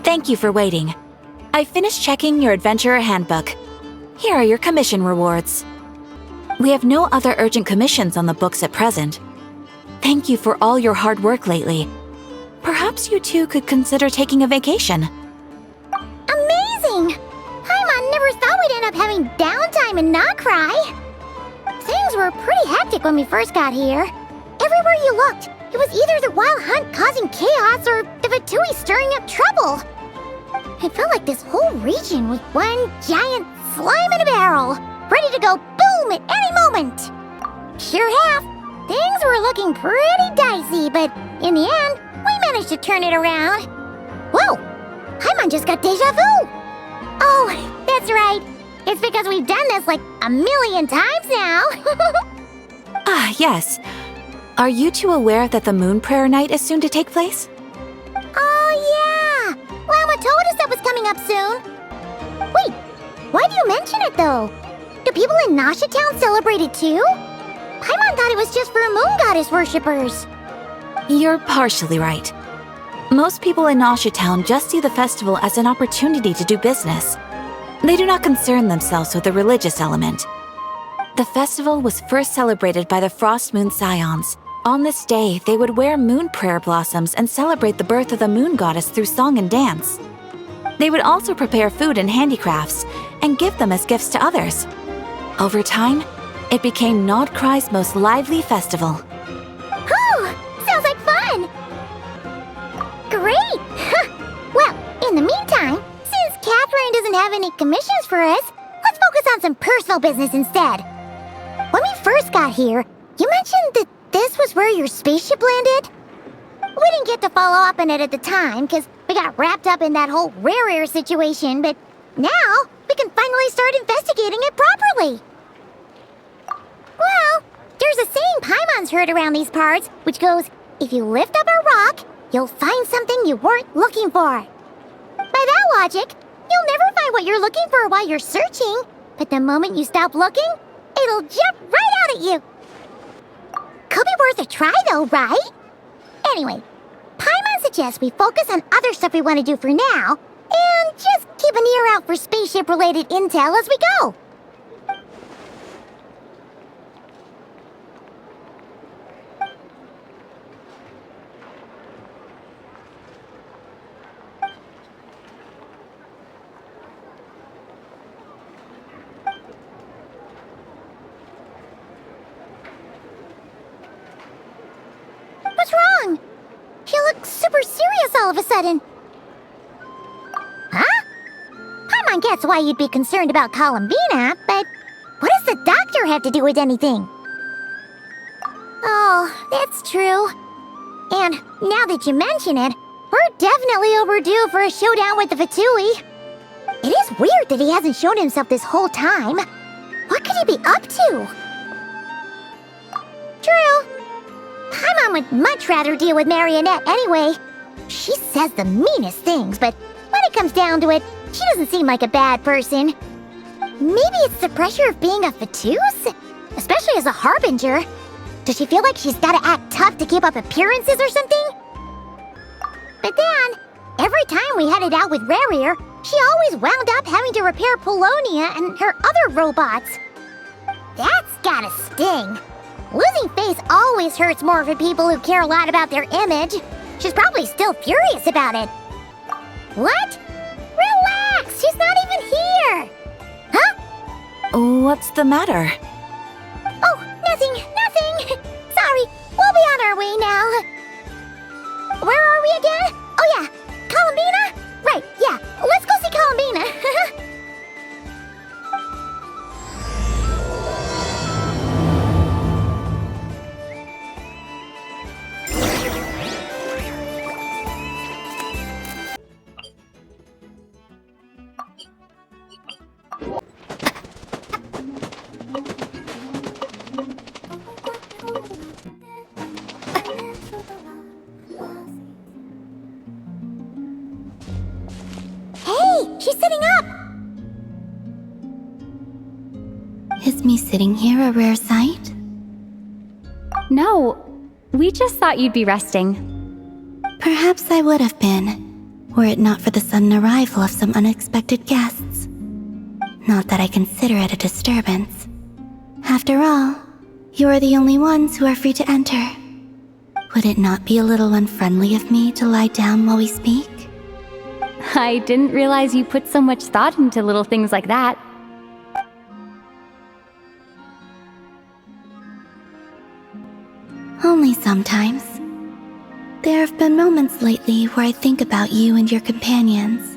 Thank you for waiting. I finished checking your adventurer handbook. Here are your commission rewards. We have no other urgent commissions on the books at present. Thank you for all your hard work lately. Perhaps you two could consider taking a vacation. Amazing! Paimon never thought we'd end up having downtime and not cry. Things were pretty hectic when we first got here. Everywhere you looked, it was either the wild hunt causing chaos or the Fatui stirring up trouble. It felt like this whole region was one giant slime in a barrel, ready to go boom at any moment. Sure have. Things were looking pretty dicey, but in the end, we managed to turn it around. Whoa! Paimon just got deja vu! Oh, that's right. It's because we've done this like a million times now. Ah, yes. Are you two aware that the Moon Prayer Night is soon to take place? Oh, yeah! Lama told us that was coming up soon. Wait, why do you mention it, though? Do people in Nasha Town celebrate it, too? Paimon thought it was just for moon goddess worshippers. You're partially right. Most people in Nasha Town just see the festival as an opportunity to do business. They do not concern themselves with the religious element. The festival was first celebrated by the Frost Moon Scions. On this day, they would wear moon prayer blossoms and celebrate the birth of the moon goddess through song and dance. They would also prepare food and handicrafts and give them as gifts to others. Over time, it became Nodcry's most lively festival. Whew! Sounds like fun! Great! Well, in the meantime, since Catherine doesn't have any commissions for us, let's focus on some personal business instead. When we first got here, you mentioned that this was where your spaceship landed? We didn't get to follow up on it at the time, because we got wrapped up in that whole rare air situation, but now we can finally start investigating it properly. Well, there's a saying Paimon's heard around these parts, which goes, if you lift up a rock, you'll find something you weren't looking for. By that logic, you'll never find what you're looking for while you're searching, but the moment you stop looking, it'll jump right out at you. Could be worth a try though, right? Anyway, Paimon suggests we focus on other stuff we want to do for now, and just keep an ear out for spaceship-related intel as we go. What's wrong? She looks super serious all of a sudden. Huh? Paimon gets why you'd be concerned about Columbina, but what does the doctor have to do with anything? Oh, that's true. And now that you mention it, we're definitely overdue for a showdown with the Fatui. It is weird that he hasn't shown himself this whole time. What could he be up to? True. Paimon would much rather deal with Marionette anyway. She says the meanest things, but when it comes down to it, she doesn't seem like a bad person. Maybe it's the pressure of being a Fatus? Especially as a Harbinger. Does she feel like she's gotta act tough to keep up appearances or something? But then, every time we headed out with Rarier, she always wound up having to repair Polonia and her other robots. That's gotta sting. Losing face always hurts more for people who care a lot about their image. She's probably still furious about it. What? Relax, she's not even here. Huh? What's the matter? Oh, nothing. Sorry, we'll be on our way now. Where are we again? Oh yeah, Columbina? Right, yeah, let's go see Columbina. She's sitting up! Is me sitting here a rare sight? No, we just thought you'd be resting. Perhaps I would have been. were it not for the sudden arrival of some unexpected guests. Not that I consider it a disturbance. After all, you are the only ones who are free to enter. Would it not be a little unfriendly of me to lie down while we speak? I didn't realize you put so much thought into little things like that. Only sometimes. There have been moments lately where I think about you and your companions.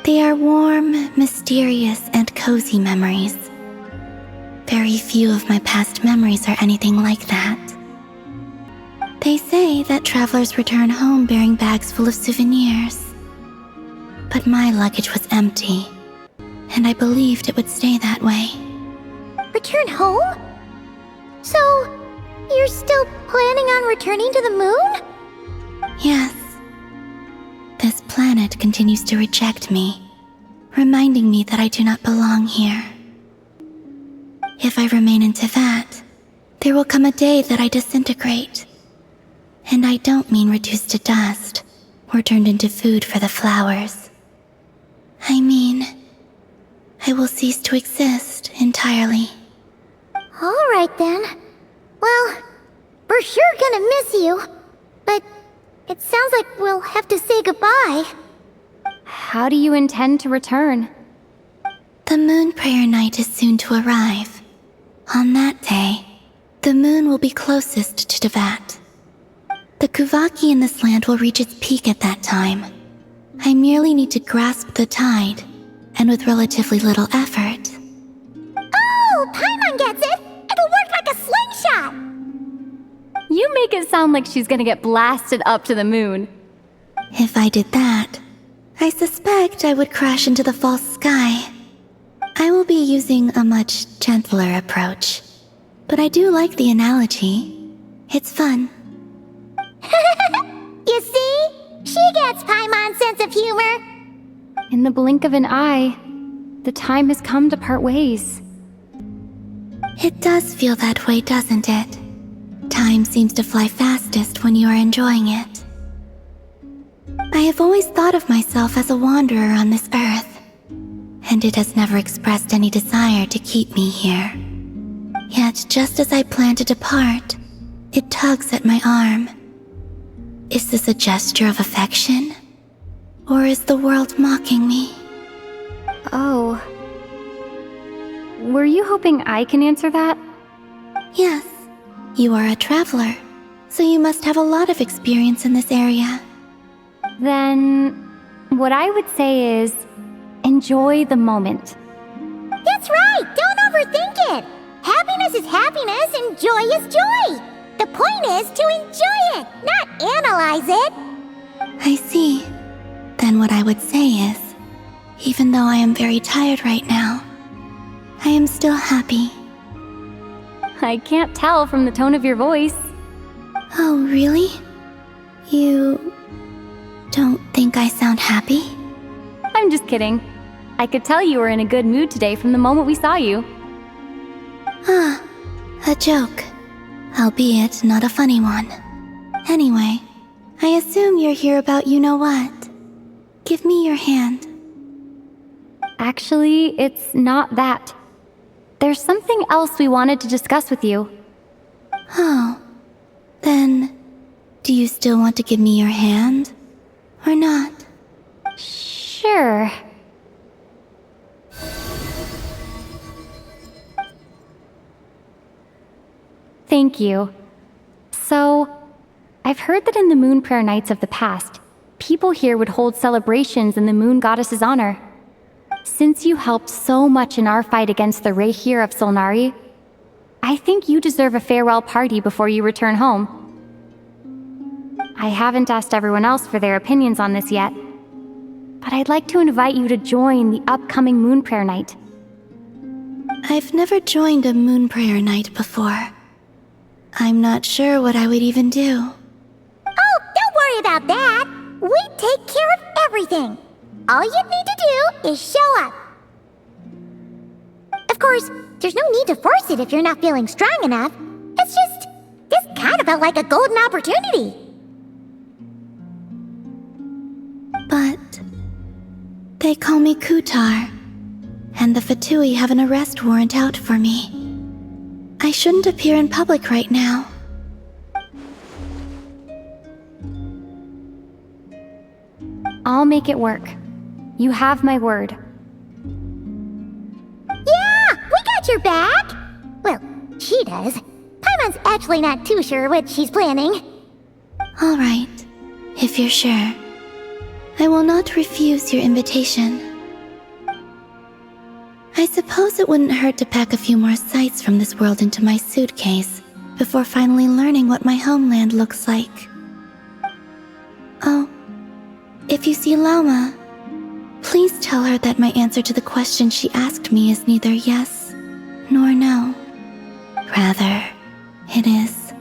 They are warm, mysterious, and cozy memories. Very few of my past memories are anything like that. They say that travelers return home bearing bags full of souvenirs. But my luggage was empty, and I believed it would stay that way. Return home? So, you're still planning on returning to the moon? Yes. This planet continues to reject me, reminding me that I do not belong here. If I remain in Teyvat, there will come a day that I disintegrate. And I don't mean reduced to dust, or turned into food for the flowers. I mean, I will cease to exist entirely. Alright then. Well, we're sure gonna miss you. But it sounds like we'll have to say goodbye. How do you intend to return? The moon prayer night is soon to arrive. On that day, the moon will be closest to Teyvat. The Kuvaki in this land will reach its peak at that time. I merely need to grasp the tide, and with relatively little effort. Oh, Paimon gets it! It'll work like a slingshot! You make it sound like she's gonna get blasted up to the moon. If I did that, I suspect I would crash into the false sky. I will be using a much gentler approach, but I do like the analogy. It's fun. You see? She gets Paimon's sense of humor. In the blink of an eye, the time has come to part ways. It does feel that way, doesn't it? Time seems to fly fastest when you are enjoying it. I have always thought of myself as a wanderer on this earth, and it has never expressed any desire to keep me here. Yet just as I plan to depart, it tugs at my arm. Is this a gesture of affection? Or is the world mocking me? Oh. Were you hoping I can answer that? Yes, you are a traveler, so you must have a lot of experience in this area. Then, what I would say is, enjoy the moment. That's right! Don't overthink it! Happiness is happiness and joy is joy! The point is to enjoy it, not analyze it! I see. Then what I would say is, even though I am very tired right now, I am still happy. I can't tell from the tone of your voice. Oh, really? You don't think I sound happy? I'm just kidding. I could tell you were in a good mood today from the moment we saw you. Ah, a joke. Albeit not a funny one. Anyway, I assume you're here about you-know-what. Give me your hand. Actually, it's not that. There's something else we wanted to discuss with you. Oh. Then, do you still want to give me your hand? Or not? Sure. Thank you. So, I've heard that in the moon prayer nights of the past, people here would hold celebrations in the moon goddess's honor. Since you helped so much in our fight against the Rehir of Solnari, I think you deserve a farewell party before you return home. I haven't asked everyone else for their opinions on this yet, but I'd like to invite you to join the upcoming moon prayer night. I've never joined a moon prayer night before. I'm not sure what I would even do. Oh, don't worry about that! We take care of everything! All you need to do is show up. Of course, there's no need to force it if you're not feeling strong enough. It's just, this kind of felt like a golden opportunity. They call me Kutar, and the Fatui have an arrest warrant out for me. I shouldn't appear in public right now. I'll make it work. You have my word. Yeah, we got your back! Well, she does. Paimon's actually not too sure what she's planning. All right, if you're sure. I will not refuse your invitation. I suppose it wouldn't hurt to pack a few more sights from this world into my suitcase before finally learning what my homeland looks like. Oh, if you see Lauma, please tell her that my answer to the question she asked me is neither yes nor no. Rather, it is,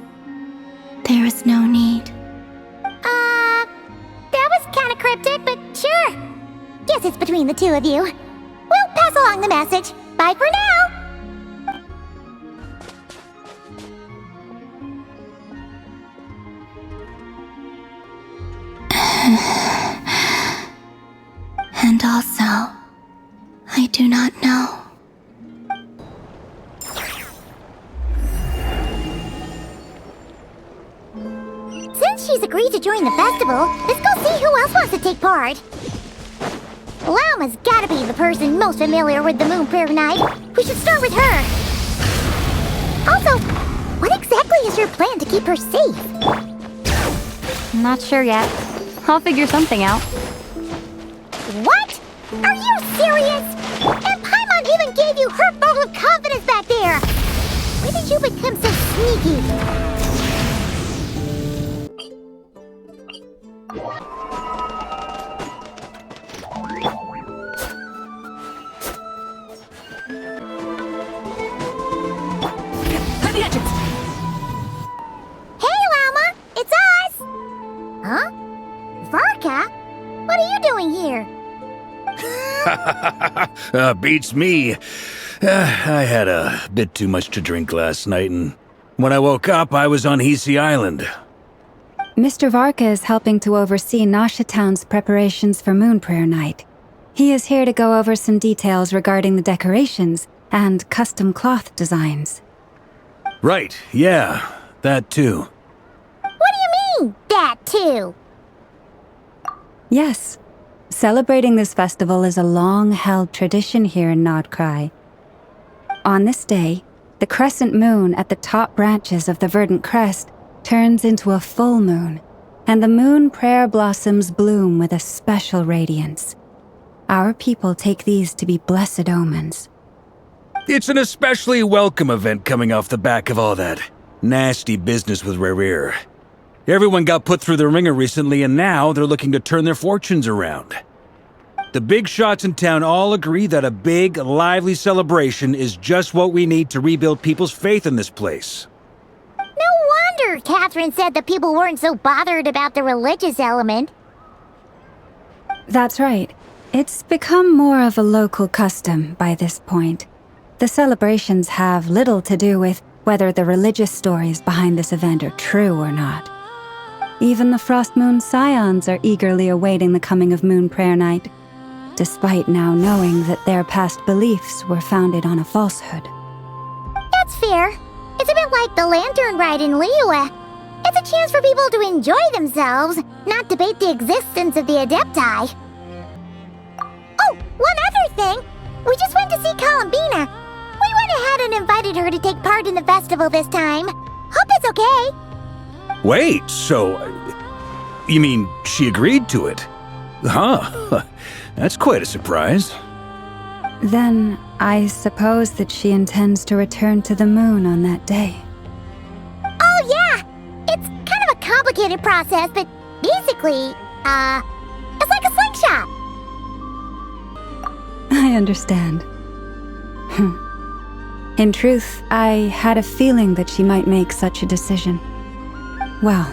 there is no need. That was kinda cryptic, but sure. Guess it's between the two of you. We'll pass along the message. Bye for now! And also, I do not know. Since she's agreed to join the festival, let's go see who else wants to take part. Lauma's gotta be the person most familiar with the Moon Prayer Night. We should start with her. Also, what exactly is your plan to keep her safe? Not sure yet. I'll figure something out. What? Are you serious? And Paimon even gave you her vote of confidence back there! When did you become so sneaky? Hey, Llama! It's us! Huh? Varka? What are you doing here? Beats me. I had a bit too much to drink last night, and when I woke up, I was on Hisi Island. Mr. Varka is helping to oversee Nasha Town's preparations for Moon Prayer Night. He is here to go over some details regarding the decorations and custom cloth designs. Right, yeah, that too. What do you mean, that too? Yes, celebrating this festival is a long-held tradition here in Nodcry. On this day, the crescent moon at the top branches of the verdant crest turns into a full moon, and the moon prayer blossoms bloom with a special radiance. Our people take these to be blessed omens. It's an especially welcome event coming off the back of all that nasty business with Rerir. Everyone got put through the ringer recently, and now they're looking to turn their fortunes around. The big shots in town all agree that a big, lively celebration is just what we need to rebuild people's faith in this place. No wonder Catherine said that people weren't so bothered about the religious element. That's right. It's become more of a local custom by this point. The celebrations have little to do with whether the religious stories behind this event are true or not. Even the Frost Moon Scions are eagerly awaiting the coming of Moon Prayer Night, despite now knowing that their past beliefs were founded on a falsehood. That's fair. It's a bit like the Lantern Ride in Liyue. It's a chance for people to enjoy themselves, not debate the existence of the Adepti. Oh, one other thing! We just went to see Columbina. We went ahead and invited her to take part in the festival this time. Hope it's okay. Wait, so... you mean she agreed to it? Huh. That's quite a surprise. Then, I suppose that she intends to return to the moon on that day. Oh yeah! It's kind of a complicated process, but basically, it's like a slingshot. I understand. In truth, I had a feeling that she might make such a decision. Well,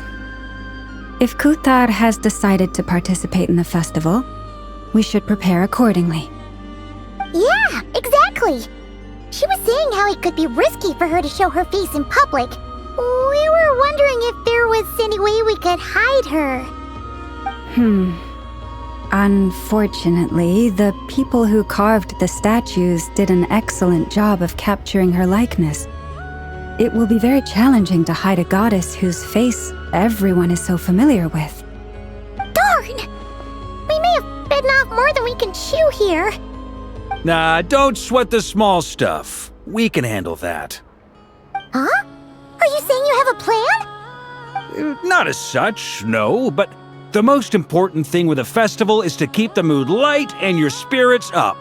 if Kutar has decided to participate in the festival, we should prepare accordingly. Yeah, exactly. She was saying how it could be risky for her to show her face in public. We were wondering if there was any way we could hide her. Unfortunately, the people who carved the statues did an excellent job of capturing her likeness. It will be very challenging to hide a goddess whose face everyone is so familiar with. Darn! We may have bitten off more than we can chew here. Nah, don't sweat the small stuff. We can handle that. Huh? Are you saying you have a plan? Not as such, no, but the most important thing with a festival is to keep the mood light and your spirits up.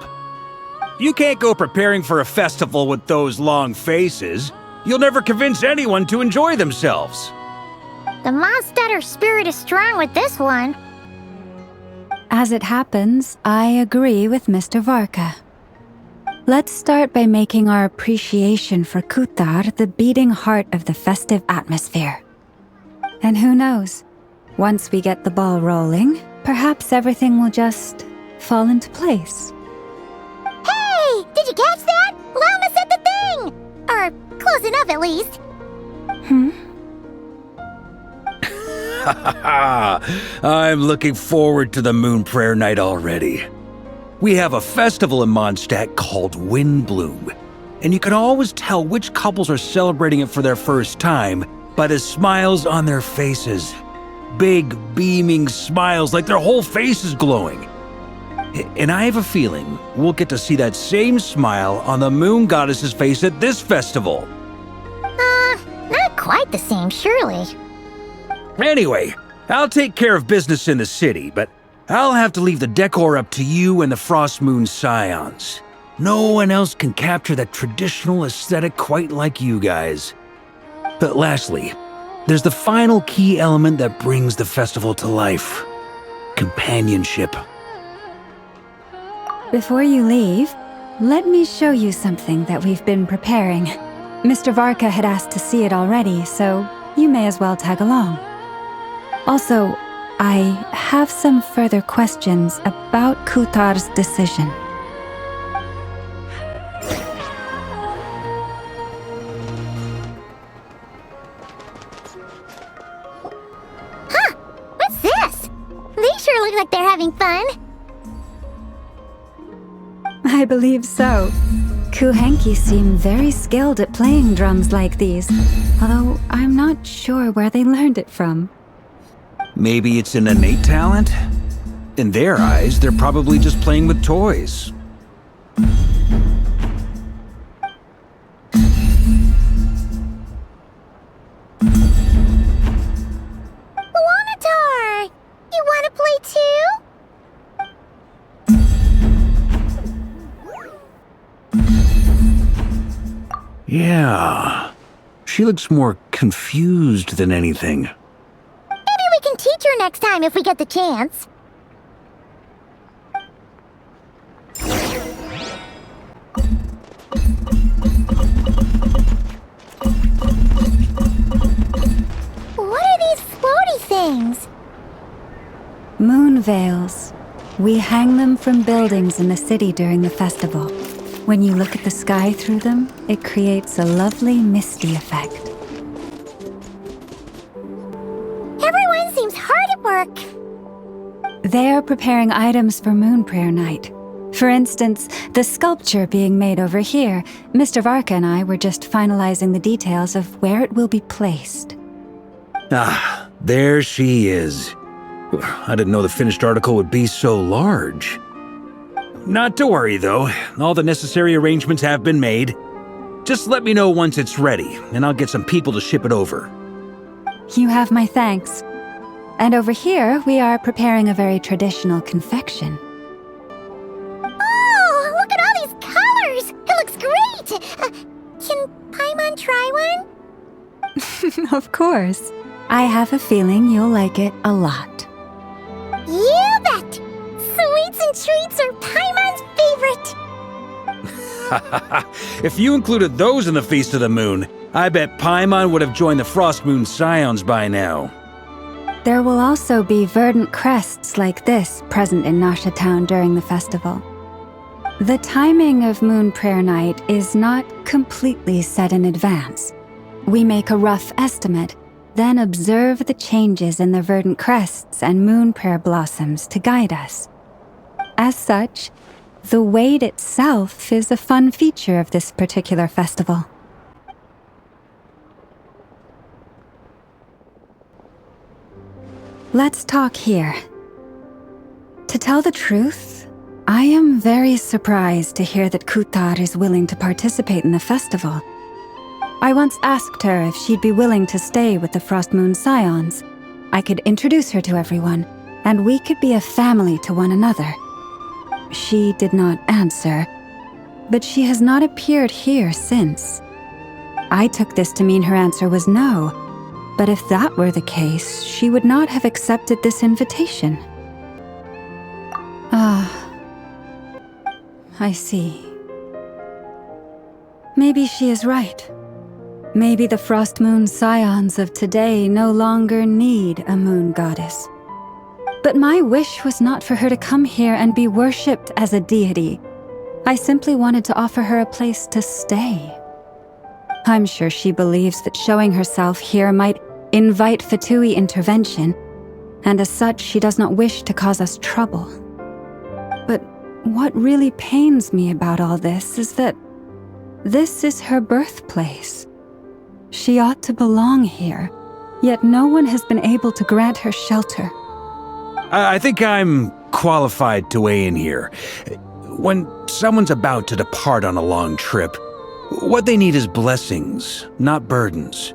You can't go preparing for a festival with those long faces. You'll never convince anyone to enjoy themselves. The Mondstatter spirit is strong with this one. As it happens, I agree with Mr. Varka. Let's start by making our appreciation for Kutar the beating heart of the festive atmosphere. And who knows? Once we get the ball rolling, perhaps everything will just fall into place. Hey! Did you catch that? Lama said the thing! Or close enough at least. I'm looking forward to the Moon Prayer Night already. We have a festival in Mondstadt called Windbloom, and you can always tell which couples are celebrating it for their first time by the smiles on their faces. Big, beaming smiles like their whole face is glowing. And I have a feeling we'll get to see that same smile on the Moon Goddess's face at this festival. Not quite the same, surely. Anyway, I'll take care of business in the city, but I'll have to leave the decor up to you and the Frost Moon Scions. No one else can capture that traditional aesthetic quite like you guys. But lastly, there's the final key element that brings the festival to life: companionship. Before you leave, let me show you something that we've been preparing. Mr. Varka had asked to see it already, so you may as well tag along. Also, I have some further questions about Kutar's decision. What's this? They sure look like they're having fun. I believe so. Kuhenki seem very skilled at playing drums like these, although I'm not sure where they learned it from. Maybe it's an innate talent? In their eyes, they're probably just playing with toys. Wanatar! You wanna play too? Yeah. She looks more confused than anything. Maybe we can teach her next time if we get the chance. What are these floaty things? Moon veils. We hang them from buildings in the city during the festival. When you look at the sky through them, it creates a lovely misty effect. Everyone seems hard at work. They are preparing items for Moon Prayer Night. For instance, the sculpture being made over here, Mr. Varka and I were just finalizing the details of where it will be placed. Ah, there she is. I didn't know the finished article would be so large. Not to worry, though. All the necessary arrangements have been made. Just let me know once it's ready, and I'll get some people to ship it over. You have my thanks. And over here, we are preparing a very traditional confection. Oh, look at all these colors! It looks great! Can Paimon try one? Of course. I have a feeling you'll like it a lot. You bet! Sweets and treats are Paimon's favorite! If you included those in the Feast of the Moon, I bet Paimon would have joined the Frost Moon Scions by now. There will also be verdant crests like this present in Nasha Town during the festival. The timing of Moon Prayer Night is not completely set in advance. We make a rough estimate, then observe the changes in the verdant crests and moon prayer blossoms to guide us. As such, the wade itself is a fun feature of this particular festival. Let's talk here. To tell the truth, I am very surprised to hear that Kutar is willing to participate in the festival. I once asked her if she'd be willing to stay with the Frost Moon Scions. I could introduce her to everyone, and we could be a family to one another. She did not answer, but she has not appeared here since. I took this to mean her answer was no, but if that were the case, she would not have accepted this invitation. I see. Maybe she is right. Maybe the Frost Moon Scions of today no longer need a moon goddess. But my wish was not for her to come here and be worshipped as a deity. I simply wanted to offer her a place to stay. I'm sure she believes that showing herself here might invite Fatui intervention, and as such she does not wish to cause us trouble. But what really pains me about all this is that this is her birthplace. She ought to belong here, yet no one has been able to grant her shelter. I think I'm qualified to weigh in here. When someone's about to depart on a long trip, what they need is blessings, not burdens.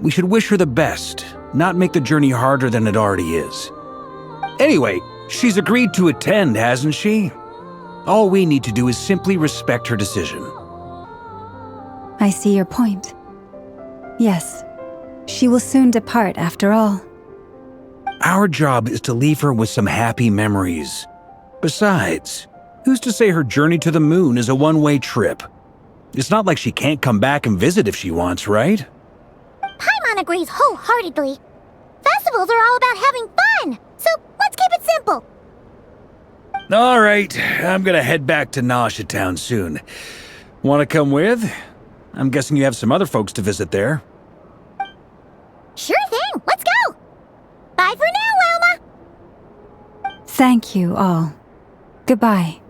We should wish her the best, not make the journey harder than it already is. Anyway, she's agreed to attend, hasn't she? All we need to do is simply respect her decision. I see your point. Yes, she will soon depart after all. Our job is to leave her with some happy memories. Besides, who's to say her journey to the moon is a one-way trip? It's not like she can't come back and visit if she wants, right? Paimon agrees wholeheartedly. Festivals are all about having fun, so let's keep it simple. All right, I'm gonna head back to Nausea Town soon. Want to come with? I'm guessing you have some other folks to visit there. Sure thing, let's go! Bye for now, Wilma! Thank you all. Goodbye.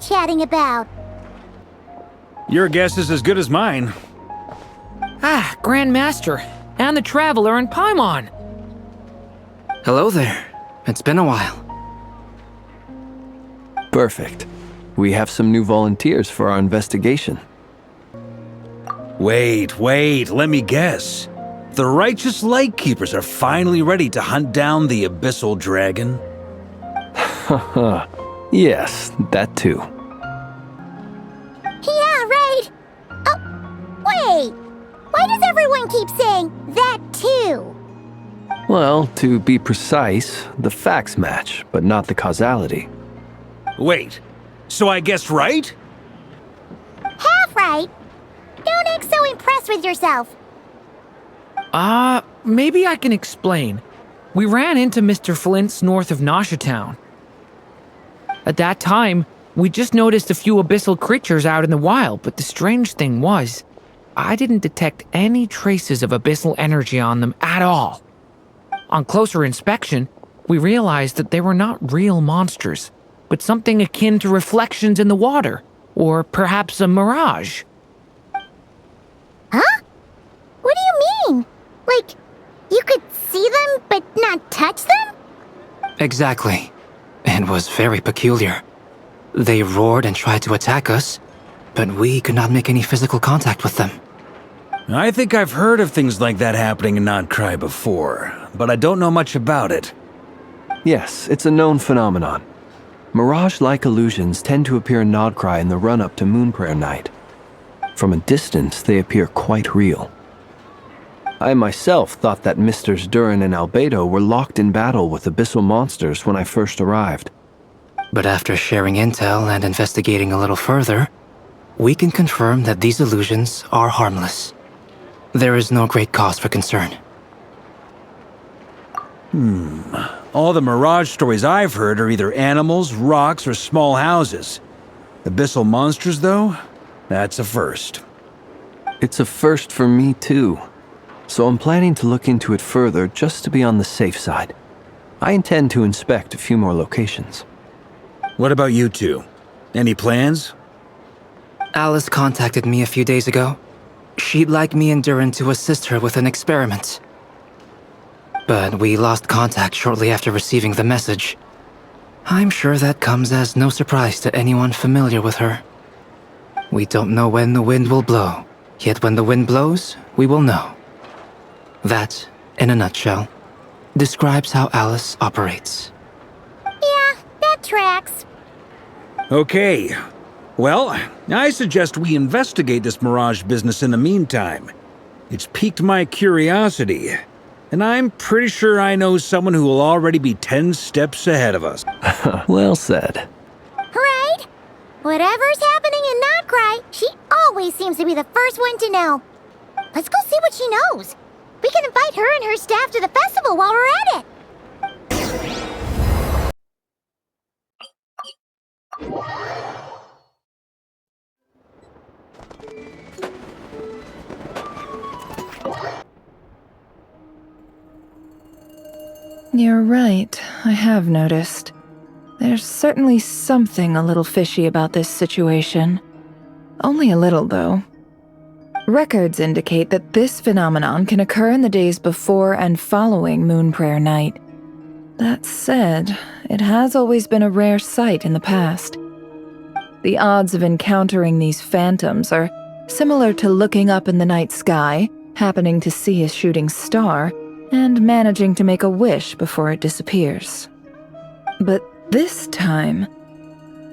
Chatting about? Your guess is as good as mine. Ah, Grand Master, and the Traveler and Paimon. Hello there. It's been a while. Perfect. We have some new volunteers for our investigation. Wait, let me guess. The righteous Lightkeepers are finally ready to hunt down the Abyssal Dragon? Haha. Yes, that too. Yeah, right. Oh, wait. Why does everyone keep saying that too? Well, to be precise, the facts match, but not the causality. Wait, so I guessed right? Half right. Don't act so impressed with yourself. Maybe I can explain. We ran into Mr. Flint's north of Nausea Town. At that time, we just noticed a few abyssal creatures out in the wild, but the strange thing was, I didn't detect any traces of abyssal energy on them at all. On closer inspection, we realized that they were not real monsters, but something akin to reflections in the water, or perhaps a mirage. Huh? What do you mean? Like, you could see them but not touch them? Exactly. It was very peculiar. They roared and tried to attack us, but we could not make any physical contact with them. I think I've heard of things like that happening in Nocturne before, but I don't know much about it. Yes, it's a known phenomenon. Mirage-like illusions tend to appear in Nocturne in the run-up to Moonprayer Night. From a distance, they appear quite real. I myself thought that Misters Durin and Albedo were locked in battle with abyssal monsters when I first arrived. But after sharing intel and investigating a little further, we can confirm that these illusions are harmless. There is no great cause for concern. All the Mirage stories I've heard are either animals, rocks, or small houses. Abyssal monsters, though? That's a first. It's a first for me, too. So I'm planning to look into it further just to be on the safe side. I intend to inspect a few more locations. What about you two? Any plans? Alice contacted me a few days ago. She'd like me and Duran to assist her with an experiment. But we lost contact shortly after receiving the message. I'm sure that comes as no surprise to anyone familiar with her. We don't know when the wind will blow, yet when the wind blows, we will know. That, in a nutshell, describes how Alice operates. Yeah, that tracks. Okay. Well, I suggest we investigate this Mirage business in the meantime. It's piqued my curiosity, and I'm pretty sure I know someone who will already be 10 steps ahead of us. Well said. Right? Whatever's happening in Nocturne, she always seems to be the first one to know. Let's go see what she knows. We can invite her and her staff to the festival while we're at it. You're right, I have noticed. There's certainly something a little fishy about this situation. Only a little, though. Records indicate that this phenomenon can occur in the days before and following Moon Prayer Night. That said, it has always been a rare sight in the past. The odds of encountering these phantoms are similar to looking up in the night sky, happening to see a shooting star, and managing to make a wish before it disappears. But this time,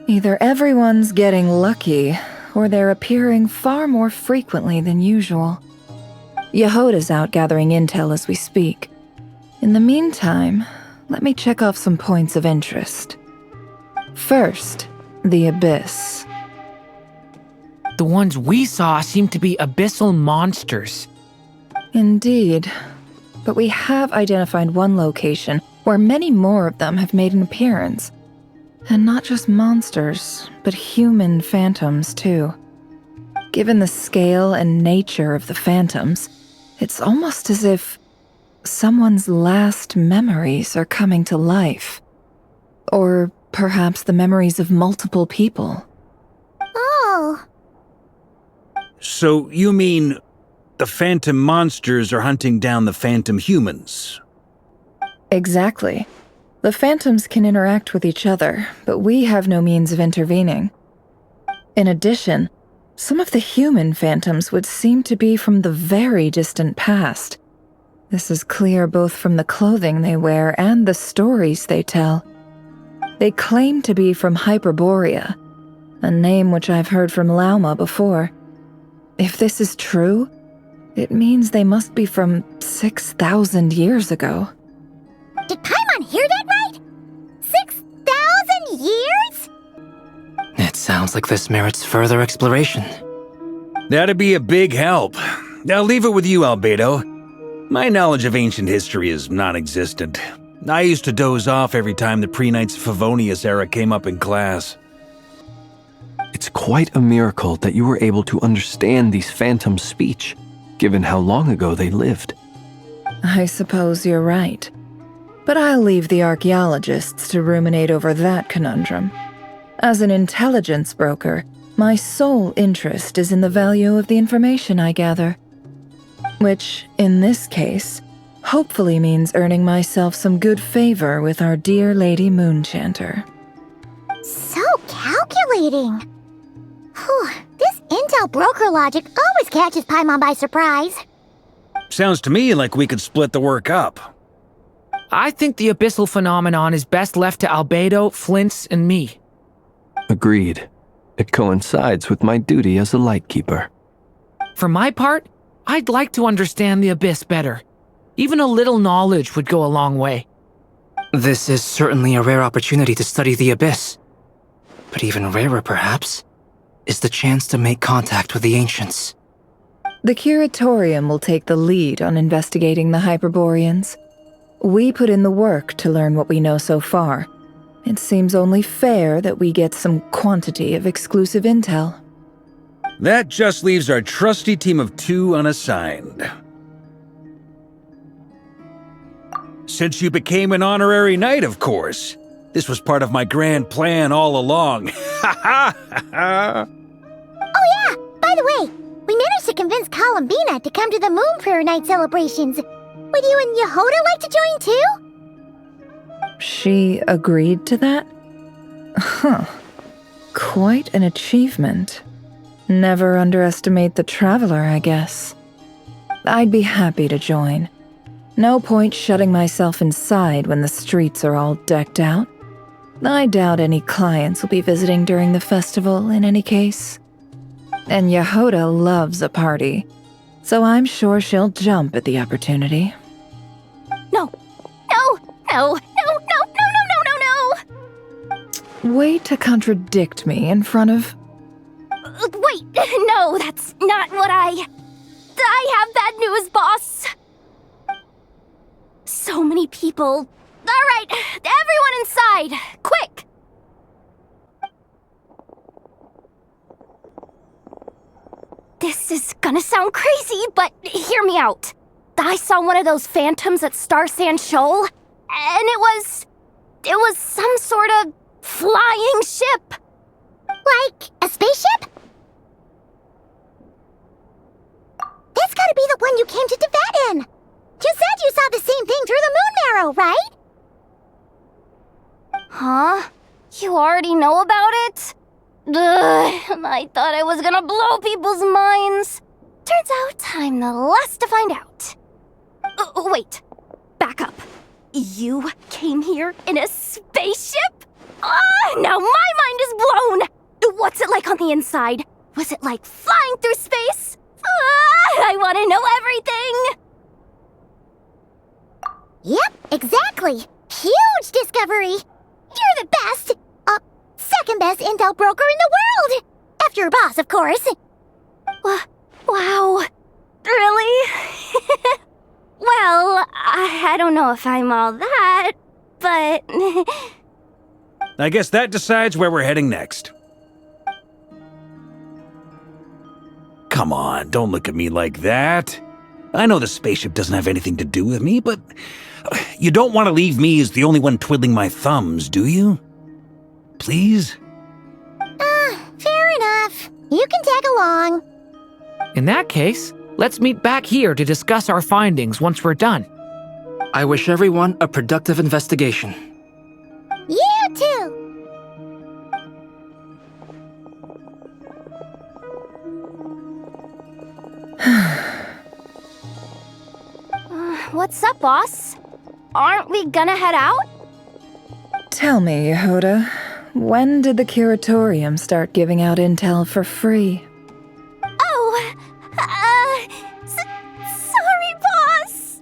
either everyone's getting lucky, or they're appearing far more frequently than usual. Yehoda's out gathering intel as we speak. In the meantime, let me check off some points of interest. First, the Abyss. The ones we saw seem to be abyssal monsters. Indeed. But we have identified one location where many more of them have made an appearance. And not just monsters, but human phantoms, too. Given the scale and nature of the phantoms, it's almost as if someone's last memories are coming to life. Or perhaps the memories of multiple people. Oh. So you mean the phantom monsters are hunting down the phantom humans? Exactly. The phantoms can interact with each other, but we have no means of intervening. In addition, some of the human phantoms would seem to be from the very distant past. This is clear both from the clothing they wear and the stories they tell. They claim to be from Hyperborea, a name which I've heard from Lauma before. If this is true, it means they must be from 6,000 years ago. Did Paimon hear that right? 6,000 years? It sounds like this merits further exploration. That'd be a big help. I'll leave it with you, Albedo. My knowledge of ancient history is non-existent. I used to doze off every time the pre-Knights of Favonius era came up in class. It's quite a miracle that you were able to understand these phantoms' speech, given how long ago they lived. I suppose you're right. But I'll leave the archaeologists to ruminate over that conundrum. As an intelligence broker, my sole interest is in the value of the information I gather. Which, in this case, hopefully means earning myself some good favor with our dear Lady Moonchanter. So calculating. Whew, this intel broker logic always catches Paimon by surprise. Sounds to me like we could split the work up. I think the abyssal phenomenon is best left to Albedo, Flint's, and me. Agreed. It coincides with my duty as a lightkeeper. For my part, I'd like to understand the Abyss better. Even a little knowledge would go a long way. This is certainly a rare opportunity to study the Abyss. But even rarer, perhaps, is the chance to make contact with the ancients. The Curatorium will take the lead on investigating the Hyperboreans. We put in the work to learn what we know so far. It seems only fair that we get some quantity of exclusive intel. That just leaves our trusty team of 2 unassigned. Since you became an honorary knight, of course. This was part of my grand plan all along. Ha ha ha! Oh yeah, by the way, we managed to convince Columbina to come to the Moon Prayer Night celebrations. Would you and Yehoda like to join too? She agreed to that? Huh. Quite an achievement. Never underestimate the traveler, I guess. I'd be happy to join. No point shutting myself inside when the streets are all decked out. I doubt any clients will be visiting during the festival in any case. And Yehoda loves a party, so I'm sure she'll jump at the opportunity. No. No. No. No. No. No. No. No. No. No. Way to contradict me in front of... Wait. No, that's not what I have bad news, boss. So many people. All right, everyone inside, quick! This is gonna sound crazy, but hear me out. I saw one of those phantoms at Star Sand Shoal, and it was some sort of flying ship. Like a spaceship? That's gotta be the one you came to Tibet in. You said you saw the same thing through the moon marrow, right? Huh? You already know about it? Ugh, I thought I was gonna blow people's minds. Turns out I'm the last to find out. Wait. Back up. You came here in a spaceship? Now my mind is blown! What's it like on the inside? Was it like flying through space? I want to know everything! Yep, exactly. Huge discovery. You're the best, second best intel broker in the world. After your boss, of course. Wow. Really? Well, I don't know if I'm all that, but... I guess that decides where we're heading next. Come on, don't look at me like that. I know the spaceship doesn't have anything to do with me, but you don't want to leave me as the only one twiddling my thumbs, do you? Please? Fair enough. You can tag along. In that case, let's meet back here to discuss our findings once we're done. I wish everyone a productive investigation. You too. What's up, boss? Aren't we gonna head out? Tell me, Yehoda, when did the Curatorium start giving out intel for free? Oh, sorry, boss.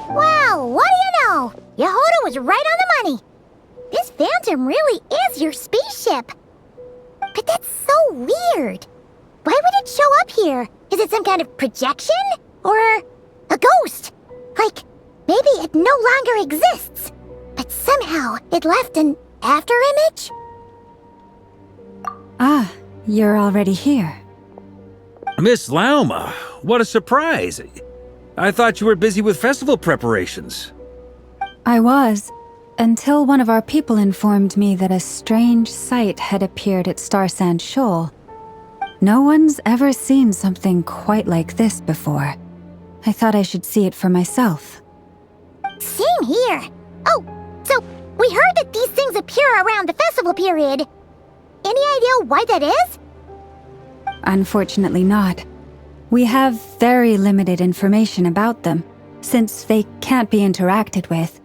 Wow, what do you know? Yehoda was right on the money. This phantom really is your spaceship. But that's so weird. Why would it show up here? Is it some kind of projection? Or a ghost? Like, maybe it no longer exists, but somehow it left an afterimage? Ah, you're already here. Miss Lauma, what a surprise. I thought you were busy with festival preparations. I was, until one of our people informed me that a strange sight had appeared at Star Sand Shoal. No one's ever seen something quite like this before. I thought I should see it for myself. Same here. Oh, so we heard that these things appear around the festival period. Any idea why that is? Unfortunately not. We have very limited information about them, since they can't be interacted with.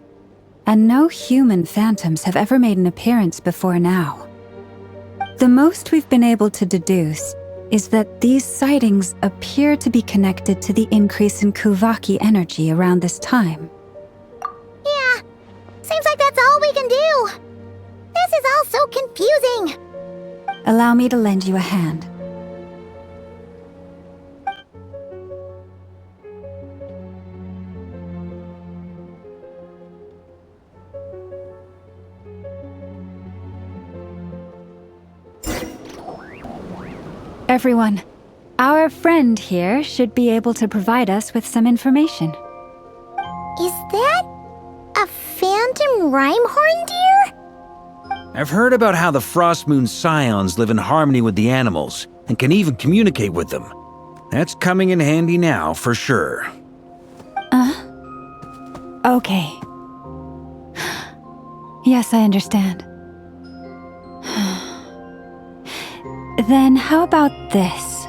and no human phantoms have ever made an appearance before now. The most we've been able to deduce is that these sightings appear to be connected to the increase in Kuvaki energy around this time. Yeah, seems like that's all we can do. This is all so confusing. Allow me to lend you a hand. Everyone, our friend here should be able to provide us with some information. Is that a phantom rhymehorn deer? I've heard about how the Frost Moon Scions live in harmony with the animals and can even communicate with them. That's coming in handy now, for sure. Okay. Yes, I understand. Then how about this?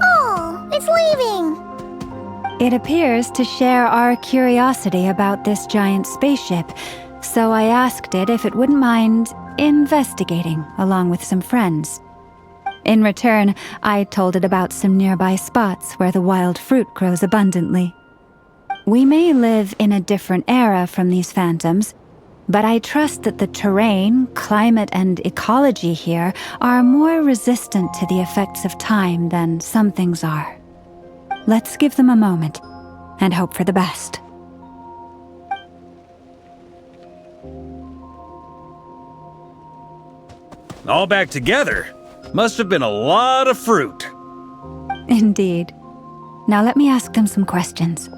Oh, it's leaving. It appears to share our curiosity about this giant spaceship, so I asked it if it wouldn't mind investigating along with some friends. In return, I told it about some nearby spots where the wild fruit grows abundantly. We may live in a different era from these phantoms, but I trust that the terrain, climate, and ecology here are more resistant to the effects of time than some things are. Let's give them a moment and hope for the best. All back together? Must have been a lot of fruit. Indeed. Now let me ask them some questions.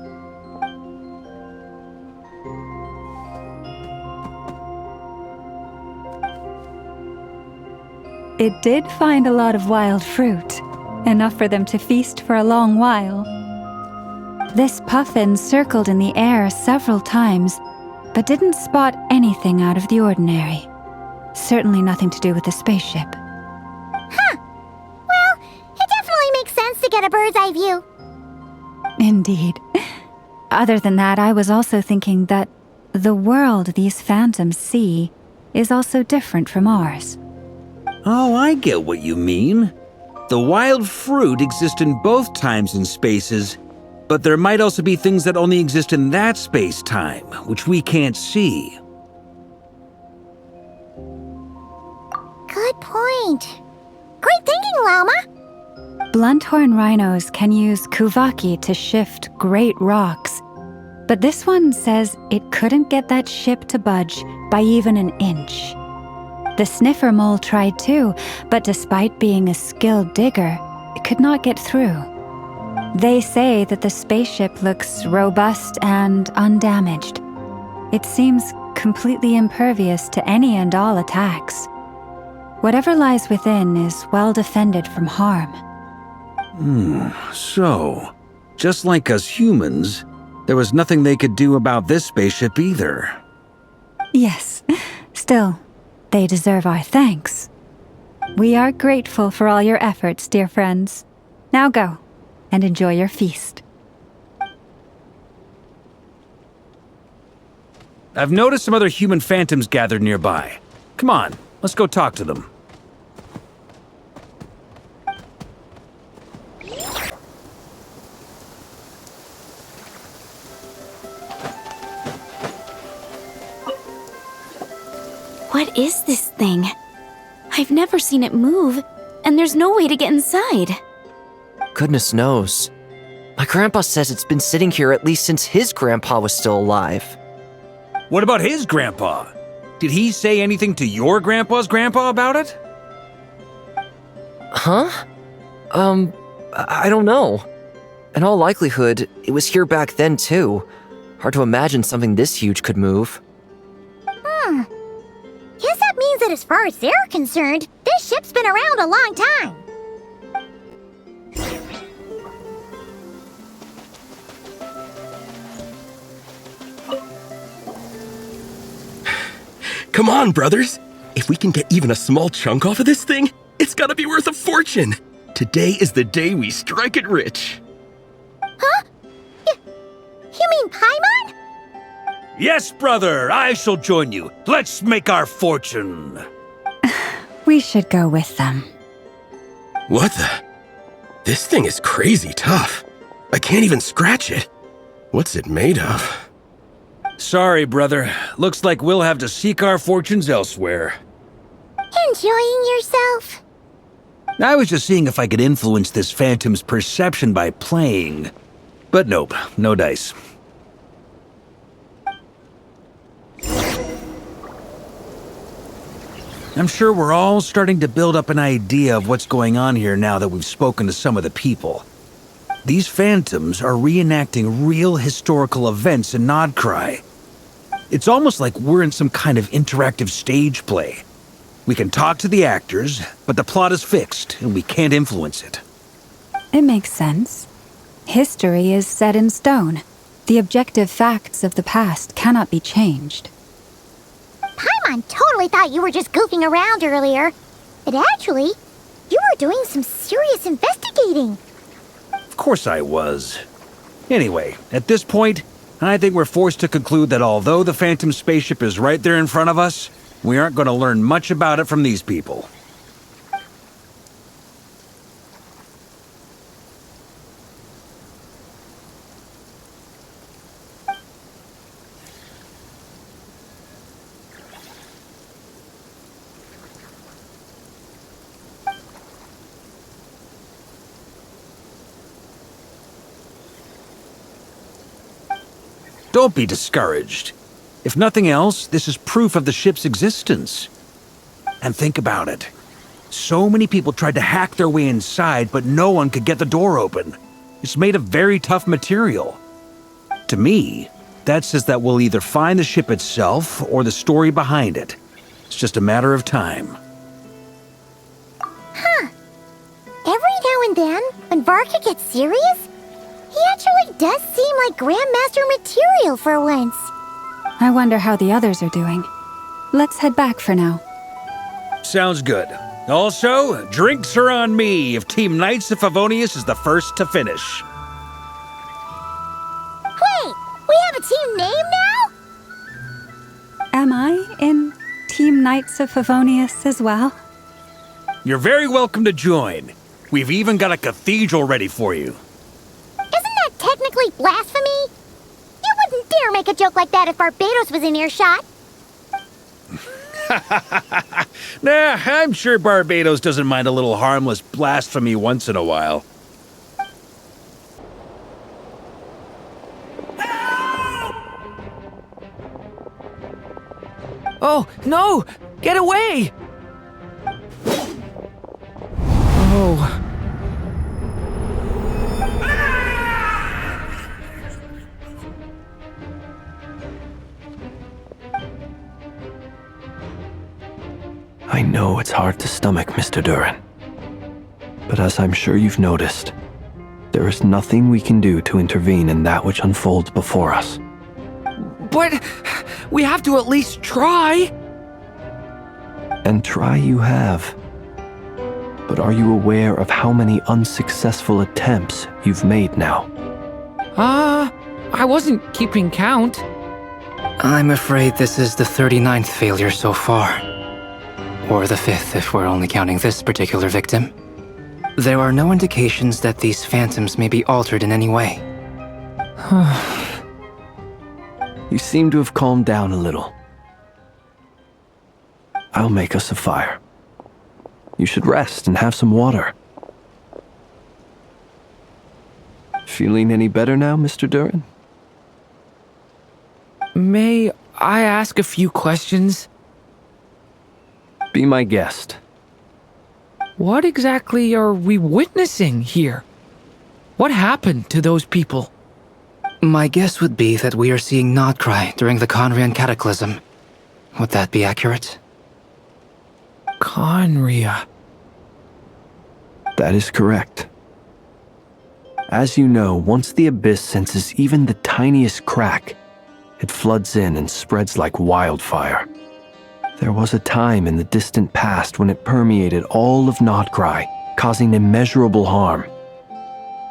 It did find a lot of wild fruit, enough for them to feast for a long while. This puffin circled in the air several times, but didn't spot anything out of the ordinary. Certainly nothing to do with the spaceship. Huh. Well, it definitely makes sense to get a bird's eye view. Indeed. Other than that, I was also thinking that the world these phantoms see is also different from ours. Oh, I get what you mean. The wild fruit exist in both times and spaces, but there might also be things that only exist in that space-time, which we can't see. Good point. Great thinking, Llama. Blunthorn rhinos can use Kuvaki to shift great rocks, but this one says it couldn't get that ship to budge by even an inch. The sniffer mole tried too, but despite being a skilled digger, it could not get through. They say that the spaceship looks robust and undamaged. It seems completely impervious to any and all attacks. Whatever lies within is well defended from harm. So, just like us humans, there was nothing they could do about this spaceship either. Yes, still, they deserve our thanks. We are grateful for all your efforts, dear friends. Now go, and enjoy your feast. I've noticed some other human phantoms gathered nearby. Come on, let's go talk to them. What is this thing? I've never seen it move, and there's no way to get inside. Goodness knows. My grandpa says it's been sitting here at least since his grandpa was still alive. What about his grandpa? Did he say anything to your grandpa's grandpa about it? Huh? I don't know. In all likelihood, it was here back then too. Hard to imagine something this huge could move. Guess that means that as far as they're concerned, this ship's been around a long time. Come on, brothers! If we can get even a small chunk off of this thing, it's gotta be worth a fortune! Today is the day we strike it rich. Huh? You mean Paimon? Yes, brother, I shall join you. Let's make our fortune. We should go with them. What the? This thing is crazy tough. I can't even scratch it. What's it made of? Sorry, brother. Looks like we'll have to seek our fortunes elsewhere. Enjoying yourself? I was just seeing if I could influence this phantom's perception by playing. But nope, no dice. I'm sure we're all starting to build up an idea of what's going on here now that we've spoken to some of the people. These phantoms are reenacting real historical events in Nodcry. It's almost like we're in some kind of interactive stage play. We can talk to the actors, but the plot is fixed, and we can't influence it. It makes sense. History is set in stone. The objective facts of the past cannot be changed. Paimon totally thought you were just goofing around earlier. But actually, you were doing some serious investigating. Of course I was. Anyway, at this point, I think we're forced to conclude that although the Phantom spaceship is right there in front of us, we aren't going to learn much about it from these people. Don't be discouraged. If nothing else, this is proof of the ship's existence. And think about it. So many people tried to hack their way inside, but no one could get the door open. It's made of very tough material. To me, that says that we'll either find the ship itself or the story behind it. It's just a matter of time. Huh. Every now and then, when Varka gets serious, he actually does seem like Grandmaster material for once. I wonder how the others are doing. Let's head back for now. Sounds good. Also, drinks are on me if Team Knights of Favonius is the first to finish. Wait, we have a team name now? Am I in Team Knights of Favonius as well? You're very welcome to join. We've even got a cathedral ready for you. Isn't that technically blasphemy? You wouldn't dare make a joke like that if Barbados was in earshot. Nah, I'm sure Barbados doesn't mind a little harmless blasphemy once in a while. Oh, no! Get away! Oh. I know it's hard to stomach, Mr. Duran. But as I'm sure you've noticed, there is nothing we can do to intervene in that which unfolds before us. But we have to at least try. And try you have. But are you aware of how many unsuccessful attempts you've made now? I wasn't keeping count. I'm afraid this is the 39th failure so far. Or the 5th if we're only counting this particular victim. There are no indications that these phantoms may be altered in any way. You seem to have calmed down a little. I'll make us a fire. You should rest and have some water. Feeling any better now, Mr. Duran? May I ask a few questions? Be my guest. What exactly are we witnessing here? What happened to those people? My guess would be that we are seeing Nodcry during the Conrian Cataclysm. Would that be accurate? Conria. That is correct. As you know, once the Abyss senses even the tiniest crack, it floods in and spreads like wildfire. There was a time in the distant past when it permeated all of Nodcry, causing immeasurable harm.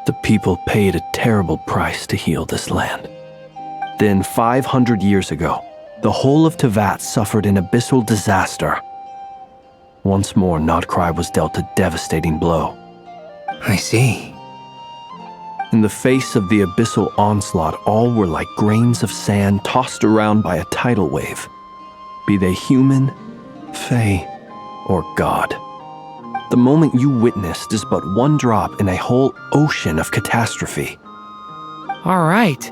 The people paid a terrible price to heal this land. Then, 500 years ago, the whole of Teyvat suffered an abyssal disaster. Once more, Nocturne was dealt a devastating blow. I see. In the face of the abyssal onslaught, all were like grains of sand tossed around by a tidal wave, be they human, fae, or god. The moment you witnessed is but one drop in a whole ocean of catastrophe. All right.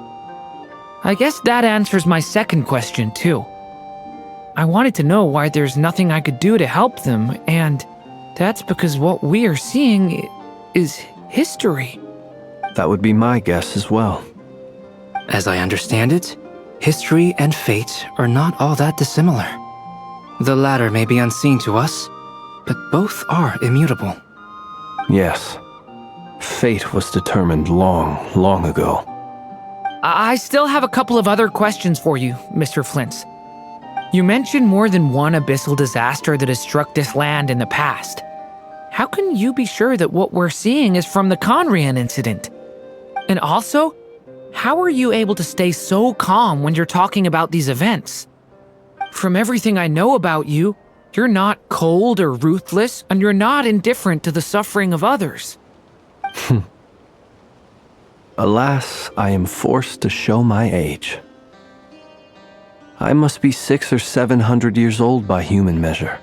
I guess that answers my second question, too. I wanted to know why there's nothing I could do to help them, and that's because what we are seeing is history. That would be my guess as well. As I understand it, history and fate are not all that dissimilar. The latter may be unseen to us, but both are immutable. Yes. Fate was determined long, long ago. I still have a couple of other questions for you, Mr. Flint's. You mentioned more than one abyssal disaster that has struck this land in the past. How can you be sure that what we're seeing is from the Conrian incident? And also, how are you able to stay so calm when you're talking about these events? From everything I know about you, you're not cold or ruthless, and you're not indifferent to the suffering of others. Alas, I am forced to show my age. I must be 600 or 700 years old by human measure.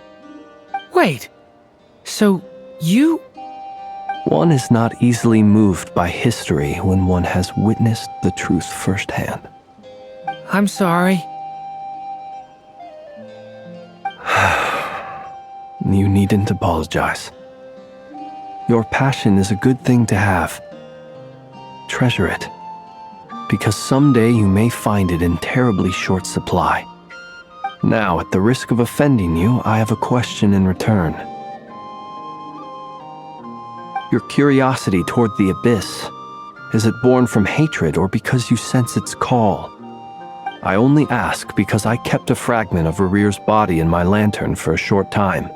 Wait, so you... One is not easily moved by history when one has witnessed the truth firsthand. I'm sorry. You needn't apologize. Your passion is a good thing to have. Treasure it, because someday you may find it in terribly short supply. Now, at the risk of offending you, I have a question in return. Your curiosity toward the abyss, is it born from hatred or because you sense its call? I only ask because I kept a fragment of Rerear's body in my lantern for a short time,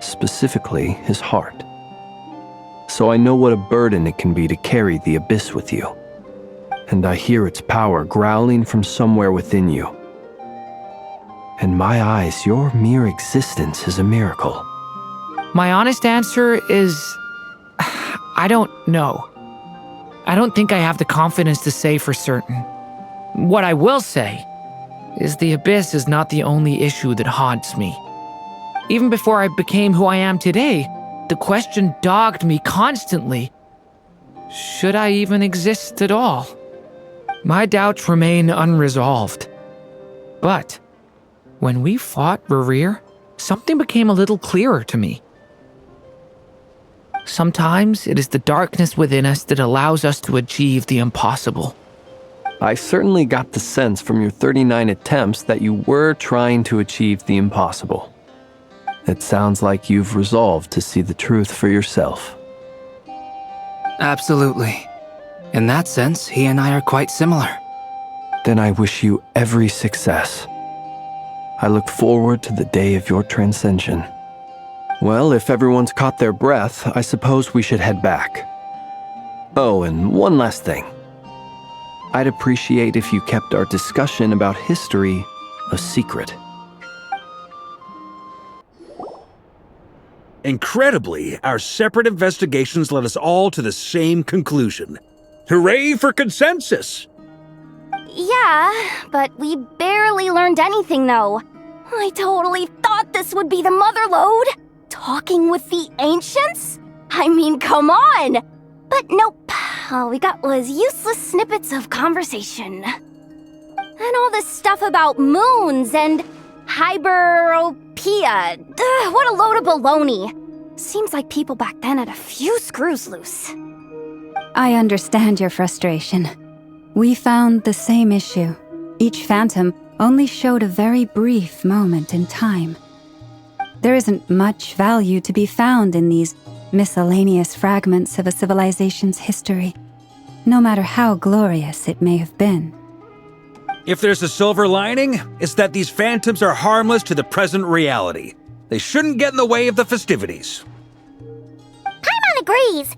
specifically his heart. So I know what a burden it can be to carry the abyss with you. And I hear its power growling from somewhere within you. In my eyes, your mere existence is a miracle. My honest answer is... I don't know. I don't think I have the confidence to say for certain. What I will say is the abyss is not the only issue that haunts me. Even before I became who I am today, the question dogged me constantly. Should I even exist at all? My doubts remain unresolved. But when we fought Rerear, something became a little clearer to me. Sometimes it is the darkness within us that allows us to achieve the impossible. I certainly got the sense from your 39 attempts that you were trying to achieve the impossible. It sounds like you've resolved to see the truth for yourself. Absolutely. In that sense, he and I are quite similar. Then I wish you every success. I look forward to the day of your transcension. Well, if everyone's caught their breath, I suppose we should head back. Oh, and one last thing. I'd appreciate if you kept our discussion about history a secret. Incredibly, our separate investigations led us all to the same conclusion. Hooray for consensus! Yeah, but we barely learned anything, though. I totally thought this would be the motherlode. Talking with the ancients? I mean, come on! But nope. All we got was useless snippets of conversation. And all this stuff about moons and hyperopia. What a load of baloney. Seems like people back then had a few screws loose. I understand your frustration. We found the same issue. Each phantom only showed a very brief moment in time. There isn't much value to be found in these miscellaneous fragments of a civilization's history, no matter how glorious it may have been. If there's a silver lining, it's that these phantoms are harmless to the present reality. They shouldn't get in the way of the festivities. breeze.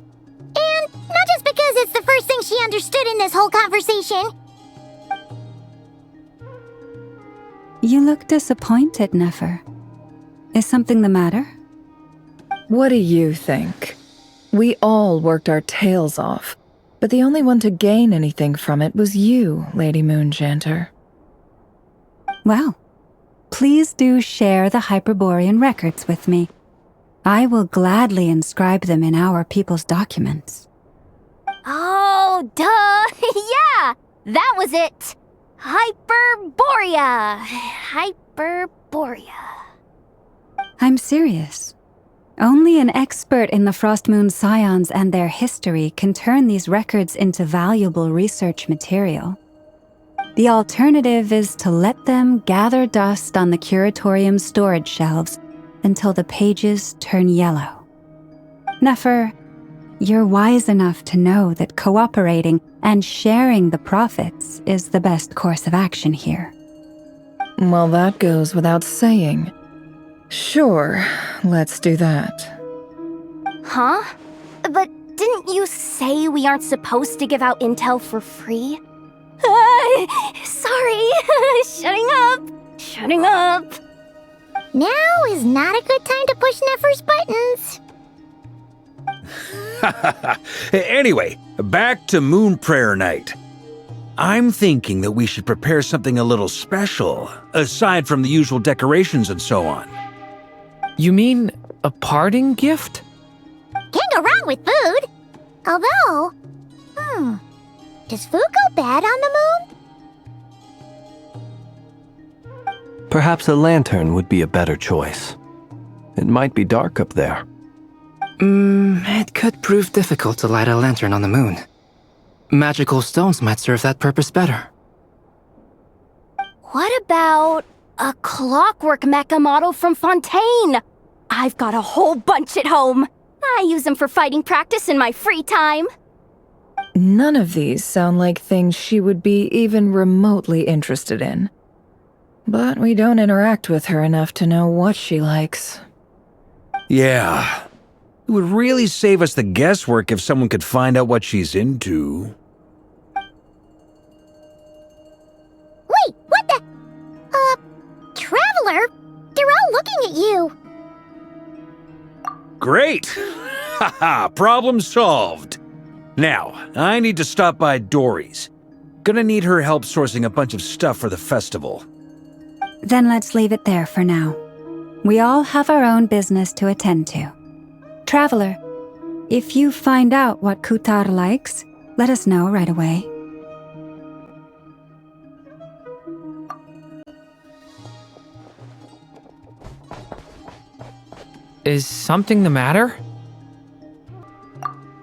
And not just because it's the first thing she understood in this whole conversation. You look disappointed, Nefer. Is something the matter? What do you think? We all worked our tails off, but the only one to gain anything from it was you, Lady Moonjanter. Well, please do share the Hyperborean records with me. I will gladly inscribe them in our people's documents. Oh, duh! Yeah! That was it! Hyperborea! Hyperborea. I'm serious. Only an expert in the Frostmoon Scions and their history can turn these records into valuable research material. The alternative is to let them gather dust on the Curatorium's storage shelves until the pages turn yellow. Nefer, you're wise enough to know that cooperating and sharing the profits is the best course of action here. Well, that goes without saying. Sure, let's do that. Huh? But didn't you say we aren't supposed to give out intel for free? Sorry. Shutting up. Now is not a good time to push Nefer's buttons. Anyway, back to Moon Prayer Night. I'm thinking that we should prepare something a little special, aside from the usual decorations and so on. You mean a parting gift? Can't go wrong with food. Although, does food go bad on the moon? Perhaps a lantern would be a better choice. It might be dark up there. It could prove difficult to light a lantern on the moon. Magical stones might serve that purpose better. What about a clockwork mecha model from Fontaine? I've got a whole bunch at home. I use them for fighting practice in my free time. None of these sound like things she would be even remotely interested in. But we don't interact with her enough to know what she likes. Yeah. It would really save us the guesswork if someone could find out what she's into. Wait, what the? Traveler? They're all looking at you. Great! Haha, problem solved. Now, I need to stop by Dory's. Gonna need her help sourcing a bunch of stuff for the festival. Then let's leave it there for now. We all have our own business to attend to. Traveler, if you find out what Kutar likes, let us know right away. Is something the matter?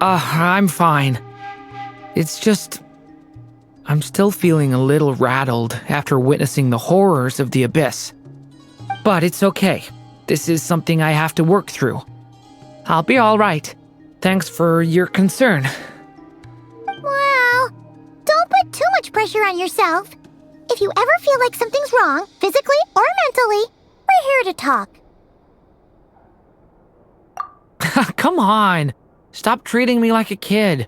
I'm fine. It's just... I'm still feeling a little rattled after witnessing the horrors of the Abyss. But it's okay. This is something I have to work through. I'll be alright. Thanks for your concern. Well, don't put too much pressure on yourself. If you ever feel like something's wrong, physically or mentally, we're here to talk. Come on! Stop treating me like a kid.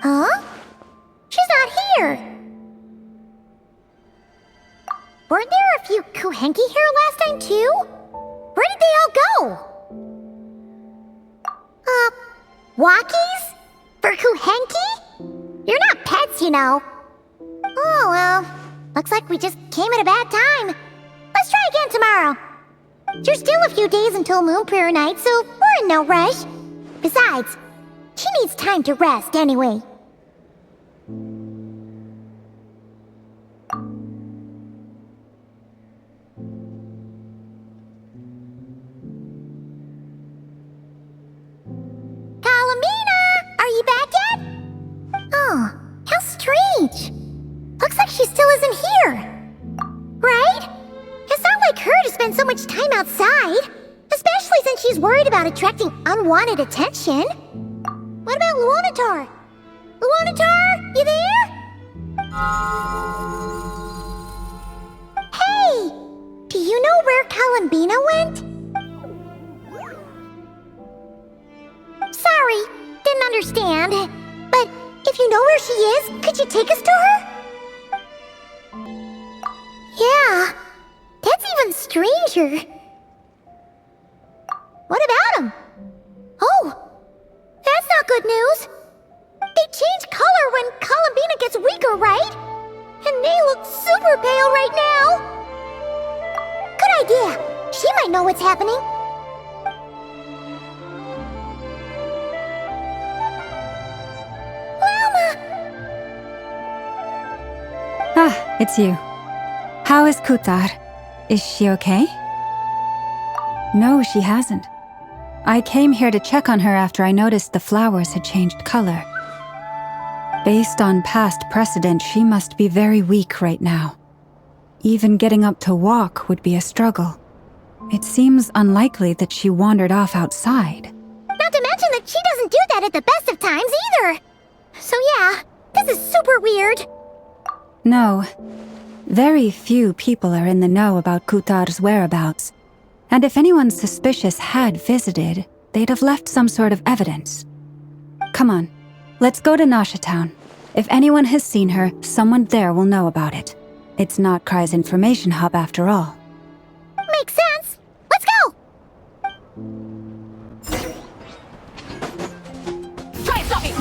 Huh? She's not here. Weren't there a few Kuhenki here last time too? Where did they all go? Walkies? For Kuhenki? You're not pets, you know. Oh well, looks like we just came at a bad time. Let's try again tomorrow. There's still a few days until Moon Prayer Night, so we're in no rush. Besides, she needs time to rest anyway. Kalamina! Are you back yet? Oh, isn't here. Right? It's not like her to spend so much time outside. Especially since she's worried about attracting unwanted attention. What about Luonatar? Luonatar, you there? Hey! Do you know where Columbina went? Sorry, didn't understand. But if you know where she is, could you take us to her? Yeah, that's even stranger. What about him? Oh, that's not good news. They change color when Columbina gets weaker, right? And they look super pale right now. Good idea. She might know what's happening. Ah, it's you. How is Kutar? Is she okay? No, she hasn't. I came here to check on her after I noticed the flowers had changed color. Based on past precedent, she must be very weak right now. Even getting up to walk would be a struggle. It seems unlikely that she wandered off outside. Not to mention that she doesn't do that at the best of times either. So yeah, this is super weird. No. Very few people are in the know about Kutar's whereabouts. And if anyone suspicious had visited, they'd have left some sort of evidence. Come on, let's go to Nasha Town. If anyone has seen her, someone there will know about it. It's not Cry's information hub after all. Makes sense. Let's go! Try stopping!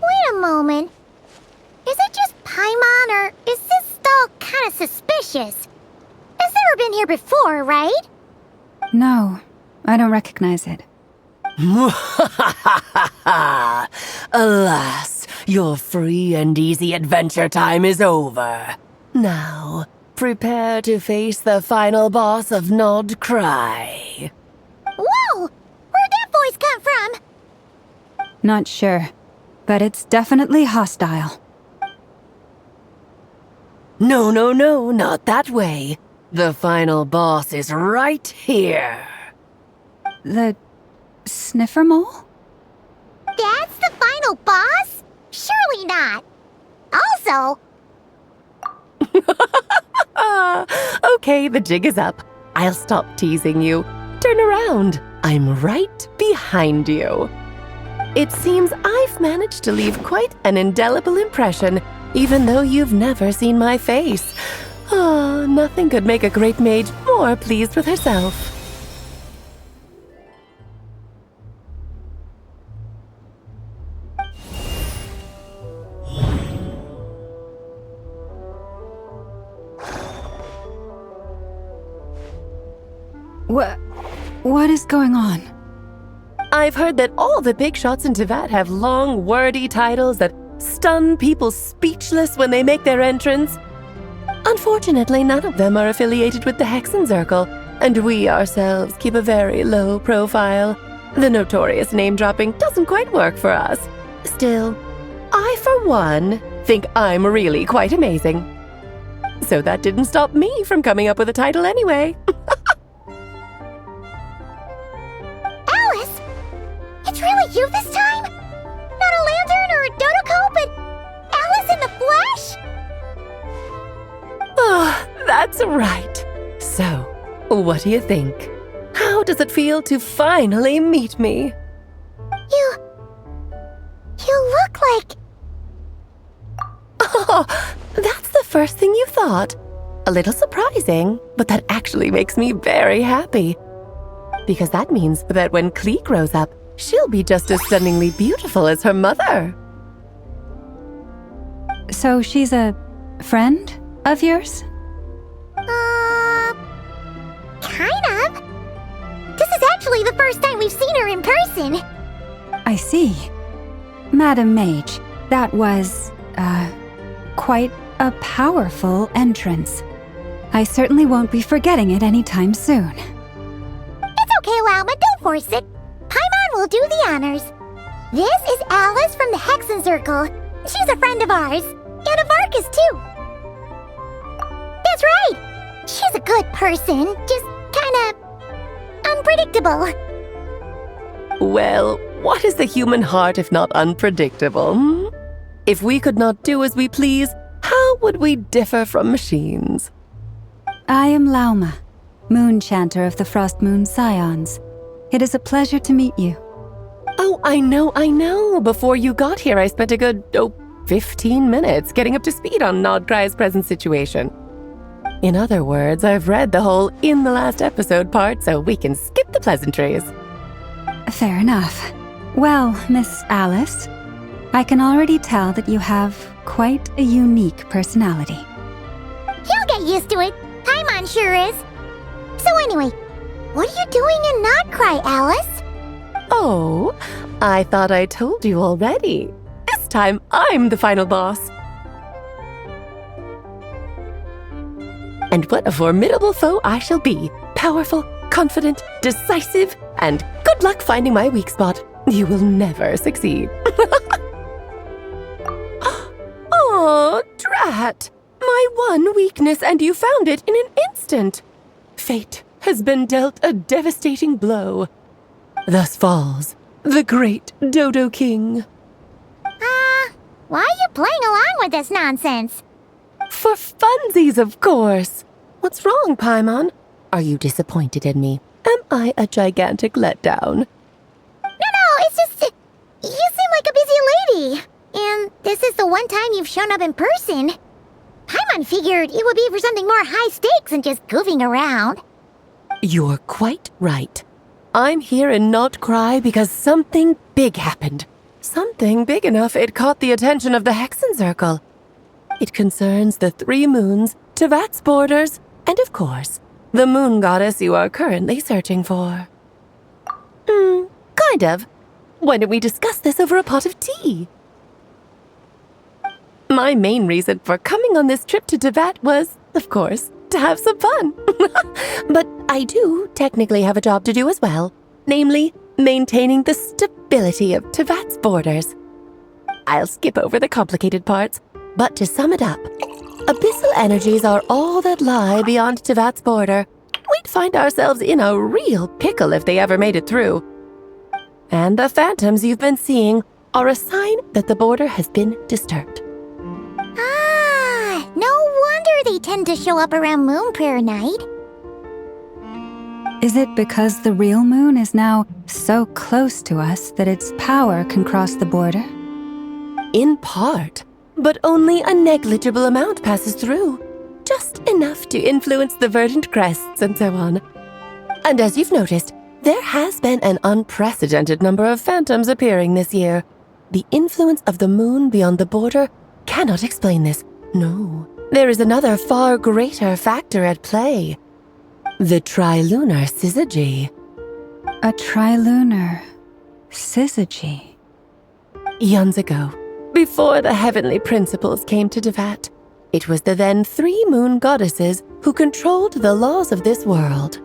Wait a moment. Is it just Paimon, or is this stall kinda suspicious? It's never been here before, right? No, I don't recognize it. Alas, your free and easy adventure time is over. Now, prepare to face the final boss of Nod Cry. Whoa! Where'd that voice come from? Not sure, but it's definitely hostile. No, not that way. The final boss is right here. The sniffer mole? That's the final boss? Surely not. Also... Okay, the jig is up. I'll stop teasing you. Turn around. I'm right behind you. It seems I've managed to leave quite an indelible impression, even though you've never seen my face. Oh, nothing could make a great mage more pleased with herself. What is going on? I've heard that all the big shots in Tevat have long, wordy titles that stun people speechless when they make their entrance. Unfortunately, none of them are affiliated with the Hexen Circle, and we ourselves keep a very low profile. The notorious name-dropping doesn't quite work for us. Still, I, for one, think I'm really quite amazing. So that didn't stop me from coming up with a title anyway. Alice! It's really you this time? Not a lantern or a Dodoko, but Alice in the flesh? Oh, that's right. So, what do you think? How does it feel to finally meet me? You look like... Oh, that's the first thing you thought. A little surprising, but that actually makes me very happy. Because that means that when Klee grows up, she'll be just as stunningly beautiful as her mother. So she's a friend of yours? Kind of. This is actually the first time we've seen her in person. I see. Madam Mage, that was, quite a powerful entrance. I certainly won't be forgetting it anytime soon. It's okay, Lauma, don't force it. Paimon will do the honors. This is Alice from the Hexen Circle. She's a friend of ours. And of Arcus, too. That's right. She's a good person, just kinda unpredictable. Well, what is the human heart if not unpredictable? If we could not do as we please, how would we differ from machines? I am Lauma, Moon Chanter of the Frost Moon Scions. It is a pleasure to meet you. Oh, I know. Before you got here, I spent a good, 15 minutes getting up to speed on Nodcry's present situation. In other words, I've read the whole in the last episode part, so we can skip the pleasantries. Fair enough. Well, Miss Alice, I can already tell that you have quite a unique personality. He'll get used to it. Paimon sure is. So anyway, what are you doing in Nodcry, Alice? Oh, I thought I told you already. This time, I'm the final boss. And what a formidable foe I shall be. Powerful, confident, decisive, and good luck finding my weak spot. You will never succeed. Oh, drat! My one weakness, and you found it in an instant. Fate has been dealt a devastating blow. Thus falls the great Dodo King. Why are you playing along with this nonsense? For funsies, of course. What's wrong, Paimon? Are you disappointed in me? Am I a gigantic letdown? No, it's just... You seem like a busy lady. And this is the one time you've shown up in person. Paimon figured it would be for something more high stakes than just goofing around. You're quite right. I'm here in Nodcry because something big happened. Something big enough it caught the attention of the Hexen Circle. It concerns the 3 moons, Tevat's borders, and of course, the moon goddess you are currently searching for. Kind of. Why don't we discuss this over a pot of tea? My main reason for coming on this trip to Tevat was, of course, to have some fun. But I do technically have a job to do as well, namely, maintaining the stability of Tevat's borders. I'll skip over the complicated parts, but to sum it up, abyssal energies are all that lie beyond Tevat's border. We'd find ourselves in a real pickle if they ever made it through. And the phantoms you've been seeing are a sign that the border has been disturbed. No wonder they tend to show up around Moon Prayer Night. Is it because the real moon is now so close to us that its power can cross the border? In part, but only a negligible amount passes through. Just enough to influence the verdant crests and so on. And as you've noticed, there has been an unprecedented number of phantoms appearing this year. The influence of the moon beyond the border cannot explain this. No, there is another far greater factor at play. The trilunar syzygy. A trilunar syzygy? Eons ago, before the heavenly principles came to Tevat, it was the then 3 moon goddesses who controlled the laws of this world.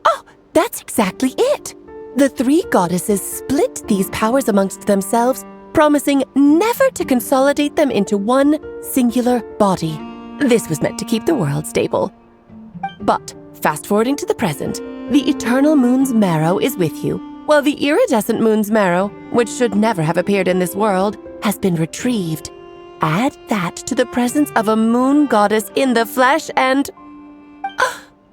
Oh, that's exactly it! The 3 goddesses split these powers amongst themselves, promising never to consolidate them into one singular body. This was meant to keep the world stable. But, fast-forwarding to the present, the eternal moon's marrow is with you, while the iridescent moon's marrow, which should never have appeared in this world, has been retrieved. Add that to the presence of a moon goddess in the flesh and...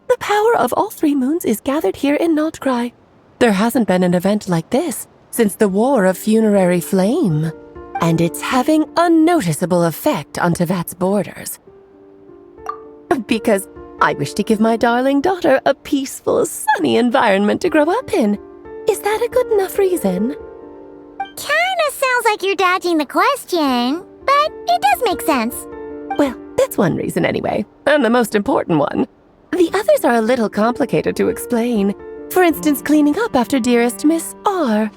the power of all 3 moons is gathered here in Nodcry. There hasn't been an event like this since the War of Funerary Flame, and it's having a noticeable effect on Tevat's borders. Because I wish to give my darling daughter a peaceful, sunny environment to grow up in. Is that a good enough reason? Kinda sounds like you're dodging the question, but it does make sense. Well, that's one reason anyway, and the most important one. The others are a little complicated to explain. For instance, cleaning up after dearest Miss R.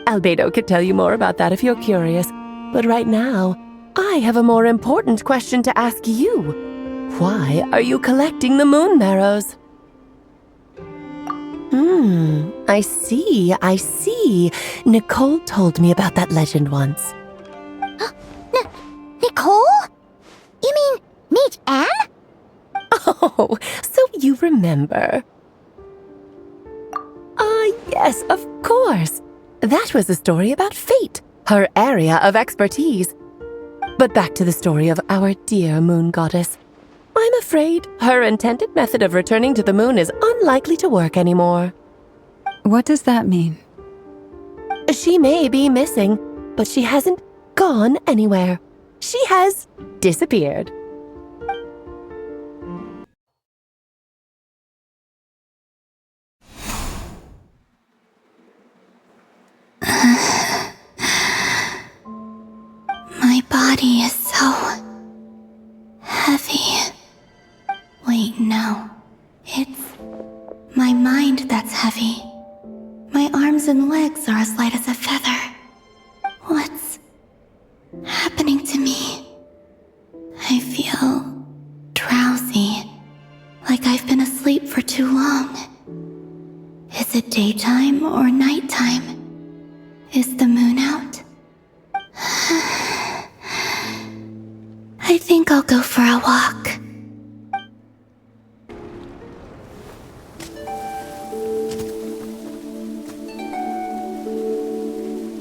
Albedo could tell you more about that if you're curious, but right now, I have a more important question to ask you. Why are you collecting the moon marrows? I see. Nicole told me about that legend once. Nicole? You mean Mage Anne? Oh, so you remember. Ah, yes, of course. That was a story about fate, her area of expertise. But back to the story of our dear moon goddess. I'm afraid her intended method of returning to the moon is unlikely to work anymore. What does that mean? She may be missing, but she hasn't gone anywhere. She has disappeared. My body is so heavy. Wait, no. It's my mind that's heavy. My arms and legs are as light as a feather. What's happening to me? I feel drowsy, like I've been asleep for too long. Is it daytime or nighttime? Is the moon out? I think I'll go for a walk.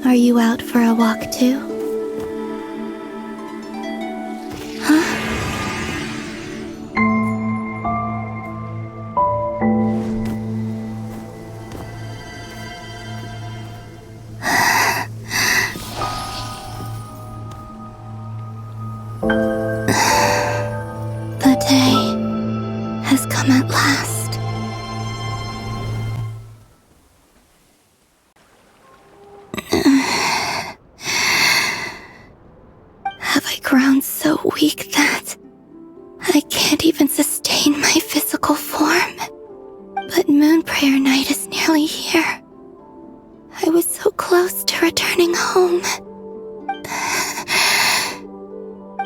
Are you out for a walk too? Huh? The day has come at last. Have I grown so weak that I can't even sustain my physical form? But Moon Prayer Night is nearly here. I was so close to returning home.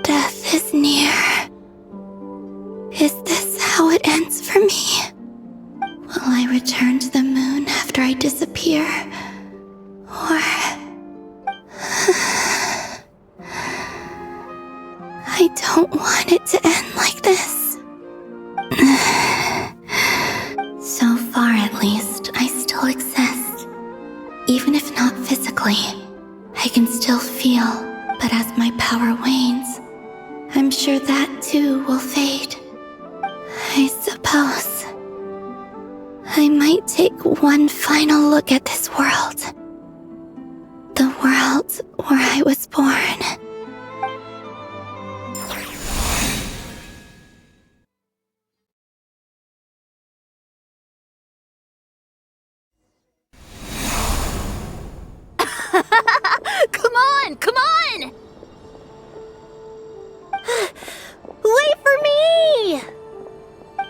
Death is near. Is this how it ends for me? Will I return to the moon after I disappear? Or... I don't want it to end like this. So far, at least, I still exist. Even if not physically, I can still feel, but as my power wanes, I'm sure that too will fade. I suppose I might take one final look at this world. The world where I was born. Come on! Wait for me!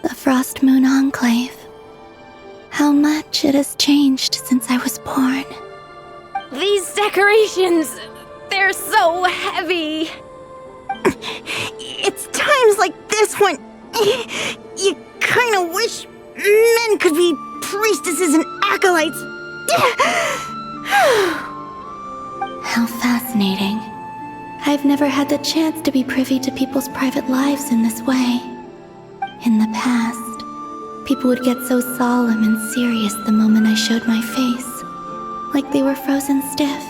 The Frost Moon Enclave. How much it has changed since I was born. These decorations, they're so heavy. It's times like this when you kind of wish men could be priestesses and acolytes. How fascinating. I've never had the chance to be privy to people's private lives in this way. In the past, people would get so solemn and serious the moment I showed my face, like they were frozen stiff.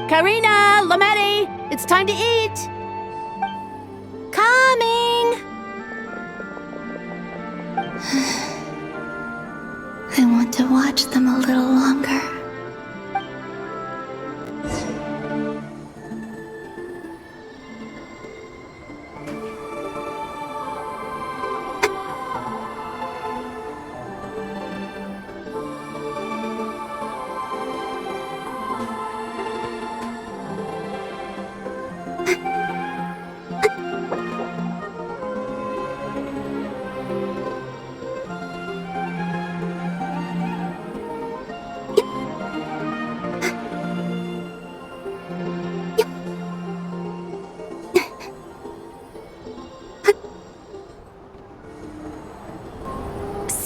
Karina, Lametti, it's time to eat. Coming! I want to watch them a little longer.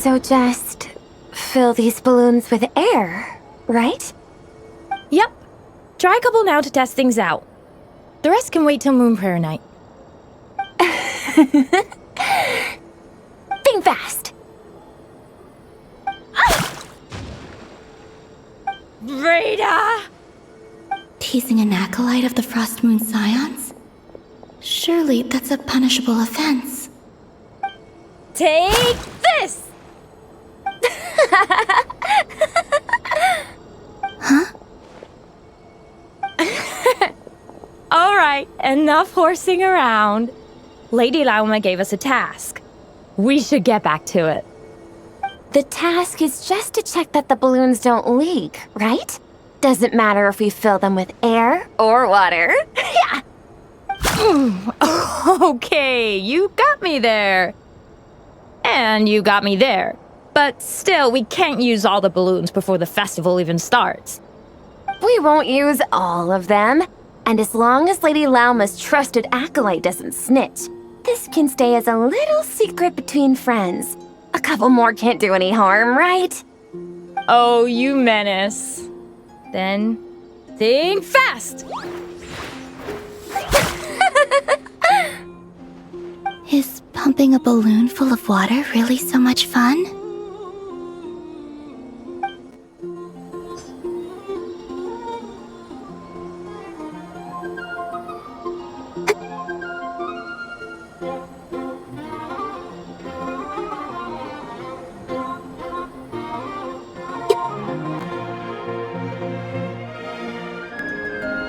So just fill these balloons with air, right? Yep. Try a couple now to test things out. The rest can wait till Moon Prayer Night. Think fast! Rita! Teasing an acolyte of the Frost Moon Scions? Surely that's a punishable offense. Take this! Huh? Alright, enough horsing around. Lady Lauma gave us a task. We should get back to it. The task is just to check that the balloons don't leak, right? Doesn't matter if we fill them with air or water. Yeah! Okay, you got me there. And you got me there. But still, we can't use all the balloons before the festival even starts. We won't use all of them. And as long as Lady Lauma's trusted acolyte doesn't snitch, this can stay as a little secret between friends. A couple more can't do any harm, right? Oh, you menace. Then, think fast! Is pumping a balloon full of water really so much fun?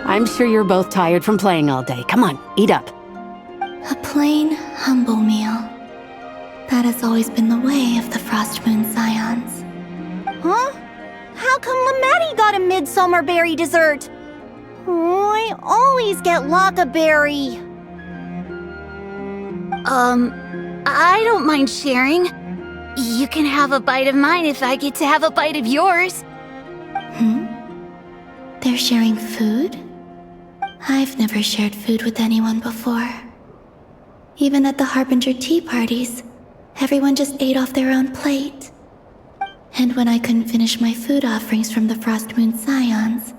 I'm sure you're both tired from playing all day. Come on, eat up. A plain, humble meal. That has always been the way of the Frost Moon Scions. Huh? How come Lametti got a midsummer berry dessert? Oh, I always get Lockaberry. I don't mind sharing. You can have a bite of mine if I get to have a bite of yours. They're sharing food? I've never shared food with anyone before. Even at the Harbinger tea parties, everyone just ate off their own plate. And when I couldn't finish my food offerings from the Frost Moon Scions,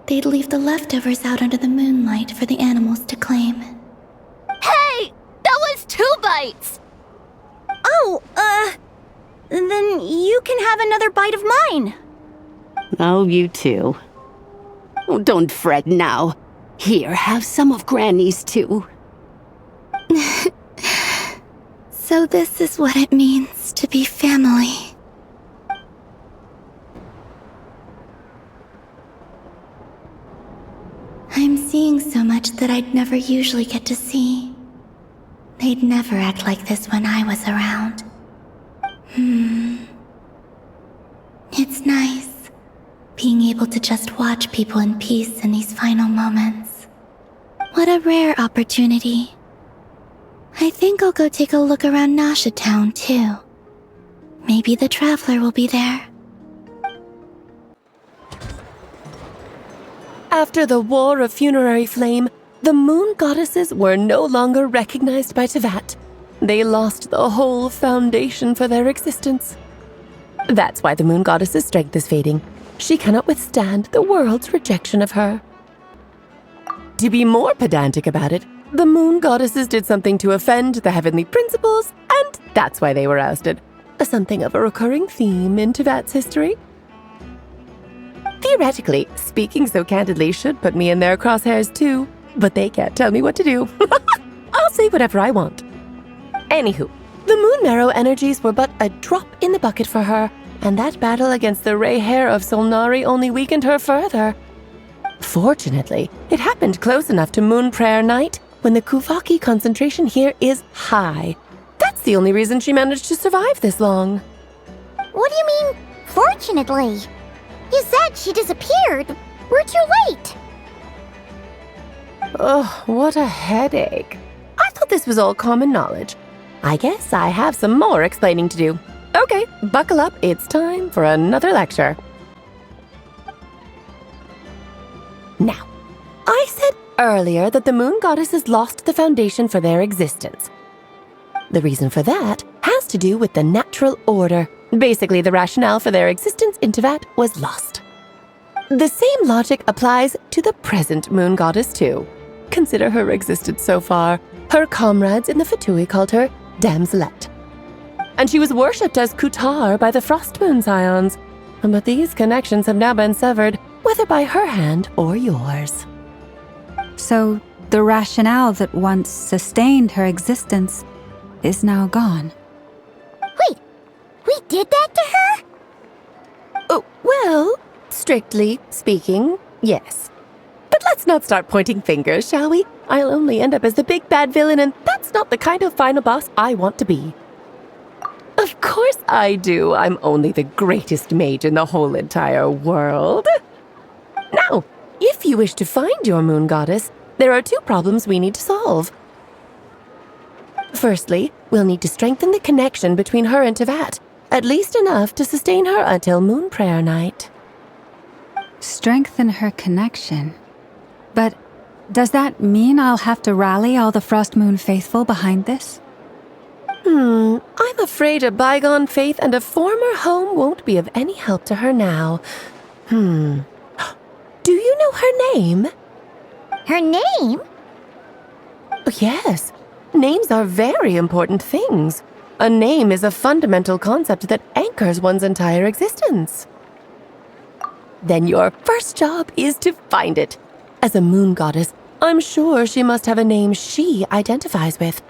they'd leave the leftovers out under the moonlight for the animals to claim. Hey! That was 2 bites! Oh, then you can have another bite of mine. Oh, you too. Oh, don't fret now. Here, have some of Granny's too. So this is what it means to be family. I'm seeing so much that I'd never usually get to see. They'd never act like this when I was around. It's nice, being able to just watch people in peace in these final moments. What a rare opportunity. I think I'll go take a look around Nasha Town, too. Maybe the Traveler will be there. After the War of Funerary Flame, the Moon Goddesses were no longer recognized by Tevat. They lost the whole foundation for their existence. That's why the Moon Goddess's strength is fading. She cannot withstand the world's rejection of her. To be more pedantic about it, the Moon Goddesses did something to offend the heavenly principles, and that's why they were ousted. Something of a recurring theme in Tevat's history. Theoretically, speaking so candidly should put me in their crosshairs too, but they can't tell me what to do. I'll say whatever I want. Anywho, the Moon Marrow energies were but a drop in the bucket for her, and that battle against the Ray Hair of Solnari only weakened her further. Fortunately, it happened close enough to Moon Prayer Night when the Kuvaki concentration here is high. That's the only reason she managed to survive this long. What do you mean, fortunately? You said she disappeared. We're too late. Oh, what a headache. I thought this was all common knowledge. I guess I have some more explaining to do. Okay, buckle up. It's time for another lecture. Now, I said earlier that the Moon Goddesses lost the foundation for their existence. The reason for that has to do with the natural order, Basically, the rationale for their existence in Tevat was lost. The same logic applies to the present moon goddess, too. Consider her existence so far. Her comrades in the Fatui called her Damselette. And she was worshipped as Kutar by the Frost Moon Scions. But these connections have now been severed, whether by her hand or yours. So, the rationale that once sustained her existence is now gone. Wait, we did that to her? Oh, well, strictly speaking, yes. But let's not start pointing fingers, shall we? I'll only end up as the big bad villain, and that's not the kind of final boss I want to be. Of course I do. I'm only the greatest mage in the whole entire world. Now, if you wish to find your moon goddess, there are 2 problems we need to solve. Firstly, we'll need to strengthen the connection between her and Tevat, at least enough to sustain her until Moon Prayer Night. Strengthen her connection. But does that mean I'll have to rally all the Frost Moon faithful behind this? I'm afraid a bygone faith and a former home won't be of any help to her now. Do you know her name? Her name? Yes. Names are very important things. A name is a fundamental concept that anchors one's entire existence. Then your first job is to find it. As a moon goddess, I'm sure she must have a name she identifies with.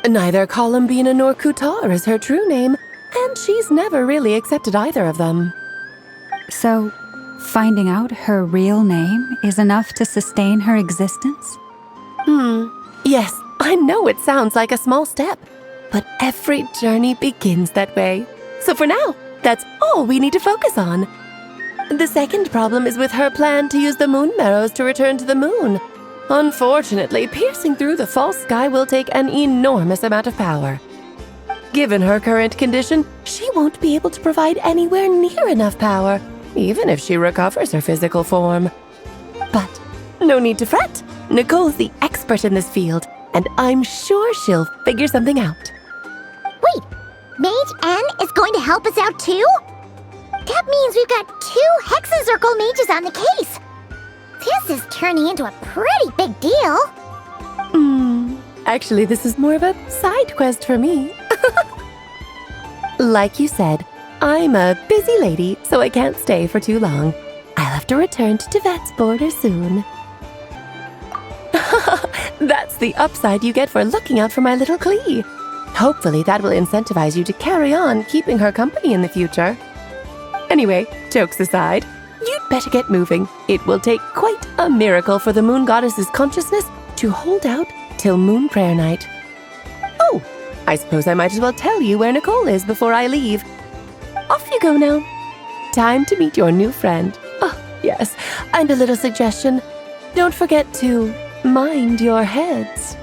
Neither Columbina nor Kutar is her true name, and she's never really accepted either of them. So, finding out her real name is enough to sustain her existence? Yes, I know it sounds like a small step, but every journey begins that way. So for now, that's all we need to focus on. The second problem is with her plan to use the moon marrows to return to the moon. Unfortunately, piercing through the false sky will take an enormous amount of power. Given her current condition, she won't be able to provide anywhere near enough power, even if she recovers her physical form. But no need to fret. Nicole's the expert in this field, and I'm sure she'll figure something out. Wait, Mage N is going to help us out too? That means we've got 2 Hexacircle mages on the case. This is turning into a pretty big deal. Actually, this is more of a side quest for me. Like you said, I'm a busy lady, so I can't stay for too long. I'll have to return to Tevat's border soon. That's the upside you get for looking out for my little Klee. Hopefully that will incentivize you to carry on keeping her company in the future. Anyway, jokes aside, you'd better get moving. It will take quite a miracle for the moon goddess's consciousness to hold out till Moon Prayer Night. Oh, I suppose I might as well tell you where Nicole is before I leave. Off you go now. Time to meet your new friend. Oh, yes, and a little suggestion. Don't forget to mind your heads.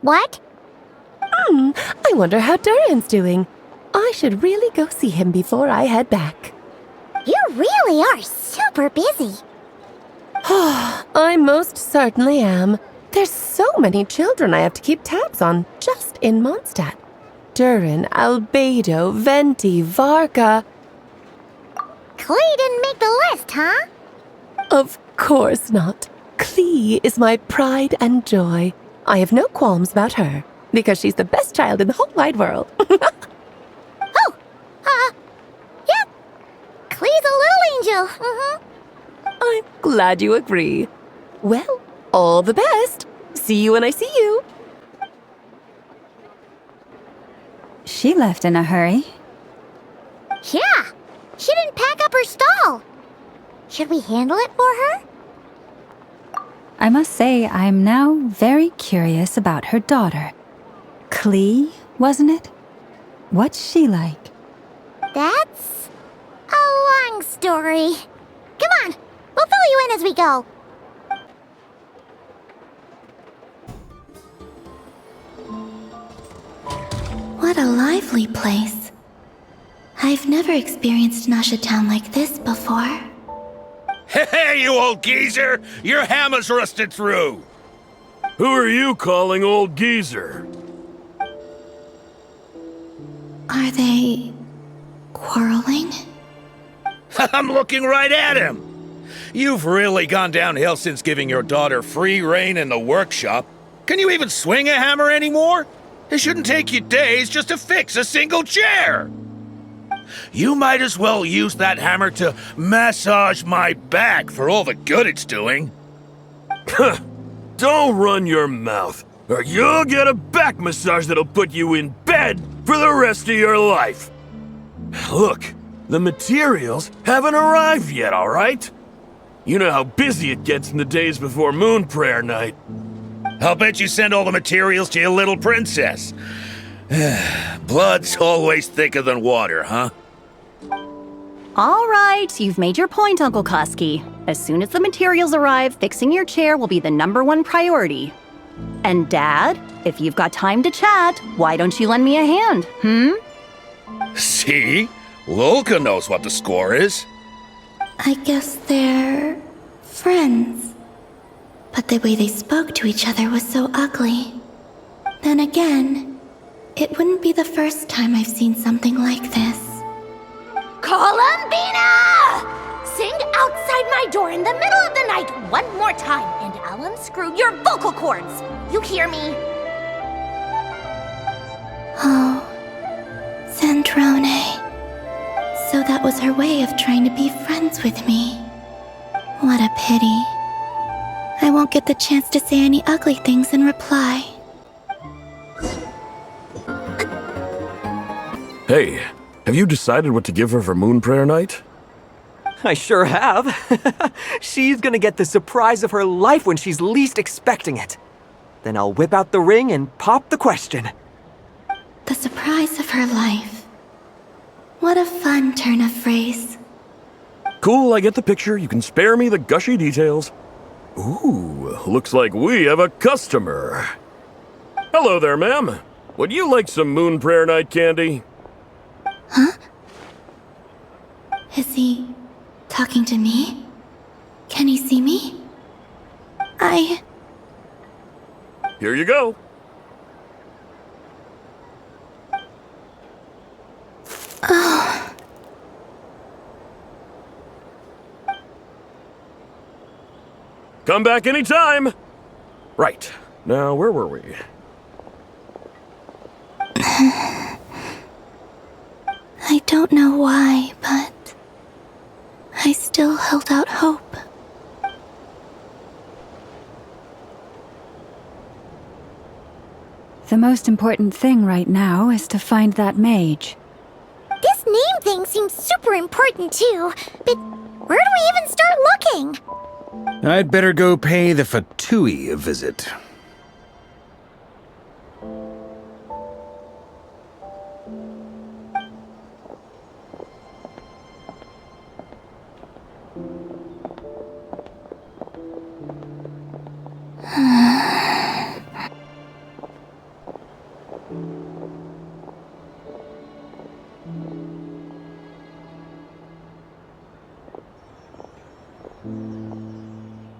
What? I wonder how Durin's doing. I should really go see him before I head back. You really are super busy. I most certainly am. There's so many children I have to keep tabs on just in Mondstadt. Durin, Albedo, Venti, Varka. Klee didn't make the list, huh? Of course not. Klee is my pride and joy. I have no qualms about her, because she's the best child in the whole wide world. Yep. Klee's a little angel. I'm glad you agree. Well, all the best. See you when I see you. She left in a hurry. Yeah, she didn't pack up her stall. Should we handle it for her? I must say, I'm now very curious about her daughter. Klee, wasn't it? What's she like? That's a long story. Come on, we'll fill you in as we go. What a lively place. I've never experienced Nasha Town like this before. Hey, you old geezer! Your hammer's rusted through! Who are you calling old geezer? Are they quarreling? I'm looking right at him. You've really gone downhill since giving your daughter free rein in the workshop. Can you even swing a hammer anymore? It shouldn't take you days just to fix a single chair. You might as well use that hammer to massage my back for all the good it's doing. Don't run your mouth, or you'll get a back massage that'll put you in bed for the rest of your life. Look, the materials haven't arrived yet, all right? You know how busy it gets in the days before Moon Prayer Night. I'll bet you send all the materials to your little princess. Blood's always thicker than water, huh? All right, you've made your point, Uncle Koski. As soon as the materials arrive, fixing your chair will be the #1 priority. And Dad, if you've got time to chat, why don't you lend me a hand, See? Lolka knows what the score is. I guess they're friends. But the way they spoke to each other was so ugly. Then again, it wouldn't be the first time I've seen something like this. Columbina! Sing outside my door in the middle of the night one more time, and I'll unscrew your vocal cords. You hear me? Oh, Zandrone. So that was her way of trying to be friends with me. What a pity. I won't get the chance to say any ugly things in reply. Hey, have you decided what to give her for Moon Prayer Night? I sure have. She's gonna get the surprise of her life when she's least expecting it. Then I'll whip out the ring and pop the question. The surprise of her life. What a fun turn of phrase. Cool, I get the picture. You can spare me the gushy details. Ooh, looks like we have a customer. Hello there, ma'am. Would you like some Moon Prayer Night candy? Huh? Is he talking to me? Can he see me? Here you go. Oh. Come back anytime. Right. Now, where were we? I don't know why, but I still held out hope. The most important thing right now is to find that mage. This name thing seems super important too, but where do we even start looking? I'd better go pay the Fatui a visit.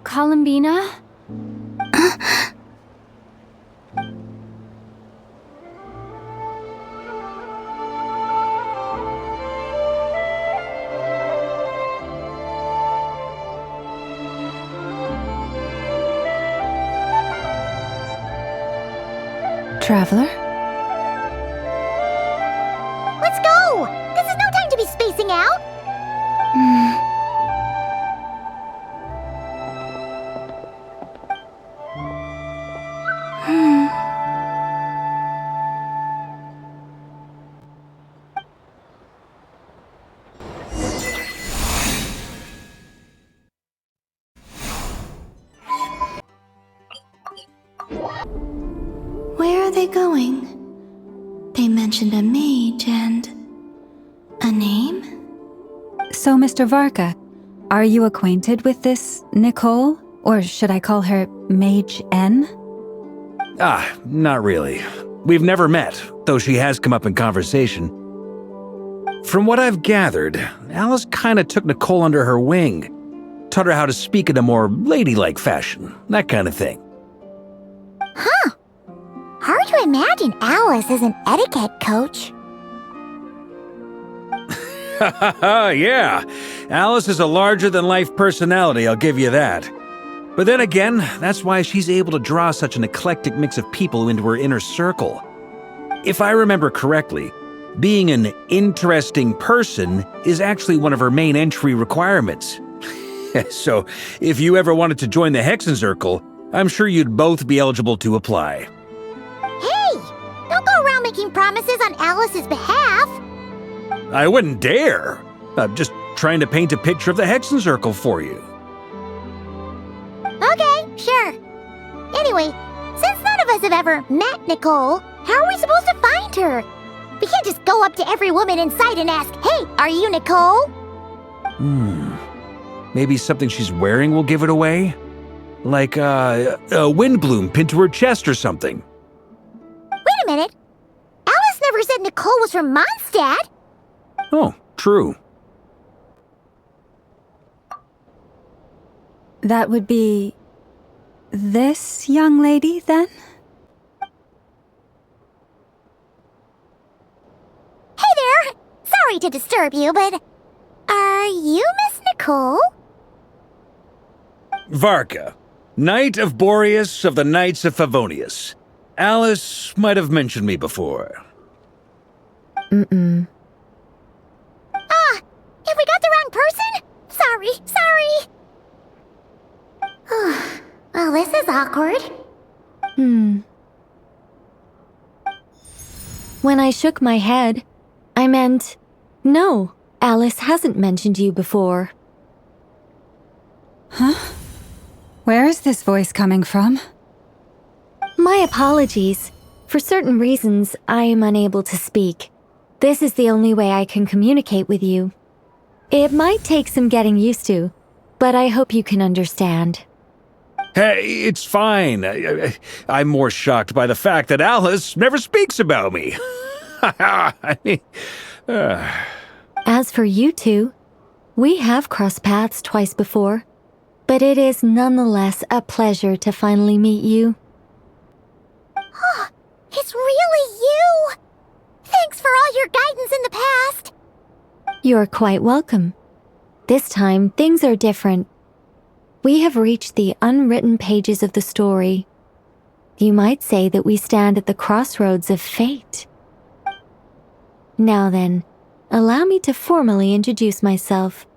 Columbina? Traveler? Let's go! This is no time to be spacing out! Where are they going? They mentioned a mage and a name? So, Mr. Varka, are you acquainted with this Nicole? Or should I call her Mage N? Not really. We've never met, though she has come up in conversation. From what I've gathered, Alice kinda took Nicole under her wing. Taught her how to speak in a more ladylike fashion, that kind of thing. Huh. Hard to imagine Alice as an etiquette coach. Yeah, Alice is a larger-than-life personality, I'll give you that. But then again, that's why she's able to draw such an eclectic mix of people into her inner circle. If I remember correctly, being an interesting person is actually one of her main entry requirements. So, if you ever wanted to join the Hexenzirkel, I'm sure you'd both be eligible to apply. Hey! Don't go around making promises on Alice's behalf! I wouldn't dare. I'm just trying to paint a picture of the Hexenzirkel for you. Okay, sure. Anyway, since none of us have ever met Nicole, how are we supposed to find her? We can't just go up to every woman in sight and ask, "Hey, are you Nicole?" Maybe something she's wearing will give it away? Like a windbloom pinned to her chest or something. Wait a minute. Alice never said Nicole was from Mondstadt. Oh, true. That would be this young lady, then? Hey there! Sorry to disturb you, but are you Miss Nicole? Varka, Knight of Boreas of the Knights of Favonius. Alice might have mentioned me before. Mm-mm. Have we got the wrong person? Sorry. Well, this is awkward. When I shook my head, I meant, no, Alice hasn't mentioned you before. Huh? Where is this voice coming from? My apologies. For certain reasons, I am unable to speak. This is the only way I can communicate with you. It might take some getting used to, but I hope you can understand. Hey, it's fine. I'm more shocked by the fact that Alice never speaks about me. As for you two, we have crossed paths twice before, but it is nonetheless a pleasure to finally meet you. It's really you! Thanks for all your guidance in the past! You're quite welcome. This time, things are different. We have reached the unwritten pages of the story. You might say that we stand at the crossroads of fate. Now then, allow me to formally introduce myself.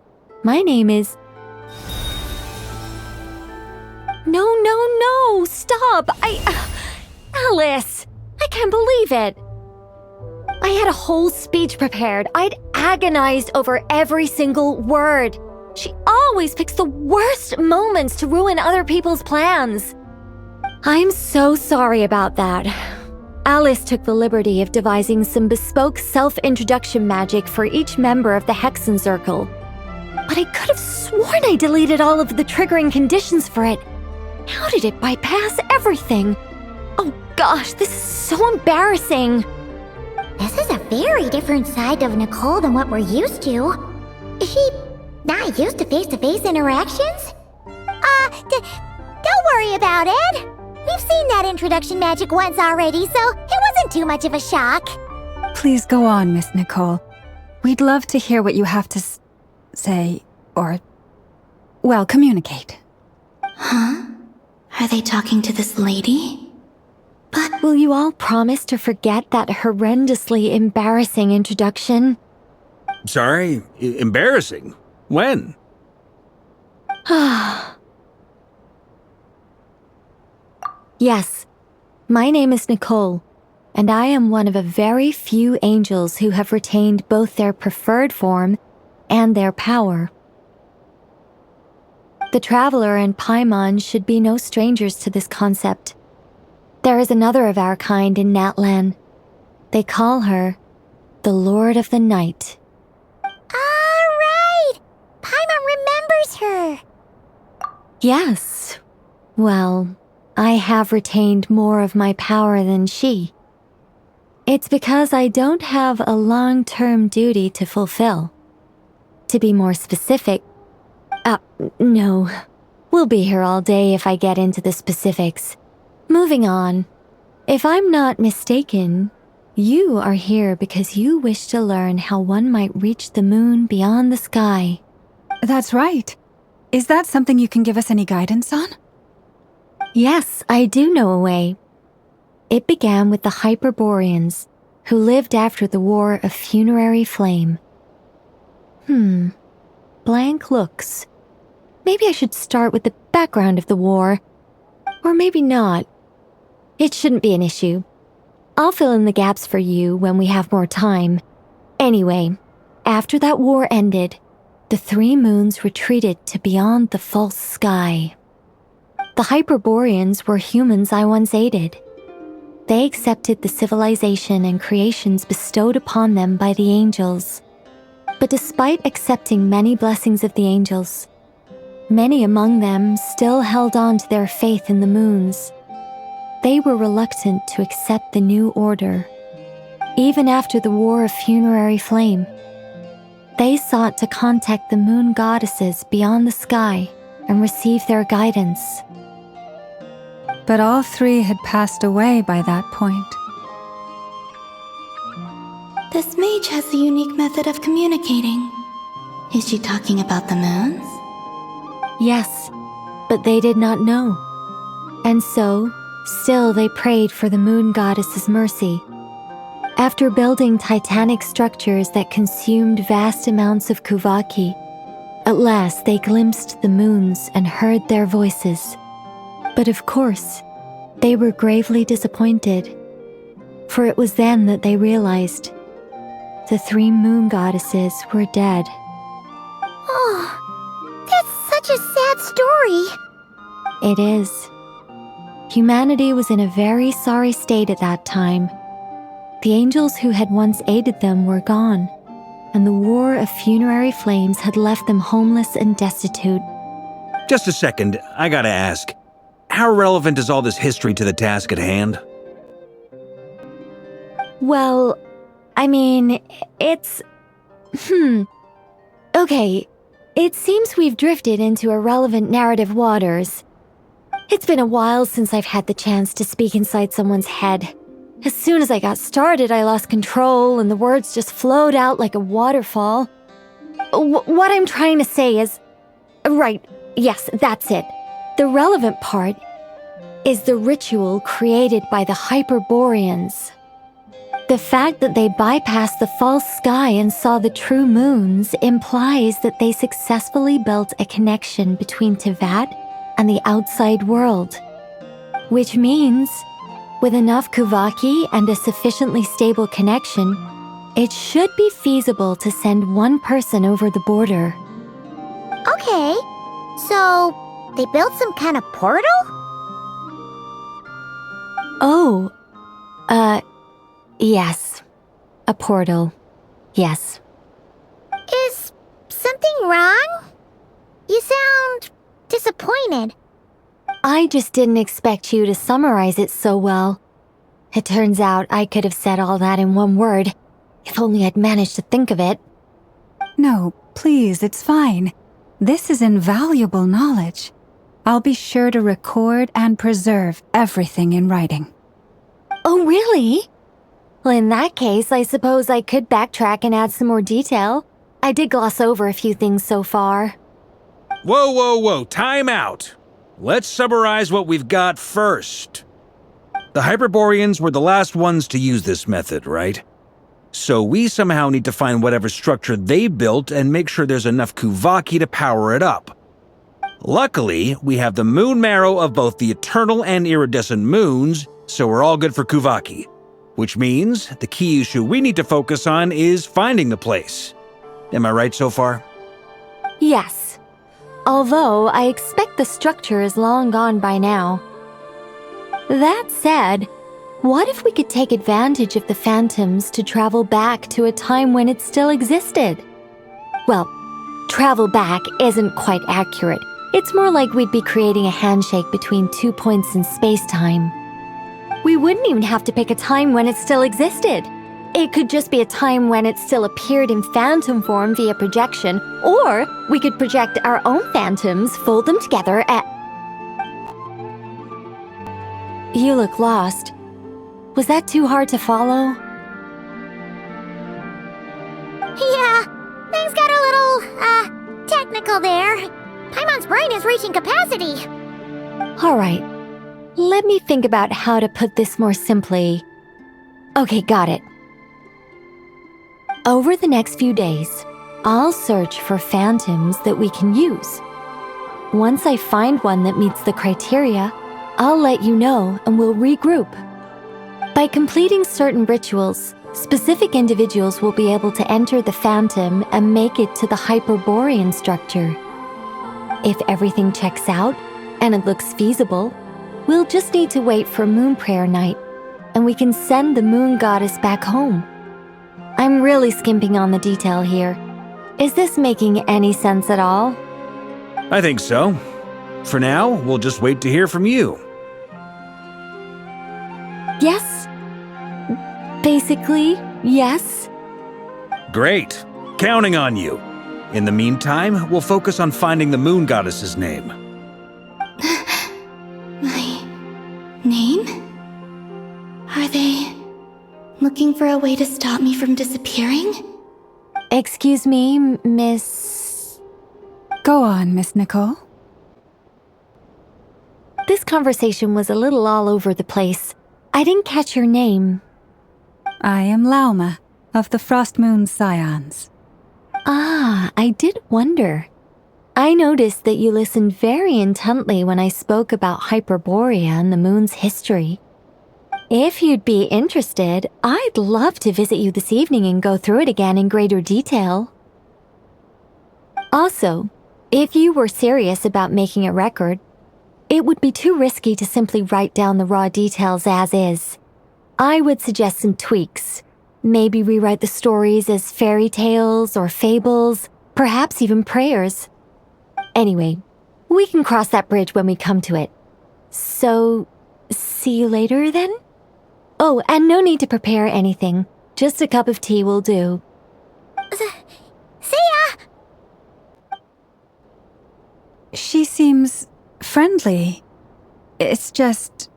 My name is... No, stop! Alice! I can't believe it! I had a whole speech prepared. I'd agonized over every single word. She always picks the worst moments to ruin other people's plans. I'm so sorry about that. Alice took the liberty of devising some bespoke self-introduction magic for each member of the Hexenzirkel. But I could have sworn I deleted all of the triggering conditions for it. How did it bypass everything? Oh gosh, this is so embarrassing. This is a very different side of Nicole than what we're used to. Is she not used to face-to-face interactions? Don't worry about it. We've seen that introduction magic once already, so it wasn't too much of a shock. Please go on, Miss Nicole. We'd love to hear what you have to say, or, well, communicate. Huh? Are they talking to this lady? But will you all promise to forget that horrendously embarrassing introduction? Sorry? Embarrassing? When? Yes, my name is Nicole, and I am one of a very few angels who have retained both their preferred form and their power. The Traveler and Paimon should be no strangers to this concept. There is another of our kind in Natlan. They call her the Lord of the Night. Right! Paimon remembers her. Yes. Well, I have retained more of my power than she. It's because I don't have a long-term duty to fulfill. To be more specific, no. We'll be here all day if I get into the specifics. Moving on. If I'm not mistaken, You are here because you wish to learn how one might reach the moon beyond the sky. That's right. Is that something you can give us any guidance on? Yes, I do know a way. It began with the Hyperboreans, who lived after the War of Funerary Flame. Blank looks. Maybe I should start with the background of the war. Or maybe not. It shouldn't be an issue. I'll fill in the gaps for you when we have more time. Anyway, after that war ended, the three moons retreated to beyond the false sky. The Hyperboreans were humans I once aided. They accepted the civilization and creations bestowed upon them by the angels. But despite accepting many blessings of the angels, many among them still held on to their faith in the moons. They were reluctant to accept the new order. Even after the War of Funerary Flame, they sought to contact the moon goddesses beyond the sky and receive their guidance. But all three had passed away by that point. This mage has a unique method of communicating. Is she talking about the moons? Yes, but they did not know. And so, still they prayed for the moon goddess's mercy. After building titanic structures that consumed vast amounts of Kuvaki, at last they glimpsed the moons and heard their voices. But of course, they were gravely disappointed, for it was then that they realized the three moon goddesses were dead. Oh, that's such a sad story. It is. Humanity was in a very sorry state at that time. The angels who had once aided them were gone, and the War of Funerary Flames had left them homeless and destitute. Just a second, I gotta ask. How relevant is all this history to the task at hand? Well, I mean, it's... Okay, it seems we've drifted into irrelevant narrative waters. It's been a while since I've had the chance to speak inside someone's head. As soon as I got started, I lost control and the words just flowed out like a waterfall. What I'm trying to say is... Right, yes, that's it. The relevant part is the ritual created by the Hyperboreans. The fact that they bypassed the false sky and saw the true moons implies that they successfully built a connection between Teyvat and the outside world. Which means, with enough Kuvaki and a sufficiently stable connection, it should be feasible to send one person over the border. Okay, so they built some kind of portal? Oh, yes. A portal. Yes. Is something wrong? You sound disappointed. I just didn't expect you to summarize it so well. It turns out I could have said all that in one word, if only I'd managed to think of it. No, please, it's fine. This is invaluable knowledge. I'll be sure to record and preserve everything in writing. Oh, really? Well, in that case, I suppose I could backtrack and add some more detail. I did gloss over a few things so far. Whoa, time out. Let's summarize what we've got first. The Hyperboreans were the last ones to use this method, right? So we somehow need to find whatever structure they built and make sure there's enough Kuvaki to power it up. Luckily, we have the moon marrow of both the eternal and iridescent moons, so we're all good for Kuvaki. Which means the key issue we need to focus on is finding the place. Am I right so far? Yes. Although I expect the structure is long gone by now. That said, what if we could take advantage of the phantoms to travel back to a time when it still existed? Well, travel back isn't quite accurate. It's more like we'd be creating a handshake between 2 points in space-time. We wouldn't even have to pick a time when it still existed. It could just be a time when it still appeared in phantom form via projection, or we could project our own phantoms, fold them together, and... You look lost. Was that too hard to follow? technical there. Paimon's brain is reaching capacity. All right. Let me think about how to put this more simply. Okay, got it. Over the next few days, I'll search for phantoms that we can use. Once I find one that meets the criteria, I'll let you know and we'll regroup. By completing certain rituals, specific individuals will be able to enter the phantom and make it to the Hyperborean structure. If everything checks out and it looks feasible, we'll just need to wait for Moon Prayer Night, and we can send the Moon Goddess back home. I'm really skimping on the detail here. Is this making any sense at all? I think so. For now, we'll just wait to hear from you. Yes. Basically, yes. Great. Counting on you. In the meantime, we'll focus on finding the Moon Goddess's name. My name? Are they looking for a way to stop me from disappearing? Excuse me, Miss... Go on, Miss Nicole. This conversation was a little all over the place. I didn't catch your name. I am Lauma, of the Frost Moon Scions. Ah, I did wonder. I noticed that you listened very intently when I spoke about Hyperborea and the moon's history. If you'd be interested, I'd love to visit you this evening and go through it again in greater detail. Also, if you were serious about making a record, it would be too risky to simply write down the raw details as is. I would suggest some tweaks. Maybe rewrite the stories as fairy tales or fables, perhaps even prayers. Anyway, we can cross that bridge when we come to it. So, see you later then? Oh, and no need to prepare anything. Just a cup of tea will do. See ya! She seems friendly. It's just...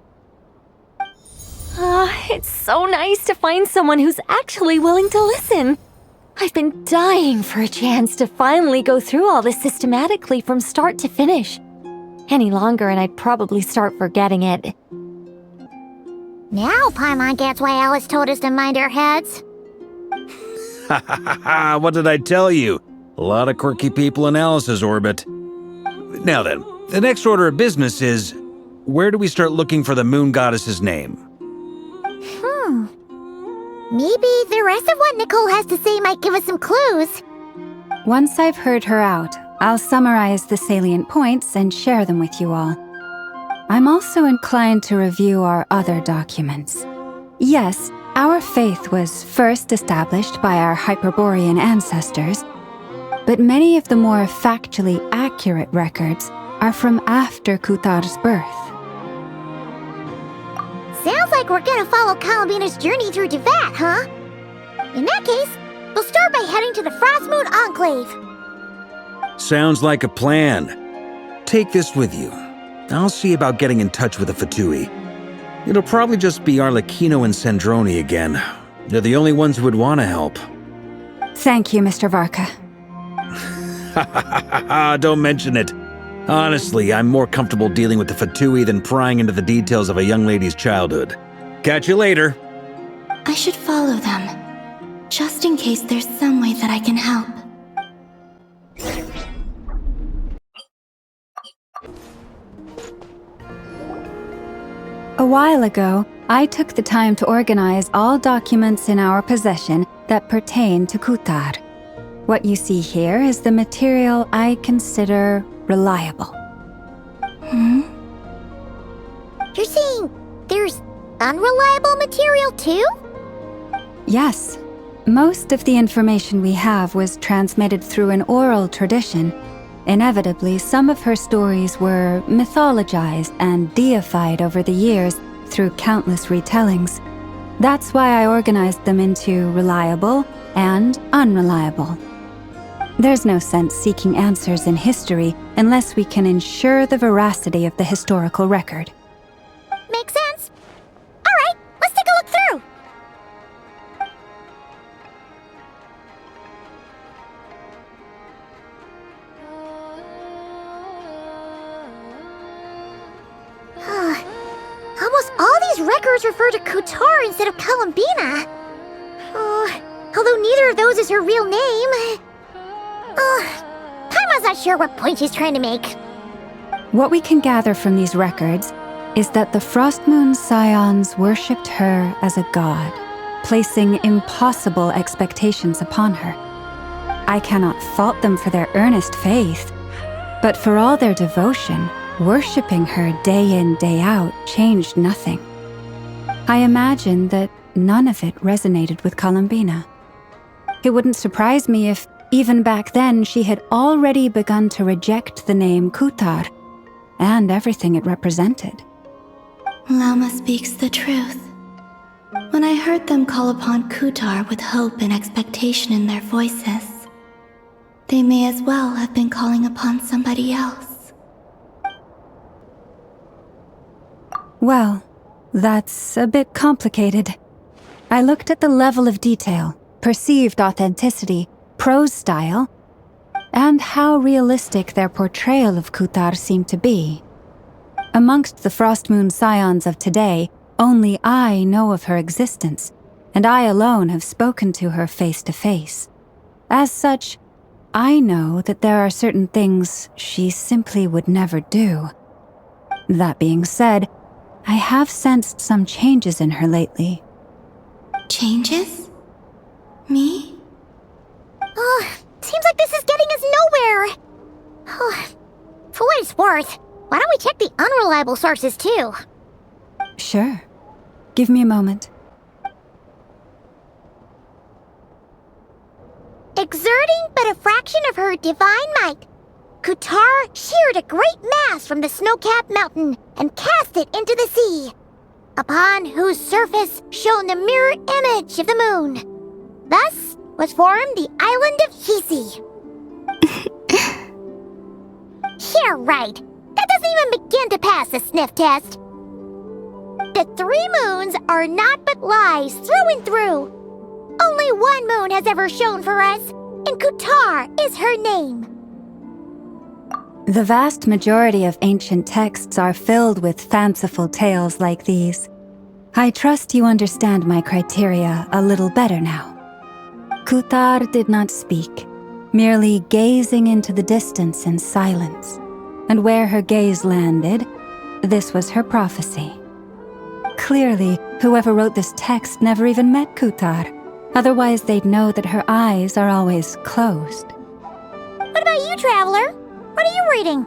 It's so nice to find someone who's actually willing to listen. I've been dying for a chance to finally go through all this systematically from start to finish. Any longer and I'd probably start forgetting it. Now Paimon gets why Alice told us to mind our heads. Ha ha ha ha! What did I tell you? A lot of quirky people in Alice's orbit. Now then, the next order of business is, where do we start looking for the Moon Goddess's name? Maybe the rest of what Nicole has to say might give us some clues. Once I've heard her out, I'll summarize the salient points and share them with you all. I'm also inclined to review our other documents. Yes, our faith was first established by our Hyperborean ancestors, but many of the more factually accurate records are from after Kuthar's birth. Sounds like we're gonna follow Columbina's journey through Tevat, huh? In that case, we'll start by heading to the Frostmoon Enclave. Sounds like a plan. Take this with you. I'll see about getting in touch with the Fatui. It'll probably just be Arlecchino and Sandroni again. They're the only ones who would want to help. Thank you, Mr. Varka. Ha ha ha ha! Don't mention it. Honestly, I'm more comfortable dealing with the Fatui than prying into the details of a young lady's childhood. Catch you later. I should follow them, just in case there's some way that I can help. A while ago, I took the time to organize all documents in our possession that pertain to Kuthar. What you see here is the material I consider reliable. You're saying there's unreliable material too? Yes. Most of the information we have was transmitted through an oral tradition. Inevitably, some of her stories were mythologized and deified over the years through countless retellings. That's why I organized them into reliable and unreliable. There's no sense seeking answers in history unless we can ensure the veracity of the historical record. Makes sense. All right, let's take a look through. yours refer to Kutar instead of Columbina. Although neither of those is her real name. Paimon's not sure what point she's trying to make. What we can gather from these records is that the Frostmoon Scions worshipped her as a god, placing impossible expectations upon her. I cannot fault them for their earnest faith, but for all their devotion, worshipping her day in, day out changed nothing. I imagine that none of it resonated with Columbina. It wouldn't surprise me if, even back then, she had already begun to reject the name Kutar and everything it represented. Lama speaks the truth. When I heard them call upon Kutar with hope and expectation in their voices, they may as well have been calling upon somebody else. Well, that's a bit complicated. I looked at the level of detail, perceived authenticity, prose style, and how realistic their portrayal of Kutar seemed to be. Amongst the Frostmoon Scions of today, only I know of her existence, and I alone have spoken to her face to face. As such, I know that there are certain things she simply would never do. That being said, I have sensed some changes in her lately. Changes? Me? Seems like this is getting us nowhere. For what it's worth, why don't we check the unreliable sources too? Sure. Give me a moment. Exerting but a fraction of her divine might, Kutar sheared a great mass from the snow-capped mountain and cast it into the sea, upon whose surface shone the mirror image of the moon. Thus was formed the island of Hisi. Yeah, right. That doesn't even begin to pass the sniff test. The 3 moons are naught but lies through and through. Only one moon has ever shone for us, and Kutar is her name. The vast majority of ancient texts are filled with fanciful tales like these. I trust you understand my criteria a little better now. Kutar did not speak, merely gazing into the distance in silence. And where her gaze landed, this was her prophecy. Clearly, whoever wrote this text never even met Kutar. Otherwise, they'd know that her eyes are always closed. What about you, Traveler? What are you reading?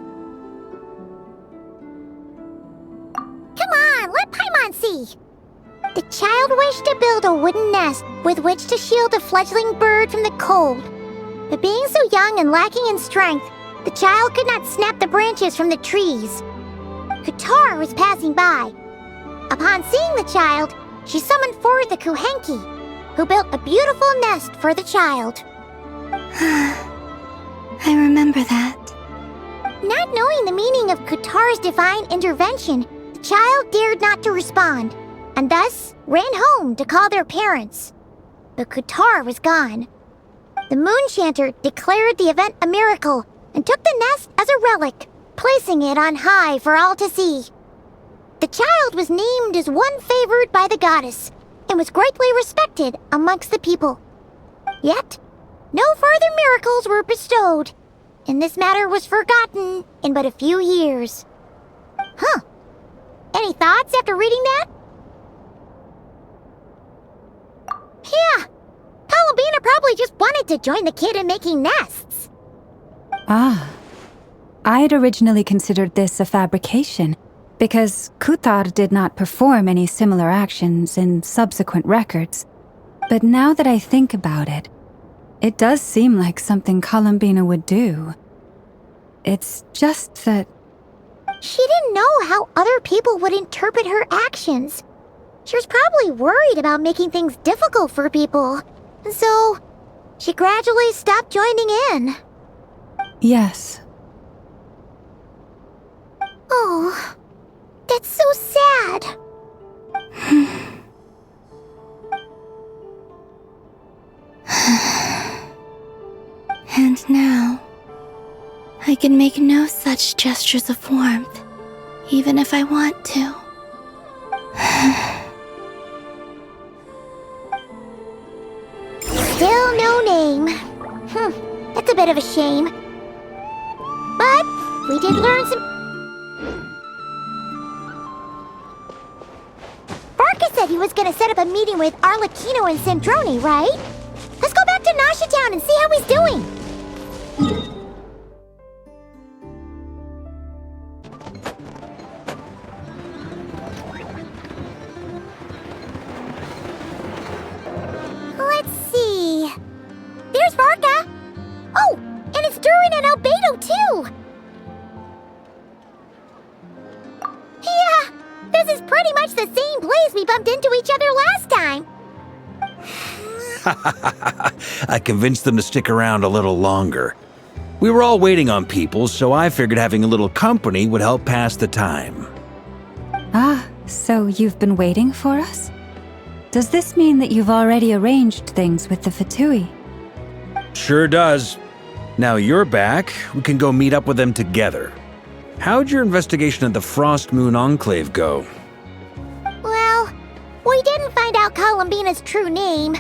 Come on, let Paimon see. The child wished to build a wooden nest with which to shield a fledgling bird from the cold. But being so young and lacking in strength, the child could not snap the branches from the trees. Kutar was passing by. Upon seeing the child, she summoned forth the Kuhenki, who built a beautiful nest for the child. I remember that. Not knowing the meaning of Kutar's divine intervention, the child dared not to respond, and thus ran home to call their parents. But Kutar was gone. The moon chanter declared the event a miracle and took the nest as a relic, placing it on high for all to see. The child was named as one favored by the goddess, and was greatly respected amongst the people. Yet, no further miracles were bestowed, and this matter was forgotten in but a few years. Any thoughts after reading that? Yeah, Columbina probably just wanted to join the kid in making nests. I'd originally considered this a fabrication, because Kutar did not perform any similar actions in subsequent records. But now that I think about it, it does seem like something Columbina would do. It's just that... She didn't know how other people would interpret her actions. She was probably worried about making things difficult for people. And so, she gradually stopped joining in. Yes. Oh, that's so sad. And now, I can make no such gestures of warmth, even if I want to. Still no name. That's a bit of a shame. But we did learn some... Varka said he was gonna set up a meeting with Arlecchino and Sandrone, right? Let's go back to Nasha Town and see how he's doing. Let's see. There's Varka. Oh, and it's Durin and Albedo too. Yeah, this is pretty much the same place we bumped into each other last time. I convinced them to stick around a little longer. We were all waiting on people, so I figured having a little company would help pass the time. Ah, so you've been waiting for us? Does this mean that you've already arranged things with the Fatui? Sure does. Now you're back, we can go meet up with them together. How'd your investigation at the Frost Moon Enclave go? Well, we didn't find out Columbina's true name.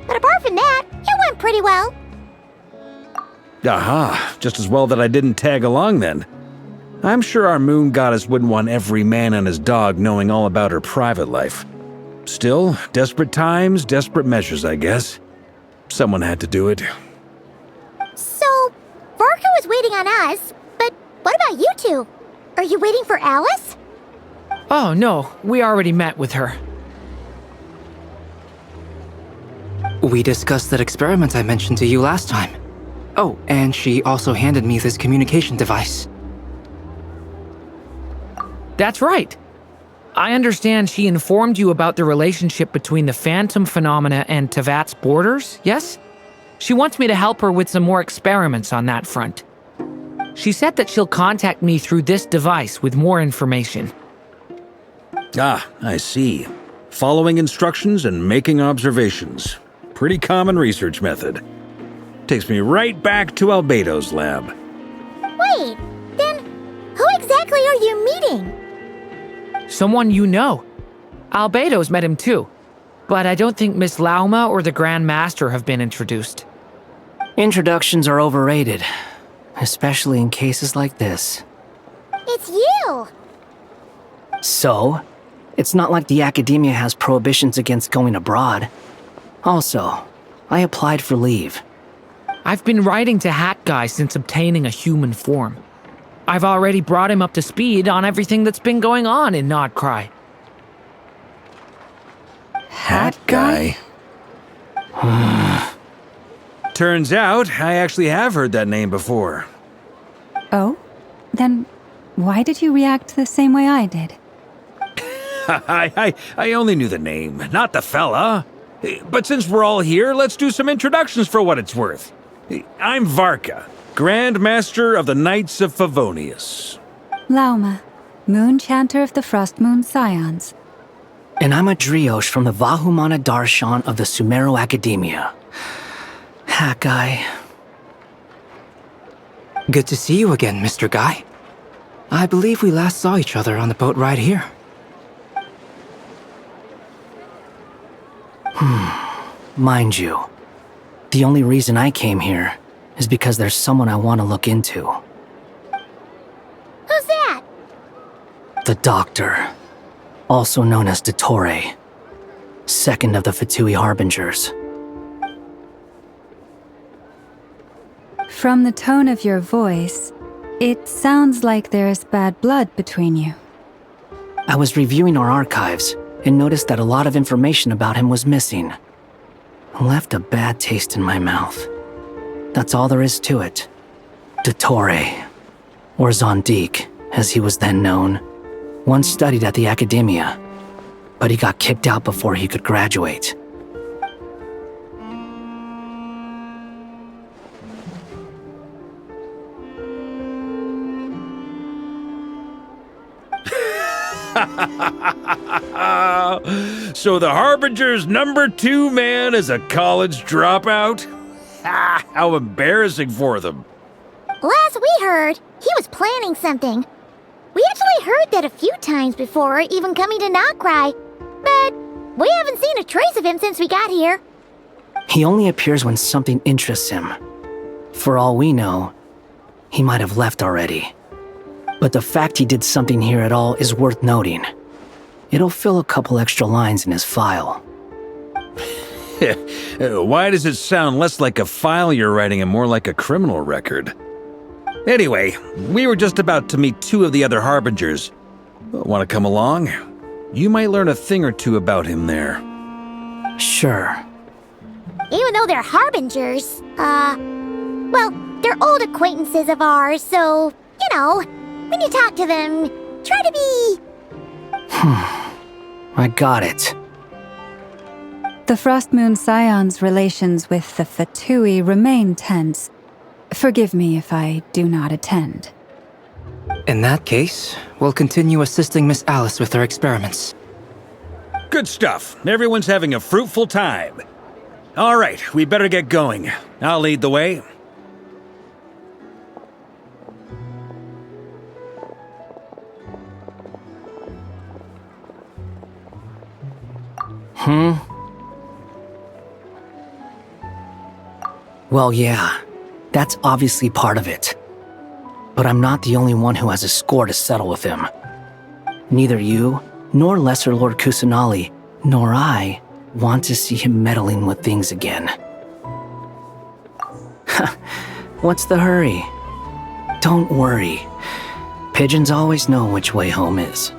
But apart from that, it went pretty well. Aha, just as well that I didn't tag along then. I'm sure our moon goddess wouldn't want every man and his dog knowing all about her private life. Still, desperate times, desperate measures, I guess. Someone had to do it. So, Varka was waiting on us, but what about you two? Are you waiting for Alice? Oh, no. We already met with her. We discussed that experiment I mentioned to you last time. Oh, and she also handed me this communication device. That's right. I understand she informed you about the relationship between the phantom phenomena and Tevat's borders, yes? She wants me to help her with some more experiments on that front. She said that she'll contact me through this device with more information. Ah, I see. Following instructions and making observations. Pretty common research method. Takes me right back to Albedo's lab. Wait, then who exactly are you meeting? Someone you know. Albedo's met him too. But I don't think Miss Lauma or the Grand Master have been introduced. Introductions are overrated, especially in cases like this. It's you! So, it's not like the Academia has prohibitions against going abroad. Also, I applied for leave. I've been writing to Hat Guy since obtaining a human form. I've already brought him up to speed on everything that's been going on in Nodcry. Hat Guy? Turns out, I actually have heard that name before. Oh? Then why did you react the same way I did? I only knew the name, not the fella. But since we're all here, let's do some introductions for what it's worth. I'm Varka, Grand Master of the Knights of Favonius. Lauma, Moon Chanter of the Frost Moon Scions. And I'm a Driosh from the Vahumana Darshan of the Sumero Academia. Hat Guy. Good to see you again, Mr. Guy. I believe we last saw each other on the boat ride here. Mind you, the only reason I came here is because there's someone I want to look into. Who's that? The Doctor, also known as Dottore, second of the Fatui Harbingers. From the tone of your voice, it sounds like there's bad blood between you. I was reviewing our archives and noticed that a lot of information about him was missing. Left a bad taste in my mouth. That's all there is to it. Dottore, or Zondique, as he was then known, once studied at the Academia, but he got kicked out before he could graduate. So the Harbinger's #2 man is a college dropout? How embarrassing for them. Last we heard, he was planning something. We actually heard that a few times before, even coming to Nocturne, but we haven't seen a trace of him since we got here. He only appears when something interests him. For all we know, he might have left already. But the fact he did something here at all is worth noting. It'll fill a couple extra lines in his file. Why does it sound less like a file you're writing and more like a criminal record? Anyway, we were just about to meet 2 of the other Harbingers. Want to come along? You might learn a thing or two about him there. Sure. Even though they're Harbingers, well, they're old acquaintances of ours, so, you know, when you talk to them, try to be... I got it. The Frostmoon Scion's relations with the Fatui remain tense. Forgive me if I do not attend. In that case, we'll continue assisting Miss Alice with her experiments. Good stuff. Everyone's having a fruitful time. All right, we better get going. I'll lead the way. Well, yeah, that's obviously part of it. But I'm not the only one who has a score to settle with him. Neither you, nor Lesser Lord Kusanali, nor I want to see him meddling with things again. What's the hurry? Don't worry. Pigeons always know which way home is.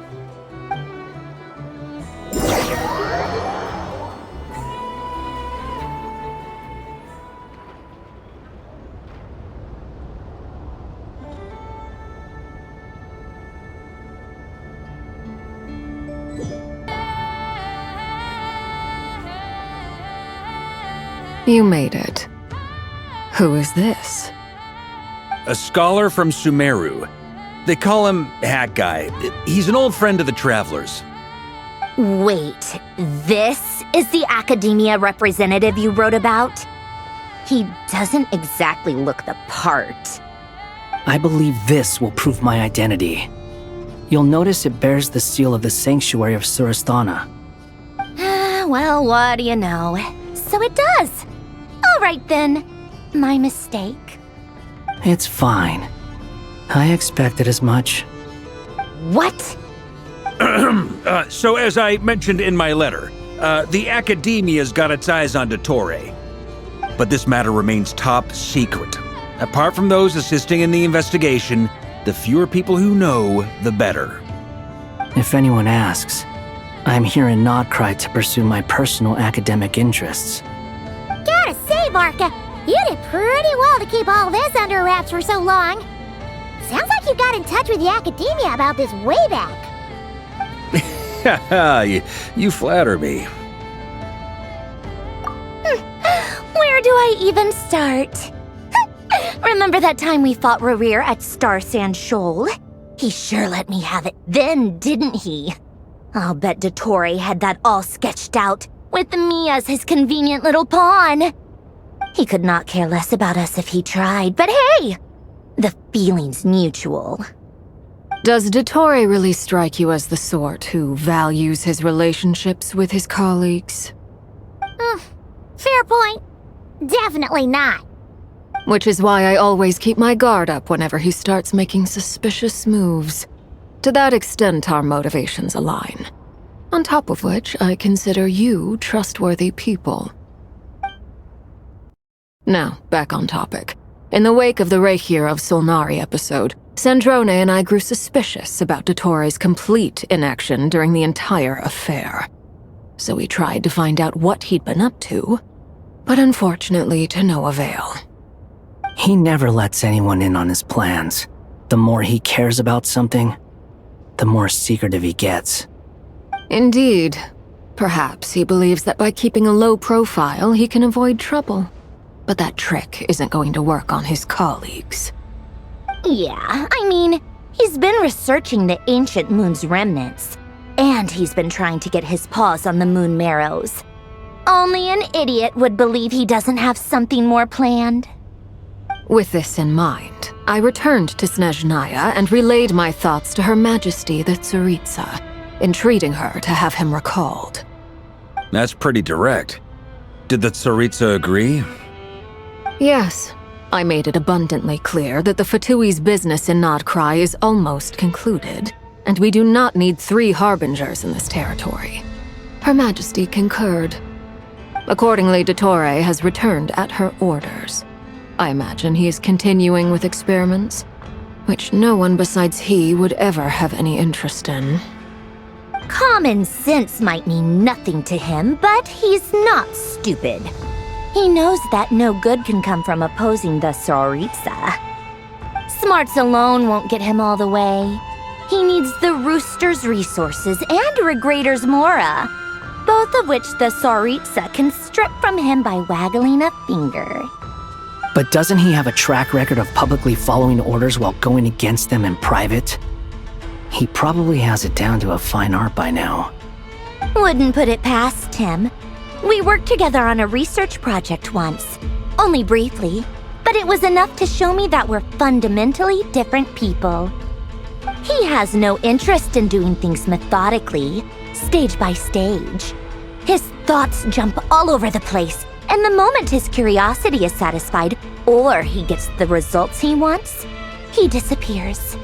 You made it. Who is this? A scholar from Sumeru. They call him Hat Guy. He's an old friend of the Travelers. Wait, this is the academia representative you wrote about? He doesn't exactly look the part. I believe this will prove my identity. You'll notice it bears the seal of the Sanctuary of Surasthana. Well, what do you know? So it does. All right then. My mistake. It's fine. I expected as much. What? So as I mentioned in my letter, the Academia's got its eyes on Dottore. But this matter remains top secret. Apart from those assisting in the investigation, the fewer people who know, the better. If anyone asks, I'm here in Nodcry to pursue my personal academic interests. Gotta say, Marka, you did pretty well to keep all this under wraps for so long. Sounds like you got in touch with the Academia about this way back. You flatter me. Where do I even start? Remember that time we fought Rerir at Star Sand Shoal? He sure let me have it then, didn't he? I'll bet Dottore had that all sketched out, with me as his convenient little pawn. He could not care less about us if he tried, but hey! The feeling's mutual. Does Dottore really strike you as the sort who values his relationships with his colleagues? Fair point. Definitely not. Which is why I always keep my guard up whenever he starts making suspicious moves. To that extent, our motivations align. On top of which, I consider you trustworthy people. Now, back on topic. In the wake of the Reikir of Solnari episode, Sandrone and I grew suspicious about Dottore's complete inaction during the entire affair. So we tried to find out what he'd been up to, but unfortunately to no avail. He never lets anyone in on his plans. The more he cares about something, the more secretive he gets. Indeed. Perhaps he believes that by keeping a low profile, he can avoid trouble. But that trick isn't going to work on his colleagues. Yeah, I mean, he's been researching the ancient moon's remnants. And he's been trying to get his paws on the moon marrows. Only an idiot would believe he doesn't have something more planned. With this in mind, I returned to Snezhnaya and relayed my thoughts to Her Majesty the Tsaritsa, entreating her to have him recalled. That's pretty direct. Did the Tsaritsa agree? Yes. I made it abundantly clear that the Fatui's business in Nodcry is almost concluded, and we do not need 3 harbingers in this territory. Her Majesty concurred. Accordingly, Dottore has returned at her orders. I imagine he is continuing with experiments, which no one besides he would ever have any interest in. Common sense might mean nothing to him, but he's not stupid. He knows that no good can come from opposing the Tsaritsa. Smarts alone won't get him all the way. He needs the Rooster's resources and Regrator's Mora, both of which the Tsaritsa can strip from him by waggling a finger. But doesn't he have a track record of publicly following orders while going against them in private? He probably has it down to a fine art by now. Wouldn't put it past him. We worked together on a research project once. Only briefly, but it was enough to show me that we're fundamentally different people. He has no interest in doing things methodically, stage by stage. His thoughts jump all over the place, and the moment his curiosity is satisfied, or he gets the results he wants, he disappears.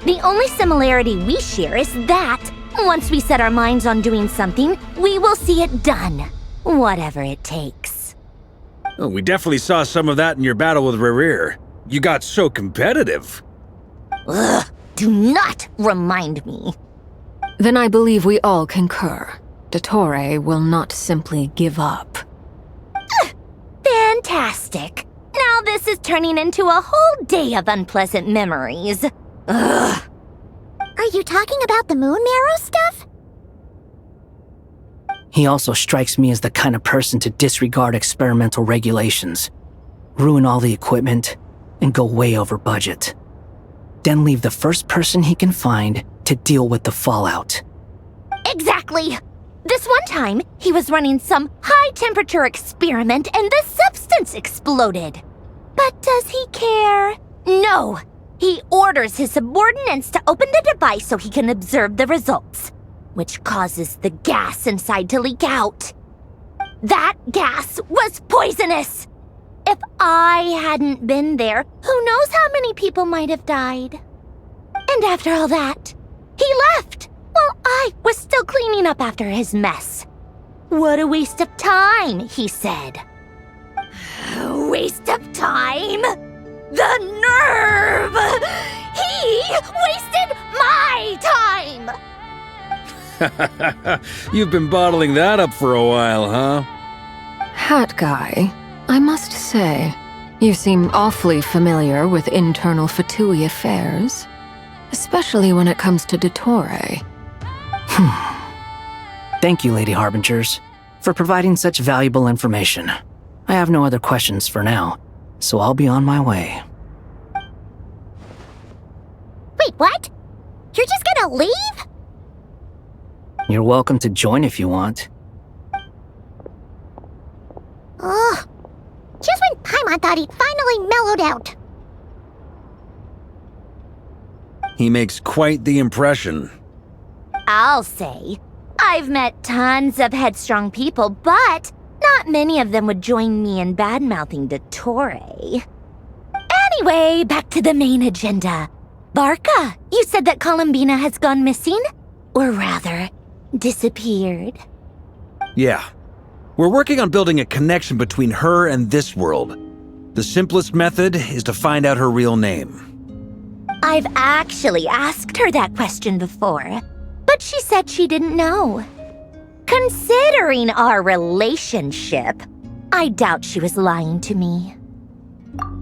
The only similarity we share is that once we set our minds on doing something, we will see it done, whatever it takes. Oh, we definitely saw some of that in your battle with Rerir. You got so competitive. Ugh, do not remind me. Then I believe we all concur. Dottore will not simply give up. Fantastic. Now this is turning into a whole day of unpleasant memories. Ugh. Are you talking about the moon marrow stuff? He also strikes me as the kind of person to disregard experimental regulations, ruin all the equipment, and go way over budget. Then leave the first person he can find to deal with the fallout. Exactly. This one time, he was running some high-temperature experiment and the substance exploded. But does he care? No. He orders his subordinates to open the device so he can observe the results, which causes the gas inside to leak out. That gas was poisonous! If I hadn't been there, who knows how many people might have died. And after all that, he left while I was still cleaning up after his mess. What a waste of time, he said. Waste of time? The nerve! He wasted my time! You've been bottling that up for a while, huh? Hat guy, I must say, you seem awfully familiar with internal Fatui affairs, especially when it comes to Dottore. Thank you, Lady Harbingers, for providing such valuable information. I have no other questions for now, so I'll be on my way. Wait, what? You're just gonna leave? You're welcome to join if you want. Ugh. Just when Paimon thought he'd finally mellowed out. He makes quite the impression. I'll say. I've met tons of headstrong people, but not many of them would join me in bad-mouthing Dottore. Anyway, back to the main agenda. Barca, you said that Columbina has gone missing? Or rather, disappeared. Yeah. We're working on building a connection between her and this world. The simplest method is to find out her real name. I've actually asked her that question before, but she said she didn't know. Considering our relationship, I doubt she was lying to me.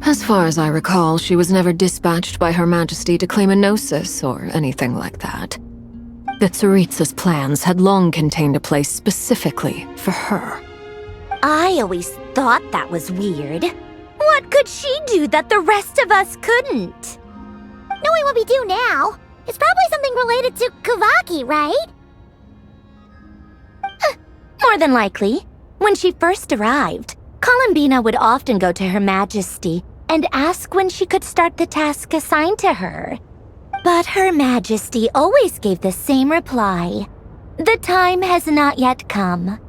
As far as I recall, she was never dispatched by Her Majesty to claim a gnosis or anything like that. The Tsaritsa's plans had long contained a place specifically for her. I always thought that was weird. What could she do that the rest of us couldn't? Knowing what we do now, it's probably something related to Kavaki, right? More than likely. When she first arrived, Columbina would often go to Her Majesty and ask when she could start the task assigned to her. But Her Majesty always gave the same reply. The time has not yet come.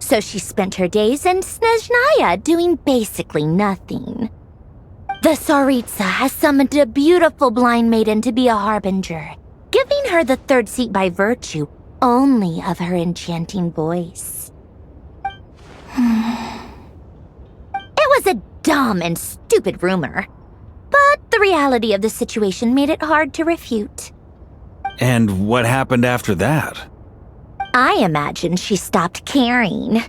So she spent her days in Snezhnaya doing basically nothing. The Tsaritsa has summoned a beautiful blind maiden to be a harbinger, giving her the third seat by virtue only of her enchanting voice. It was a dumb and stupid rumor, but the reality of the situation made it hard to refute. And what happened after that? I imagine she stopped caring.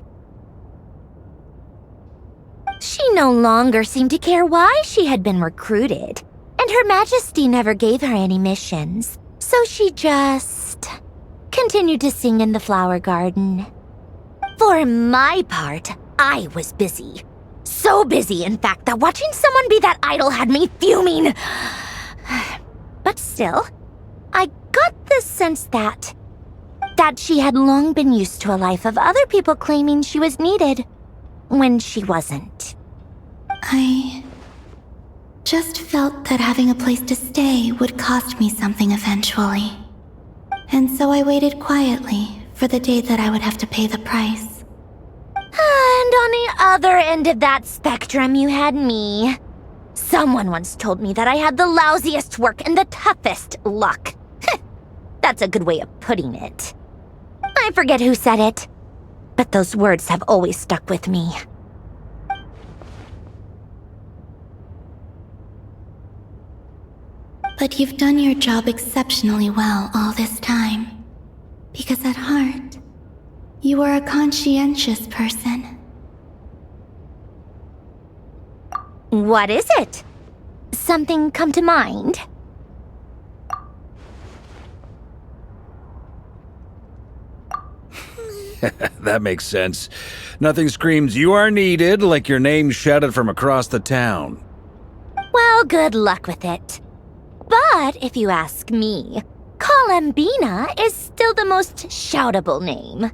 She no longer seemed to care why she had been recruited, and Her Majesty never gave her any missions, so she just continued to sing in the flower garden. For my part, I was busy. So busy, in fact, that watching someone be that idol had me fuming. But still, I got the sense that she had long been used to a life of other people claiming she was needed when she wasn't. I just felt that having a place to stay would cost me something eventually. And so I waited quietly for the day that I would have to pay the price. And on the other end of that spectrum, you had me. Someone once told me that I had the lousiest work and the toughest luck. That's a good way of putting it. I forget who said it, but those words have always stuck with me. But you've done your job exceptionally well all this time. Because at heart, you are a conscientious person. What is it? Something come to mind? That makes sense. Nothing screams you are needed like your name shouted from across the town. Well, good luck with it. But if you ask me, Kalambina is still the most shoutable name.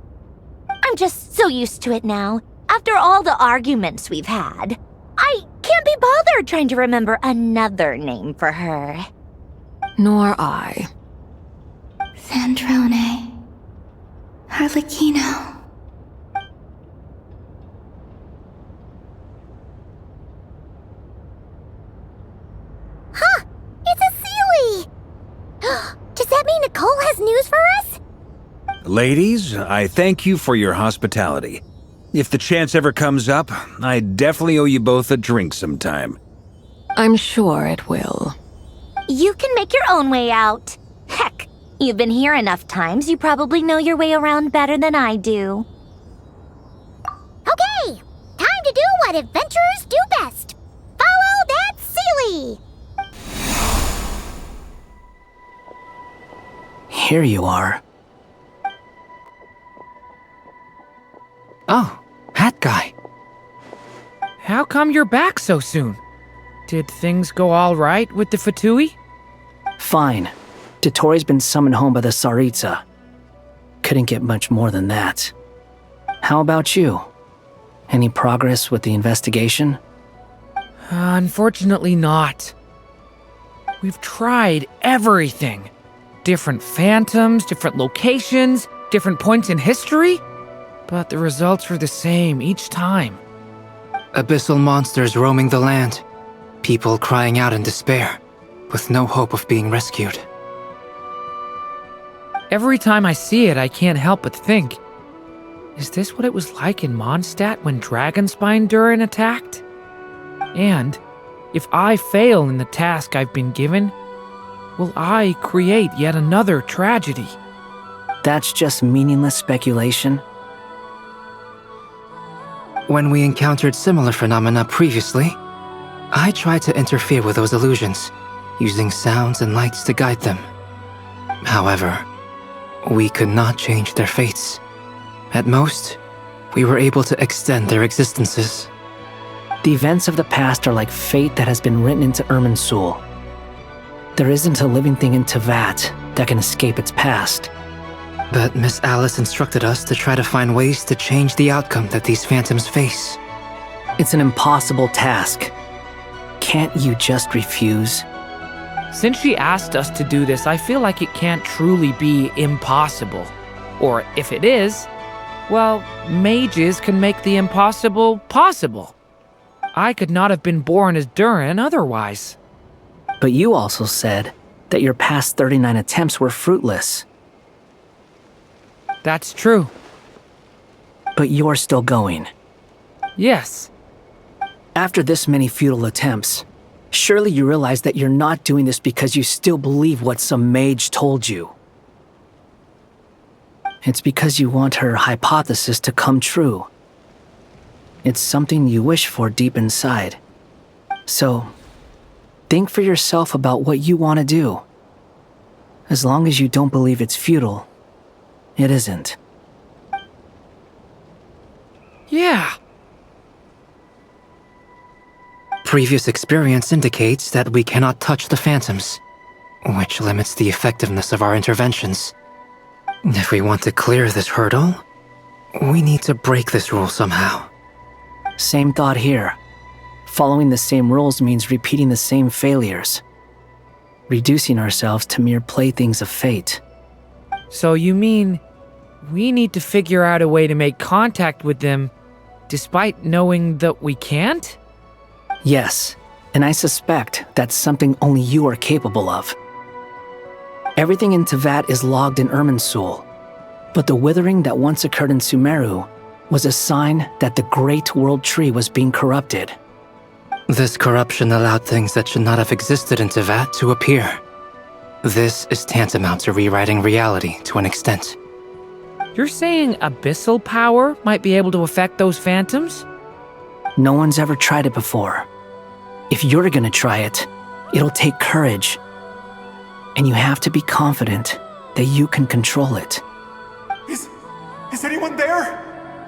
I'm just so used to it now. After all the arguments we've had, I can't be bothered trying to remember another name for her. Nor I. Sandrone. Harlequino. Huh! It's a Sealy! Does that mean Nicole has news for us? Ladies, I thank you for your hospitality. If the chance ever comes up, I definitely owe you both a drink sometime. I'm sure it will. You can make your own way out. Heck, you've been here enough times, you probably know your way around better than I do. Okay! Time to do what adventurers do best! Follow that Sealy! Here you are. Oh, hat guy. How come you're back so soon? Did things go all right with the Fatui? Fine. Dotori's been summoned home by the Tsaritsa. Couldn't get much more than that. How about you? Any progress with the investigation? Unfortunately not. We've tried everything. Different phantoms, different locations, different points in history. But the results are the same each time. Abyssal monsters roaming the land. People crying out in despair, with no hope of being rescued. Every time I see it, I can't help but think, is this what it was like in Mondstadt when Dragonspine Durin attacked? And, if I fail in the task I've been given, will I create yet another tragedy? That's just meaningless speculation. When we encountered similar phenomena previously, I tried to interfere with those illusions, using sounds and lights to guide them. However, we could not change their fates. At most, we were able to extend their existences. The events of the past are like fate that has been written into Irminsul. There isn't a living thing in Teyvat that can escape its past. But Miss Alice instructed us to try to find ways to change the outcome that these phantoms face. It's an impossible task. Can't you just refuse? Since she asked us to do this, I feel like it can't truly be impossible. Or if it is, Well, mages can make the impossible possible. I could not have been born as Durin otherwise. But you also said that your past 39 attempts were fruitless. That's true. But you're still going. Yes. After this many futile attempts, surely you realize that you're not doing this because you still believe what some mage told you. It's because you want her hypothesis to come true. It's something you wish for deep inside. So, think for yourself about what you want to do. As long as you don't believe it's futile, it isn't. Yeah. Previous experience indicates that we cannot touch the phantoms, which limits the effectiveness of our interventions. If we want to clear this hurdle, we need to break this rule somehow. Same thought here. Following the same rules means repeating the same failures. Reducing ourselves to mere playthings of fate. So you mean we need to figure out a way to make contact with them despite knowing that we can't? Yes, and I suspect that's something only you are capable of. Everything in Tevat is logged in Irminsul, but the withering that once occurred in Sumeru was a sign that the Great World Tree was being corrupted. This corruption allowed things that should not have existed in Tevat to appear. This is tantamount to rewriting reality to an extent. You're saying abyssal power might be able to affect those phantoms? No one's ever tried it before. If you're gonna try it, it'll take courage. And you have to be confident that you can control it. Is anyone there?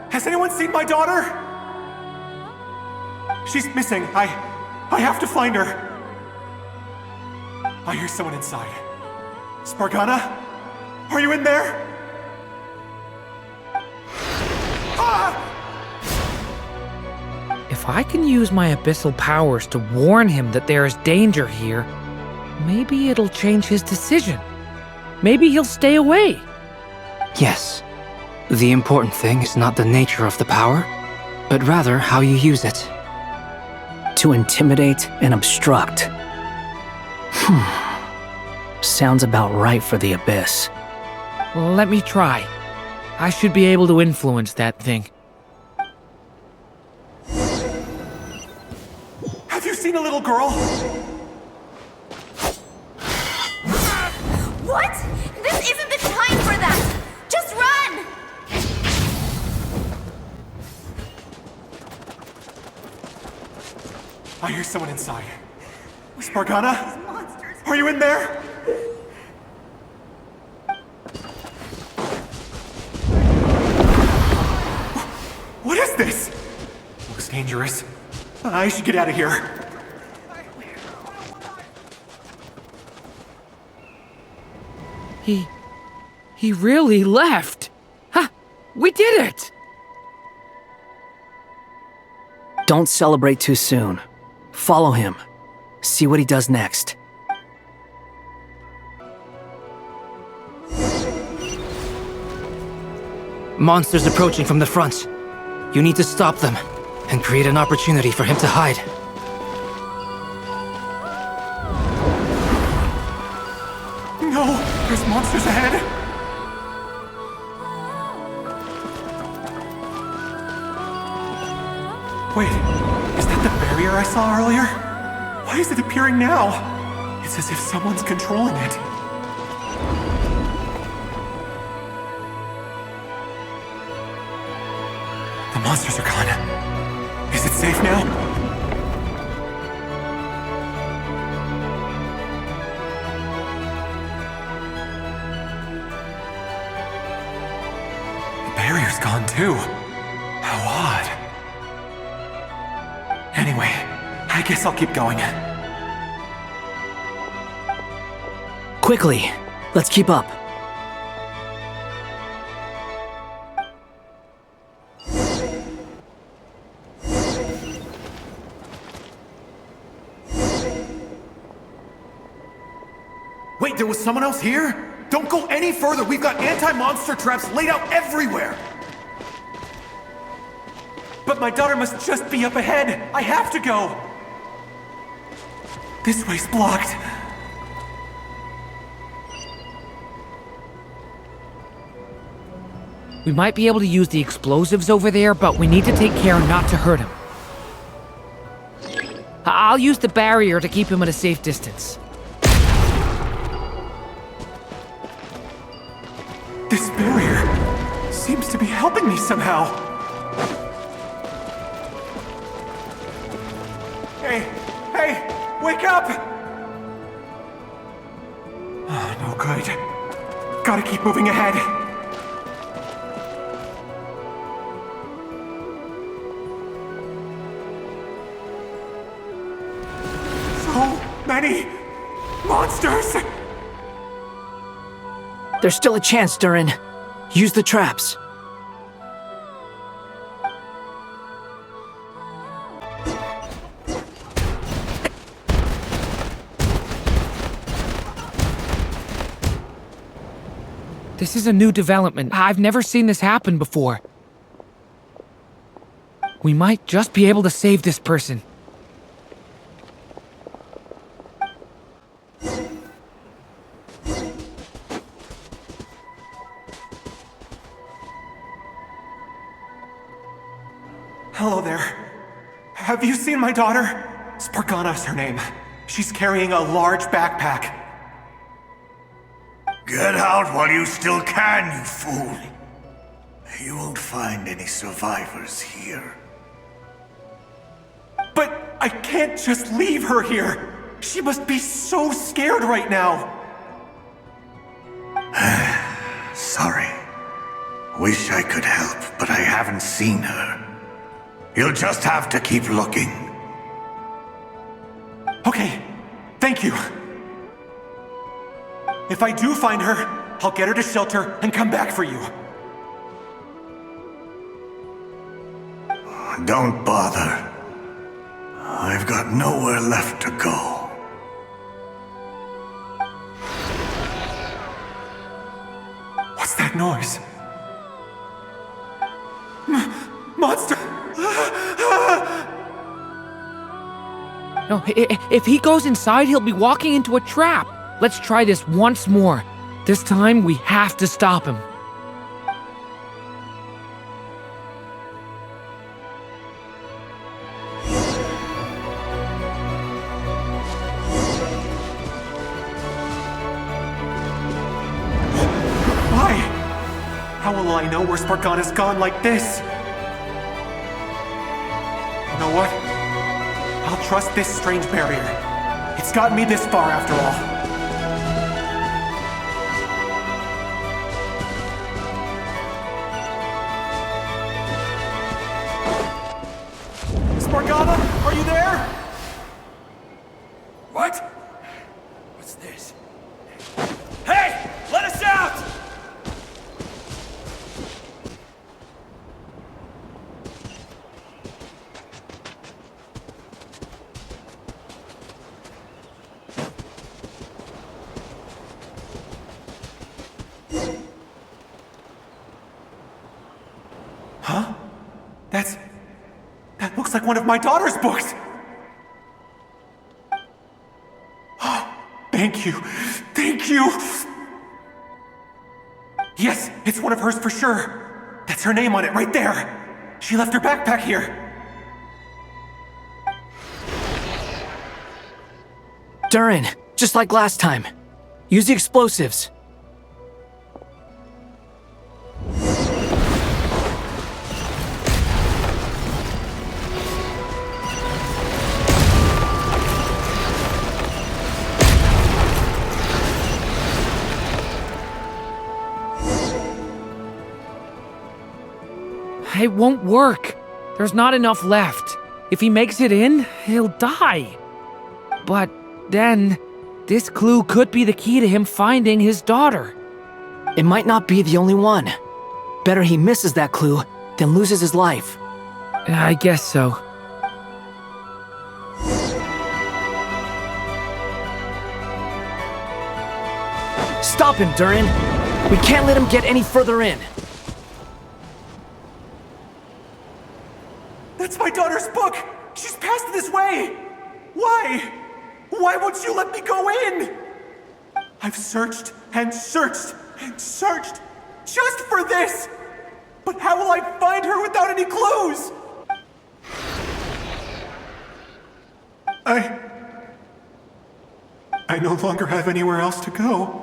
Has anyone seen my daughter? She's missing. I have to find her. I hear someone inside. Spargana? Are you in there? Ah! If I can use my abyssal powers to warn him that there is danger here, maybe it'll change his decision. Maybe he'll stay away. Yes. The important thing is not the nature of the power, but rather how you use it. To intimidate and obstruct. Sounds about right for the Abyss. Let me try. I should be able to influence that thing. Have you seen a little girl? What? This isn't the time for that! Just run! I hear someone inside. Spargana? Are you in there? What is this? Looks dangerous. I should get out of here. He really left. Ha! We did it! Don't celebrate too soon. Follow him. See what he does next. Monsters approaching from the front. You need to stop them and create an opportunity for him to hide. No! There's monsters ahead! Wait, is that the barrier I saw earlier? Why is it appearing now? It's as if someone's controlling it. The monsters are gone. Is it safe now? The barrier's gone too. How odd. Anyway, I guess I'll keep going. Quickly, let's keep up. Wait, there was someone else here? Don't go any further. We've got anti-monster traps laid out everywhere. But my daughter must just be up ahead. I have to go. This way's blocked. We might be able to use the explosives over there, but we need to take care not to hurt him. I'll use the barrier to keep him at a safe distance. This barrier seems to be helping me somehow. Hey, wake up! Oh, no good. Gotta keep moving ahead. So many monsters! There's still a chance, Durin. Use the traps. This is a new development. I've never seen this happen before. We might just be able to save this person. Hello there. Have you seen my daughter? Spargana's her name. She's carrying a large backpack. Get out while you still can, you fool. You won't find any survivors here. But I can't just leave her here. She must be so scared right now. Sorry. Wish I could help, but I haven't seen her. You'll just have to keep looking. Okay, thank you. If I do find her, I'll get her to shelter and come back for you. Don't bother. I've got nowhere left to go. What's that noise? Monster! No, if he goes inside, he'll be walking into a trap. Let's try this once more. This time, we have to stop him. Why? How will I know where Spargana's gone like this? You know what? I'll trust this strange barrier. It's gotten me this far after all. Spargana, are you there? What? What's this? Hey! Let us out! Huh? That looks like one of my daughter's books! Thank you! Thank you! Yes, it's one of hers for sure! That's her name on it right there! She left her backpack here! Durin, just like last time. Use the explosives. It won't work. There's not enough left. If he makes it in, he'll die. But then, this clue could be the key to him finding his daughter. It might not be the only one. Better he misses that clue than loses his life. I guess so. Stop him, Durin. We can't let him get any further in. this way? Why? Why won't you let me go in? I've searched and searched and searched just for this. But how will I find her without any clues? I no longer have anywhere else to go.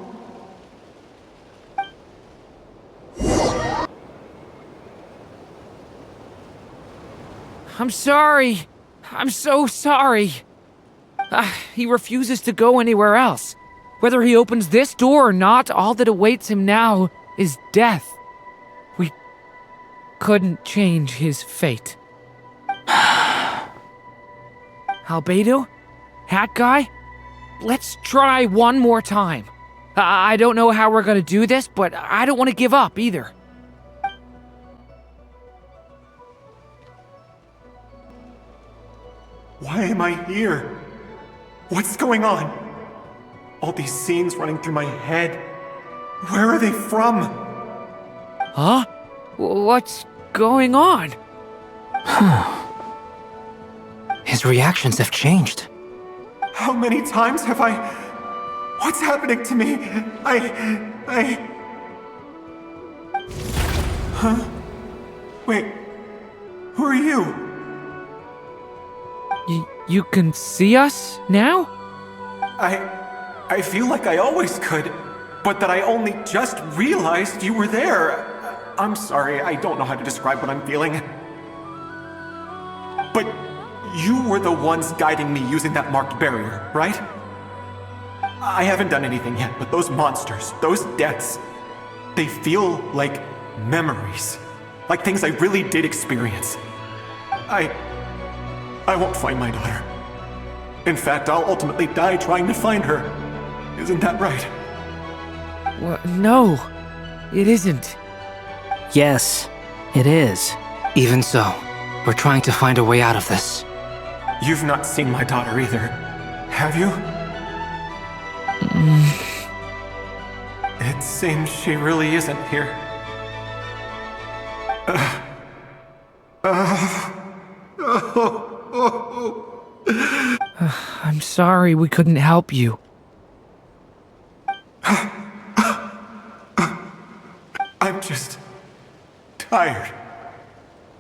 I'm sorry. I'm so sorry. He refuses to go anywhere else. Whether he opens this door or not, all that awaits him now is death. We couldn't change his fate. Albedo? Hat Guy? Let's try one more time. I don't know how we're gonna do this, but I don't want to give up either. Why am I here? What's going on? All these scenes running through my head. Where are they from? Huh? What's going on? His reactions have changed. How many times have I... What's happening to me? Huh? Wait. Who are you? You can see us now? I feel like I always could, but that I only just realized you were there. I'm sorry, I don't know how to describe what I'm feeling. But you were the ones guiding me using that marked barrier, right? I haven't done anything yet, but those monsters, those deaths, they feel like memories. Like things I really did experience. I won't find my daughter. In fact, I'll ultimately die trying to find her. Isn't that right? No, it isn't. Yes, it is. Even so, we're trying to find a way out of this. You've not seen my daughter either, have you? It seems she really isn't here. I'm sorry we couldn't help you. I'm just tired.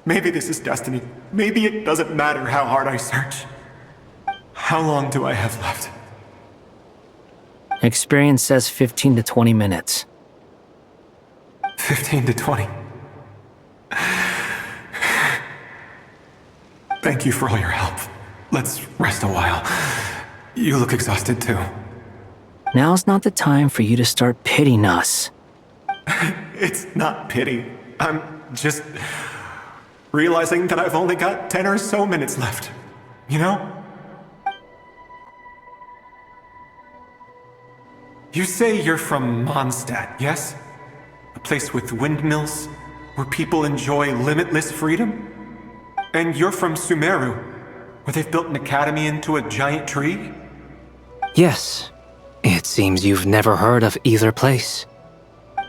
Maybe this is destiny. Maybe it doesn't matter how hard I search. How long do I have left? Experience says 15 to 20 minutes. 15 to 20. Thank you for all your help. Let's rest a while. You look exhausted too. Now's not the time for you to start pitying us. It's not pity. I'm just realizing that I've only got 10 or so minutes left. You know? You say you're from Mondstadt, yes? A place with windmills, where people enjoy limitless freedom? And you're from Sumeru, where they've built an academy into a giant tree? Yes. It seems you've never heard of either place.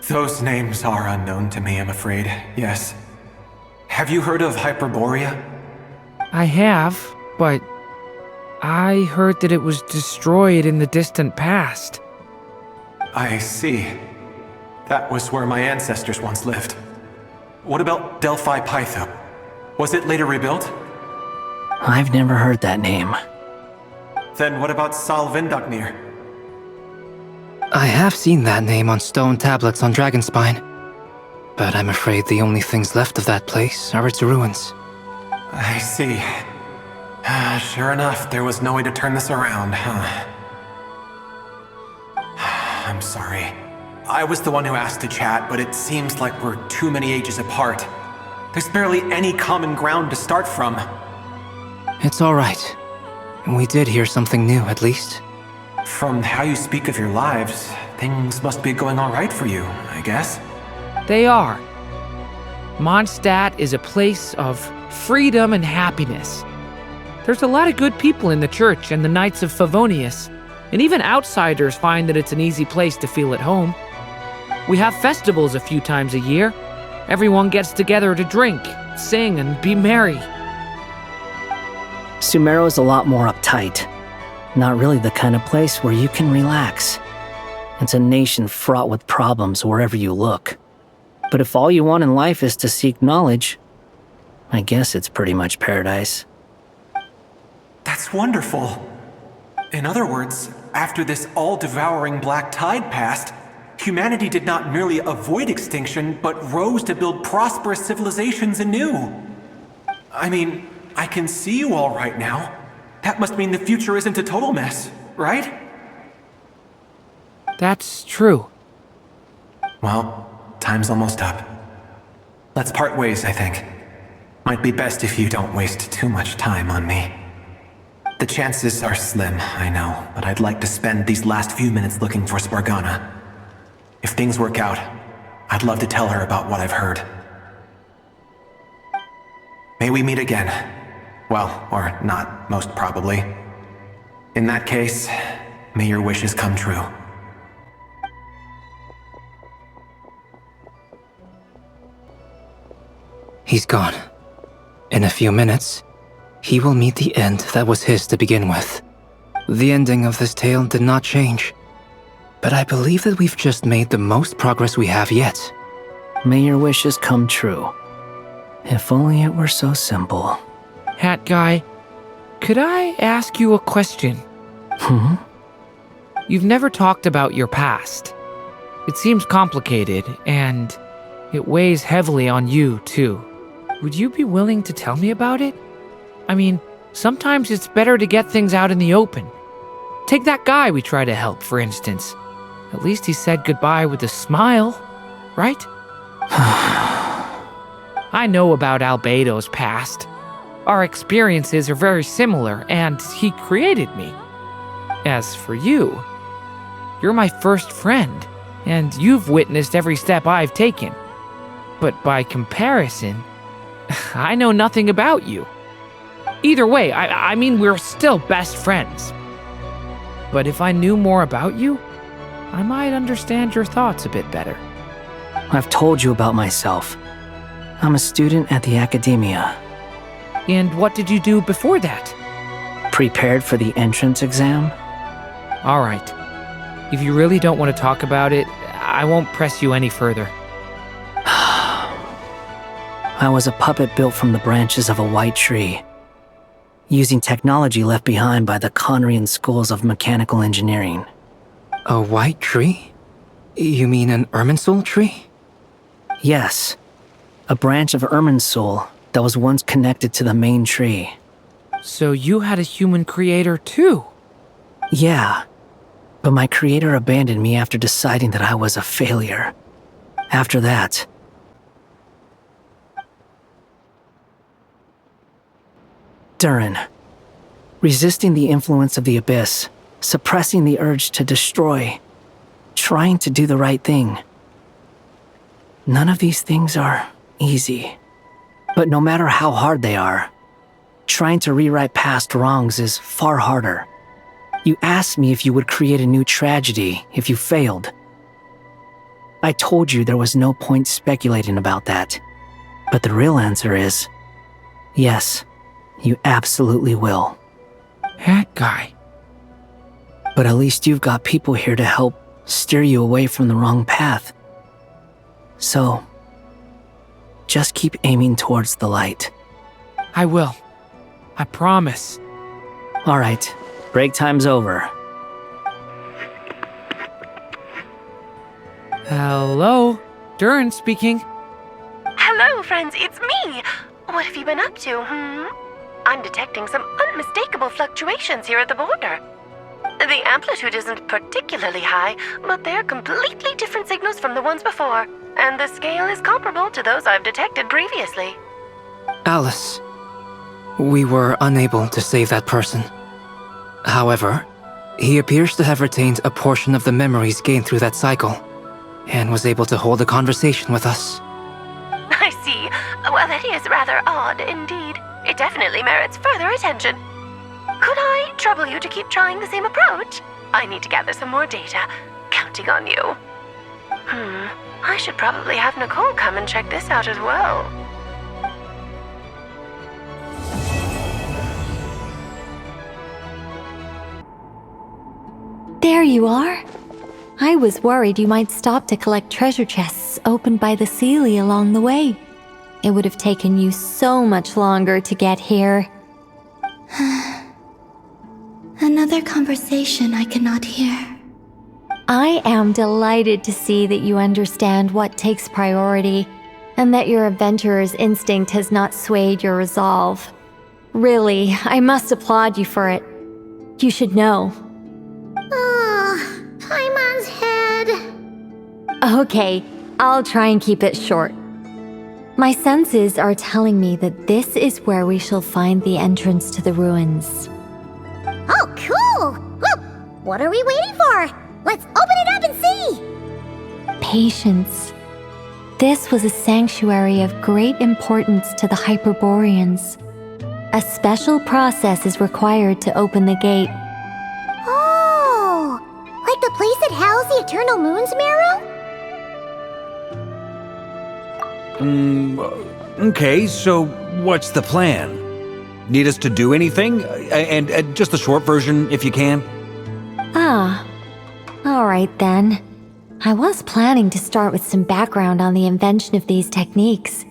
Those names are unknown to me, I'm afraid, yes. Have you heard of Hyperborea? I have, but I heard that it was destroyed in the distant past. I see. That was where my ancestors once lived. What about Delphi Pytho? Was it later rebuilt? I've never heard that name. Then what about Salvindagnir? I have seen that name on stone tablets on Dragonspine. But I'm afraid the only things left of that place are its ruins. I see. Sure enough, there was no way to turn this around, huh? I'm sorry. I was the one who asked to chat, but it seems like we're too many ages apart. There's barely any common ground to start from. It's alright. We did hear something new, at least. From how you speak of your lives, things must be going alright for you, I guess. They are. Mondstadt is a place of freedom and happiness. There's a lot of good people in the church and the Knights of Favonius, and even outsiders find that it's an easy place to feel at home. We have festivals a few times a year. Everyone gets together to drink, sing, and be merry. Sumeru is a lot more uptight. Not really the kind of place where you can relax. It's a nation fraught with problems wherever you look. But if all you want in life is to seek knowledge, I guess it's pretty much paradise. That's wonderful. In other words, after this all-devouring black tide passed, humanity did not merely avoid extinction, but rose to build prosperous civilizations anew. I mean, I can see you all right now. That must mean the future isn't a total mess, right? That's true. Well, time's almost up. Let's part ways, I think. Might be best if you don't waste too much time on me. The chances are slim, I know, but I'd like to spend these last few minutes looking for Spargana. If things work out, I'd love to tell her about what I've heard. May we meet again. Well, or not, most probably. In that case, may your wishes come true. He's gone. In a few minutes, he will meet the end that was his to begin with. The ending of this tale did not change, but I believe that we've just made the most progress we have yet. May your wishes come true. If only it were so simple. Hat guy, could I ask you a question? You've never talked about your past. It seems complicated, and it weighs heavily on you, too. Would you be willing to tell me about it? I mean, sometimes it's better to get things out in the open. Take that guy we try to help, for instance. At least he said goodbye with a smile, right? I know about Albedo's past. Our experiences are very similar, and he created me. As for you, you're my first friend, and you've witnessed every step I've taken. But by comparison, I know nothing about you. Either way, I mean, we're still best friends. But if I knew more about you, I might understand your thoughts a bit better. I've told you about myself. I'm a student at the academia. And what did you do before that? Prepared for the entrance exam? All right. If you really don't want to talk about it, I won't press you any further. I was a puppet built from the branches of a white tree, using technology left behind by the Conrian schools of mechanical engineering. A white tree? You mean an Irminsul tree? Yes. A branch of Irminsul that was once connected to the main tree. So you had a human creator too? Yeah. But my creator abandoned me after deciding that I was a failure. After that, Durin. Resisting the influence of the abyss, suppressing the urge to destroy, trying to do the right thing. None of these things are easy. But no matter how hard they are, trying to rewrite past wrongs is far harder. You asked me if you would create a new tragedy if you failed. I told you there was no point speculating about that. But the real answer is, yes, you absolutely will. That guy. But at least you've got people here to help steer you away from the wrong path. So, just keep aiming towards the light. I will. I promise. All right, break time's over. Hello? Durin speaking. Hello, friends, it's me! What have you been up to, I'm detecting some unmistakable fluctuations here at the border. The amplitude isn't particularly high, but they're completely different signals from the ones before, and the scale is comparable to those I've detected previously. Alice, we were unable to save that person. However, he appears to have retained a portion of the memories gained through that cycle, and was able to hold a conversation with us. I see. Well, that is rather odd indeed. It definitely merits further attention. Could I trouble you to keep trying the same approach? I need to gather some more data. Counting on you. I should probably have Nicole come and check this out as well. There you are. I was worried you might stop to collect treasure chests opened by the Seelie along the way. It would have taken you so much longer to get here. Another conversation I cannot hear. I am delighted to see that you understand what takes priority, and that your adventurer's instinct has not swayed your resolve. Really, I must applaud you for it. You should know. Paimon's head. Okay, I'll try and keep it short. My senses are telling me that this is where we shall find the entrance to the ruins. Oh, cool! Well, what are we waiting for? Let's open it up and see! Patience. This was a sanctuary of great importance to the Hyperboreans. A special process is required to open the gate. Oh! Like the place that housed the Eternal Moon's Marrow? Okay, so what's the plan? Need us to do anything? And just the short version, if you can. Ah, all right then. I was planning to start with some background on the invention of these techniques.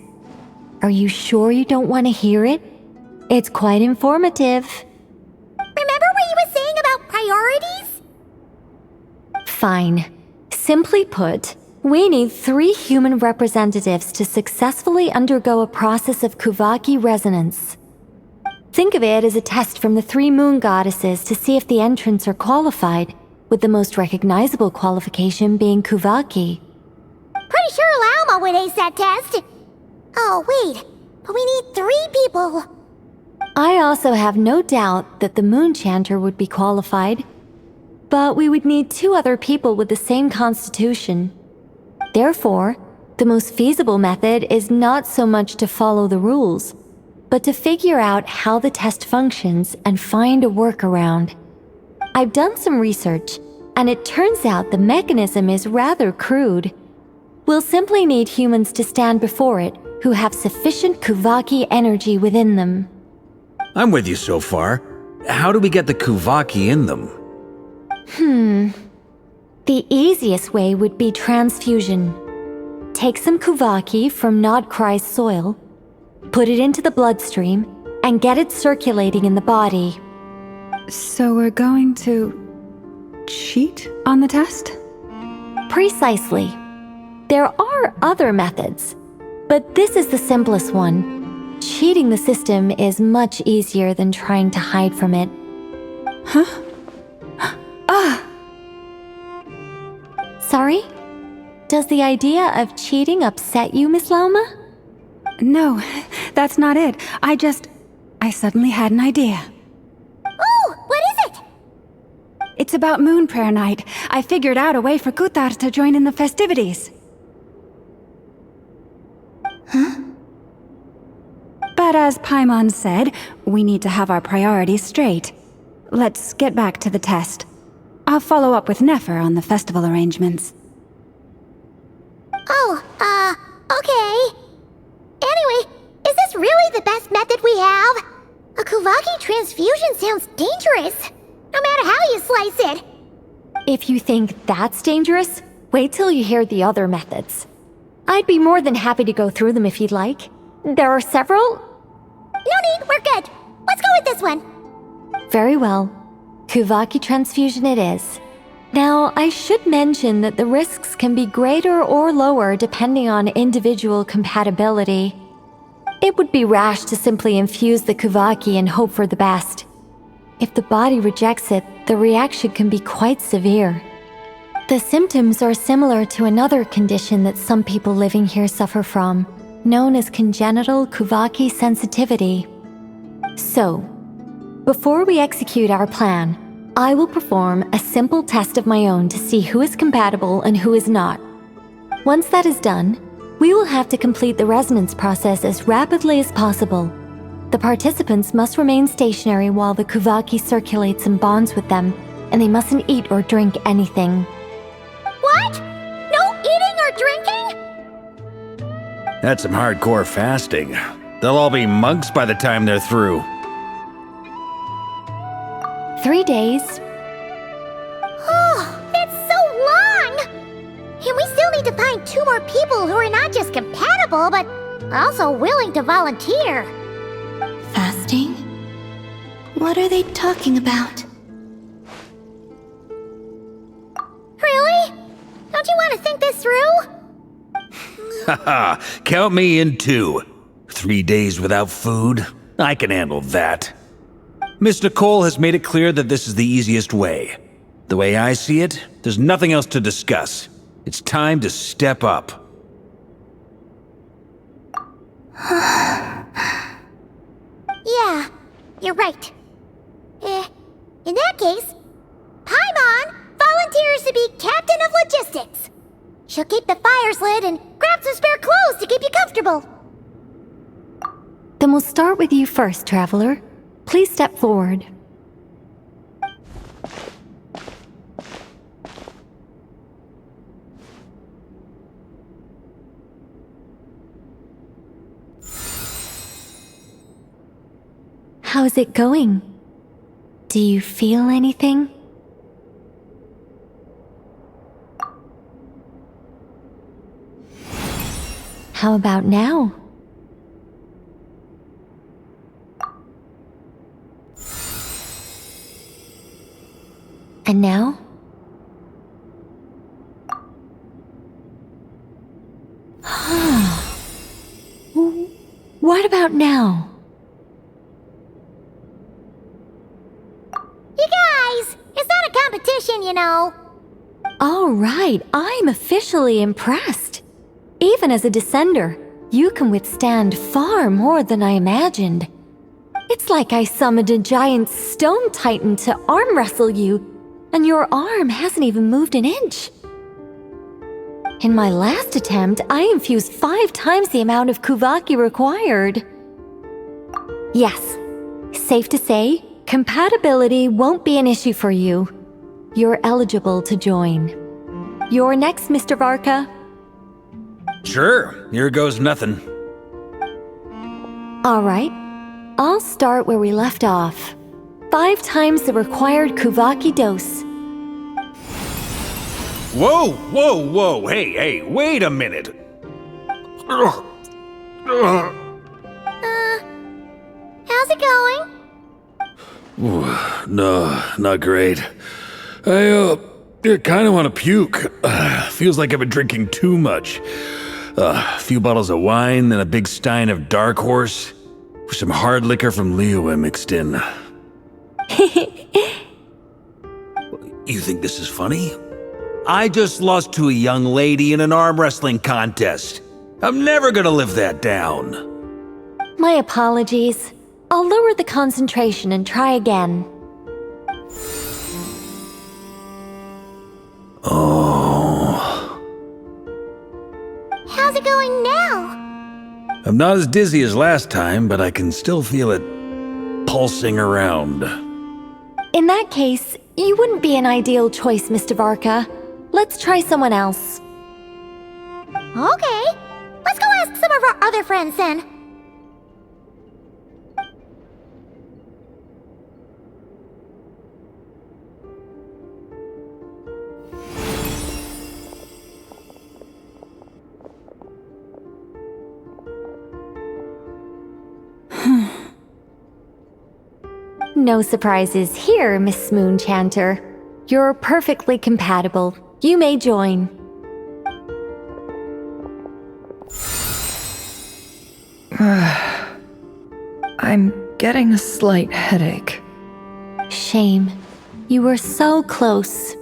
Are you sure you don't want to hear it? It's quite informative. Remember what you were saying about priorities? Fine. Simply put, we need 3 human representatives to successfully undergo a process of Kuvaki resonance. Think of it as a test from the 3 moon goddesses to see if the entrants are qualified, with the most recognizable qualification being Kuvaki. Pretty sure Lauma would ace that test. Oh, wait. But we need 3 people. I also have no doubt that the Moon Chanter would be qualified. But we would need 2 other people with the same constitution. Therefore, the most feasible method is not so much to follow the rules, but to figure out how the test functions and find a workaround. I've done some research, and it turns out the mechanism is rather crude. We'll simply need humans to stand before it who have sufficient Kuvaki energy within them. I'm with you so far. How do we get the Kuvaki in them? The easiest way would be transfusion. Take some Kuvaki from Nodcry's soil, put it into the bloodstream, and get it circulating in the body. So we're going to cheat on the test? Precisely. There are other methods, but this is the simplest one. Cheating the system is much easier than trying to hide from it. Huh? Sorry? Does the idea of cheating upset you, Miss Lauma? No, that's not it. I suddenly had an idea. Oh, what is it? It's about Moon Prayer Night. I figured out a way for Kutar to join in the festivities. But as Paimon said, we need to have our priorities straight. Let's get back to the test. I'll follow up with Nefer on the festival arrangements. Okay. Anyway, is this really the best method we have? A Kuvaki transfusion sounds dangerous, no matter how you slice it. If you think that's dangerous, wait till you hear the other methods. I'd be more than happy to go through them if you'd like. There are several. No need, we're good. Let's go with this one. Very well. Kuvaki transfusion it is. Now, I should mention that the risks can be greater or lower depending on individual compatibility. It would be rash to simply infuse the Kuvaki and hope for the best. If the body rejects it, the reaction can be quite severe. The symptoms are similar to another condition that some people living here suffer from, known as congenital Kuvaki sensitivity. So, before we execute our plan, I will perform a simple test of my own to see who is compatible and who is not. Once that is done, we will have to complete the resonance process as rapidly as possible. The participants must remain stationary while the Kuvaki circulates and bonds with them, and they mustn't eat or drink anything. What? No eating or drinking? That's some hardcore fasting. They'll all be monks by the time they're through. 3 days. And we still need to find 2 more people who are not just compatible, but also willing to volunteer. Fasting? What are they talking about? Really? Don't you want to think this through? Haha, count me in too. 3 days without food? I can handle that. Miss Nicole has made it clear that this is the easiest way. The way I see it, there's nothing else to discuss. It's time to step up. Yeah, you're right. In that case, Paimon volunteers to be Captain of Logistics. She'll keep the fires lit and grab some spare clothes to keep you comfortable. Then we'll start with you first, Traveler. Please step forward. How's it going? Do you feel anything? How about now? And now? What about now? You guys, it's not a competition, you know. All right, I'm officially impressed. Even as a descender, you can withstand far more than I imagined. It's like I summoned a giant stone titan to arm wrestle you, and your arm hasn't even moved an inch. In my last attempt, I infused 5 times the amount of Kuvaki required. Yes, safe to say, compatibility won't be an issue for you. You're eligible to join. You're next, Mr. Varka. Sure, here goes nothing. All right, I'll start where we left off. 5 times the required Kuvaki dose. Whoa, whoa, whoa, hey, wait a minute. How's it going? No, not great. I kind of want to puke. Feels like I've been drinking too much. A few bottles of wine, then a big stein of Dark Horse, with some hard liquor from Liyue mixed in. You think this is funny? I just lost to a young lady in an arm wrestling contest. I'm never gonna live that down. My apologies. I'll lower the concentration and try again. Oh. How's it going now? I'm not as dizzy as last time, but I can still feel it pulsing around. In that case, you wouldn't be an ideal choice, Mr. Varka. Let's try someone else. Okay, let's go ask some of our other friends then. No surprises here, Miss Moonchanter. You're perfectly compatible. You may join. I'm getting a slight headache. Shame. You were so close.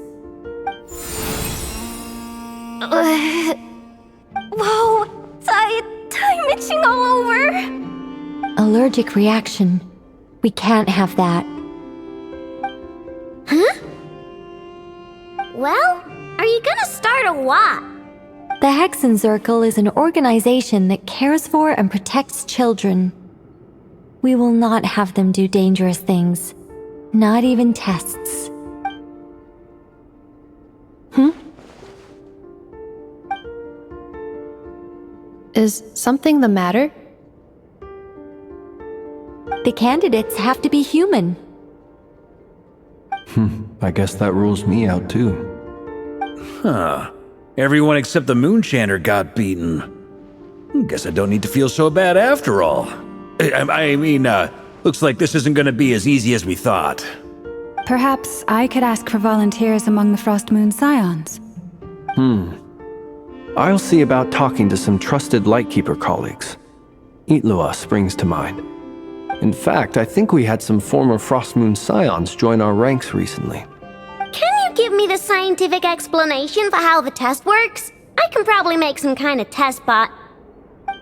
Whoa! I'm itching all over! Allergic reaction. We can't have that. Huh? Well, are you gonna start or what? The Hexenzirkel is an organization that cares for and protects children. We will not have them do dangerous things. Not even tests. Is something the matter? The candidates have to be human. I guess that rules me out too. Huh. Everyone except the Moonchanter got beaten. Guess I don't need to feel so bad after all. I mean, looks like this isn't gonna be as easy as we thought. Perhaps I could ask for volunteers among the Frost Moon Scions. I'll see about talking to some trusted Lightkeeper colleagues. Itlua springs to mind. In fact, I think we had some former Frost Moon Scions join our ranks recently. Can you give me the scientific explanation for how the test works? I can probably make some kind of test bot.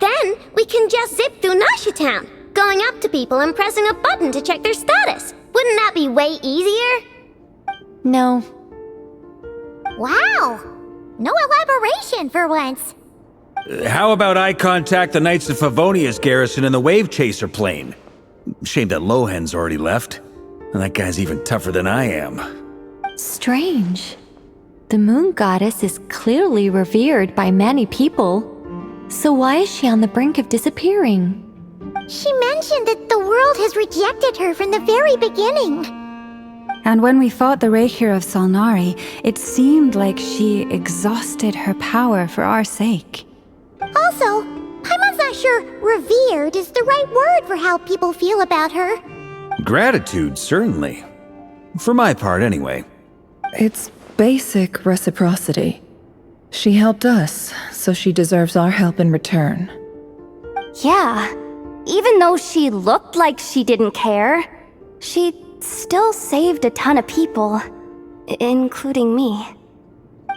Then we can just zip through Nashitown, going up to people and pressing a button to check their status. Wouldn't that be way easier? No. Wow! No elaboration for once. How about I contact the Knights of Favonia's garrison in the Wave Chaser plane? Shame that Lohan's already left. And that guy's even tougher than I am. Strange. The moon goddess is clearly revered by many people. So why is she on the brink of disappearing? She mentioned that the world has rejected her from the very beginning. And when we fought the Raikir of Solnari, it seemed like she exhausted her power for our sake. Also, I'm not sure revered is the right word for how people feel about her. Gratitude, certainly. For my part, anyway. It's basic reciprocity. She helped us, so she deserves our help in return. Yeah. Even though she looked like she didn't care, she still saved a ton of people, including me.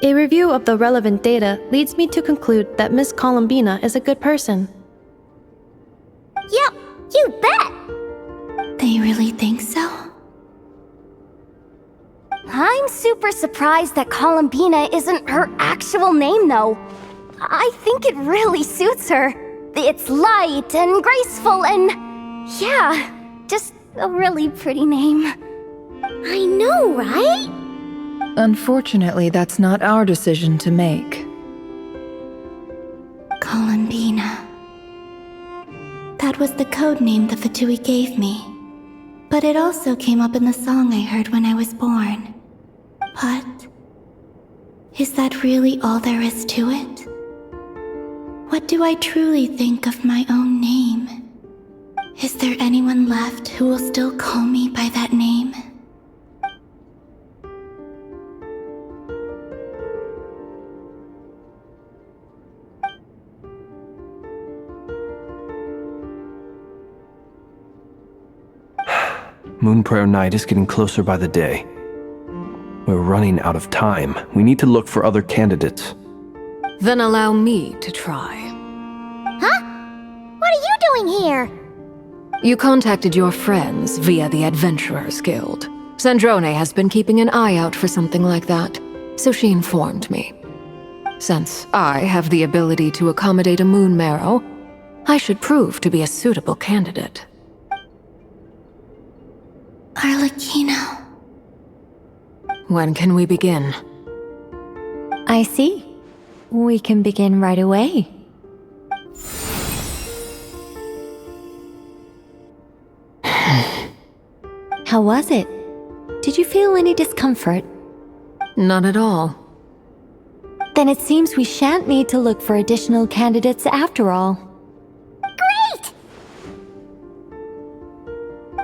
A review of the relevant data leads me to conclude that Miss Columbina is a good person. Yep, you bet! They really think so? I'm super surprised that Columbina isn't her actual name, though. I think it really suits her. It's light and graceful and... yeah, just a really pretty name. I know, right? Unfortunately, that's not our decision to make. Columbina. That was the code name the Fatui gave me. But it also came up in the song I heard when I was born. But... is that really all there is to it? What do I truly think of my own name? Is there anyone left who will still call me by that name? Moonprayer Night is getting closer by the day. We're running out of time. We need to look for other candidates. Then allow me to try. Huh? What are you doing here? You contacted your friends via the Adventurers Guild. Sandrone has been keeping an eye out for something like that, so she informed me. Since I have the ability to accommodate a moon marrow, I should prove to be a suitable candidate. Arlecchino. When can we begin? I see. We can begin right away. How was it? Did you feel any discomfort? Not at all. Then it seems we shan't need to look for additional candidates after all. Great!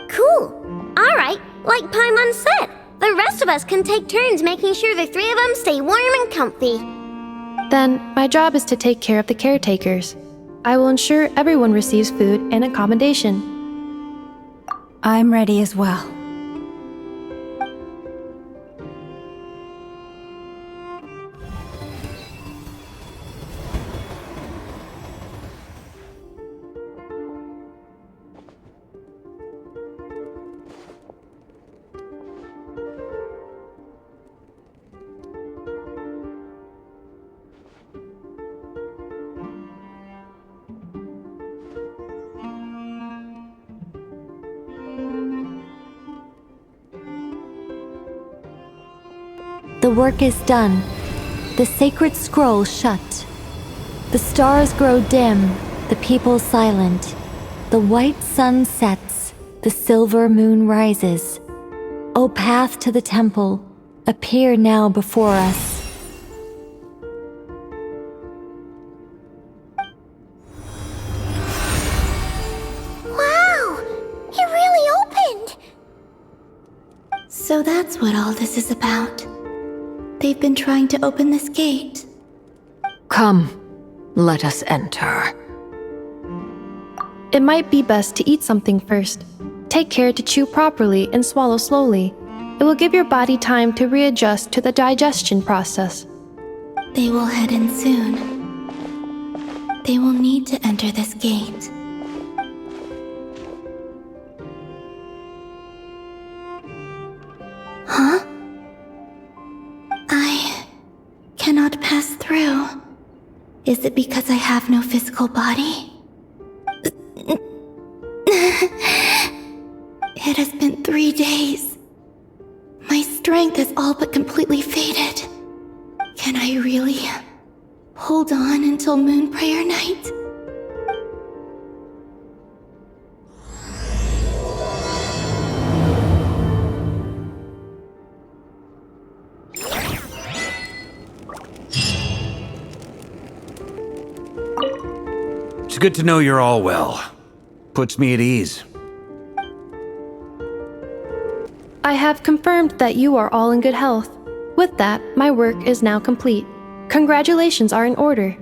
Cool. Alright, like Paimon said, the rest of us can take turns making sure the three of them stay warm and comfy. Then, my job is to take care of the caretakers. I will ensure everyone receives food and accommodation. I'm ready as well. The work is done. The sacred scroll shut. The stars grow dim, the people silent. The white sun sets, the silver moon rises. O path to the temple, appear now before us. that's what all this is about. They've been trying to open this gate. Come, let us enter. It might be best to eat something first. Take care to chew properly and swallow slowly. It will give your body time to readjust to the digestion process. They will head in soon. They will need to enter this gate. Huh? I cannot pass through. Is it because I have no physical body? It has been 3 days. My strength has all but completely faded. Can I really hold on until Moon Prayer Night? It's good to know you're all well. Puts me at ease. I have confirmed that you are all in good health. With that, my work is now complete. Congratulations are in order.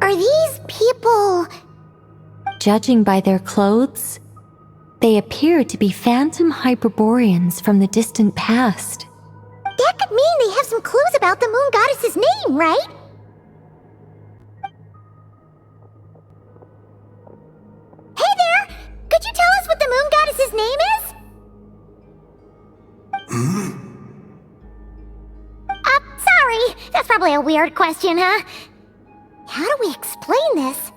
Are these people... Judging by their clothes, they appear to be phantom Hyperboreans from the distant past. That could mean they have some clues about the moon goddess's name, right? Hey there! Could you tell us what the moon goddess's name is? Sorry. That's probably a weird question, huh? How do we explain this?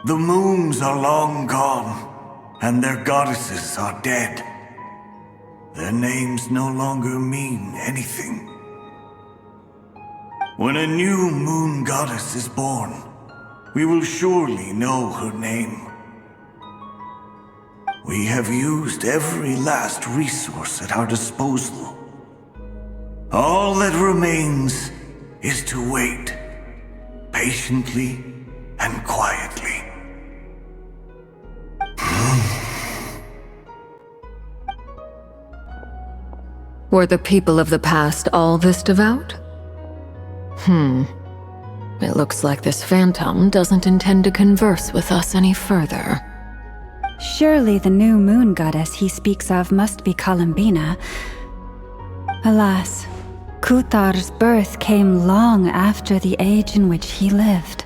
The moons are long gone, and their goddesses are dead. Their names no longer mean anything. When a new moon goddess is born, we will surely know her name. We have used every last resource at our disposal. All that remains is to wait, patiently and quietly. Were the people of the past all this devout? It looks like this phantom doesn't intend to converse with us any further. Surely the new moon goddess he speaks of must be Columbina. Alas, Kuthar's birth came long after the age in which he lived.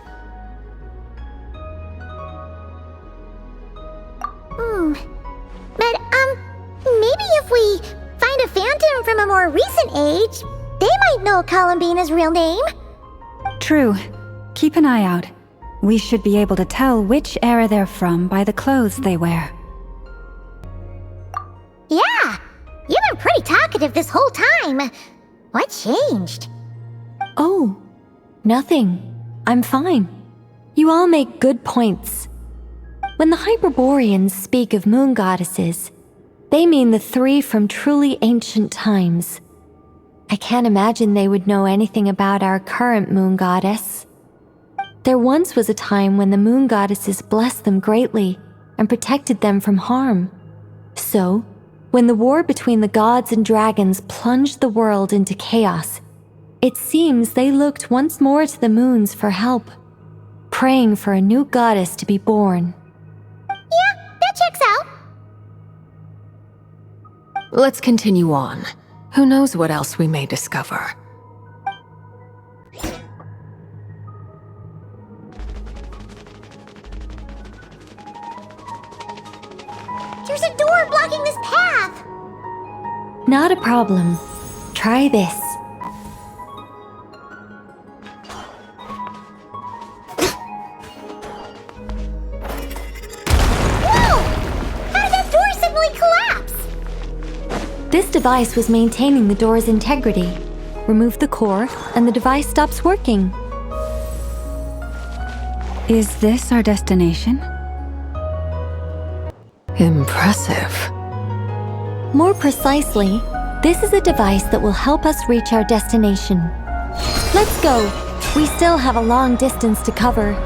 But, maybe if we find a phantom from a more recent age, they might know Columbina's real name. True. Keep an eye out. We should be able to tell which era they're from by the clothes they wear. Yeah, you've been pretty talkative this whole time. What changed? Oh, nothing. I'm fine. You all make good points. When the Hyperboreans speak of moon goddesses, they mean the three from truly ancient times. I can't imagine they would know anything about our current moon goddess. There once was a time when the moon goddesses blessed them greatly and protected them from harm. So, when the war between the gods and dragons plunged the world into chaos, it seems they looked once more to the moons for help, praying for a new goddess to be born. Yeah, that checks out. Let's continue on. Who knows what else we may discover? There's a door blocking this path. Not a problem. Try this. This device was maintaining the door's integrity. Remove the core, and the device stops working. Is this our destination? Impressive. More precisely, this is a device that will help us reach our destination. Let's go. We still have a long distance to cover.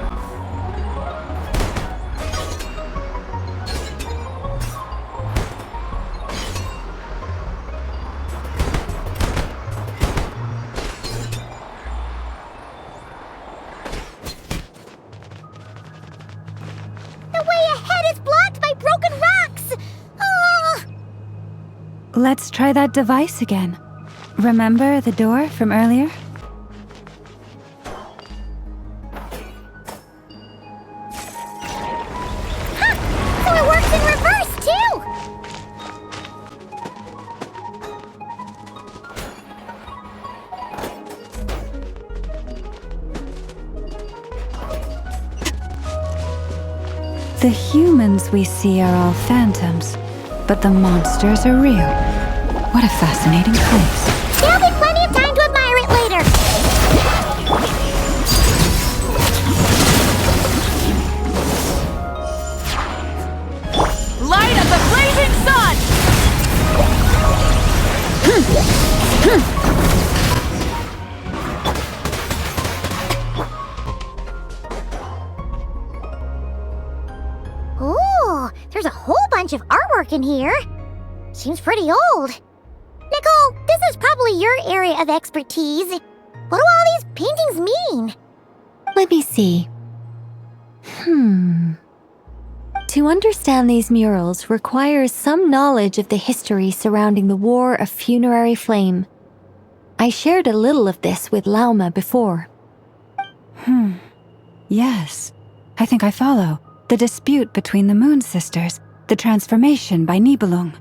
Let's try that device again. Remember the door from earlier? So it works in reverse, too! The humans we see are all phantoms, but the monsters are real. What a fascinating place. There'll be plenty of time to admire it later! Light of the blazing sun! Ooh, there's a whole bunch of artwork in here. Seems pretty old. Nicole, this is probably your area of expertise. What do all these paintings mean? Let me see. To understand these murals requires some knowledge of the history surrounding the War of Funerary Flame. I shared a little of this with Lauma before. Yes, I think I follow. The dispute between the Moon Sisters, the transformation by Nibelung.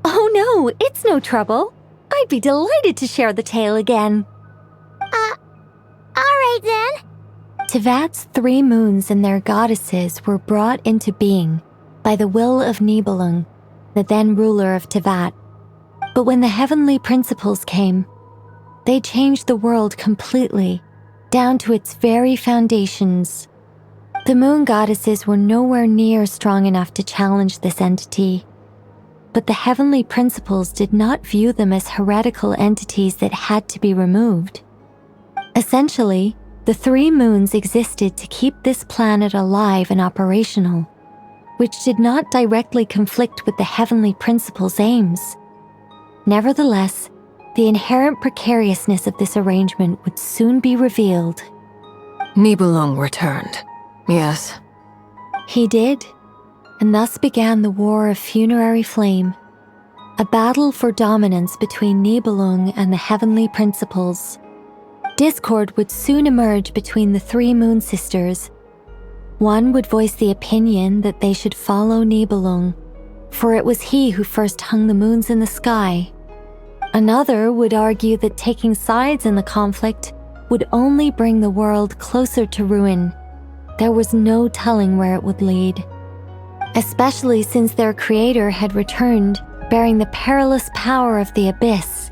Oh no, it's no trouble. I'd be delighted to share the tale again. Alright then. Tevat's 3 moons and their goddesses were brought into being by the will of Nibelung, the then ruler of Tevat. But when the heavenly principles came, they changed the world completely, down to its very foundations. The moon goddesses were nowhere near strong enough to challenge this entity. But the heavenly principles did not view them as heretical entities that had to be removed. Essentially, the 3 moons existed to keep this planet alive and operational, which did not directly conflict with the heavenly principles' aims. Nevertheless, the inherent precariousness of this arrangement would soon be revealed. Nibelung returned, yes. He did, and thus began the War of Funerary Flame, a battle for dominance between Nibelung and the heavenly principles. Discord would soon emerge between the 3 moon sisters. One would voice the opinion that they should follow Nibelung, for it was he who first hung the moons in the sky. Another would argue that taking sides in the conflict would only bring the world closer to ruin. There was no telling where it would lead, especially since their creator had returned bearing the perilous power of the abyss.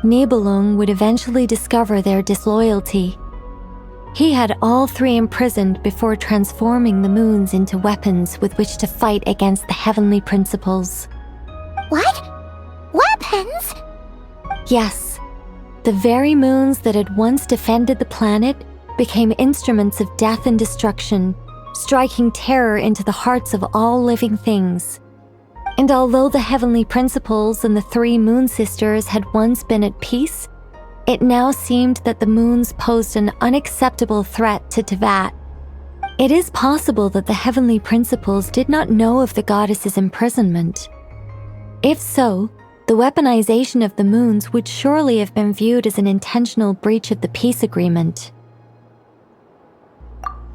Nibelung would eventually discover their disloyalty. He had all 3 imprisoned before transforming the moons into weapons with which to fight against the heavenly principles. What? Weapons? Yes. The very moons that had once defended the planet became instruments of death and destruction, striking terror into the hearts of all living things. And although the heavenly principles and the 3 moon sisters had once been at peace, it now seemed that the moons posed an unacceptable threat to Tevat. It is possible that the heavenly principles did not know of the goddess's imprisonment. If so, the weaponization of the moons would surely have been viewed as an intentional breach of the peace agreement.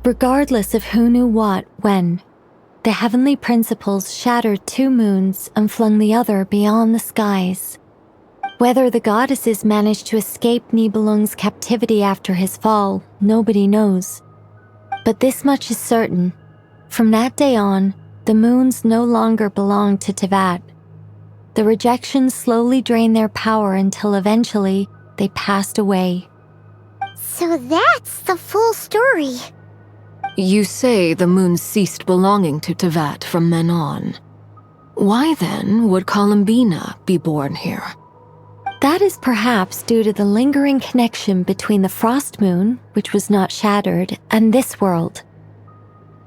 Regardless of who knew what, when, the heavenly principles shattered 2 moons and flung the other beyond the skies. Whether the goddesses managed to escape Nibelung's captivity after his fall, nobody knows. But this much is certain. From that day on, the moons no longer belonged to Tevat. The rejection slowly drained their power until eventually they passed away. So that's the full story. You say the moon ceased belonging to Tevat from then on. Why then would Columbina be born here? That is perhaps due to the lingering connection between the Frost Moon, which was not shattered, and this world.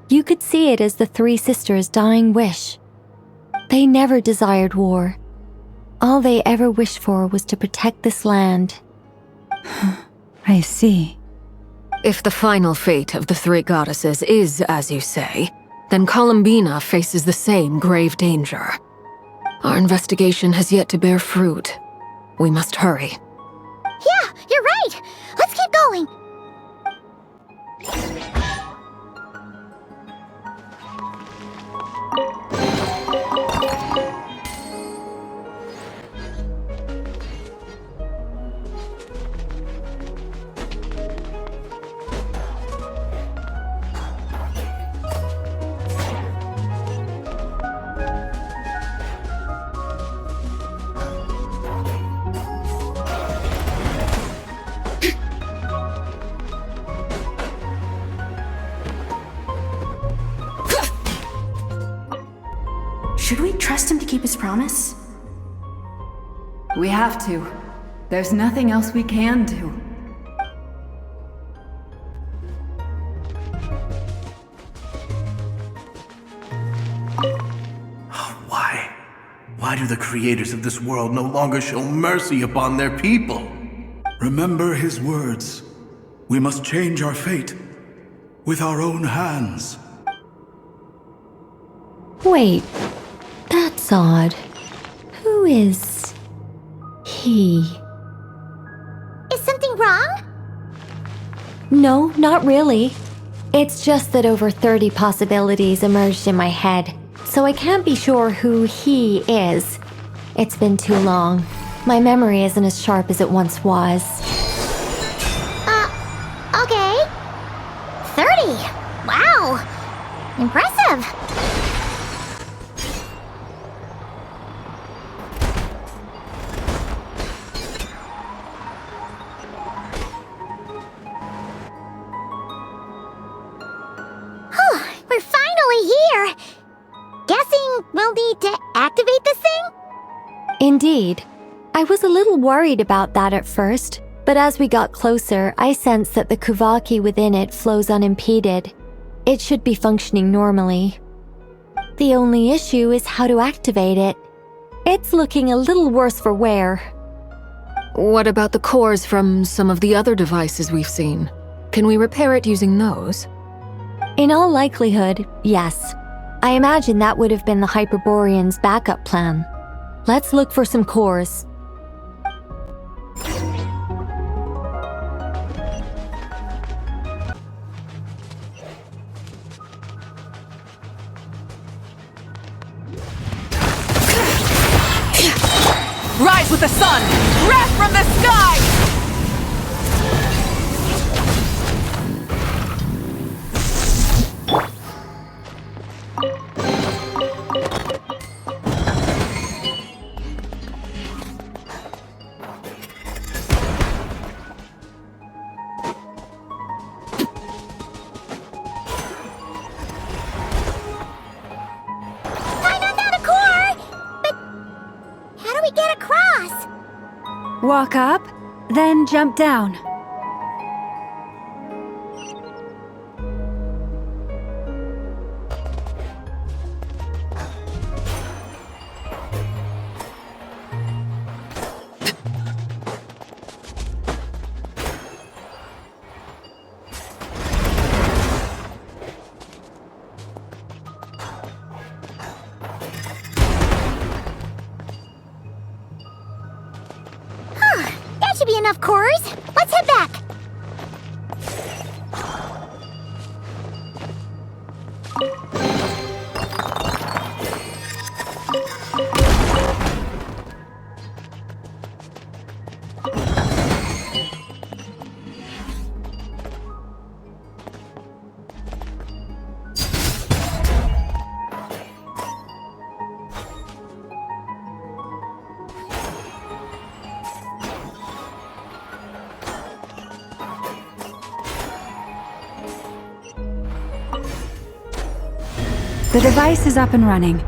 You could see it as the three sisters' dying wish. They never desired war. All they ever wished for was to protect this land. I see. If the final fate of the three goddesses is as you say, then Columbina faces the same grave danger. Our investigation has yet to bear fruit. We must hurry. Yeah, you're right. Let's keep going. Should we trust him to keep his promise? We have to. There's nothing else we can do. Why? Why do the creators of this world no longer show mercy upon their people? Remember his words. We must change our fate with our own hands. Wait, that's odd. Who is he? Is something wrong? No, not really. It's just that over 30 possibilities emerged in my head, so I can't be sure who he is. It's been too long. My memory isn't as sharp as it once was. Okay. 30. Wow. Impressive. We're finally here. Guessing we'll need to activate this thing? Indeed. I was a little worried about that at first, but as we got closer, I sensed that the Kuvaki within it flows unimpeded. It should be functioning normally. The only issue is how to activate it. It's looking a little worse for wear. What about the cores from some of the other devices we've seen? Can we repair it using those? In all likelihood, yes. I imagine that would have been the Hyperborean's backup plan. Let's look for some cores. Rise with the sun! Wrath from the sky! Walk up, then jump down. That should be enough cores. Let's head back. The device is up and running.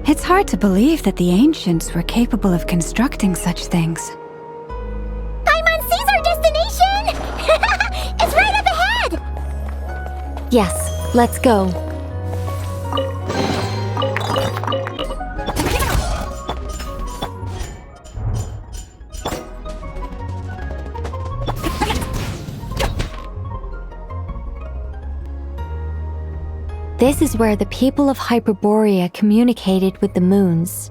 It's hard to believe that the ancients were capable of constructing such things. Paimon sees our destination! It's right up ahead! Yes, let's go. This is where the people of Hyperborea communicated with the moons.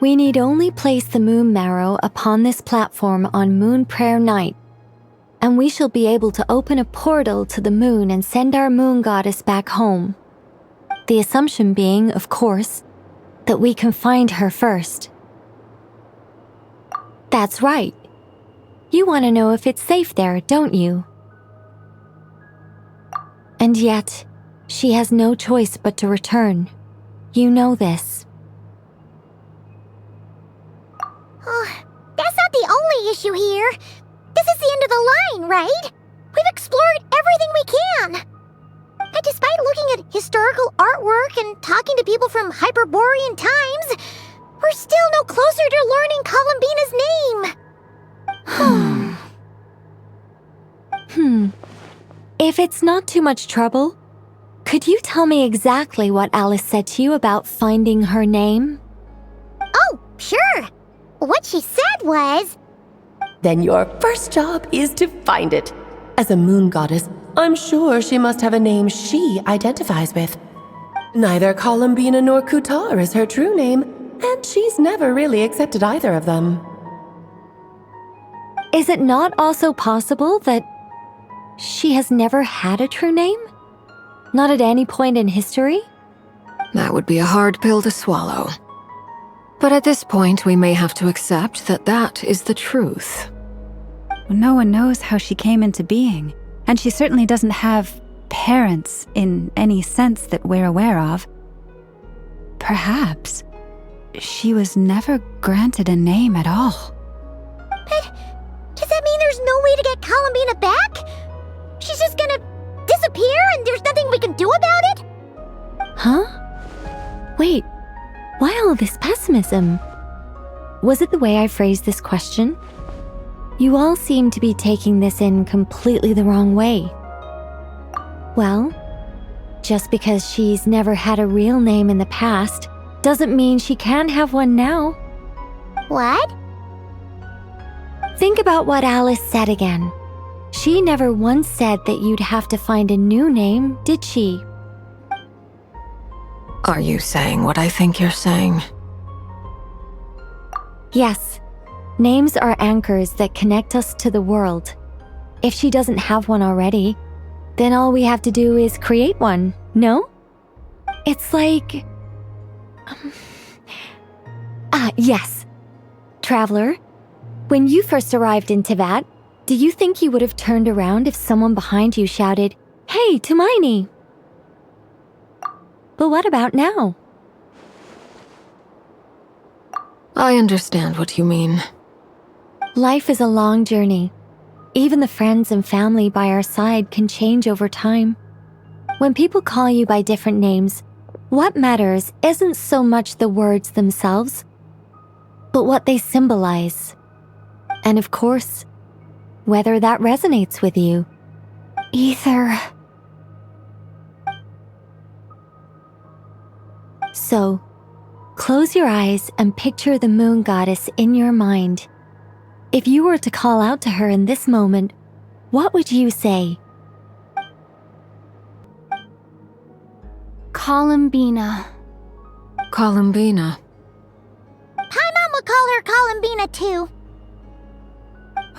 We need only place the moon marrow upon this platform on Moon Prayer Night, and we shall be able to open a portal to the moon and send our moon goddess back home. The assumption being, of course, that we can find her first. That's right. You want to know if it's safe there, don't you? And yet, she has no choice but to return. You know this. Oh, that's not the only issue here. This is the end of the line, right? We've explored everything we can. And despite looking at historical artwork and talking to people from Hyperborean times, we're still no closer to learning Columbina's name. If it's not too much trouble, could you tell me exactly what Alice said to you about finding her name? Oh, sure. What she said was... Then your first job is to find it. As a moon goddess, I'm sure she must have a name she identifies with. Neither Columbina nor Kutar is her true name, and she's never really accepted either of them. Is it not also possible that she has never had a true name? Not at any point in history? That would be a hard pill to swallow. But at this point, we may have to accept that that is the truth. No one knows how she came into being, and she certainly doesn't have parents in any sense that we're aware of. Perhaps she was never granted a name at all. But does that mean there's no way to get Columbina back? She's just gonna disappear and there's nothing we can do about it? Huh? Wait, why all this pessimism? Was it the way I phrased this question? You all seem to be taking this in completely the wrong way. Well, just because she's never had a real name in the past doesn't mean she can't have one now. What? Think about what Alice said again. She never once said that you'd have to find a new name, did she? Are you saying what I think you're saying? Yes. Names are anchors that connect us to the world. If she doesn't have one already, then all we have to do is create one, no? It's like... yes. Traveler, when you first arrived in Teyvat, do you think you would have turned around if someone behind you shouted, "Hey, Hermione"? But what about now? I understand what you mean. Life is a long journey. Even the friends and family by our side can change over time. When people call you by different names, what matters isn't so much the words themselves, but what they symbolize. And of course, whether that resonates with you. Ether. So, close your eyes and picture the moon goddess in your mind. If you were to call out to her in this moment, what would you say? Columbina. Columbina. Paimon would call her Columbina too.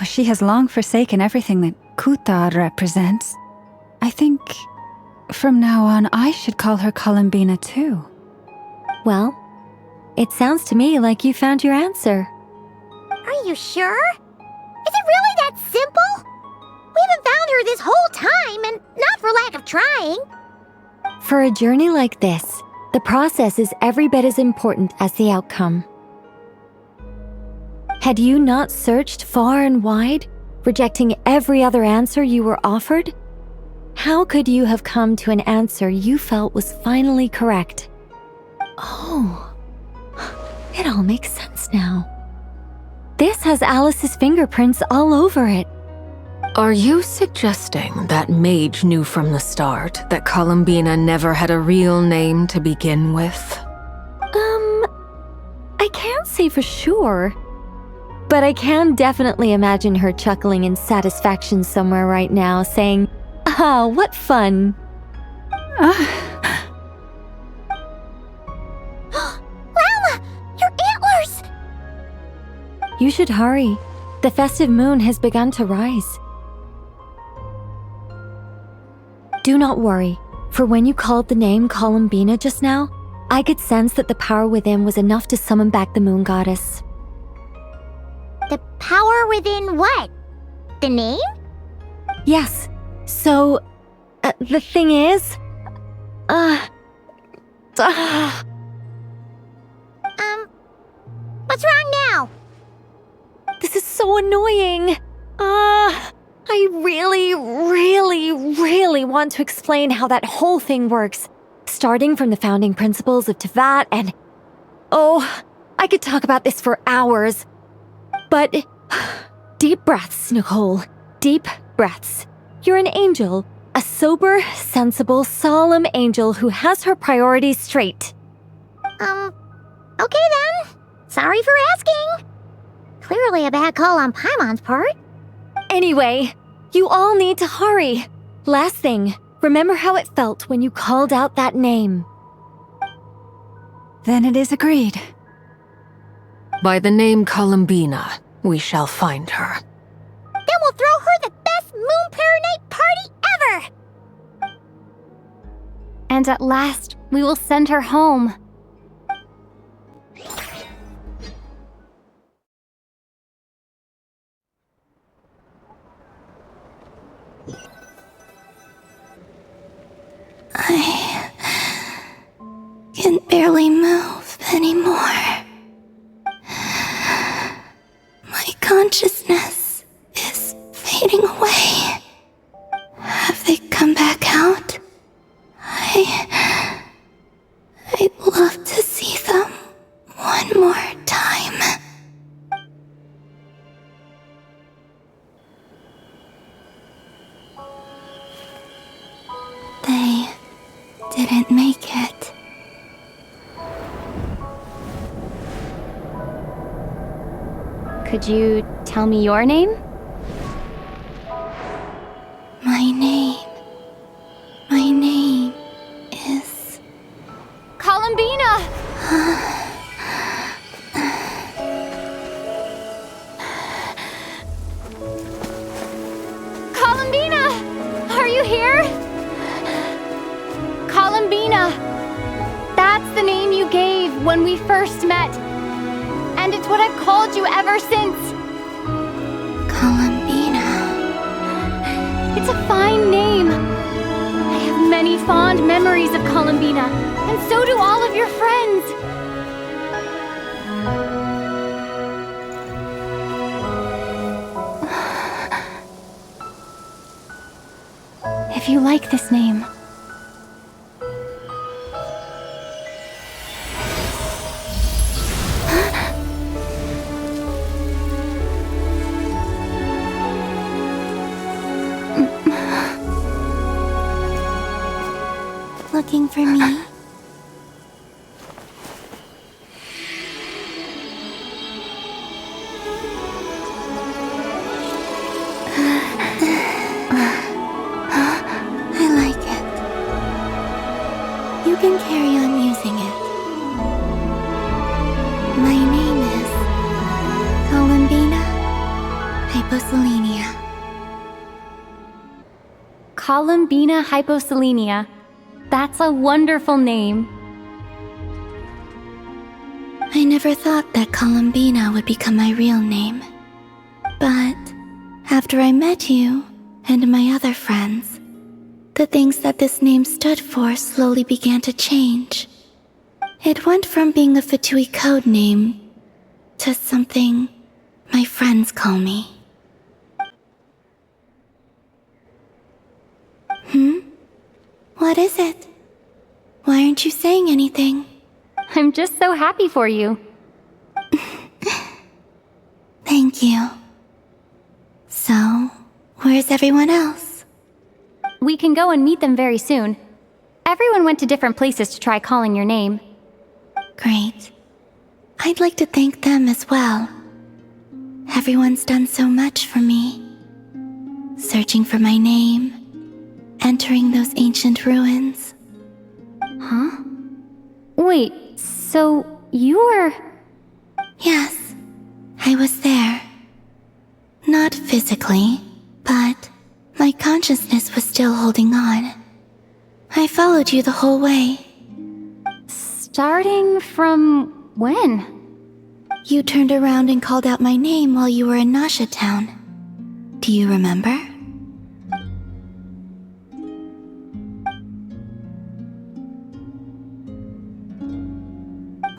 She has long forsaken everything that Kutar represents. I think from now on I should call her Columbina too. Well, it sounds to me like you found your answer. Are you sure? Is it really that simple? We haven't found her this whole time, and not for lack of trying. For a journey like this, the process is every bit as important as the outcome. Had you not searched far and wide, rejecting every other answer you were offered? How could you have come to an answer you felt was finally correct? Oh, it all makes sense now. This has Alice's fingerprints all over it. Are you suggesting that mage knew from the start that Columbina never had a real name to begin with? I can't say for sure. But I can definitely imagine her chuckling in satisfaction somewhere right now, saying, "Ah, what fun." Llama! Your antlers! You should hurry. The festive moon has begun to rise. Do not worry, for when you called the name Columbina just now, I could sense that the power within was enough to summon back the moon goddess. The power within what? The name? Yes. So, the thing is... What's wrong now? This is so annoying. I really want to explain how that whole thing works. Starting from the founding principles of Teyvat and... Oh, I could talk about this for hours. But... Deep breaths, Nicole. Deep breaths. You're an angel. A sober, sensible, solemn angel who has her priorities straight. Okay then. Sorry for asking. Clearly a bad call on Paimon's part. Anyway, you all need to hurry. Last thing, remember how it felt when you called out that name. Then it is agreed. By the name Columbina, we shall find her. Then we'll throw her the best Moon Paranite party ever! And at last, we will send her home. I can barely move anymore. My consciousness is fading away. Have they come back out? I'd love to see them one more time. They didn't make it. Could you tell me your name? My name is... Columbina! Columbina! Are you here? Columbina! That's the name you gave when we first met. And it's what I've called you ever since. Columbina. It's a fine name. I have many fond memories of Columbina, and so do all of your friends. If you like this name, Looking for me? I like it. You can carry on using it. My name is Columbina Hyposelenia. Columbina Hyposelenia. That's a wonderful name. I never thought that Columbina would become my real name. But after I met you and my other friends, the things that this name stood for slowly began to change. It went from being a Fatui code name to something my friends call me. What is it? Why aren't you saying anything? I'm just so happy for you. Thank you. So, where's everyone else? We can go and meet them very soon. Everyone went to different places to try calling your name. Great. I'd like to thank them as well. Everyone's done so much for me. Searching for my name, entering those ancient ruins. Huh? Wait, so you were... Yes, I was there. Not physically, but my consciousness was still holding on. I followed you the whole way. Starting from when? You turned around and called out my name while you were in Nasha Town. Do you remember?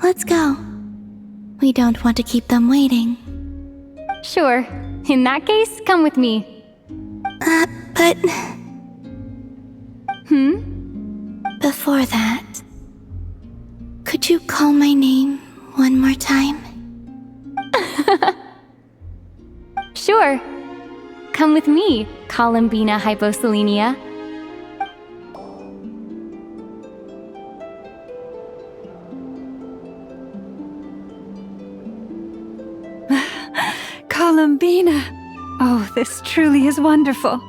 Let's go. We don't want to keep them waiting. Sure. In that case, come with me. But... Before that, could you call my name one more time? Sure. Come with me, Columbina Hyposelenia. Columbina! Oh, this truly is wonderful.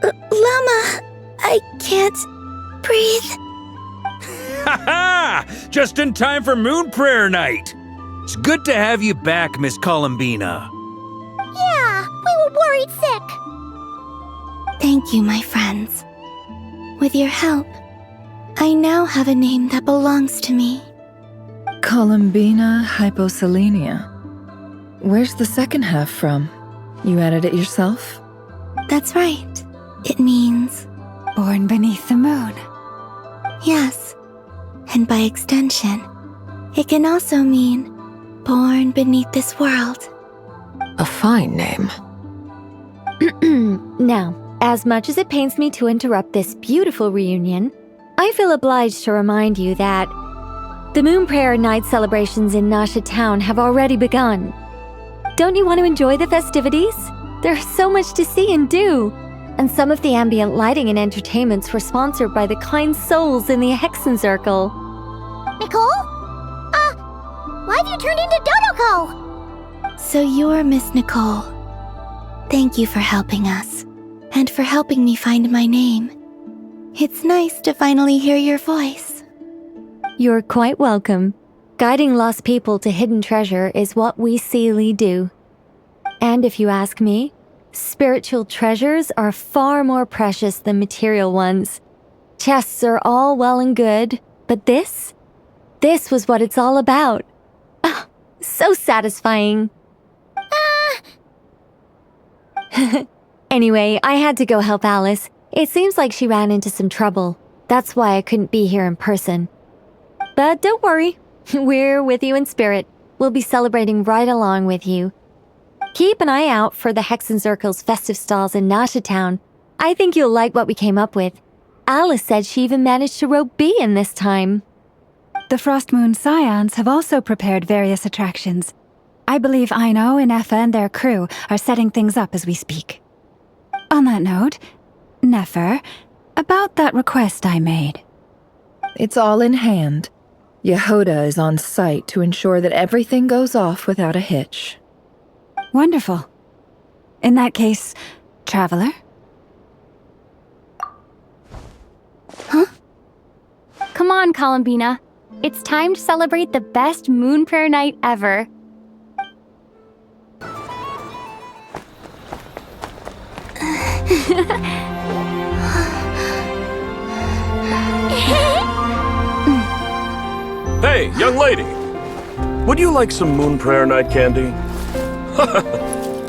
Llama! I can't breathe. Ha ha! Just in time for Moon Prayer Night! It's good to have you back, Miss Columbina. Yeah, we were worried sick. Thank you, my friends. With your help, I now have a name that belongs to me. Columbina Hyposelenia. Where's the second half from? You added it yourself? That's right. It means... Born beneath the moon. Yes. And by extension, it can also mean born beneath this world. A fine name. Now, as much as it pains me to interrupt this beautiful reunion, I feel obliged to remind you that the Moon Prayer Night celebrations in Nasha Town have already begun. Don't you want to enjoy the festivities? There's so much to see and do. And some of the ambient lighting and entertainments were sponsored by the kind souls in the Hexen Circle. Nicole? Why have you turned into Dodoko? So you're Miss Nicole. Thank you for helping us, and for helping me find my name. It's nice to finally hear your voice. You're quite welcome. Guiding lost people to hidden treasure is what we Seelie do. And if you ask me, spiritual treasures are far more precious than material ones. Chests are all well and good, but this was what it's all about. Ah, so satisfying. Anyway, I had to go help Alice. It seems like she ran into some trouble. That's why I couldn't be here in person. But don't worry, we're with you in spirit. We'll be celebrating right along with you. Keep an eye out for the Hexen Circle's festive stalls in Nasha Town. I think you'll like what we came up with. Alice said she even managed to rope B in this time. The Frost Moon Scions have also prepared various attractions. I believe Aino and Effa and their crew are setting things up as we speak. On that note, Nefer, about that request I made. It's all in hand. Yehoda is on site to ensure that everything goes off without a hitch. Wonderful. In that case, Traveler? Huh? Come on, Columbina. It's time to celebrate the best Moon Prayer Night ever. Hey, young lady. Would you like some Moon Prayer Night candy?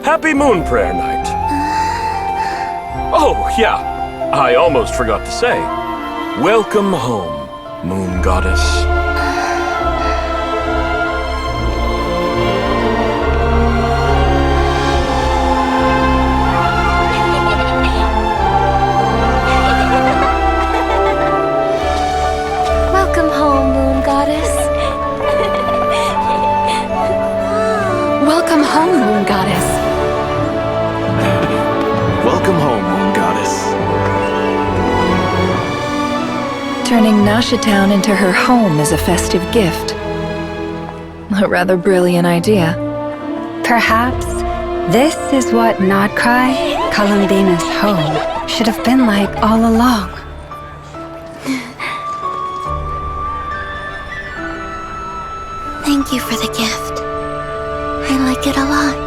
Happy Moon Prayer Night. Oh, yeah. I almost forgot to say. Welcome home, Moon Goddess. Welcome home, Moon Nasha Town into her home as a festive gift. A rather brilliant idea. Perhaps this is what Notcry, Columbina's home, should have been like all along. Thank you for the gift. I like it a lot.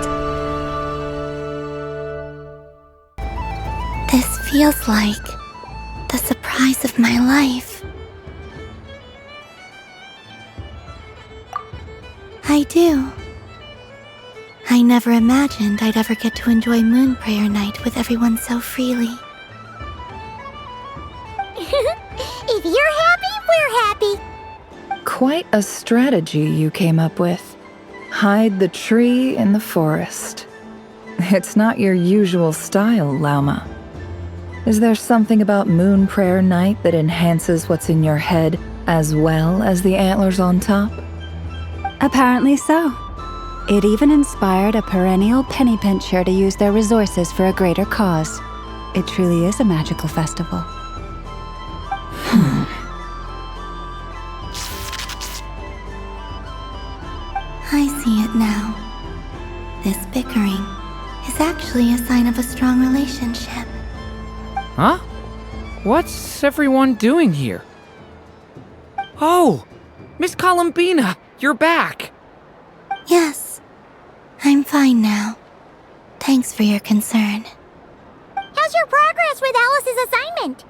This feels like the surprise of my life. I do. I never imagined I'd ever get to enjoy Moon Prayer Night with everyone so freely. If you're happy, we're happy. Quite a strategy you came up with. Hide the tree in the forest. It's not your usual style, Lauma. Is there something about Moon Prayer Night that enhances what's in your head as well as the antlers on top? Apparently so. It even inspired a perennial penny pincher to use their resources for a greater cause. It truly is a magical festival. I see it now. This bickering is actually a sign of a strong relationship. Huh? What's everyone doing here? Oh! Miss Columbina, you're back! Yes, I'm fine now. Thanks for your concern. How's your progress with Alice's assignment?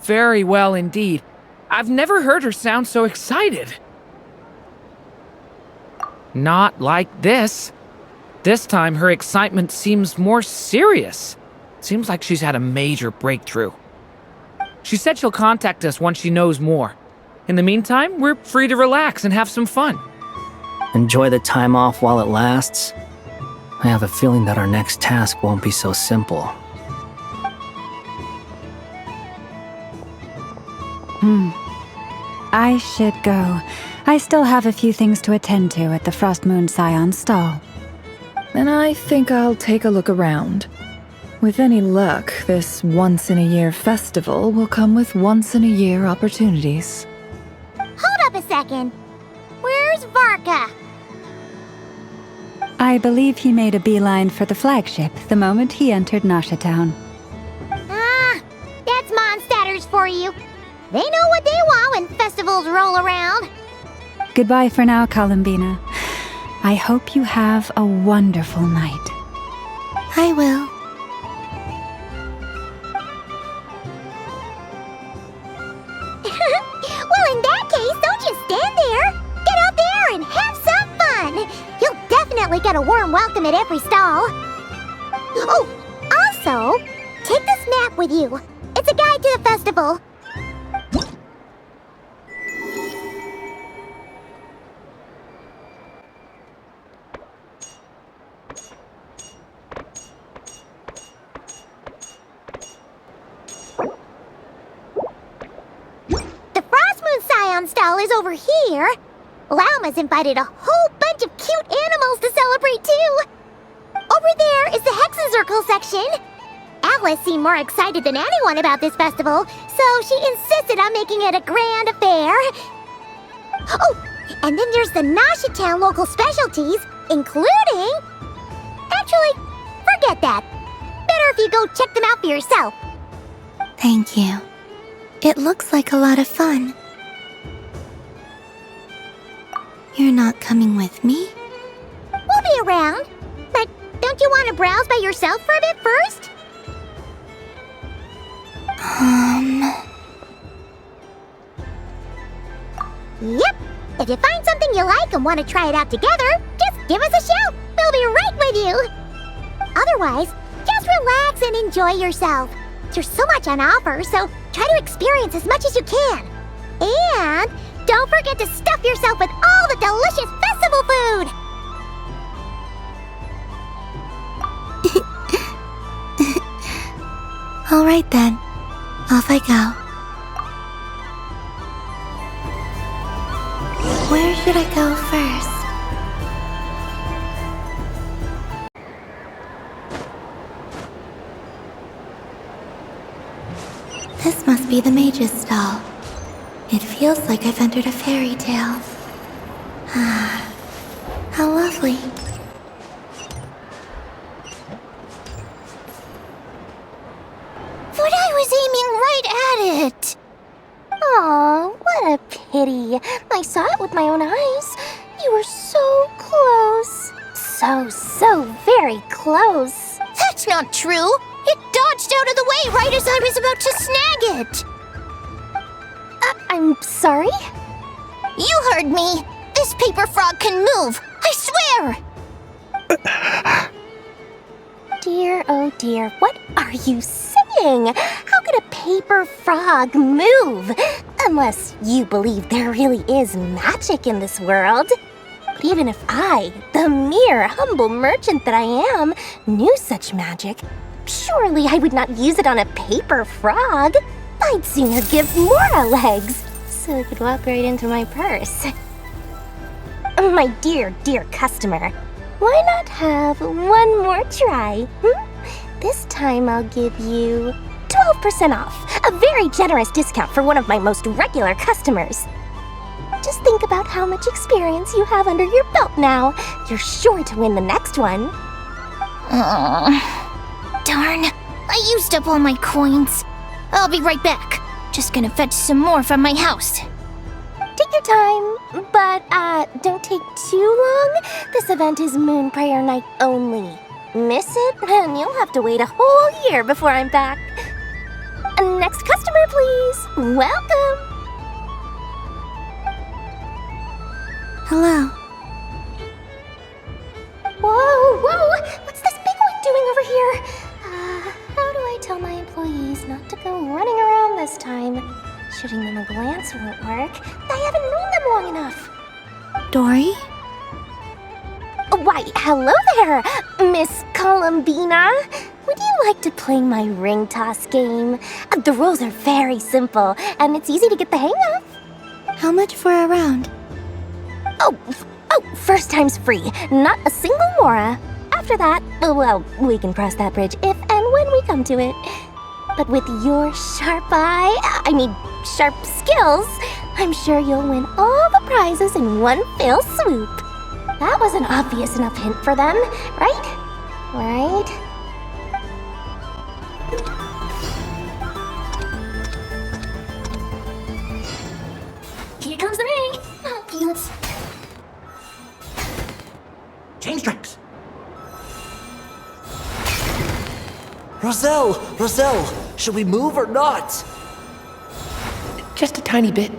Very well indeed. I've never heard her sound so excited. Not like this. This time her excitement seems more serious. Seems like she's had a major breakthrough. She said she'll contact us once she knows more. In the meantime, we're free to relax and have some fun. Enjoy the time off while it lasts. I have a feeling that our next task won't be so simple. I should go. I still have a few things to attend to at the Frost Moon Scion stall. And I think I'll take a look around. With any luck, this once-in-a-year festival will come with once-in-a-year opportunities. Hold up a second. Where's Varka? I believe he made a beeline for the flagship the moment he entered Nasha Town. Ah, that's Mondstadters for you. They know what they want when festivals roll around. Goodbye for now, Columbina. I hope you have a wonderful night. I will. Well, in that case, don't just stand there. Get out there and have some fun. You'll definitely get a warm welcome at every stall. Oh, also, take this map with you. It's a guide to the festival. Stall is over here. Lauma's invited a whole bunch of cute animals to celebrate too. Over there is the Hexencircle section. Alice seemed more excited than anyone about this festival, so she insisted on making it a grand affair. Oh, and then there's the Nasha Town local specialties, including... Actually, forget that. Better if you go check them out for yourself. Thank you. It looks like a lot of fun. You're not coming with me? We'll be around. But don't you want to browse by yourself for a bit first? Yep. If you find something you like and want to try it out together, just give us a shout. We'll be right with you. Otherwise, just relax and enjoy yourself. There's so much on offer, so try to experience as much as you can. And don't forget to stuff yourself with all the delicious festival food! All right then. Off I go. Where should I go first? This must be the mage's stall. It feels like I've entered a fairy tale. Ah, how lovely. But I was aiming right at it! Aw, what a pity. I saw it with my own eyes. You were so close. So very close. That's not true. It dodged out of the way right as I was about to snag it. I'm sorry? You heard me. This paper frog can move. I swear! Dear, oh dear, what are you saying? How could a paper frog move? Unless you believe there really is magic in this world. But even if I, the mere humble merchant that I am, knew such magic, surely I would not use it on a paper frog. I'd sooner give Mora legs, so it could walk right into my purse. My dear customer, why not have one more try? This time I'll give you 12% off, a very generous discount for one of my most regular customers. Just think about how much experience you have under your belt now. You're sure to win the next one. Darn, I used up all my coins. I'll be right back. Just gonna fetch some more from my house. Take your time, but don't take too long. This event is Moon Prayer Night only. Miss it, and you'll have to wait a whole year before I'm back. Next customer, please. Welcome. Hello. Whoa! What's this big one doing over here? How do I tell my employees not to go running around this time? Shooting them a glance won't work. I haven't known them long enough. Dory? Why, hello there, Miss Columbina. Would you like to play my ring toss game? The rules are very simple, and it's easy to get the hang of. How much for a round? Oh, first time's free. Not a single mora. After that, well, we can cross that bridge if and when we come to it. But with your sharp sharp skills, I'm sure you'll win all the prizes in one fell swoop. That was an obvious enough hint for them, right? Here comes the ring. Oh, peanuts. Change tracks. Roselle, should we move or not? Just a tiny bit.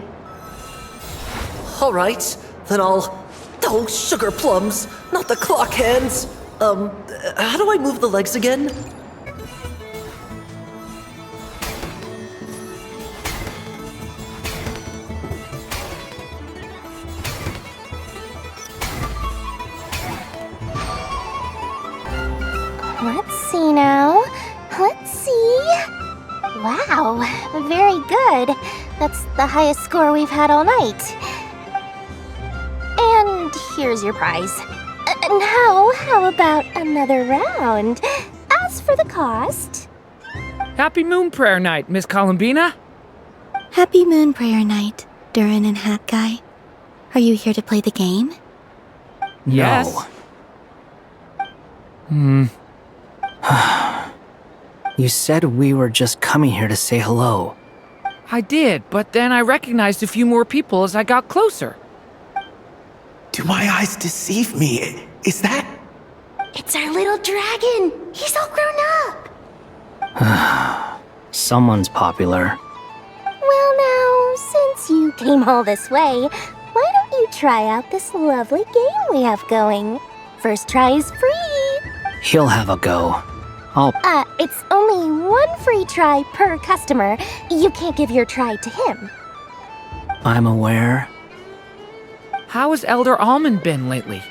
All right, then I'll... Oh, sugar plums, not the clock hands. How do I move the legs again? Let's see now. Let's see. Wow, very good. That's the highest score we've had all night. And here's your prize. Now, how about another round? As for the cost... Happy Moon Prayer Night, Miss Columbina. Happy Moon Prayer Night, Durin and Hat Guy. Are you here to play the game? Yes. You said we were just coming here to say hello. I did, but then I recognized a few more people as I got closer. Do my eyes deceive me? Is that... It's our little dragon! He's all grown up! Someone's popular. Well now, since you came all this way, why don't you try out this lovely game we have going? First try is free! He'll have a go. It's only one free try per customer. You can't give your try to him. I'm aware. How has Elder Almond been lately?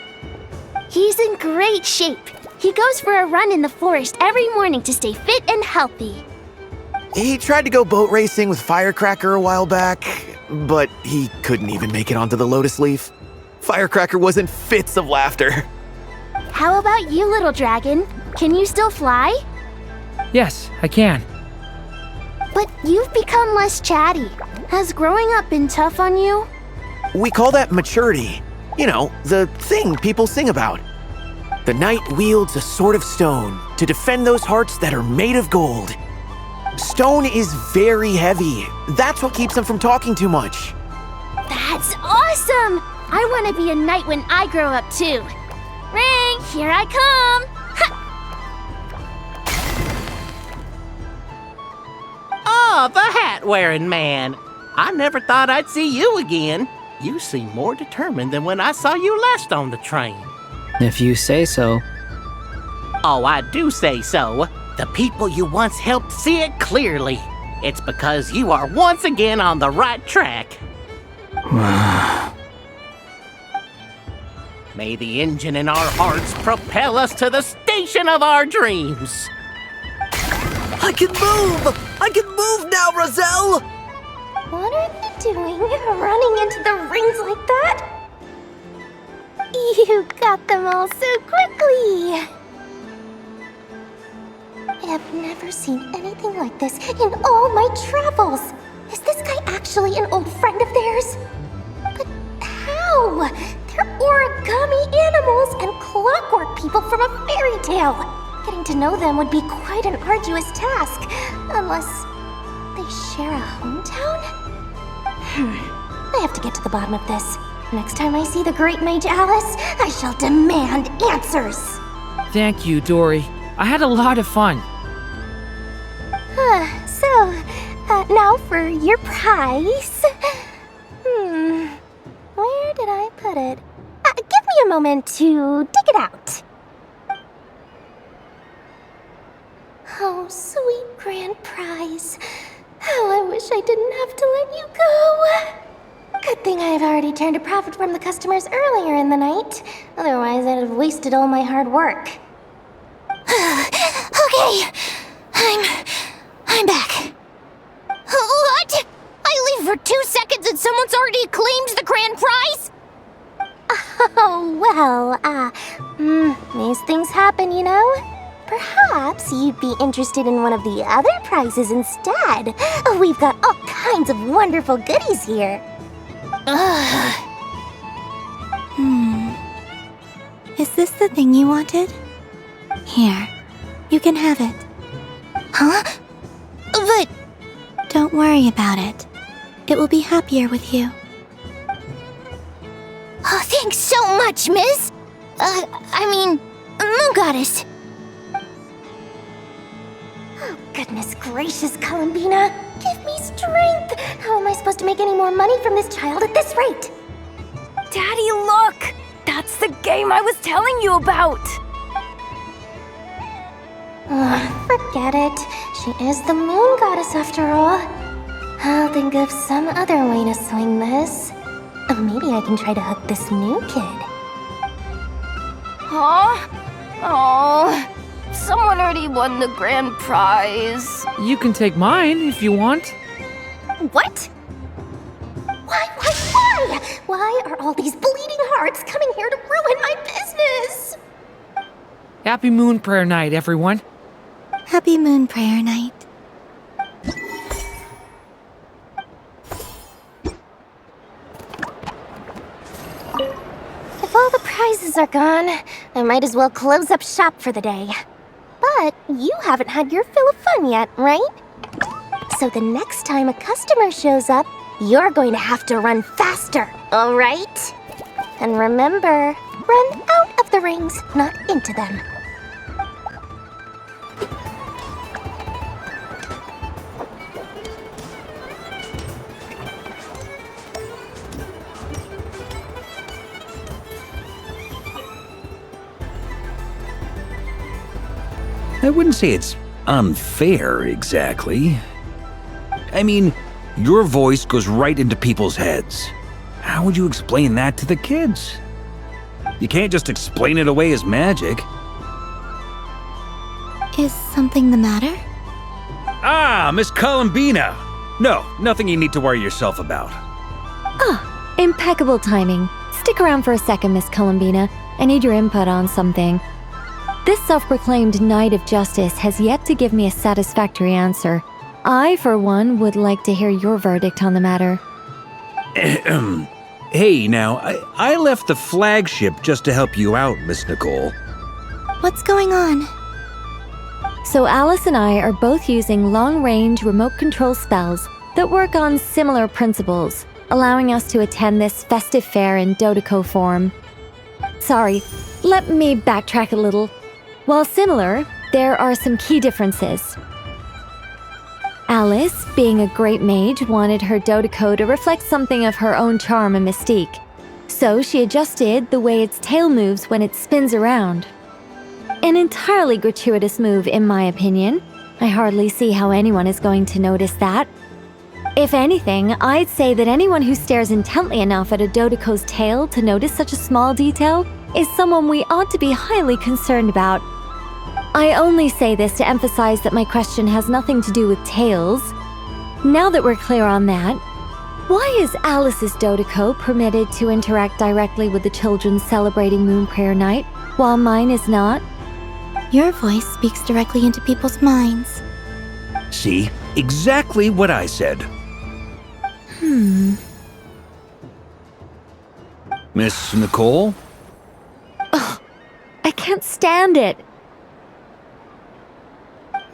He's in great shape. He goes for a run in the forest every morning to stay fit and healthy. He tried to go boat racing with Firecracker a while back, but he couldn't even make it onto the Lotus Leaf. Firecracker was in fits of laughter. How about you, little dragon? Can you still fly? Yes, I can. But But you've become less chatty. Has growing up been tough on you? We call that maturity. You know, the thing people sing about. The knight wields a sword of stone to defend those hearts that are made of gold. Stone is very heavy. That's what keeps them from talking too much. That's awesome! I want to be a knight when I grow up too. Ring, here I come! Oh, the hat-wearing man. I never thought I'd see you again. You seem more determined than when I saw you last on the train. If you say so. Oh, I do say so. The people you once helped see it clearly. It's because you are once again on the right track. May the engine in our hearts propel us to the station of our dreams. I can move! I can move now, Roselle! What are you doing, running into the rings like that? You got them all so quickly! I have never seen anything like this in all my travels! Is this guy actually an old friend of theirs? But how? They're origami animals and clockwork people from a fairy tale! Getting to know them would be quite an arduous task, unless they share a hometown? I have to get to the bottom of this. Next time I see the Great Mage Alice, I shall demand answers! Thank you, Dory. I had a lot of fun. Now for your prize. Where did I put it? Give me a moment to dig it out. Oh, sweet grand prize. How I wish I didn't have to let you go. Good thing I've already turned a profit from the customers earlier in the night. Otherwise, I'd have wasted all my hard work. Okay, I'm back. What? I leave for 2 seconds and someone's already claimed the grand prize? Oh, well, these things happen, you know? Perhaps you'd be interested in one of the other prizes instead. We've got all kinds of wonderful goodies here. Is this the thing you wanted? Here, you can have it. Huh? But... Don't worry about it. It will be happier with you. Oh, thanks so much, miss. Moon Goddess. Oh, goodness gracious, Columbina. Give me strength. How am I supposed to make any more money from this child at this rate? Daddy, look! That's the game I was telling you about! Forget it. She is the Moon Goddess after all. I'll think of some other way to swing this. Maybe I can try to hook this new kid. Huh? Oh, someone already won the grand prize. You can take mine if you want. What? Why? Why are all these bleeding hearts coming here to ruin my business? Happy Moon Prayer Night, everyone. Happy Moon Prayer Night. If all the prizes are gone, I might as well close up shop for the day. But you haven't had your fill of fun yet, right? So the next time a customer shows up, you're going to have to run faster, all right? And remember, run out of the rings, not into them. I wouldn't say it's unfair, exactly. I mean, your voice goes right into people's heads. How would you explain that to the kids? You can't just explain it away as magic. Is something the matter? Ah, Miss Columbina! No, nothing you need to worry yourself about. Ah, impeccable timing. Stick around for a second, Miss Columbina. I need your input on something. This self-proclaimed Knight of Justice has yet to give me a satisfactory answer. I, for one, would like to hear your verdict on the matter. Hey, now, I left the flagship just to help you out, Miss Nicole. What's going on? So Alice and I are both using long-range remote control spells that work on similar principles, allowing us to attend this festive fair in Dodeco form. Sorry, let me backtrack a little. While similar, there are some key differences. Alice, being a great mage, wanted her Dodeco to reflect something of her own charm and mystique. So she adjusted the way its tail moves when it spins around. An entirely gratuitous move, in my opinion. I hardly see how anyone is going to notice that. If anything, I'd say that anyone who stares intently enough at a Dodeco's tail to notice such a small detail is someone we ought to be highly concerned about. I only say this to emphasize that my question has nothing to do with tails. Now that we're clear on that, why is Alice's Dodeco permitted to interact directly with the children celebrating Moon Prayer Night, while mine is not? Your voice speaks directly into people's minds. See? Exactly what I said. Miss Nicole? Ugh, I can't stand it.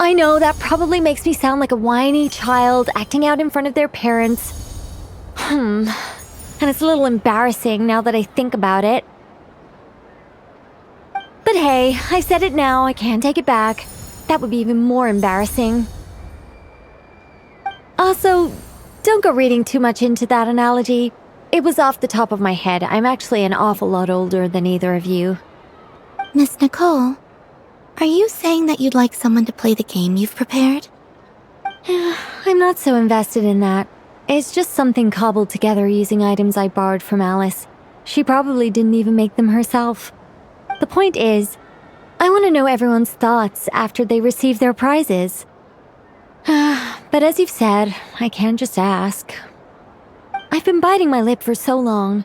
I know that probably makes me sound like a whiny child acting out in front of their parents. And it's a little embarrassing now that I think about it. But hey, I said it now, I can't take it back. That would be even more embarrassing. Also, don't go reading too much into that analogy. It was off the top of my head. I'm actually an awful lot older than either of you. Miss Nicole, are you saying that you'd like someone to play the game you've prepared? I'm not so invested in that. It's just something cobbled together using items I borrowed from Alice. She probably didn't even make them herself. The point is, I want to know everyone's thoughts after they receive their prizes. But as you've said, I can't just ask. I've been biting my lip for so long,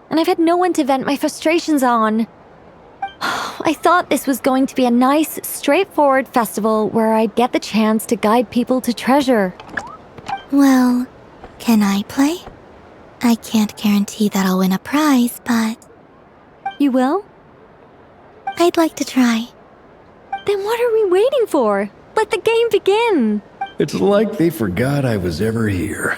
and I've had no one to vent my frustrations on. I thought this was going to be a nice, straightforward festival where I'd get the chance to guide people to treasure. Well, can I play? I can't guarantee that I'll win a prize, but... You will? I'd like to try. Then what are we waiting for? Let the game begin! It's like they forgot I was ever here.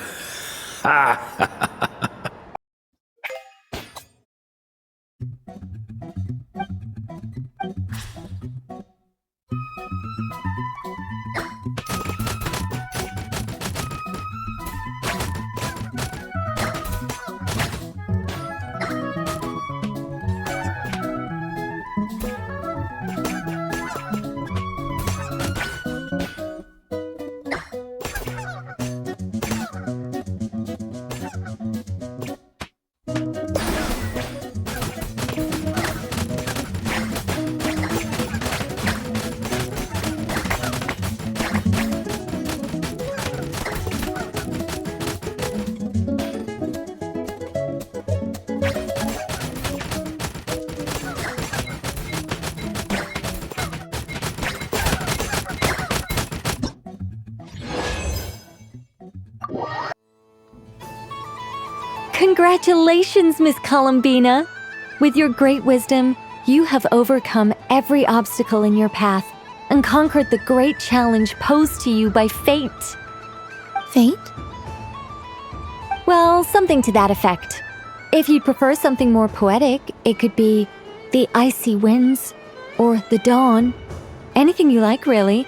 Congratulations, Miss Columbina! With your great wisdom, you have overcome every obstacle in your path and conquered the great challenge posed to you by fate. Fate? Well, something to that effect. If you'd prefer something more poetic, it could be the icy winds or the dawn. Anything you like, really.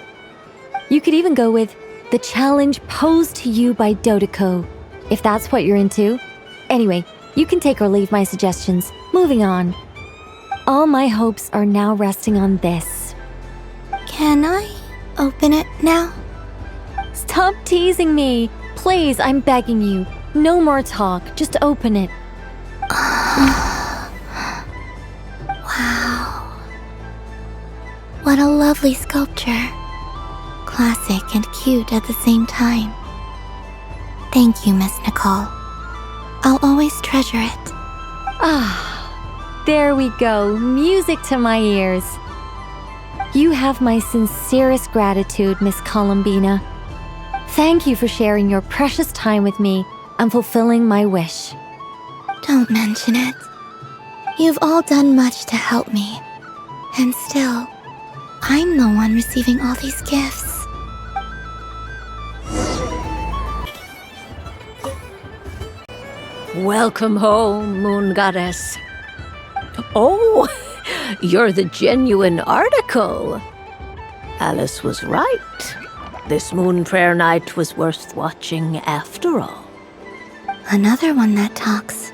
You could even go with the challenge posed to you by Dodeco, if that's what you're into. Anyway, you can take or leave my suggestions. Moving on. All my hopes are now resting on this. Can I open it now? Stop teasing me! Please, I'm begging you. No more talk. Just open it. Wow. What a lovely sculpture. Classic and cute at the same time. Thank you, Miss Nicole. I'll always treasure it. There we go. Music to my ears. You have my sincerest gratitude, Miss Columbina. Thank you for sharing your precious time with me and fulfilling my wish. Don't mention it. You've all done much to help me. And still, I'm the one receiving all these gifts. Welcome home, Moon Goddess. Oh, you're the genuine article. Alice was right. This moon prayer night was worth watching after all. Another one that talks.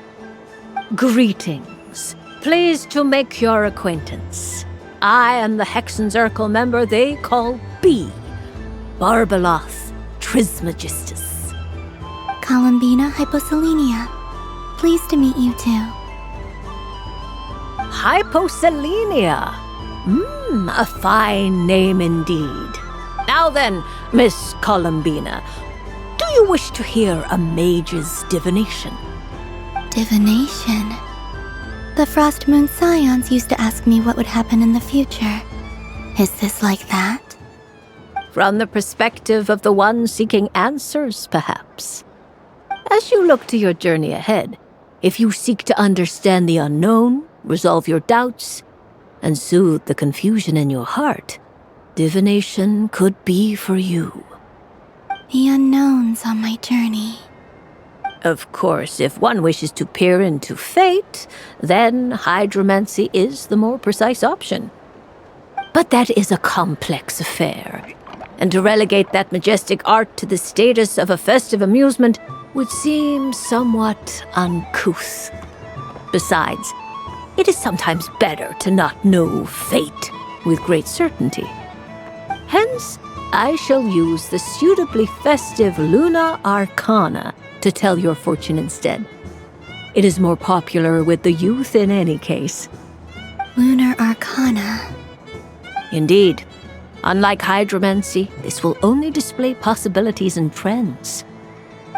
Greetings. Pleased to make your acquaintance. I am the Hexenzirkel member they call B. Barbeloth Trismegistus. Columbina Hyposelenia. Pleased to meet you too. Hyposelenia. A fine name indeed. Now then, Miss Columbina, do you wish to hear a mage's divination? Divination? The Frost Moon Scions used to ask me what would happen in the future. Is this like that? From the perspective of the one seeking answers, perhaps. As you look to your journey ahead, if you seek to understand the unknown, resolve your doubts, and soothe the confusion in your heart, divination could be for you. The unknowns on my journey. Of course, if one wishes to peer into fate, then hydromancy is the more precise option. But that is a complex affair, and to relegate that majestic art to the status of a festive amusement would seem somewhat uncouth. Besides, it is sometimes better to not know fate with great certainty. Hence, I shall use the suitably festive Luna Arcana to tell your fortune instead. It is more popular with the youth in any case. Lunar Arcana. Indeed. Unlike hydromancy, this will only display possibilities and trends.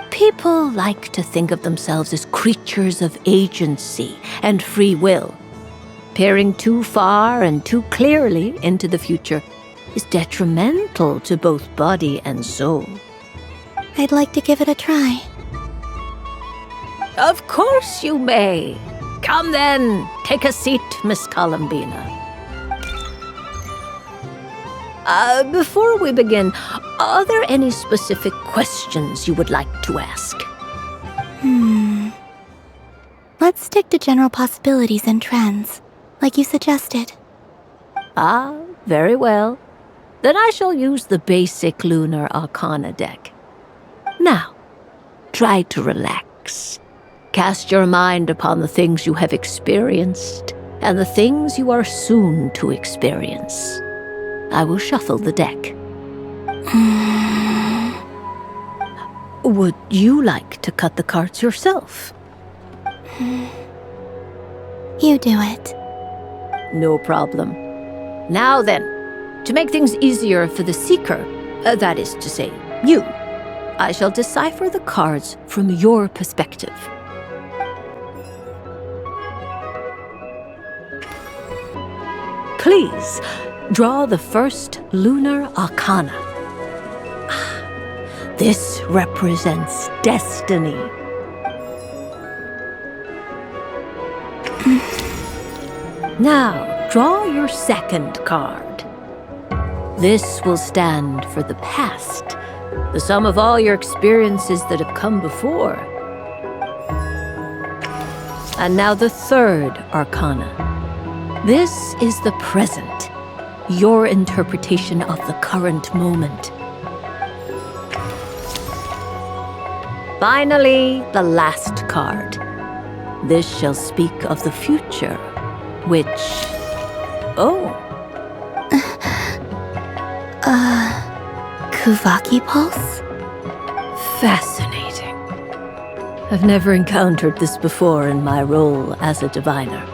People like to think of themselves as creatures of agency and free will. Peering too far and too clearly into the future is detrimental to both body and soul. I'd like to give it a try. Of course you may. Come then, take a seat, Miss Columbina. Before we begin, are there any specific questions you would like to ask? Let's stick to general possibilities and trends, like you suggested. Ah, very well. Then I shall use the basic Lunar Arcana deck. Now, try to relax. Cast your mind upon the things you have experienced and the things you are soon to experience. I will shuffle the deck. Would you like to cut the cards yourself? You do it. No problem. Now then, to make things easier for the seeker, that is to say, you, I shall decipher the cards from your perspective. Please, draw the first Lunar Arcana. This represents destiny. Now, draw your second card. This will stand for the past, the sum of all your experiences that have come before. And now the third Arcana. This is the present, your interpretation of the current moment. Finally, the last card. This shall speak of the future, which... Kuvaki Pulse? Fascinating. I've never encountered this before in my role as a diviner.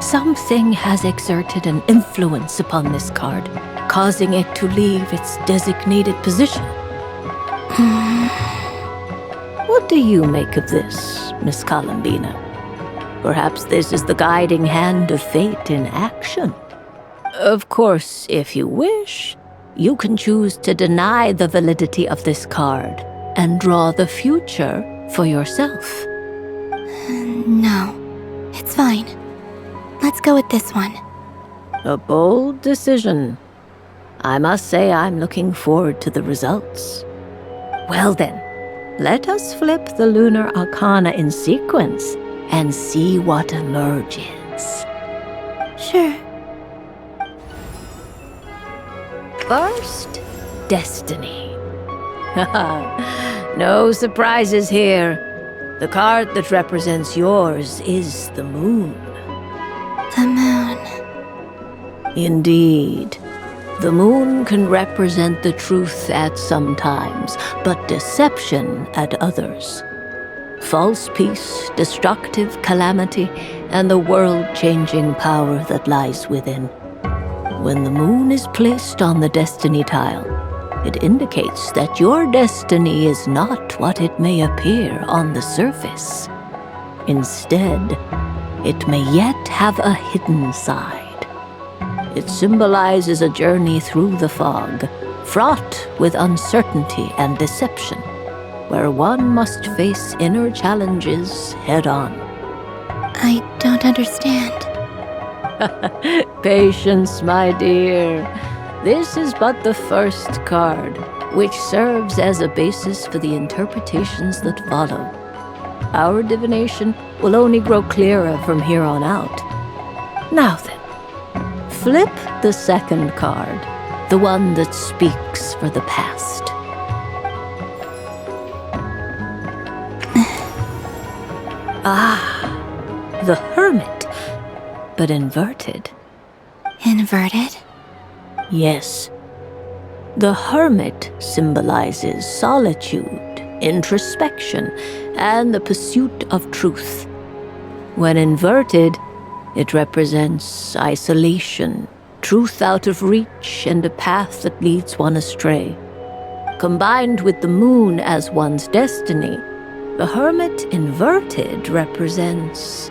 Something has exerted an influence upon this card, causing it to leave its designated position. What do you make of this, Miss Columbina? Perhaps this is the guiding hand of fate in action. Of course, if you wish, you can choose to deny the validity of this card and draw the future for yourself. No, it's fine. Let's go with this one. A bold decision. I must say I'm looking forward to the results. Well then, let us flip the lunar arcana in sequence and see what emerges. Sure. First, Destiny. No surprises here. The card that represents yours is the moon. The moon. Indeed. The moon can represent the truth at some times, but deception at others. False peace, destructive calamity, and the world-changing power that lies within. When the moon is placed on the destiny tile, it indicates that your destiny is not what it may appear on the surface. Instead, it may yet have a hidden side. It symbolizes a journey through the fog, fraught with uncertainty and deception, where one must face inner challenges head-on. I don't understand. Patience, my dear. This is but the first card, which serves as a basis for the interpretations that follow. Our divination will only grow clearer from here on out. Now then, flip the second card, the one that speaks for the past. The Hermit, but inverted. Inverted? Yes. The Hermit symbolizes solitude, introspection, and the pursuit of truth. When inverted, it represents isolation, truth out of reach, and a path that leads one astray. Combined with the moon as one's destiny, the Hermit inverted represents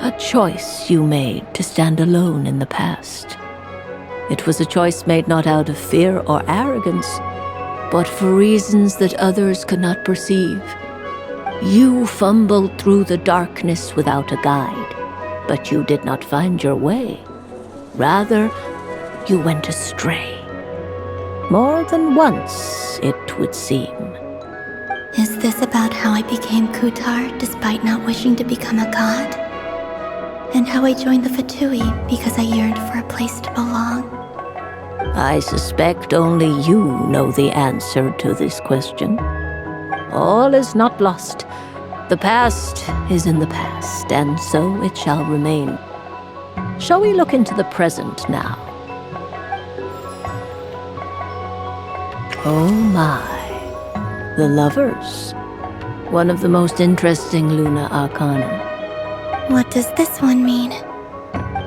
a choice you made to stand alone in the past. It was a choice made not out of fear or arrogance, but for reasons that others could not perceive. You fumbled through the darkness without a guide, but you did not find your way. Rather, you went astray. More than once, it would seem. Is this about how I became Kutar despite not wishing to become a god? And how I joined the Fatui because I yearned for a place to belong? I suspect only you know the answer to this question. All is not lost. The past is in the past, and so it shall remain. Shall we look into the present now? Oh my. The Lovers. One of the most interesting Luna Arcana. What does this one mean?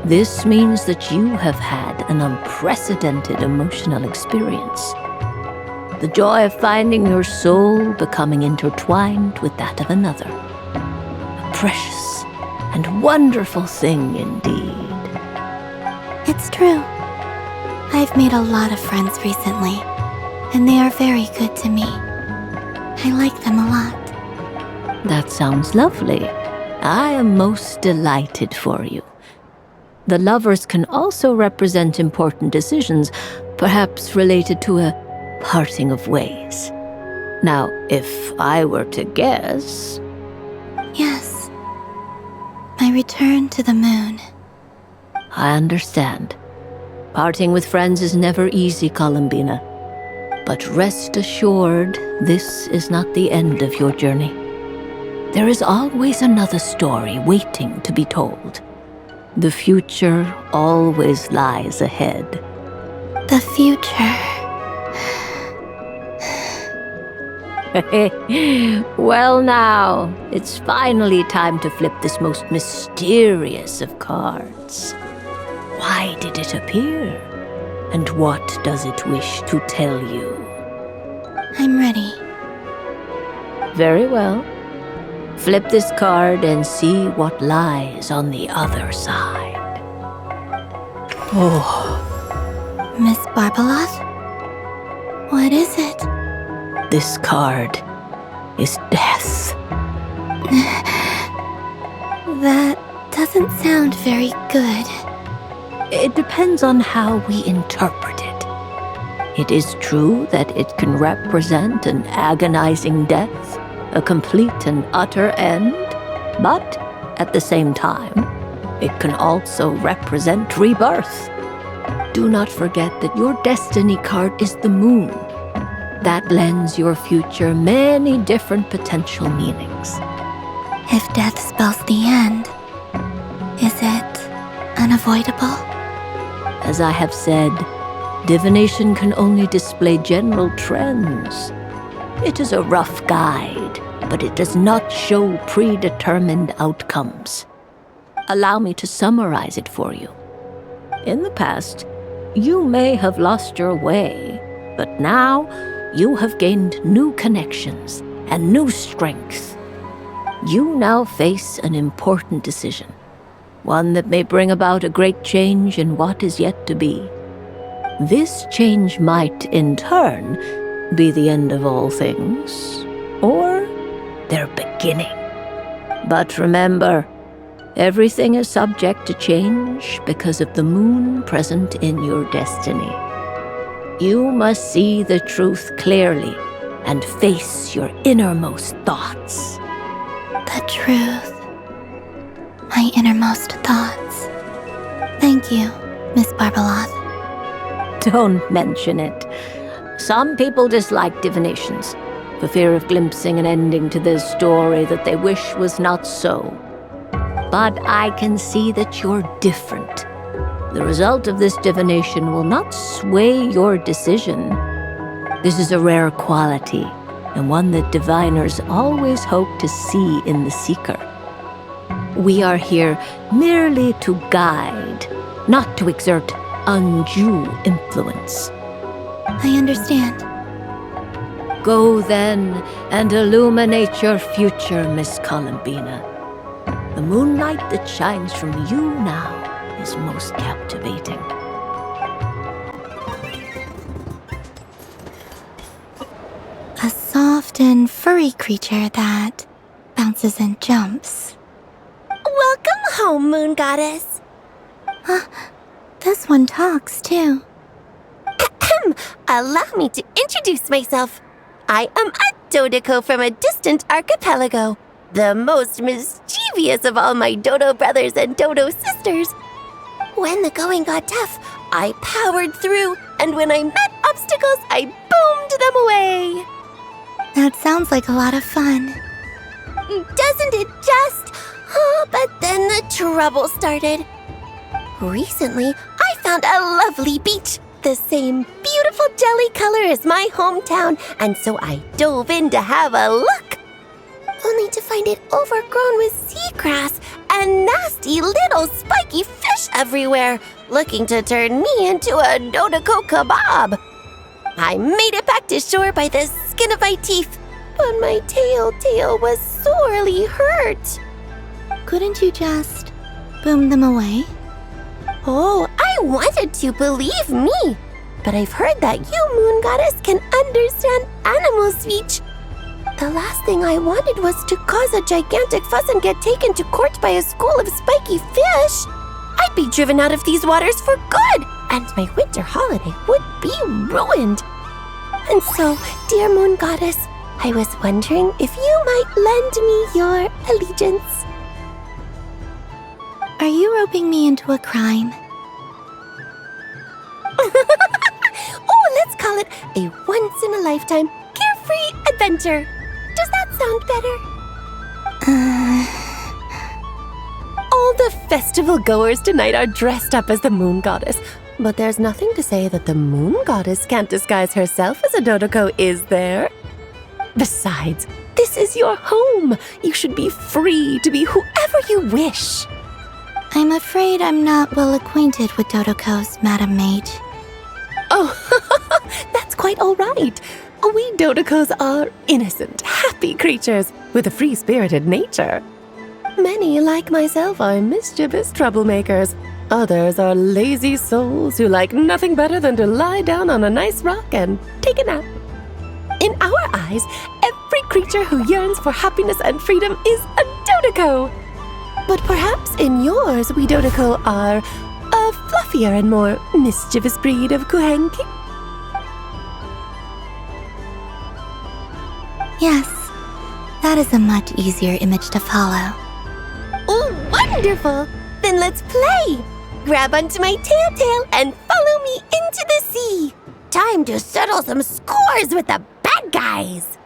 This means that you have had an unprecedented emotional experience. The joy of finding your soul becoming intertwined with that of another. A precious and wonderful thing indeed. It's true. I've made a lot of friends recently, and they are very good to me. I like them a lot. That sounds lovely. I am most delighted for you. The Lovers can also represent important decisions, perhaps related to a parting of ways. Now, if I were to guess... Yes. My return to the moon. I understand. Parting with friends is never easy, Columbina. But rest assured, this is not the end of your journey. There is always another story waiting to be told. The future always lies ahead. The future. Well now, it's finally time to flip this most mysterious of cards. Why did it appear? And what does it wish to tell you? I'm ready. Very well. Flip this card and see what lies on the other side. Miss Barbaloth? What is it? This card is death. That doesn't sound very good. It depends on how we interpret it. It is true that it can represent an agonizing death, a complete and utter end, but at the same time, it can also represent rebirth. Do not forget that your destiny card is the moon. That lends your future many different potential meanings. If death spells the end, is it unavoidable? As I have said, divination can only display general trends. It is a rough guide, but it does not show predetermined outcomes. Allow me to summarize it for you. In the past, you may have lost your way, but now you have gained new connections and new strength. You now face an important decision, one that may bring about a great change in what is yet to be. This change might, in turn, be the end of all things, or their beginning. But remember, everything is subject to change because of the moon present in your destiny. You must see the truth clearly and face your innermost thoughts. The truth. My innermost thoughts. Thank you, Miss Barbeloth. Don't mention it. Some people dislike divinations, for fear of glimpsing an ending to their story that they wish was not so. But I can see that you're different. The result of this divination will not sway your decision. This is a rare quality, and one that diviners always hope to see in the seeker. We are here merely to guide, not to exert undue influence. I understand. Go then and illuminate your future, Miss Columbina. The moonlight that shines from you now is most captivating. A soft and furry creature that bounces and jumps. Welcome home, Moon Goddess. This one talks, too. Allow me to introduce myself. I am a Dodoko from a distant archipelago, the most mischievous of all my Dodo brothers and Dodo sisters. When the going got tough, I powered through, and when I met obstacles, I boomed them away. That sounds like a lot of fun. Doesn't it just? Oh, but then the trouble started. Recently, I found a lovely beach, the same beautiful jelly color as my hometown, and so I dove in to have a look. Only to find it overgrown with seagrass and nasty little spiky fish everywhere, looking to turn me into a Dodoko kebab. I made it back to shore by the skin of my teeth, but my tail was sorely hurt. Couldn't you just boom them away? Oh, I wanted to, believe me. But I've heard that you, Moon Goddess, can understand animal speech. The last thing I wanted was to cause a gigantic fuss and get taken to court by a school of spiky fish. I'd be driven out of these waters for good, and my winter holiday would be ruined. And so, dear Moon Goddess, I was wondering if you might lend me your allegiance. Are you roping me into a crime? Oh, let's call it a once-in-a-lifetime carefree adventure. Does that sound better? All the festival goers tonight are dressed up as the Moon Goddess, but there's nothing to say that the Moon Goddess can't disguise herself as a Dodoko, is there? Besides, this is your home. You should be free to be whoever you wish. I'm afraid I'm not well acquainted with Dodokos, Madam Mage. Oh, that's quite all right. We Dodokos are innocent, happy creatures with a free-spirited nature. Many, like myself, are mischievous troublemakers, Others are lazy souls who like nothing better than to lie down on a nice rock and take a nap. In our eyes, every creature who yearns for happiness and freedom is a Dodoco. But perhaps in yours, we Dodoco are a fluffier and more mischievous breed of Kuhenki? Yes, that is a much easier image to follow. Oh, wonderful! Then let's play! Grab onto my tail and follow me into the sea! Time to settle some scores with the bad guys!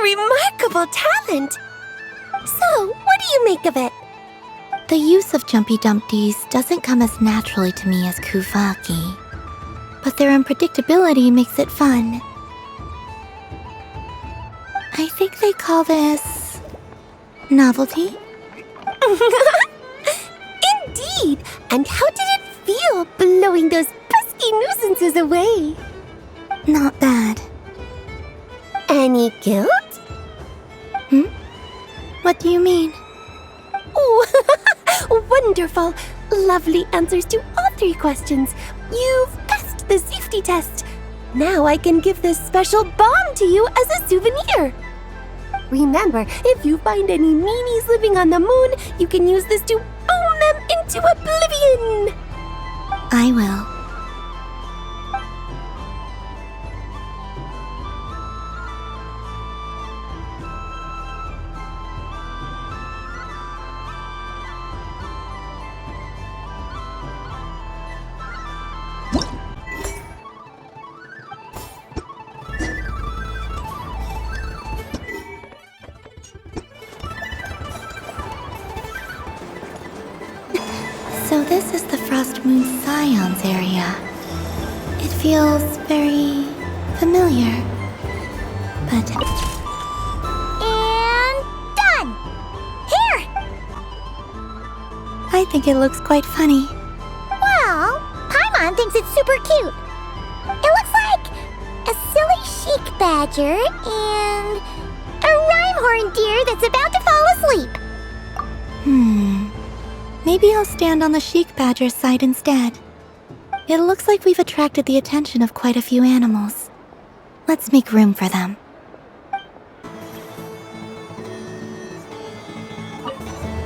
Remarkable talent! So, what do you make of it? The use of Jumpy Dumpties doesn't come as naturally to me as Kuvaki, but their unpredictability makes it fun. I think they call this novelty. Indeed! And how did it feel blowing those pesky nuisances away? Not bad. Any guilt? What do you mean? Oh, wonderful! Lovely answers to all 3 questions. You've passed the safety test. Now I can give this special bomb to you as a souvenir. Remember, if you find any meanies living on the moon, you can use this to boom them into oblivion. I will. So this is the Frost Moon Scions area. It feels very familiar, but... And done! Here! I think it looks quite funny. Well, Paimon thinks it's super cute. It looks like a silly chic badger and a rhymehorn deer that's about to fall asleep. Maybe I'll stand on the Chic Badger's side instead. It looks like we've attracted the attention of quite a few animals. Let's make room for them.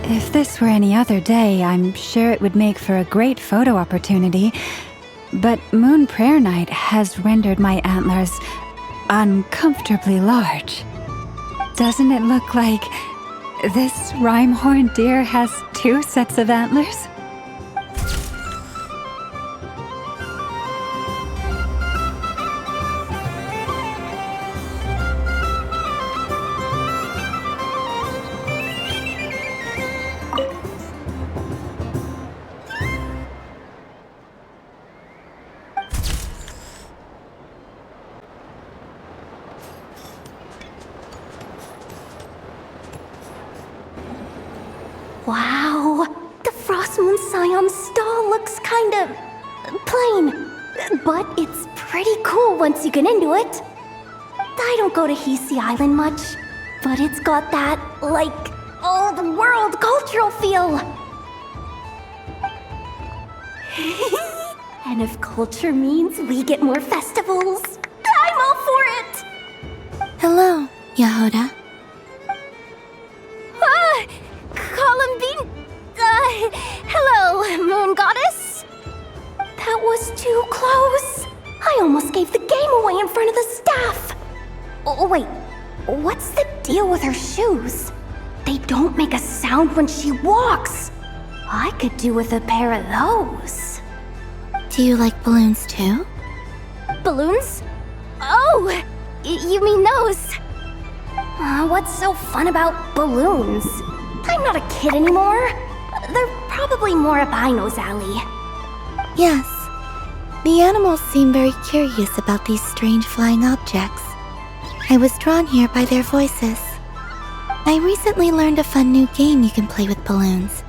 If this were any other day, I'm sure it would make for a great photo opportunity. But Moon Prayer Night has rendered my antlers uncomfortably large. Doesn't it look like this rhymehorn deer has 2 sets of antlers? Wow, the Frost Moon Scion stall looks kind of plain, but it's pretty cool once you get into it. I don't go to Hisi Island much, but it's got that, like, old world cultural feel. And if culture means we get more festivals, I'm all for it! Hello, Yahoda. Columbine? Hello, Moon Goddess? That was too close. I almost gave the game away in front of the staff. Oh, wait. What's the deal with her shoes? They don't make a sound when she walks. I could do with a pair of those. Do you like balloons too? balloons? Oh, you mean those? What's so fun about balloons? I'm not a kid anymore. They're probably more up Aino's alley. Yes. The animals seem very curious about these strange flying objects. I was drawn here by their voices. I recently learned a fun new game you can play with balloons,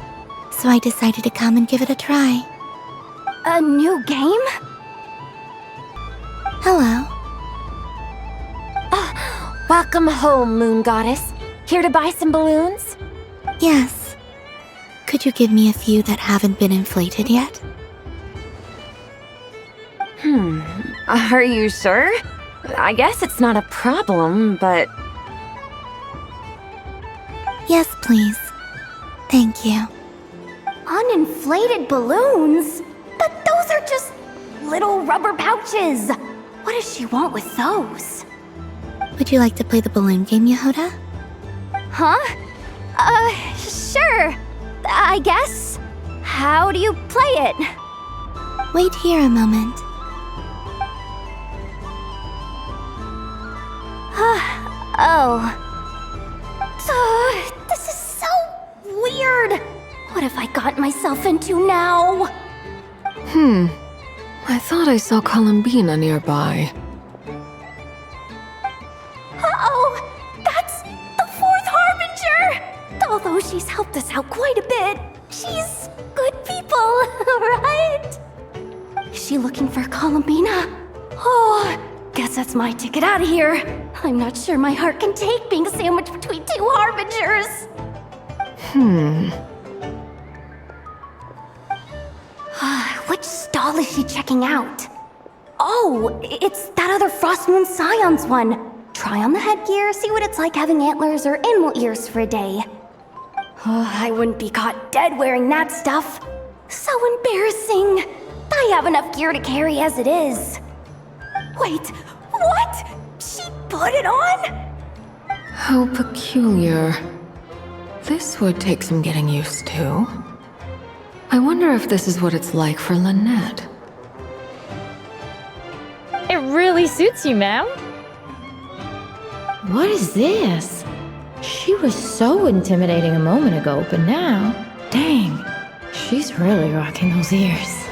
so I decided to come and give it a try. A new game? Hello. Welcome home, Moon Goddess. Here to buy some balloons? Yes. Could you give me a few that haven't been inflated yet? Are you sure? I guess it's not a problem, but... Yes, please. Thank you. Uninflated balloons? But those are just little rubber pouches. What does she want with those? Would you like to play the balloon game, Yehoda? Huh? Sure. I guess. How do you play it? Wait here a moment. This is so weird. What have I got myself into now? I thought I saw Columbina nearby. Uh-oh! That's the fourth Harbinger! Although she's helped us out quite a bit, she's good people, right? Is she looking for Columbina? Oh, guess that's my ticket out of here. I'm not sure my heart can take being sandwiched between two Harbingers. Which stall is she checking out? Oh, it's that other Frost Moon Scion's one. Try on the headgear, see what it's like having antlers or animal ears for a day. I wouldn't be caught dead wearing that stuff. So embarrassing. I have enough gear to carry as it is. Wait, what? She put it on? How peculiar. This would take some getting used to. I wonder if this is what it's like for Lynette. It really suits you, ma'am. What is this? She was so intimidating a moment ago, but now, dang, she's really rocking those ears.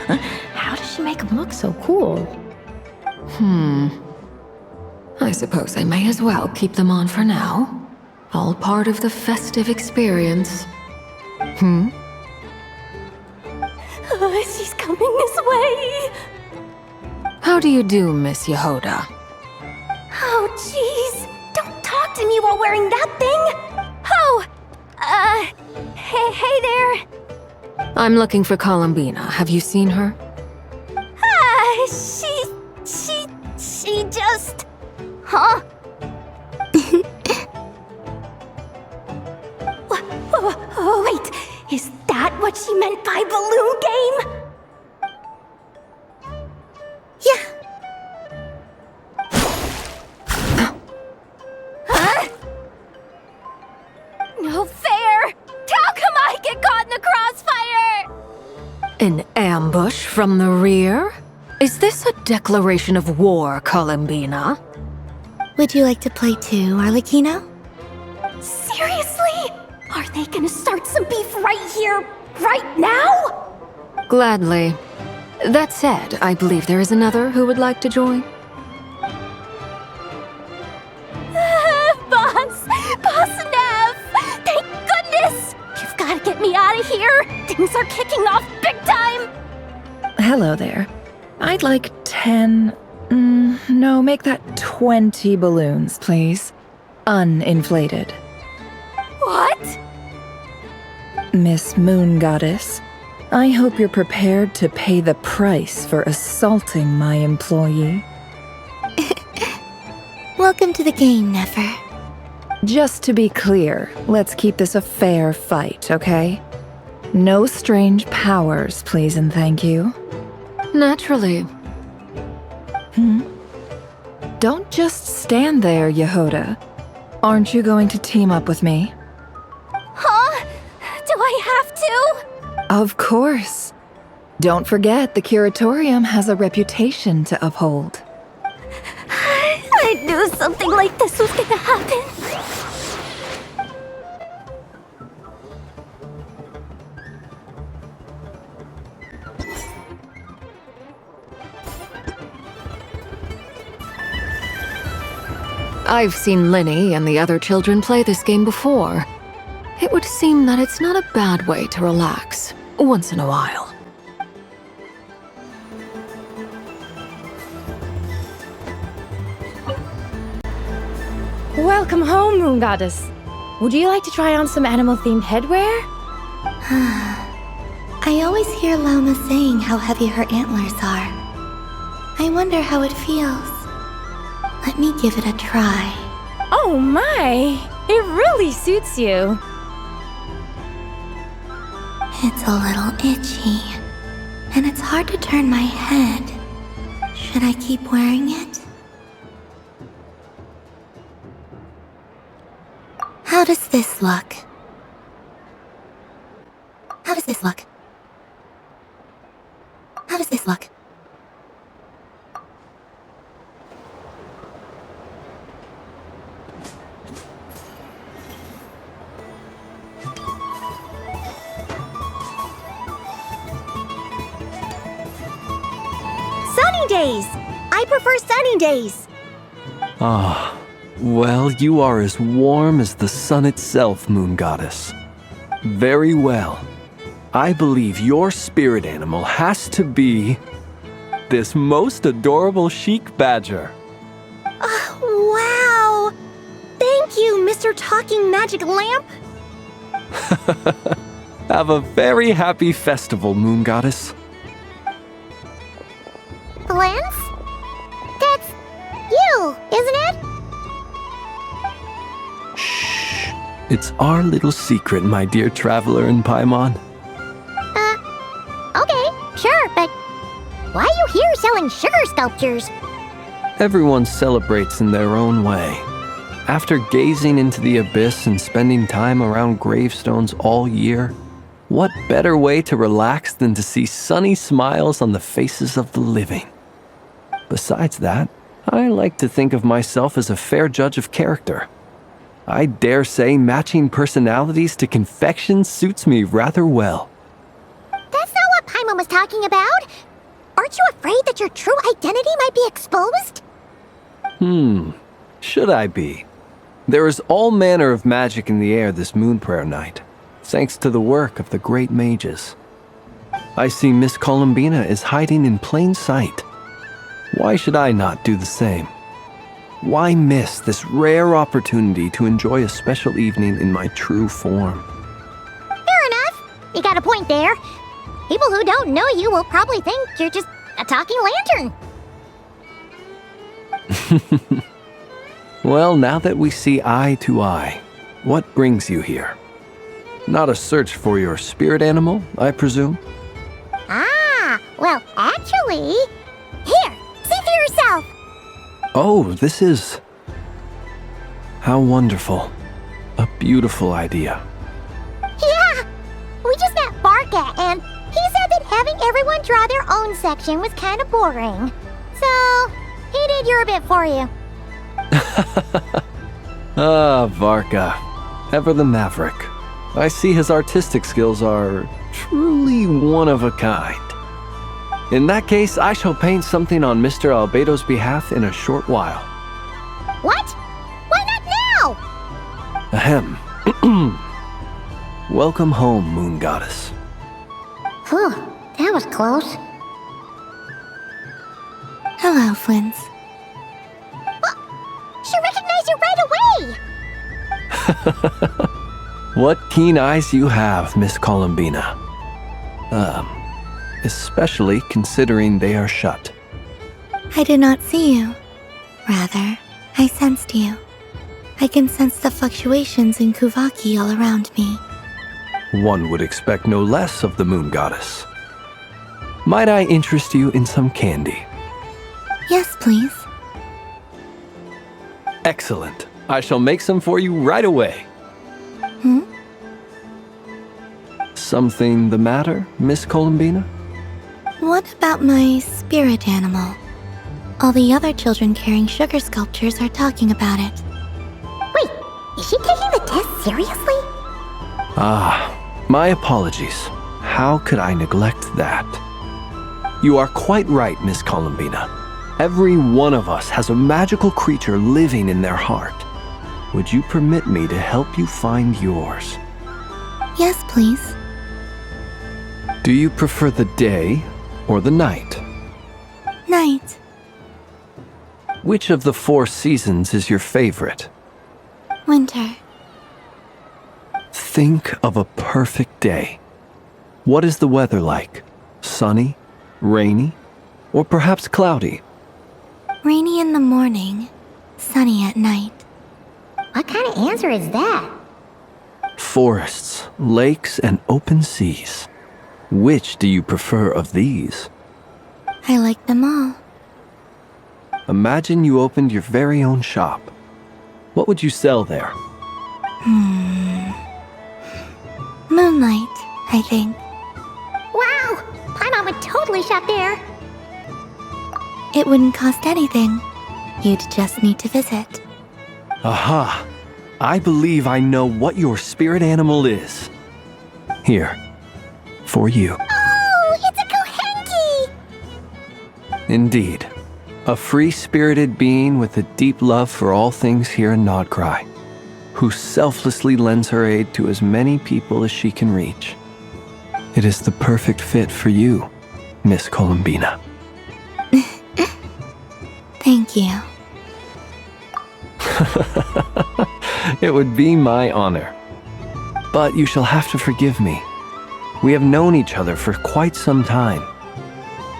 How does she make them look so cool? I suppose I may as well keep them on for now. All part of the festive experience. She's coming this way. How do you do, Miss Yehoda? Oh, jeez. Don't talk to me while wearing that thing. Oh, hey there. I'm looking for Columbina. Have you seen her? She just... Huh? Wait, is that what she meant by balloon game? Huh? No fair! How come I get caught in the crossfire? An ambush from the rear? Is this a declaration of war, Columbina? Would you like to play too, Arlecchino? Seriously? Are they gonna start some beef right here, right now? Gladly. That said, I believe there is another who would like to join. Boss Nev! Thank goodness! You've gotta get me out of here! Things are kicking off big time! Hello there. I'd like 10... no, make that 20 balloons, please. Uninflated. What? Miss Moon Goddess, I hope you're prepared to pay the price for assaulting my employee. Welcome to the game, Nefer. Just to be clear, let's keep this a fair fight, okay? No strange powers, please and thank you. Naturally. Don't just stand there, Yehoda. Aren't you going to team up with me? Huh? Do I have to? Of course. Don't forget, the Curatorium has a reputation to uphold. I knew something like this was gonna happen. I've seen Linny and the other children play this game before. It would seem that it's not a bad way to relax, once in a while. Welcome home, Moon Goddess. Would you like to try on some animal-themed headwear? I always hear Llama saying how heavy her antlers are. I wonder how it feels. Let me give it a try. Oh my! It really suits you. It's a little itchy, and it's hard to turn my head. Should I keep wearing it? How does this look? How does this look? How does this look? Sunny days! I prefer sunny days. Ah, well, you are as warm as the sun itself, Moon Goddess. Very well. I believe your spirit animal has to be this most adorable chic badger. Wow! Thank you, Mr. Talking Magic Lamp. Have a very happy festival, Moon Goddess. Lance? That's you, isn't it? It's our little secret, my dear traveler in Paimon. Okay, sure, but why are you here selling sugar sculptures? Everyone celebrates in their own way. After gazing into the abyss and spending time around gravestones all year, what better way to relax than to see sunny smiles on the faces of the living? Besides that, I like to think of myself as a fair judge of character. I dare say matching personalities to confection suits me rather well. That's not what Paimon was talking about. Aren't you afraid that your true identity might be exposed? Should I be? There is all manner of magic in the air this moon prayer night, thanks to the work of the great mages. I see Miss Columbina is hiding in plain sight. Why should I not do the same? Why miss this rare opportunity to enjoy a special evening in my true form? Fair enough. You got a point there. People who don't know you will probably think you're just a talking lantern. Well, now that we see eye to eye, what brings you here? Not a search for your spirit animal, I presume? Ah, well, actually... Here, see for yourself. Oh, this is... How wonderful. A beautiful idea. Yeah, we just met Barca, and he said that having everyone draw their own section was kind of boring. So, he did your bit for you. Ah, Varka. Ever the maverick. I see his artistic skills are truly one of a kind. In that case, I shall paint something on Mr. Albedo's behalf in a short while. What? Why not now? Ahem. Welcome home, Moon Goddess. Whew, that was close. Hello, Flins. She recognized you right away! What keen eyes you have, Miss Columbina. Especially considering they are shut. I did not see you. Rather, I sensed you. I can sense the fluctuations in Kuvaki all around me. One would expect no less of the Moon Goddess. Might I interest you in some candy? Yes, please. Excellent. I shall make some for you right away. Something the matter, Miss Columbina? What about my spirit animal? All the other children carrying sugar sculptures are talking about it. Wait, is she taking the test seriously? My apologies. How could I neglect that? You are quite right, Miss Columbina. Every one of us has a magical creature living in their heart. Would you permit me to help you find yours? Yes, please. Do you prefer the day or the night? Night. Which of the 4 seasons is your favorite? Winter. Think of a perfect day. What is the weather like? Sunny, rainy, or perhaps cloudy? Rainy in the morning, sunny at night. What kind of answer is that? Forests, lakes, and open seas. Which do you prefer of these? I like them all. Imagine you opened your very own shop. What would you sell there? Moonlight, I think. Wow! Paimon would totally shop there. It wouldn't cost anything. You'd just need to visit. Aha! I believe I know what your spirit animal is. Here, for you. Oh, it's a Kohenki! Indeed. A free-spirited being with a deep love for all things here in Nodcry, who selflessly lends her aid to as many people as she can reach. It is the perfect fit for you, Miss Columbina. Thank you. It would be my honor. But you shall have to forgive me. We have known each other for quite some time.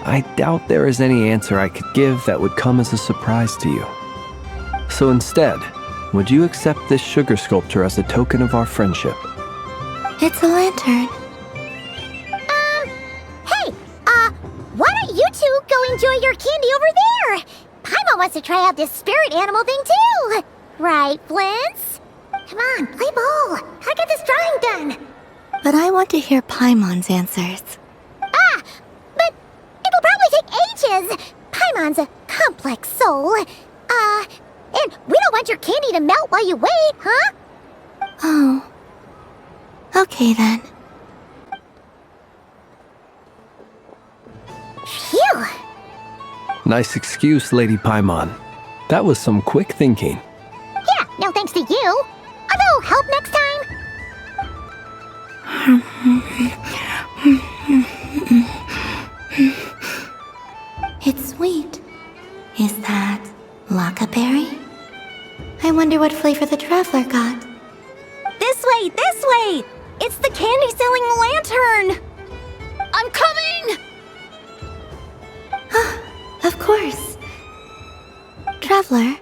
I doubt there is any answer I could give that would come as a surprise to you. So instead, would you accept this sugar sculpture as a token of our friendship? It's a lantern. Hey, why don't you two go enjoy your candy over there? Paimon wants to try out this spirit animal thing too. Right, Flint's? Come on, play ball. I got this drawing done. But I want to hear Paimon's answers. But it'll probably take ages. Paimon's a complex soul. And we don't want your candy to melt while you wait, huh? Oh. Okay then. Phew. Nice excuse, Lady Paimon. That was some quick thinking. Yeah, no thanks to you. A little help next time. It's sweet. Is that Lockaberry? I wonder what flavor the traveler got. This way, this way! It's the candy-selling lantern! I'm coming! Of course. Traveler,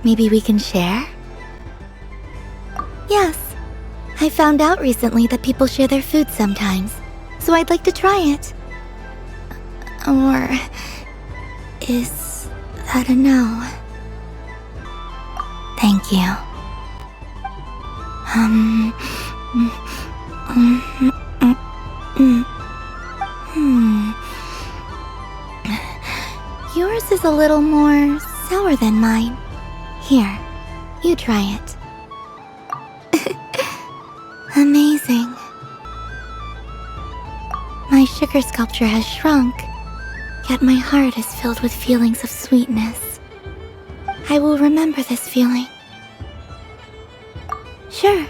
maybe we can share? Yes. I found out recently that people share their food sometimes, so I'd like to try it. Or is that a no? Thank you. Yours is a little more sour than mine. Here, you try it. Amazing. My sugar sculpture has shrunk, yet my heart is filled with feelings of sweetness. I will remember this feeling. Sure.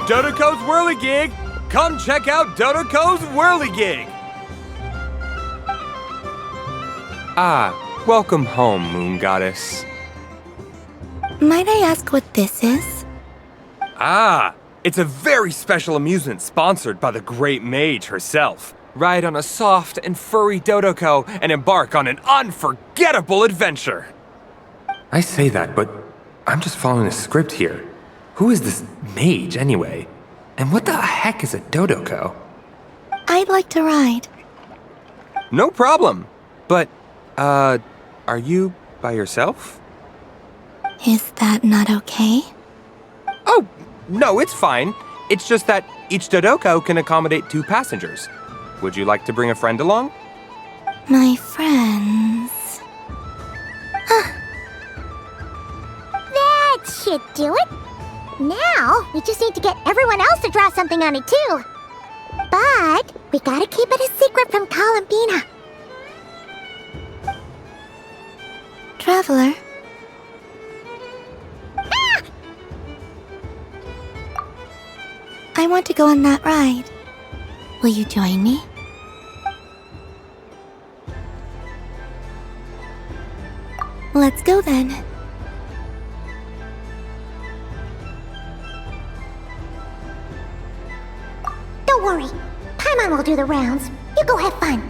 Dodoco's Whirligig! Come check out Dodoco's Whirligig! Welcome home, Moon Goddess. Might I ask what this is? It's a very special amusement sponsored by the Great Mage herself. Ride on a soft and furry Dodoco and embark on an unforgettable adventure. I say that, but I'm just following a script here. Who is this mage, anyway? And what the heck is a Dodoco? I'd like to ride. No problem. But, are you by yourself? Is that not okay? Oh, no, it's fine. It's just that each Dodoko can accommodate 2 passengers. Would you like to bring a friend along? My friends. That should do it. Now, we just need to get everyone else to draw something on it too. But we gotta keep it a secret from Columbina. Traveler. I want to go on that ride. Will you join me? Let's go then. Don't worry. Paimon will do the rounds. You go have fun.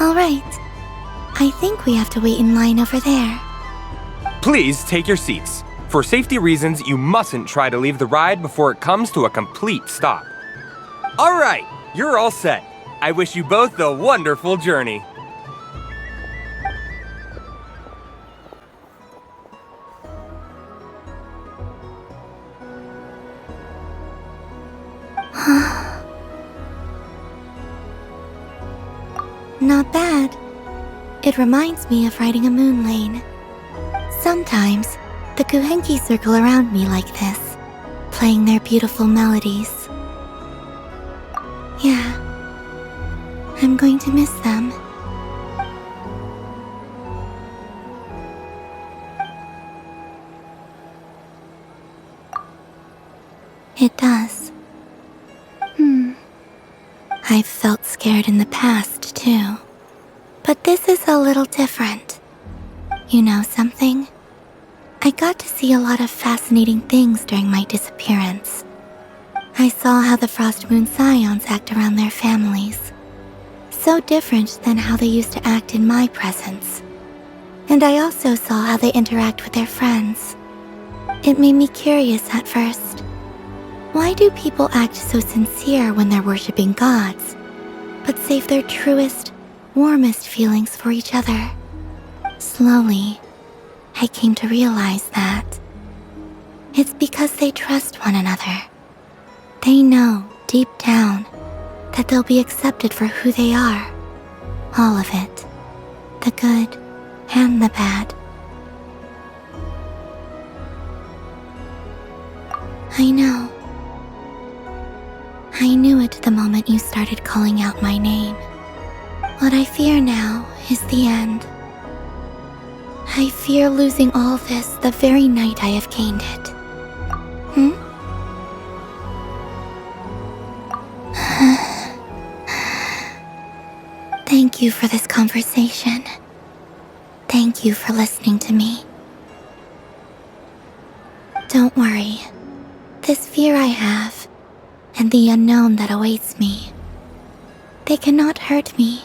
All right. I think we have to wait in line over there. Please take your seats. For safety reasons, you mustn't try to leave the ride before it comes to a complete stop. All right, you're all set. I wish you both a wonderful journey. Not bad. It reminds me of riding a moon lane. Sometimes, the Kuhenki circle around me like this, playing their beautiful melodies. Yeah, I'm going to miss them. It does. I've felt scared in the past, too. But this is a little different. You know something? I got to see a lot of fascinating things during my disappearance. I saw how the Frost Moon Scions act around their families. So different than how they used to act in my presence. And I also saw how they interact with their friends. It made me curious at first. Why do people act so sincere when they're worshipping gods, but save their truest, warmest feelings for each other? Slowly, I came to realize that it's because they trust one another. They know, deep down, that they'll be accepted for who they are. All of it. The good and the bad. I know. I knew it the moment you started calling out my name. What I fear now is the end. I fear losing all this the very night I have gained it. Thank you for this conversation. Thank you for listening to me. Don't worry. This fear I have, and the unknown that awaits me, they cannot hurt me.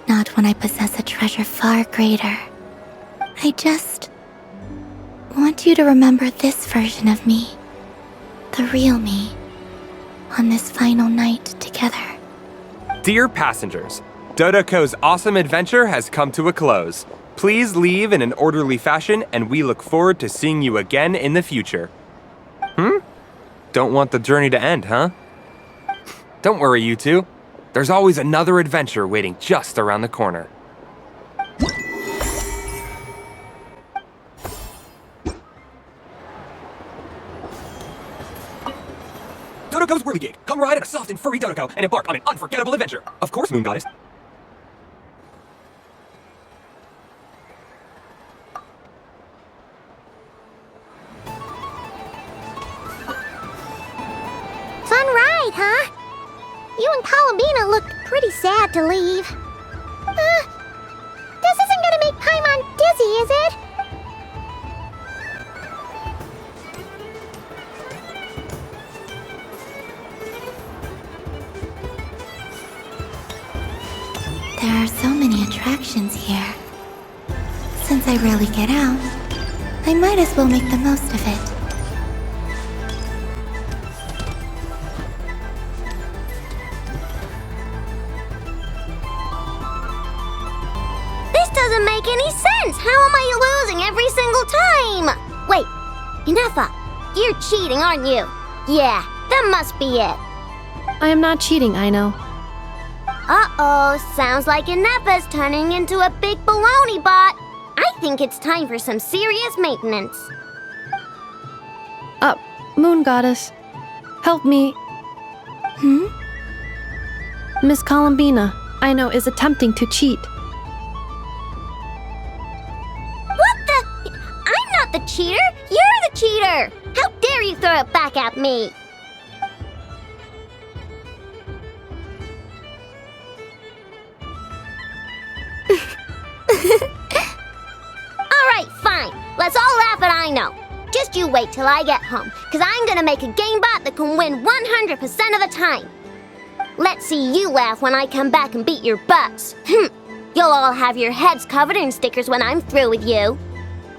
Not when I possess a treasure far greater. I just want you to remember this version of me, the real me, on this final night together. Dear passengers, Dodoko's awesome adventure has come to a close. Please leave in an orderly fashion, and we look forward to seeing you again in the future. Don't want the journey to end, huh? Don't worry, you two. There's always another adventure waiting just around the corner. Dodoko's Whirligig. Come ride on a soft and furry Dodoko and embark on an unforgettable adventure. Of course, Moon Goddess. Fun ride, huh? You and Columbina looked pretty sad to leave. This isn't gonna make Paimon dizzy, is it? There are so many attractions here. Since I rarely get out, I might as well make the most of it. any sense. How am I losing every single time? Wait, Inefa, you're cheating, aren't you? Yeah, that must be it. I am not cheating, Aino. Uh-oh, sounds like Inefa's turning into a big baloney bot. I think it's time for some serious maintenance. Moon Goddess, help me. Miss Columbina, Aino is attempting to cheat. What the? I'm not the cheater. You're the cheater. How dare you throw it back at me? All right, fine. Let's all laugh at Aino. Just you wait till I get home, because I'm gonna make a game bot that can win 100% of the time. Let's see you laugh when I come back and beat your butts. You'll all have your heads covered in stickers when I'm through with you.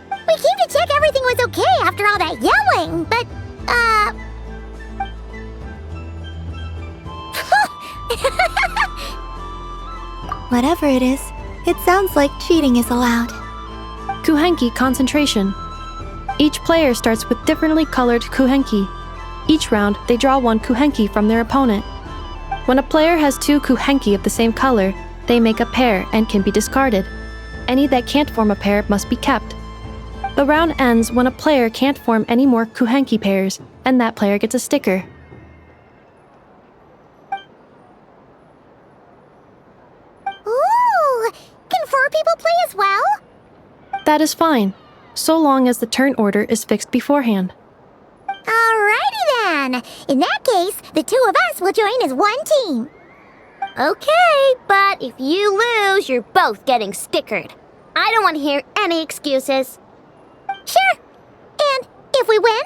We came to check everything was okay after all that yelling, but, Whatever it is, it sounds like cheating is allowed. Kuhenki concentration. Each player starts with differently colored kuhenki. Each round, they draw one kuhenki from their opponent. When a player has two kuhenki of the same color, they make a pair and can be discarded. Any that can't form a pair must be kept. The round ends when a player can't form any more kuhenki pairs, and that player gets a sticker. ooh, can 4 people play as well? That is fine, so long as the turn order is fixed beforehand. Alrighty then. In that case, the 2 of us will join as one team. Okay, but if you lose, you're both getting stickered. I don't want to hear any excuses. Sure. And if we win?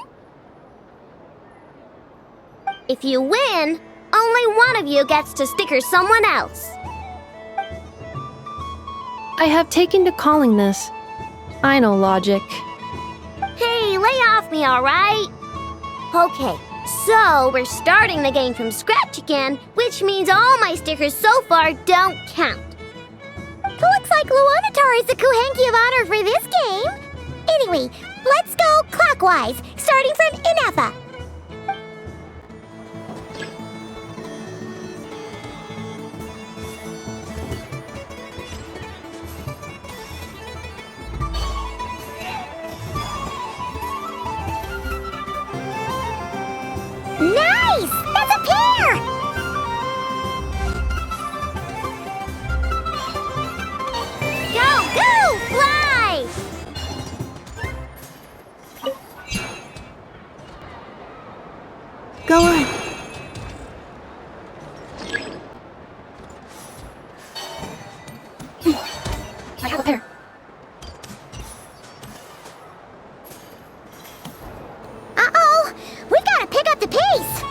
If you win, only one of you gets to sticker someone else. I have taken to calling this. I know logic. Hey, lay off me, alright? Okay, so we're starting the game from scratch again, which means all my stickers so far don't count. Looks like Luanatar is the Kuhenki of honor for this game. Anyway, let's go clockwise, starting from Inefa. Nice! That's a pair! Go, go, fly! Go on. I have a pair. Uh-oh! We gotta pick up the pace!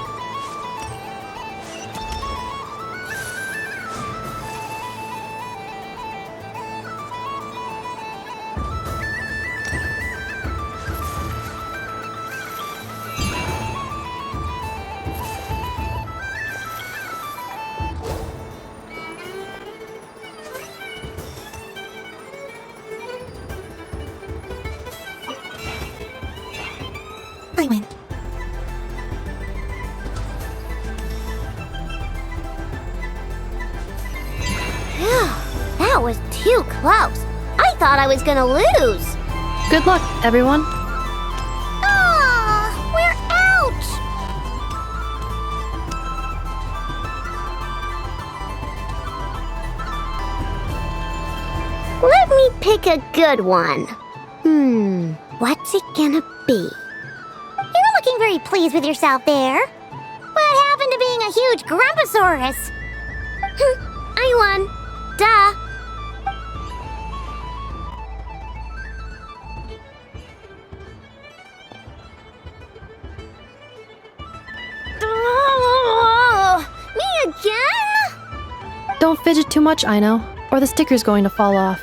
I win. That was too close. I thought I was gonna lose. Good luck, everyone. Ah, we're out! Let me pick a good one. What's it gonna be? You're looking very pleased with yourself there. What happened to being a huge Grumposaurus? I won. Duh. Me again? Don't fidget too much, Aino, or the sticker's going to fall off.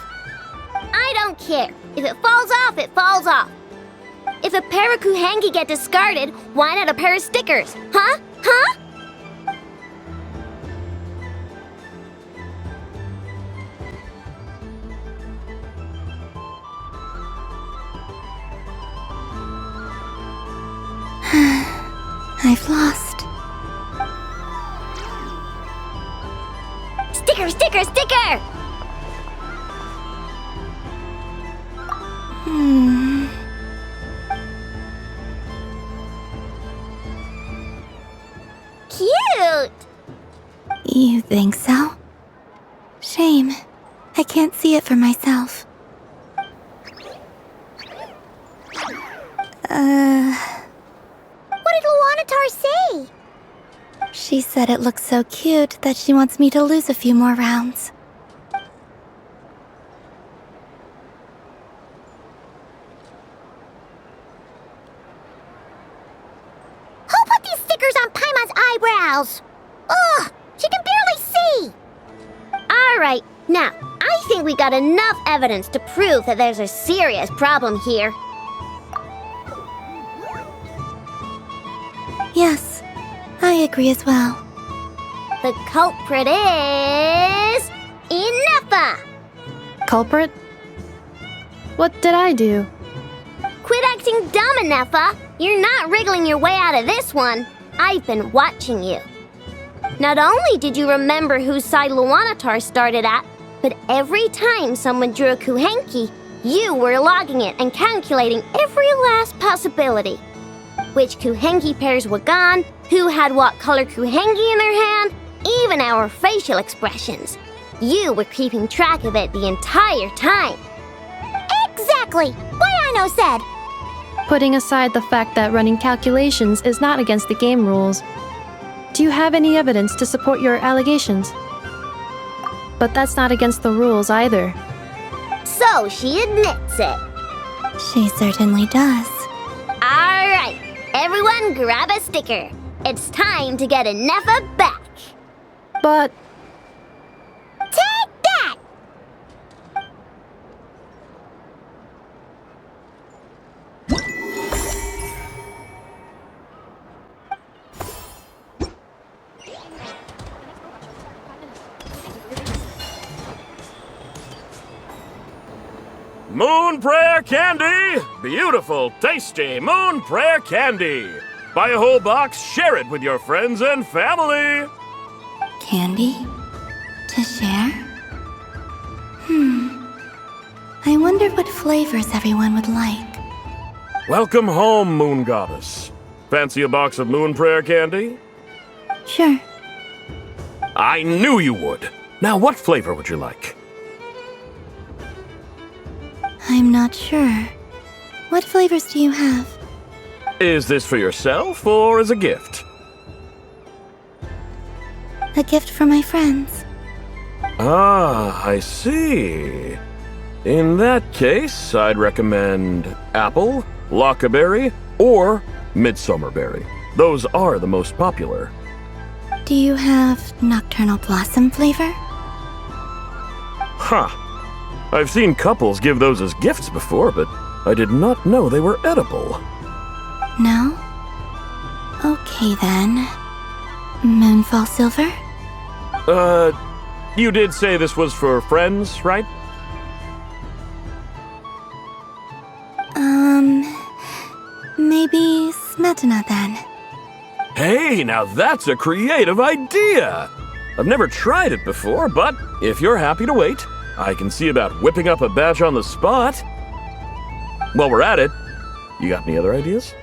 I don't care. If it falls off, it falls off. If a pair of Kuhenki get discarded, why not a pair of stickers? Huh? Huh? Sticker, sticker, sticker! Cute! You think so? Shame. I can't see it for myself. What did Luanatar say? She said it looks so cute that she wants me to lose a few more rounds. Who put these stickers on Paimon's eyebrows? Ugh, she can barely see! Alright, now, I think we got enough evidence to prove that there's a serious problem here. Yes, I agree as well. The culprit is... Ineffa! Culprit? What did I do? Quit acting dumb, Ineffa! You're not wriggling your way out of this one. I've been watching you. Not only did you remember whose side Luanatar started at, but every time someone drew a Kuhenki, you were logging it and calculating every last possibility. Which Kuhenki pairs were gone, who had what color Kuhenki in their hand, even our facial expressions. You were keeping track of it the entire time. Exactly! Wayano said! Putting aside the fact that running calculations is not against the game rules, do you have any evidence to support your allegations? But that's not against the rules either. So she admits it. She certainly does. Alright, everyone grab a sticker. It's time to get Ineffa back. But... Take that! Moon Prayer Candy! Beautiful, tasty Moon Prayer Candy! Buy a whole box, share it with your friends and family! Candy? To share? I wonder what flavors everyone would like. Welcome home, Moon Goddess. Fancy a box of Moon Prayer Candy? Sure. I knew you would! Now, what flavor would you like? I'm not sure. What flavors do you have? Is this for yourself or as a gift? A gift for my friends. Ah, I see. In that case, I'd recommend apple, lockaberry, or midsummerberry. Those are the most popular. Do you have nocturnal blossom flavor? Huh. I've seen couples give those as gifts before, but I did not know they were edible. No? Okay then. Moonfall silver? You did say this was for friends, right? Maybe smetana then. Hey, now that's a creative idea! I've never tried it before, but if you're happy to wait, I can see about whipping up a batch on the spot. While we're at it, you got any other ideas?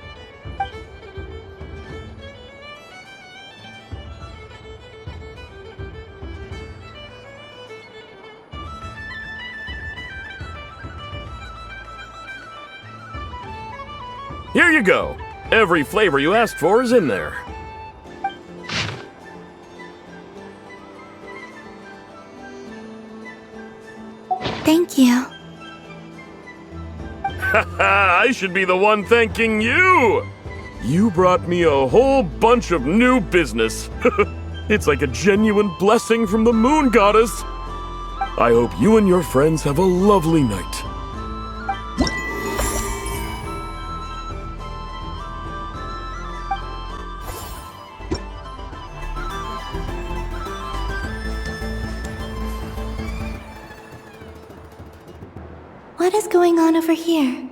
Here you go. Every flavor you asked for is in there. Thank you. I should be the one thanking you! You brought me a whole bunch of new business. It's like a genuine blessing from the Moon Goddess. I hope you and your friends have a lovely night. What is going on over here?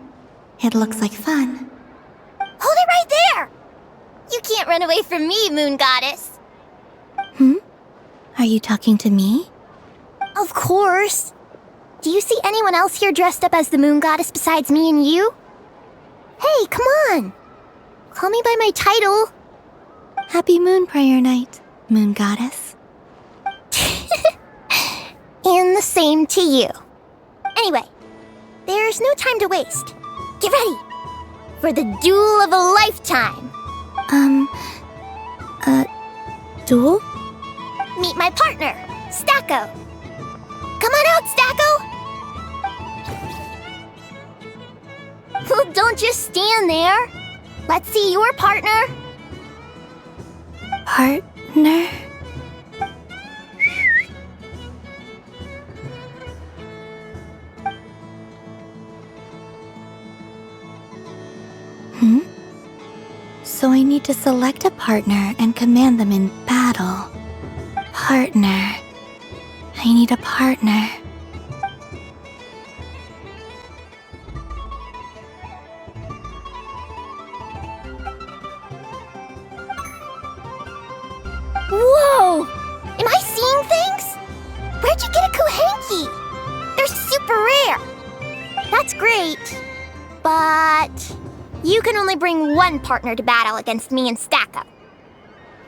It looks like fun. Hold it right there! You can't run away from me, Moon Goddess. Are you talking to me? Of course. Do you see anyone else here dressed up as the moon goddess besides me and you? Hey, come on! Call me by my title. Happy Moon Prayer Night, Moon Goddess. And the same to you. Anyway, there's no time to waste. Get ready for the duel of a lifetime. Duel? Meet my partner, Stacko. Come on out, Stacko! Well, don't just stand there. Let's see your partner. Partner? So I need to select a partner and command them in battle. Partner. I need a partner. Whoa! Am I seeing things? Where'd you get a Kuhenki? They're super rare. That's great. But you can only bring one partner to battle against me and Stacko.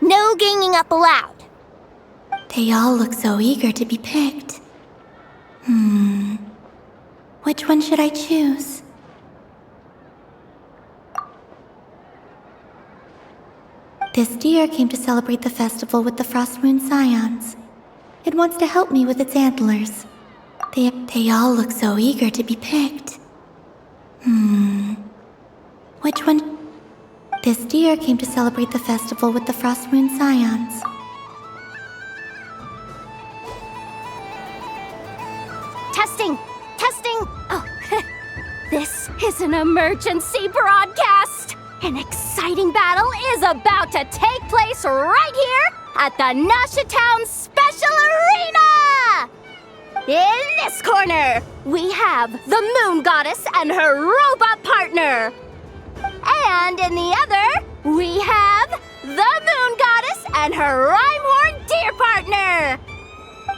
No ganging up allowed. They all look so eager to be picked. Which one should I choose? This deer came to celebrate the festival with the Frost Moon Scions. It wants to help me with its antlers. They all look so eager to be picked. Which one? This deer came to celebrate the festival with the Frost Moon Scions. Testing! Oh, this is an emergency broadcast! An exciting battle is about to take place right here at the Nasha Town Special Arena! In this corner, we have the Moon Goddess and her robot partner. And in the other, we have the Moon Goddess and her Rhymehorn deer partner.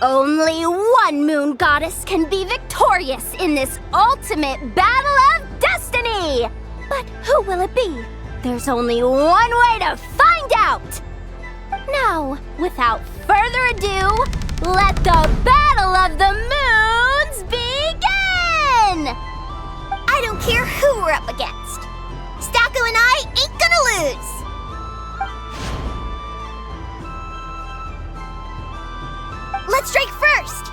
Only one Moon Goddess can be victorious in this ultimate battle of destiny. But who will it be? There's only one way to find out. Now, without further ado, let the Battle of the Moons begin! I don't care who we're up against. Stacko and I ain't gonna lose. Let's strike first.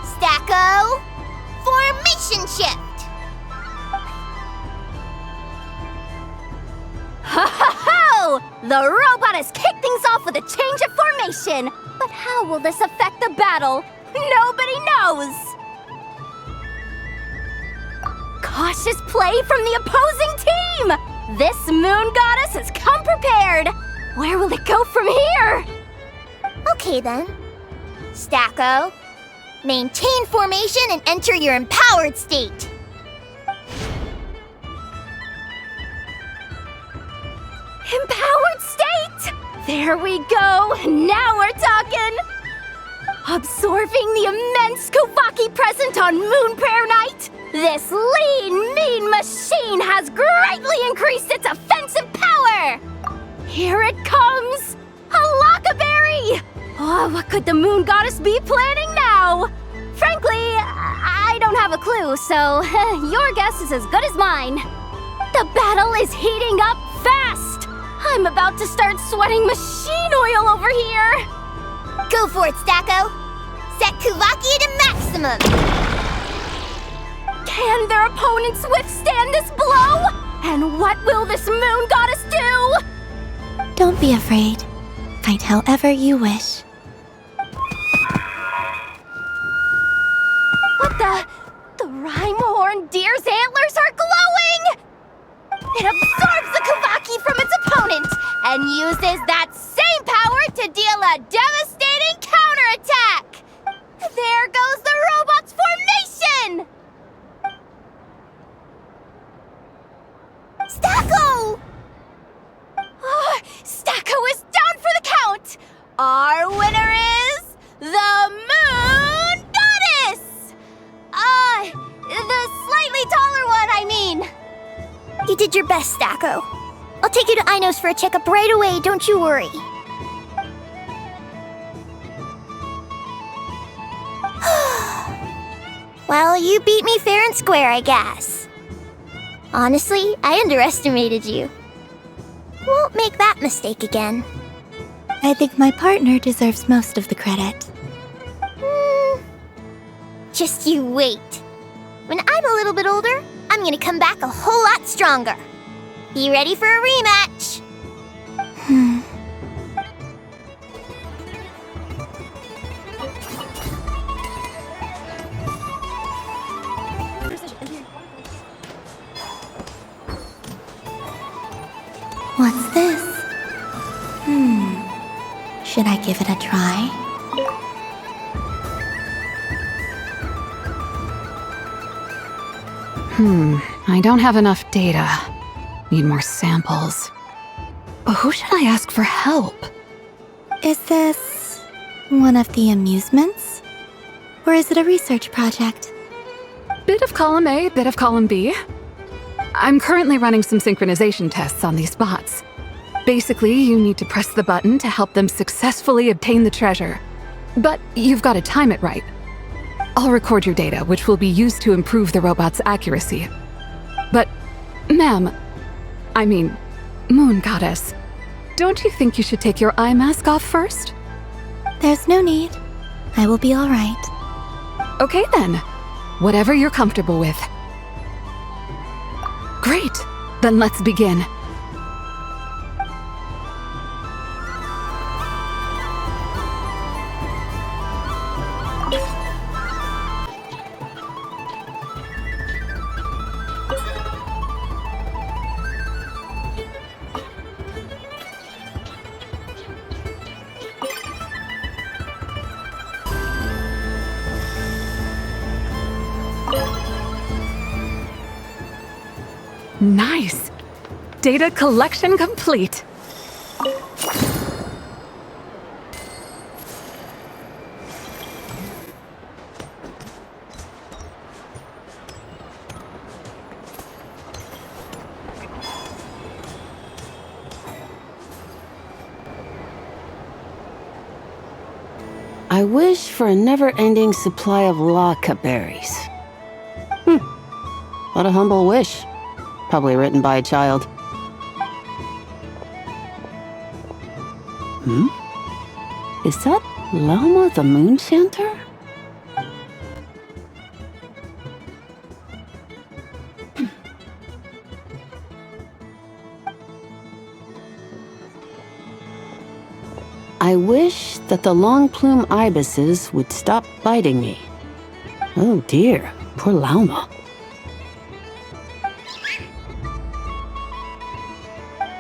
Stacko, formation shift. Ho-ho-ho! The robot has kicked things off with a change of formation. But how will this affect the battle? Nobody knows! Cautious play from the opposing team! This Moon Goddess has come prepared! Where will it go from here? Okay then. Stacko, maintain formation and enter your empowered state. Empowered state! There we go! Now we're talking! Absorbing the immense Kuvaki present on Moon Prayer Night, this lean, mean machine has greatly increased its offensive power! Here it comes! A Lockaberry! Oh, what could the Moon Goddess be planning now? Frankly, I don't have a clue, so your guess is as good as mine. The battle is heating up fast! I'm about to start sweating machine oil over here! Go for it, Stacko! Set Kuvaki to maximum! Can their opponents withstand this blow? And what will this Moon Goddess do? Don't be afraid. Fight however you wish. What the? The Rhymehorn deer's antlers are glowing! It absorbs the Kuvaki from its opponent and uses that same power to deal a devastating counterattack! There goes the robot's formation! Stacko! Oh, Stacko is down for the count! Our winner is the Moon Goddess! You did your best, Stacko. I'll take you to Inos for a checkup right away, don't you worry. Well, you beat me fair and square, I guess. Honestly, I underestimated you. Won't make that mistake again. I think my partner deserves most of the credit. Just you wait. When I'm a little bit older, I'm gonna come back a whole lot stronger. Be ready for a rematch. What's this? Should I give it a try? I don't have enough data. Need more samples. But who should I ask for help? Is this one of the amusements? Or is it a research project? Bit of column A, bit of column B. I'm currently running some synchronization tests on these bots. Basically, you need to press the button to help them successfully obtain the treasure. But you've got to time it right. I'll record your data, which will be used to improve the robot's accuracy. But, ma'am, I mean, Moon Goddess, don't you think you should take your eye mask off first? There's no need. I will be all right. Okay then. Whatever you're comfortable with. Great. Then let's begin. Nice! Data collection complete. I wish for a never-ending supply of laka berries. What a humble wish. Probably written by a child. Is that Llama the Moon Chanter? I wish that the long plume ibises would stop biting me. Oh dear, poor Llama.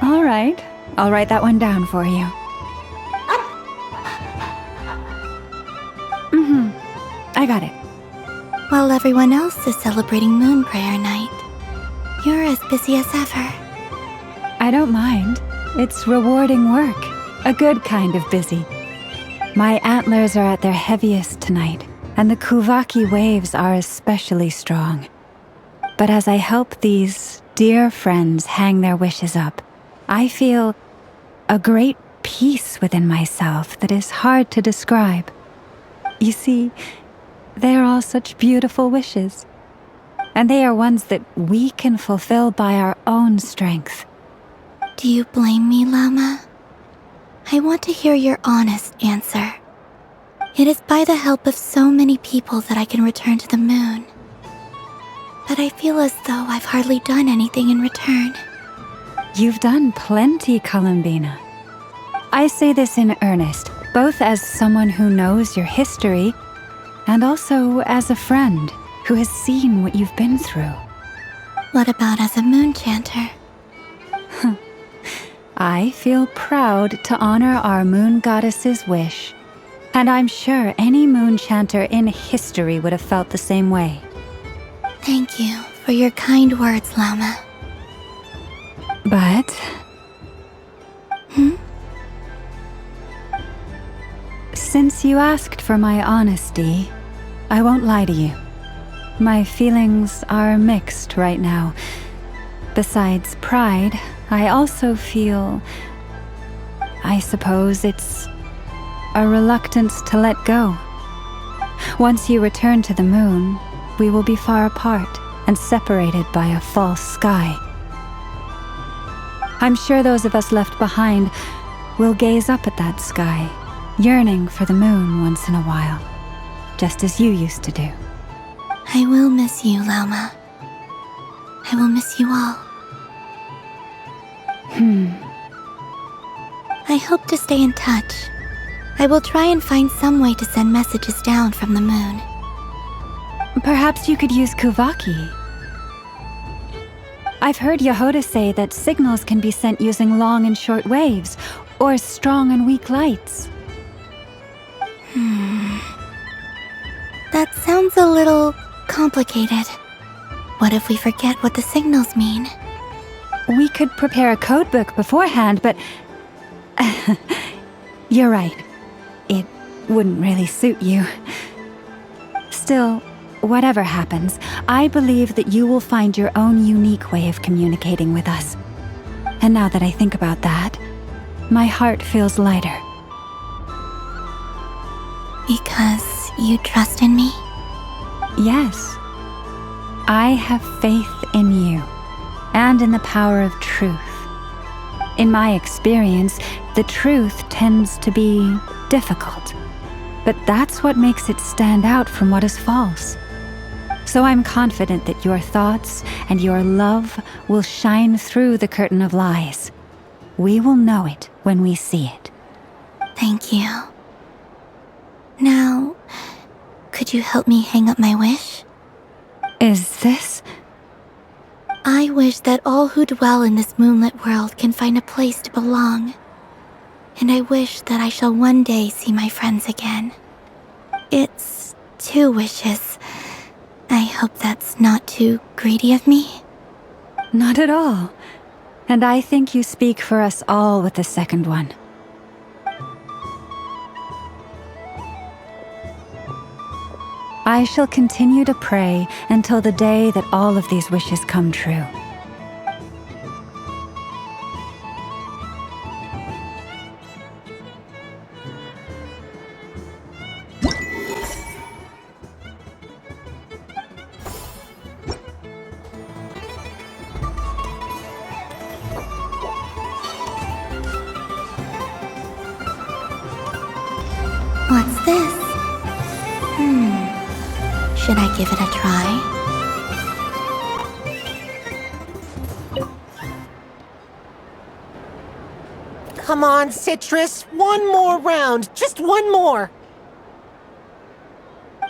All right, I'll write that one down for you. I got it. While everyone else is celebrating Moon Prayer Night, you're as busy as ever. I don't mind. It's rewarding work. A good kind of busy. My antlers are at their heaviest tonight, and the Kuvaki waves are especially strong. But as I help these dear friends hang their wishes up, I feel a great peace within myself that is hard to describe. You see, they are all such beautiful wishes, and they are ones that we can fulfill by our own strength. Do you blame me, Llama? I want to hear your honest answer. It is by the help of so many people that I can return to the moon. But I feel as though I've hardly done anything in return. You've done plenty, Columbina. I say this in earnest, both as someone who knows your history, and also as a friend who has seen what you've been through. What about as a moon chanter? I feel proud to honor our moon goddess's wish, and I'm sure any moon chanter in history would have felt the same way. Thank you for your kind words, Llama. But... Since you asked for my honesty, I won't lie to you. My feelings are mixed right now. Besides pride, I also feel... I suppose it's a reluctance to let go. Once you return to the moon, we will be far apart and separated by a false sky. I'm sure those of us left behind will gaze up at that sky, yearning for the moon once in a while, just as you used to do. I will miss you, Lauma. I will miss you all. I hope to stay in touch. I will try and find some way to send messages down from the moon. Perhaps you could use Kuvaki. I've heard Yehoda say that signals can be sent using long and short waves, or strong and weak lights. That sounds a little complicated. What if we forget what the signals mean? We could prepare a codebook beforehand, but... You're right. It wouldn't really suit you. Still, whatever happens, I believe that you will find your own unique way of communicating with us. And now that I think about that, my heart feels lighter. Because you trust in me? Yes. I have faith in you, and in the power of truth. In my experience, the truth tends to be difficult, but that's what makes it stand out from what is false. So I'm confident that your thoughts and your love will shine through the curtain of lies. We will know it when we see it. Thank you. Now, could you help me hang up my wish? Is this? I wish that all who dwell in this moonlit world can find a place to belong. And I wish that I shall one day see my friends again. It's 2 wishes. I hope that's not too greedy of me. Not at all. And I think you speak for us all with the second one. I shall continue to pray until the day that all of these wishes come true. What's this? Should I give it a try? Come on, Citrus. One more round. Just one more.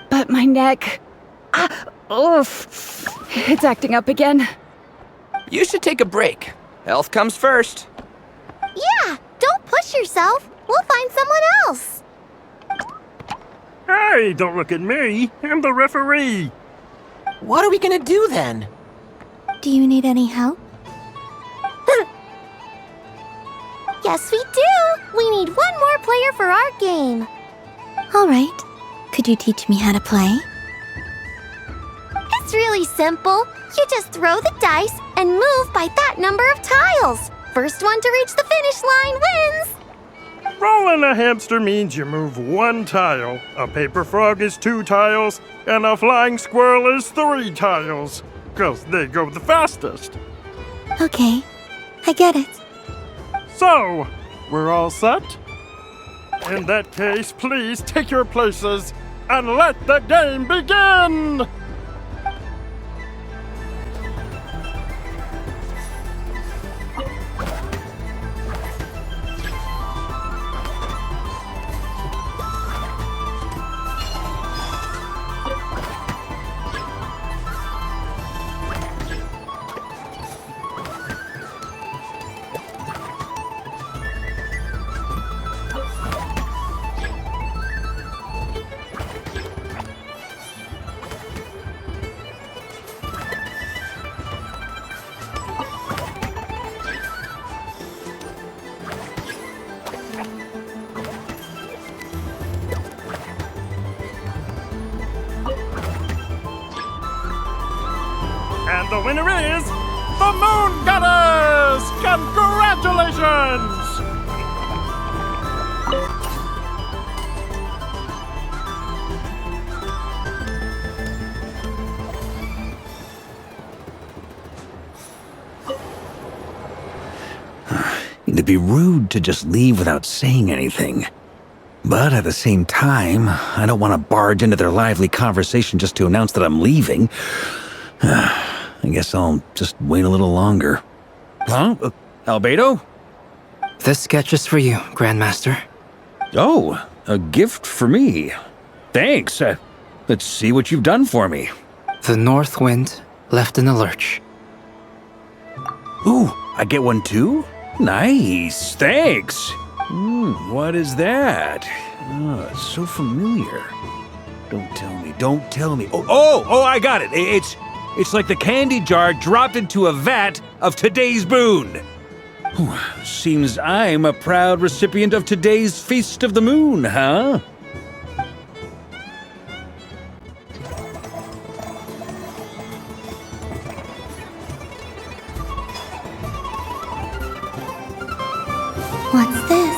But my neck... oof. It's acting up again. You should take a break. Health comes first. Yeah, don't push yourself. We'll find someone else. Hey, don't look at me. I'm the referee. What are we gonna do then? Do you need any help? Yes, we do. We need one more player for our game. All right. Could you teach me how to play? It's really simple. You just throw the dice and move by that number of tiles. First one to reach the finish line wins. Rolling a hamster means you move 1 tile. A paper frog is 2 tiles, and a flying squirrel is 3 tiles. 'Cause they go the fastest. Okay, I get it. So, we're all set? In that case, please take your places and let the game begin! And the winner is the Moon Goddess! Congratulations! It'd be rude to just leave without saying anything. But at the same time, I don't want to barge into their lively conversation just to announce that I'm leaving. I guess I'll just wait a little longer. Huh? Albedo? This sketch is for you, Grandmaster. Oh, a gift for me. Thanks. Let's see what you've done for me. The North Wind left in the lurch. Ooh, I get one too? Nice, thanks. What is that? Oh, it's so familiar. Don't tell me. Oh, I got it. It's like the candy jar dropped into a vat of today's boon. Seems I'm a proud recipient of today's Feast of the Moon, huh? What's this?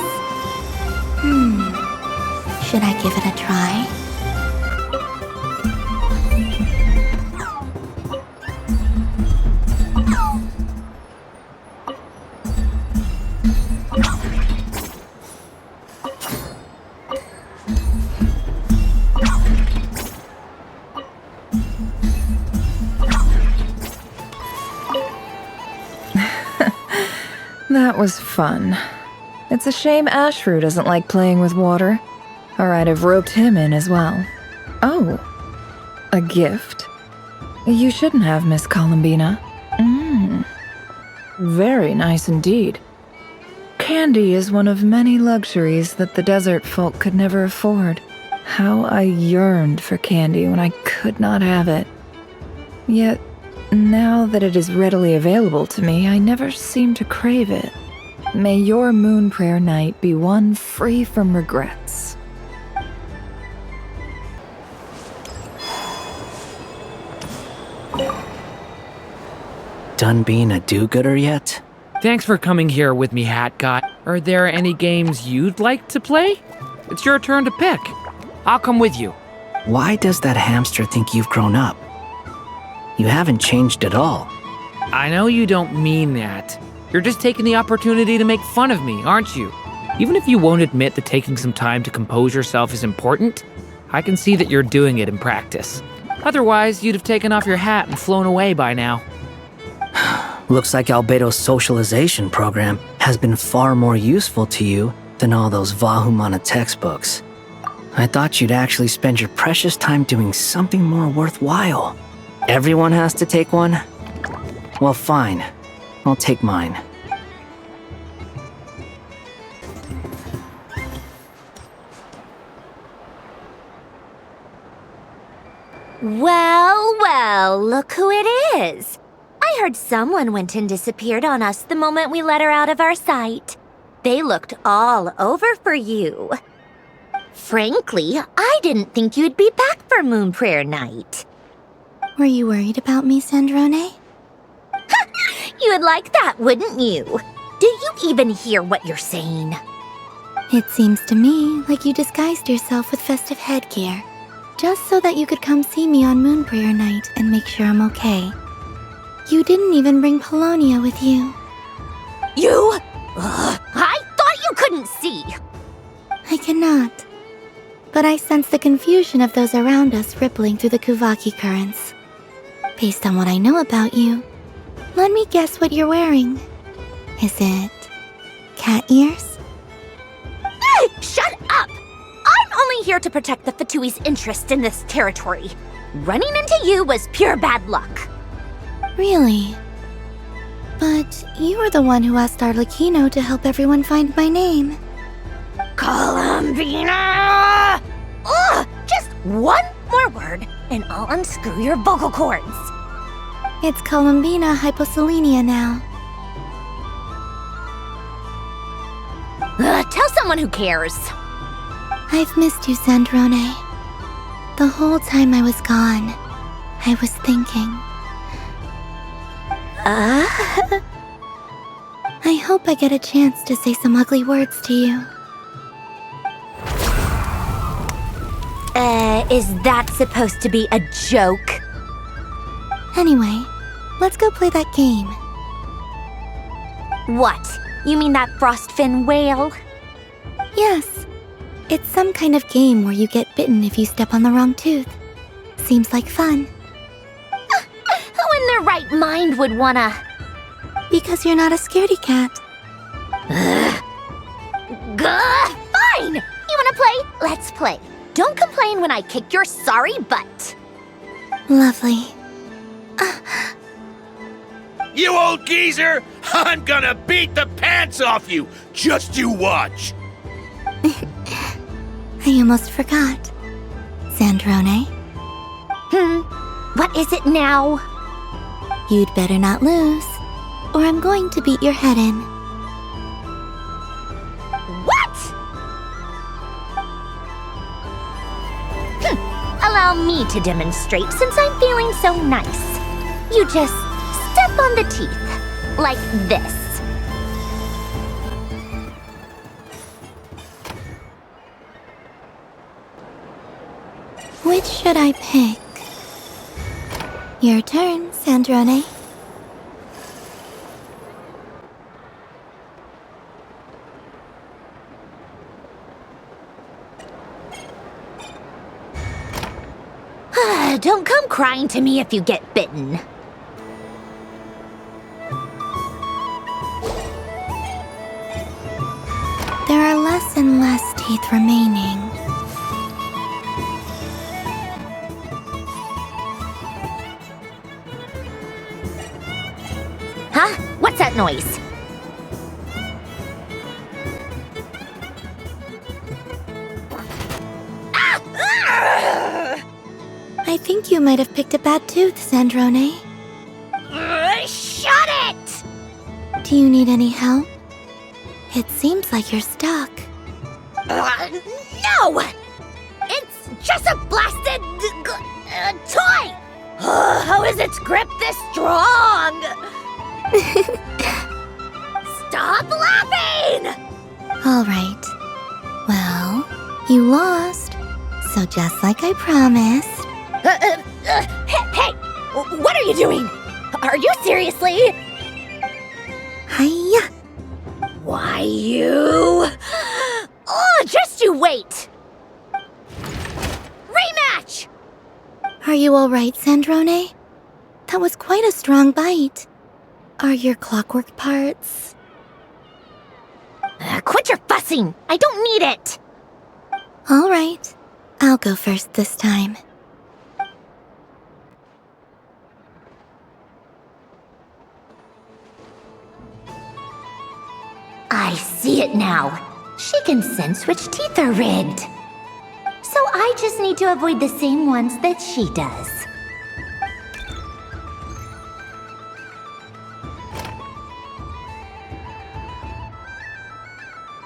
Should I give it a try? That was fun. It's a shame Ashru doesn't like playing with water. Alright, I've roped him in as well. Oh, a gift? You shouldn't have, Miss Columbina. Very nice indeed. Candy is one of many luxuries that the desert folk could never afford. How I yearned for candy when I could not have it. Yet, now that it is readily available to me, I never seem to crave it. May your moon prayer night be one free from regrets. Done being a do-gooder yet? Thanks for coming here with me, Hat Guy. Are there any games you'd like to play? It's your turn to pick. I'll come with you. Why does that hamster think you've grown up? You haven't changed at all. I know you don't mean that. You're just taking the opportunity to make fun of me, aren't you? Even if you won't admit that taking some time to compose yourself is important, I can see that you're doing it in practice. Otherwise, you'd have taken off your hat and flown away by now. Looks like Albedo's socialization program has been far more useful to you than all those Vahumana textbooks. I thought you'd actually spend your precious time doing something more worthwhile. Everyone has to take one? Well, fine. I'll take mine. Well, look who it is. I heard someone went and disappeared on us the moment we let her out of our sight. They looked all over for you. Frankly, I didn't think you'd be back for Moon Prayer Night. Were you worried about me, Sandrone? You would like that, wouldn't you? Do you even hear what you're saying? It seems to me like you disguised yourself with festive headgear, just so that you could come see me on Moon Prayer Night and make sure I'm okay. You didn't even bring Polonia with you. You? I thought you couldn't see! I cannot. But I sense the confusion of those around us rippling through the Kuvaki currents. Based on what I know about you, let me guess what you're wearing. Is it cat ears? Shut up! I'm only here to protect the Fatui's interest in this territory. Running into you was pure bad luck. Really? But you were the one who asked Arlecchino to help everyone find my name. Columbina! Ugh! Just one more word, and I'll unscrew your vocal cords. It's Columbina Hyposelenia now. Tell someone who cares. I've missed you, Sandrone. The whole time I was gone, I was thinking. I hope I get a chance to say some ugly words to you. Is that supposed to be a joke? Anyway, let's go play that game. What? You mean that frostfin whale? Yes. It's some kind of game where you get bitten if you step on the wrong tooth. Seems like fun. Who in their right mind would wanna? Because you're not a scaredy cat. Fine! You wanna play? Let's play. Don't complain when I kick your sorry butt. Lovely. You old geezer! I'm gonna beat the pants off you! Just you watch! I almost forgot. Sandrone? What is it now? You'd better not lose, or I'm going to beat your head in. What? Allow me to demonstrate since I'm feeling so nice. You just step on the teeth, like this. Which should I pick? Your turn, Sandrone. Don't come crying to me if you get bitten. There are less and less teeth remaining. Huh? What's that noise? I think you might have picked a bad tooth, Sandrone. Shut it! Do you need any help? It seems like you're stuck. No! It's just a blasted toy! How is its grip this strong? Stop laughing! All right. Well, you lost. So just like I promised. Hey! What are you doing? Are you seriously? Hiya! Why you? Oh, just you wait! Rematch! Are you all right, Sandrone? That was quite a strong bite. Are your clockwork parts? Quit your fussing! I don't need it! All right. I'll go first this time. I see it now. She can sense which teeth are rigged. So I just need to avoid the same ones that she does.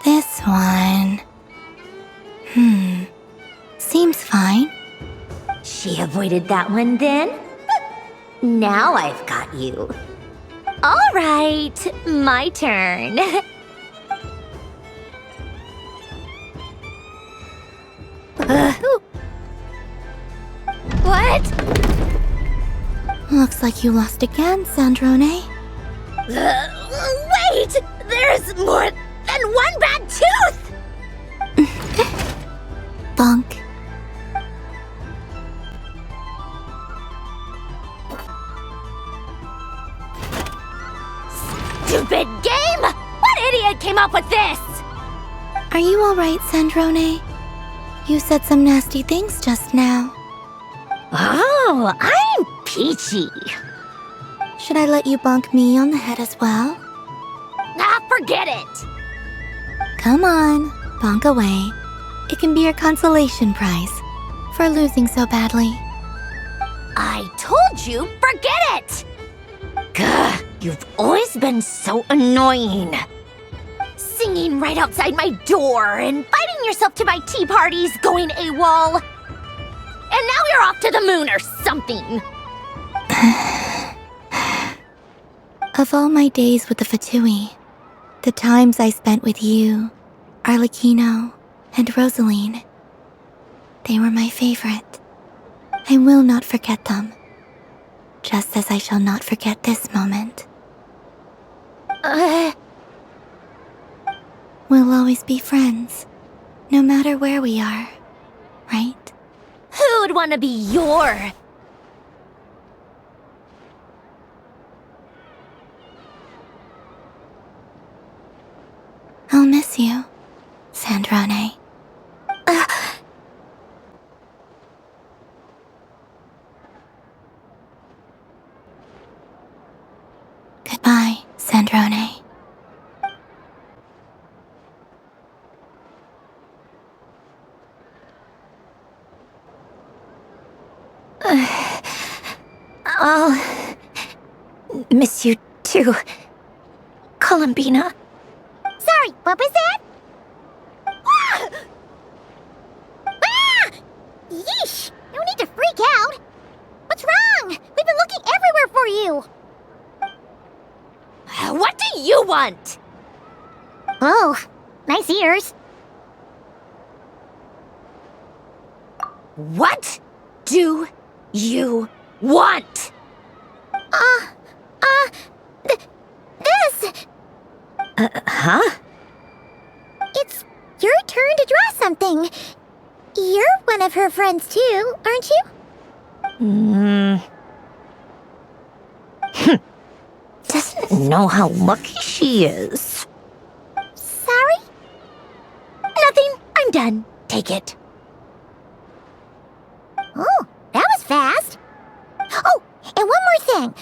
This one. Seems fine. She avoided that one then? Now I've got you. All right, my turn. What? Looks like you lost again, Sandrone. Wait! There's more than one bad tooth! Bonk. Stupid game! What idiot came up with this? Are you alright, Sandrone? You said some nasty things just now. Oh, I'm peachy. Should I let you bonk me on the head as well? Ah, forget it! Come on, bonk away. It can be your consolation prize for losing so badly. I told you, forget it! Gah, you've always been so annoying. Singing right outside my door and inviting yourself to my tea parties, going AWOL. And now you're off to the moon or something. Of all my days with the Fatui, the times I spent with you, Arlecchino, and Rosaline, they were my favorite. I will not forget them, just as I shall not forget this moment. We'll always be friends, no matter where we are, right? Who'd want to be your... I'll miss you, Sandrone. Goodbye, Sandrone. I'll miss you too, Columbina. Sorry, what was that? Ah! Ah! Yeesh! No need to freak out. What's wrong? We've been looking everywhere for you. What do you want? Oh, nice ears. What do you want? This. Huh? It's your turn to draw something. You're one of her friends too, aren't you? Doesn't know how lucky she is. Sorry? Nothing. I'm done. Take it. Oh, that was fast. Oh, and one more thing.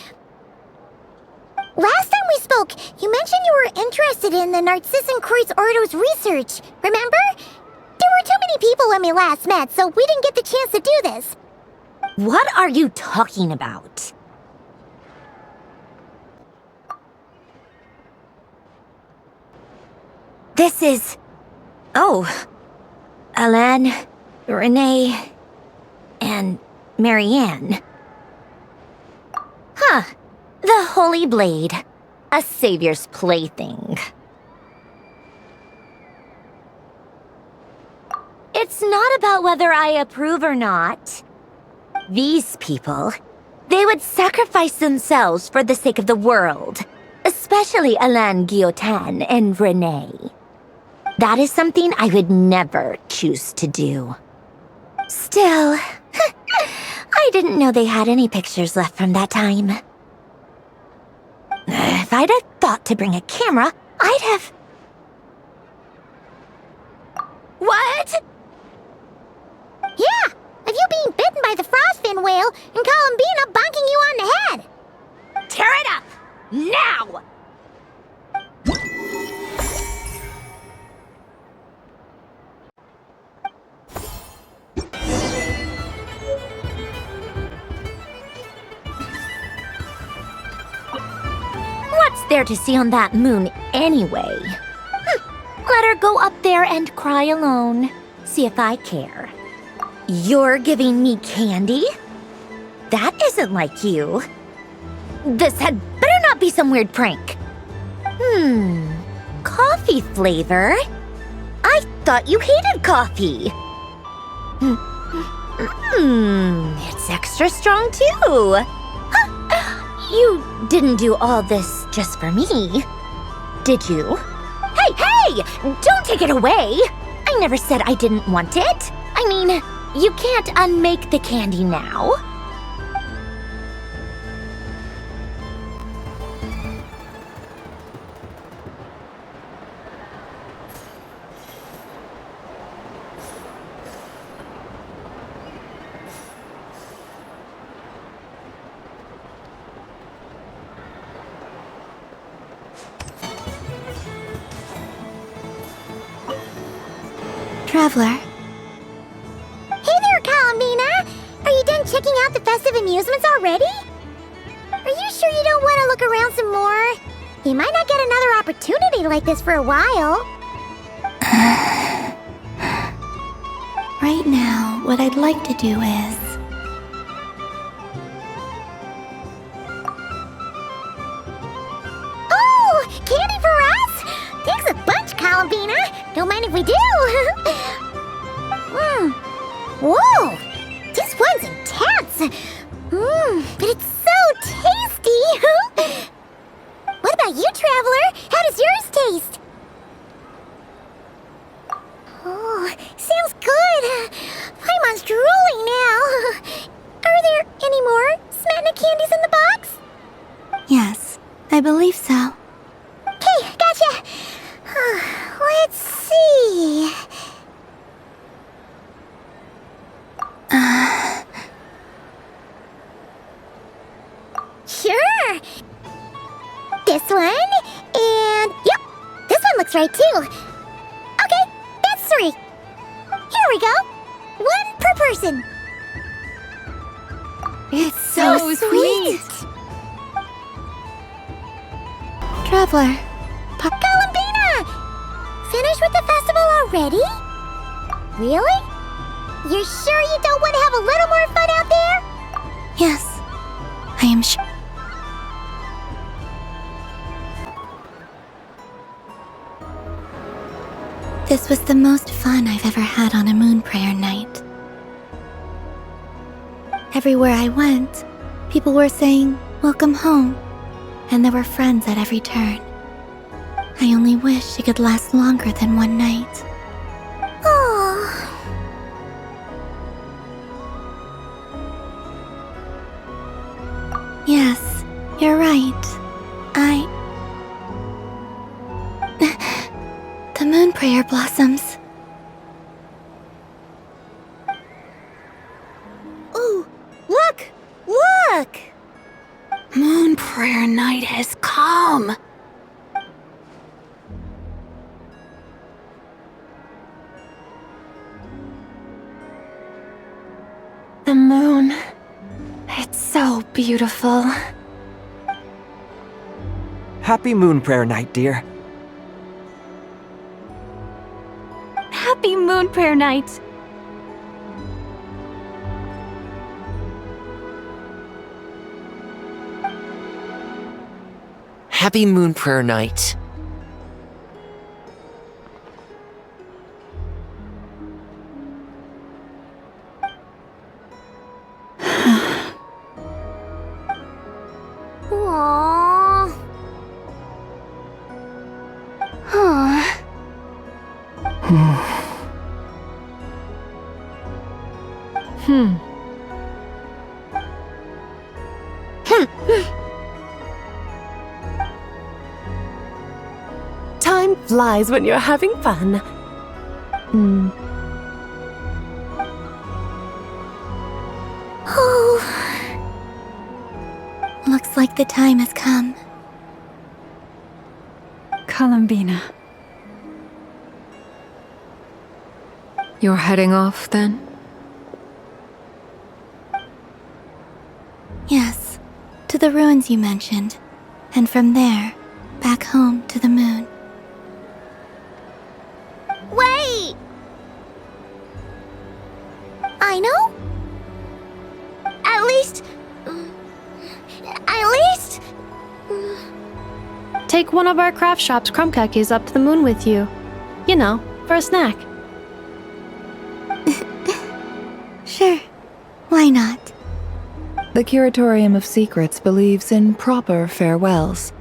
Last time we spoke, you mentioned you were interested in the Narcissan Kreuz Ordo's research, remember? There were too many people when we last met, so we didn't get the chance to do this. What are you talking about? This is... Oh. Alain, Renee, and Marianne. Huh. The Holy Blade. A savior's plaything. It's not about whether I approve or not. These people, they would sacrifice themselves for the sake of the world. Especially Alain Guillotin and Renee. That is something I would never choose to do. Still, I didn't know they had any pictures left from that time. If I'd have thought to bring a camera, I'd have... What? Yeah, of you being bitten by the frostfin whale and Columbina bonking you on the head. Tear it up! Now! What's there to see on that moon anyway? Let her go up there and cry alone. See if I care. You're giving me candy? That isn't like you. This had better not be some weird prank. Coffee flavor? I thought you hated coffee. It's extra strong too. You didn't do all this just for me, did you? Hey! Don't take it away! I never said I didn't want it. I mean, you can't unmake the candy now. Traveler. Hey there, Columbina! Are you done checking out the festive amusements already? Are you sure you don't want to look around some more? You might not get another opportunity like this for a while. Right now, what I'd like to do is... we do! Whoa! This one's intense! But it's so tasty! What about you, Traveler? How does yours taste? Oh, sounds good! Paimon's drooling now! Are there any more Smetana candies in the box? Yes, I believe so. Okay, gotcha! Let's see... Sure! This one, and... Yep, this one looks right too. Okay, that's 3. Here we go. 1 per person. It's so sweet. Traveler. Columbina! Finished with the festival already? Really? You're sure you don't want to have a little more fun out there? Yes, I am sure. This was the most fun I've ever had on a moon prayer night. Everywhere I went, people were saying, "Welcome home," and there were friends at every turn. I only wish it could last longer than one night. Oh. Yes, you're right. The moon prayer blossoms. Ooh, look! Look! Moon prayer night has come. The moon. It's so beautiful. Happy Moon Prayer Night, dear. Happy Moon Prayer Night! Happy Moon Prayer Night. Aww. Huh. Time flies when you're having fun. Oh. Looks like the time has come. Columbina. You're heading off, then? Yes, to the ruins you mentioned, and from there, back home to the moon. Wait! I know? At least... Take one of our craft shop's crumb cookies up to the moon with you. You know, for a snack. Sure, why not? The Curatorium of Secrets believes in proper farewells.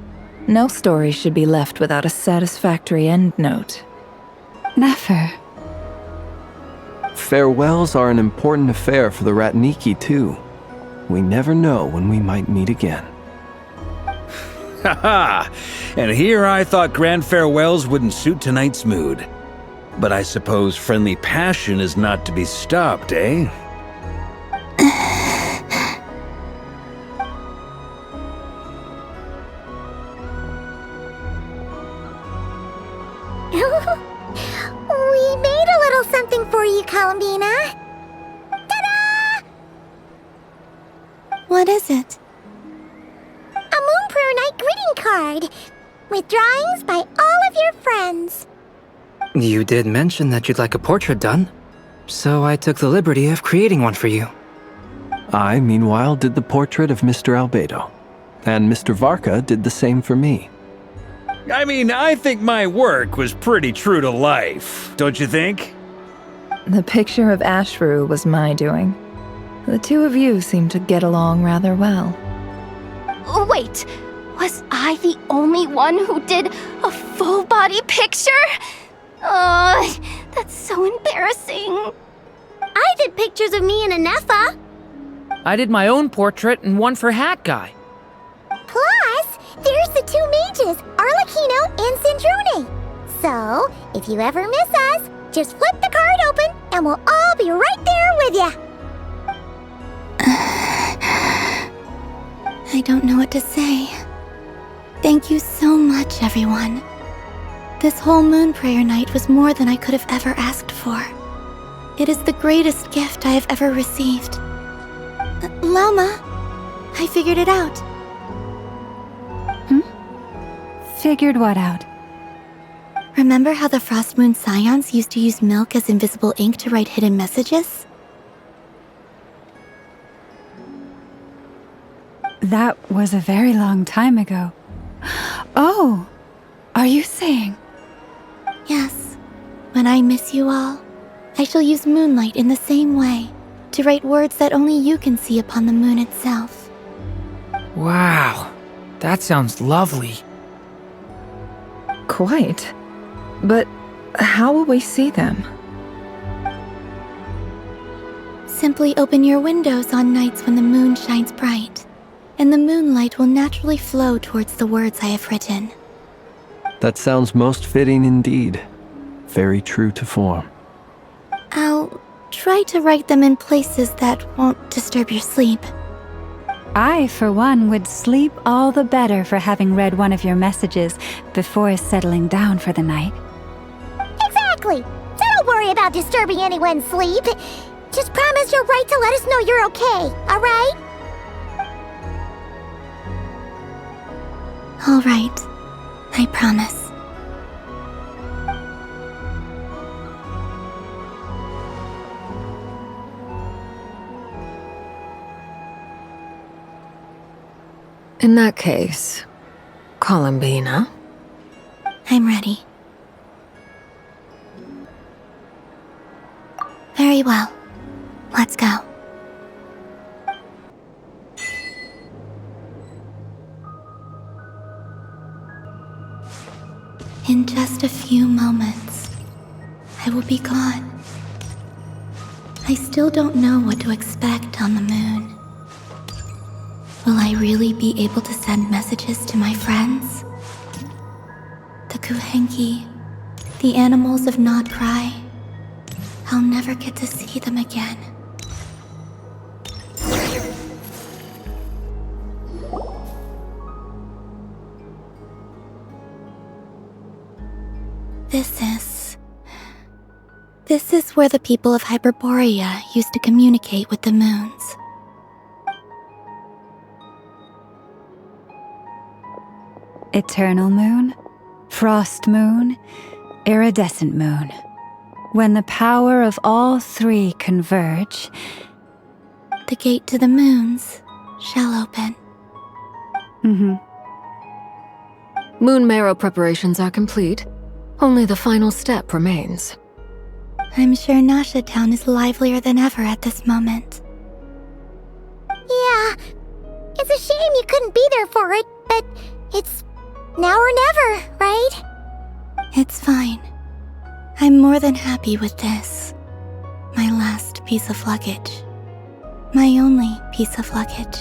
No story should be left without a satisfactory endnote. Never. Farewells are an important affair for the Ratniki, too. We never know when we might meet again. Haha! And here I thought grand farewells wouldn't suit tonight's mood. But I suppose friendly passion is not to be stopped, eh? We made a little something for you, Columbina. Ta-da! What is it? A Moon Prayer Night greeting card with drawings by all of your friends. You did mention that you'd like a portrait done, so I took the liberty of creating one for you. I, meanwhile, did the portrait of Mr. Albedo, and Mr. Varka did the same for me. I mean, I think my work was pretty true to life, don't you think? The picture of Ashru was my doing. The two of you seem to get along rather well. Wait, was I the only one who did a full body picture? That's so embarrassing. I did pictures of me and Anefa. I did my own portrait and one for Hat Guy. Plus, there's the two mages, Arlecchino and Sandrone. So, if you ever miss us, just flip the card open and we'll all be right there with you. I don't know what to say. Thank you so much, everyone. This whole moon prayer night was more than I could have ever asked for. It is the greatest gift I have ever received. Lama, I figured it out. Figured what out? Remember how the Frost Moon Scions used to use milk as invisible ink to write hidden messages? That was a very long time ago. Oh, are you saying? Yes. When I miss you all, I shall use moonlight in the same way to write words that only you can see upon the moon itself. Wow, that sounds lovely. Quite. But how will we see them? Simply open your windows on nights when the moon shines bright, and the moonlight will naturally flow towards the words I have written. That sounds most fitting indeed. Very true to form. I'll try to write them in places that won't disturb your sleep. I, for one, would sleep all the better for having read one of your messages before settling down for the night. Exactly. So don't worry about disturbing anyone's sleep. Just promise you'll write to let us know you're okay, all right? All right. I promise. In that case, Columbina? I'm ready. Very well. Let's go. In just a few moments, I will be gone. I still don't know what to expect on the moon. Will I really be able to send messages to my friends? The Kuhenki, the animals of Nod Cry. I'll never get to see them again. This is where the people of Hyperborea used to communicate with the moons. Eternal moon, frost moon, iridescent moon. When the power of all three converge, the gate to the moons shall open. Moon marrow preparations are complete. Only the final step remains. I'm sure Nasha Town is livelier than ever at this moment. Yeah, it's a shame you couldn't be there for it, but it's now or never, right? It's fine. I'm more than happy with this. My last piece of luggage. My only piece of luggage.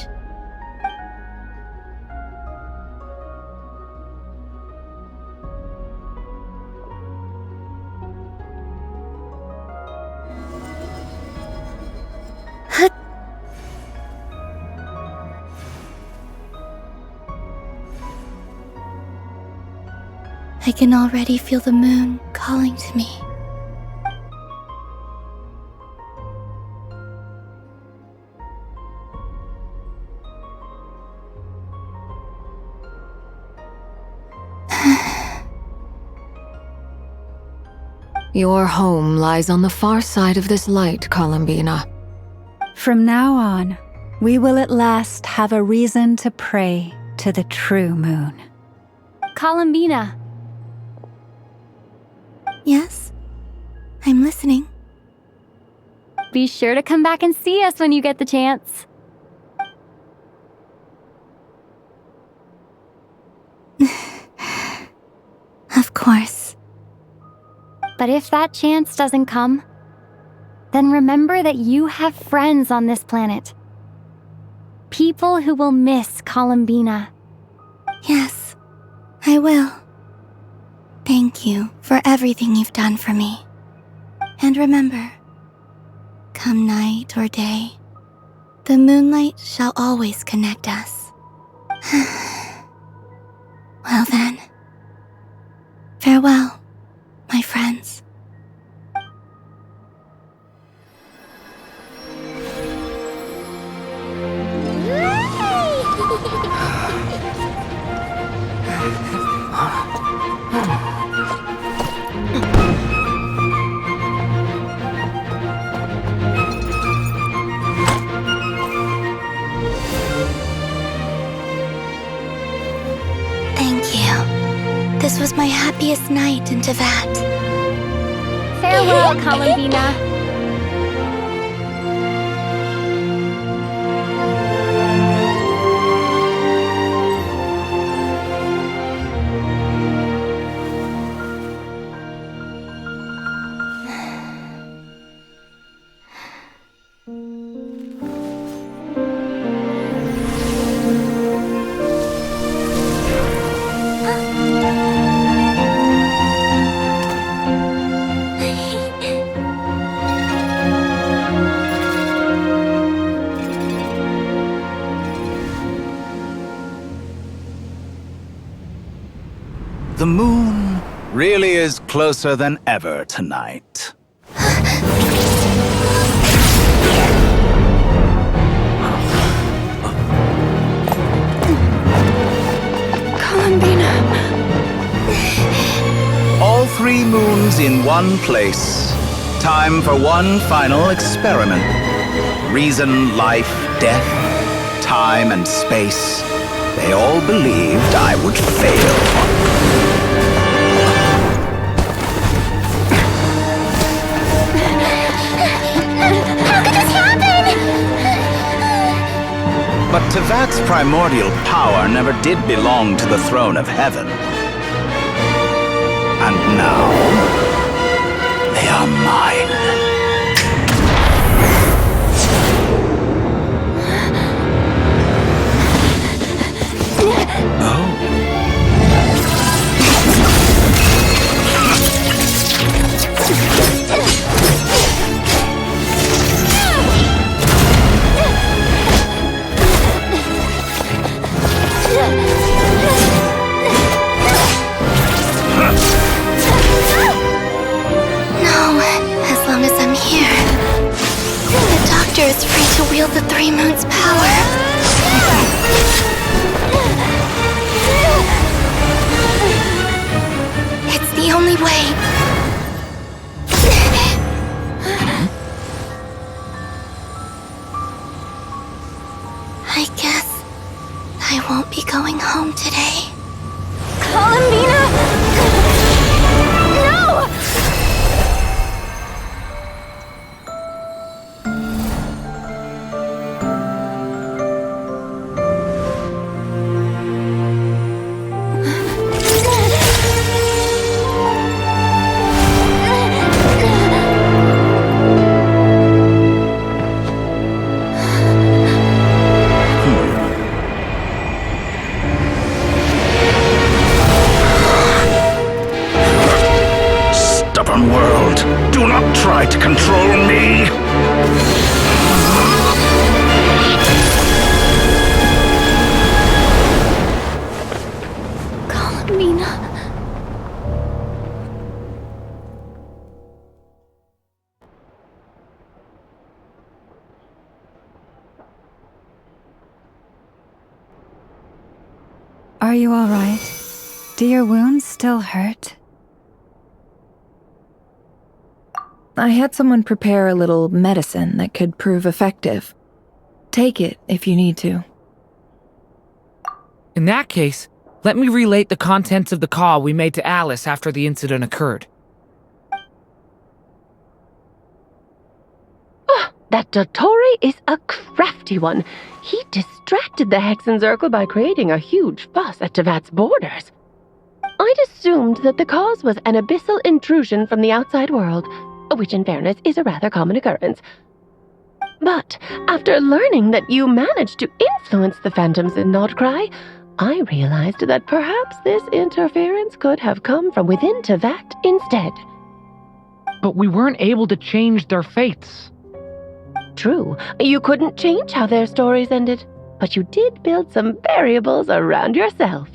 I can already feel the moon calling to me. Your home lies on the far side of this light, Columbina. From now on, we will at last have a reason to pray to the true moon. Columbina. Yes? I'm listening. Be sure to come back and see us when you get the chance. Of course. But if that chance doesn't come, then remember that you have friends on this planet. People who will miss Columbina. Yes, I will. Thank you for everything you've done for me. And remember, come night or day, the moonlight shall always connect us. Well then, farewell, my friends. Thank you. This was my happiest night in Tevat. Farewell, Columbina. The moon really is closer than ever tonight. Columbina. All 3 moons in one place. Time for one final experiment. Reason, life, death, time, and space. They all believed I would fail. But Tevat's primordial power never did belong to the throne of heaven. And now, they are mine. Is free to wield the 3 moons' power. It's the only way. I guess I won't be going home today. Columbina! No! World, do not try to control me! Columbina. Are you all right? Do your wounds still hurt? I had someone prepare a little medicine that could prove effective. Take it if you need to. In that case, Let me relate the contents of the call we made to Alice after the incident occurred. That Dottore is a crafty one. He distracted the Hexenzirkel by creating a huge fuss at Tevat's borders. I'd assumed that the cause was an abyssal intrusion from the outside world, which in fairness is a rather common occurrence. But after learning that you managed to influence the phantoms in Nordcry, I realized that perhaps this interference could have come from within Tevat instead. But we weren't able to change their fates. True, you couldn't change how their stories ended, but you did build some variables around yourself.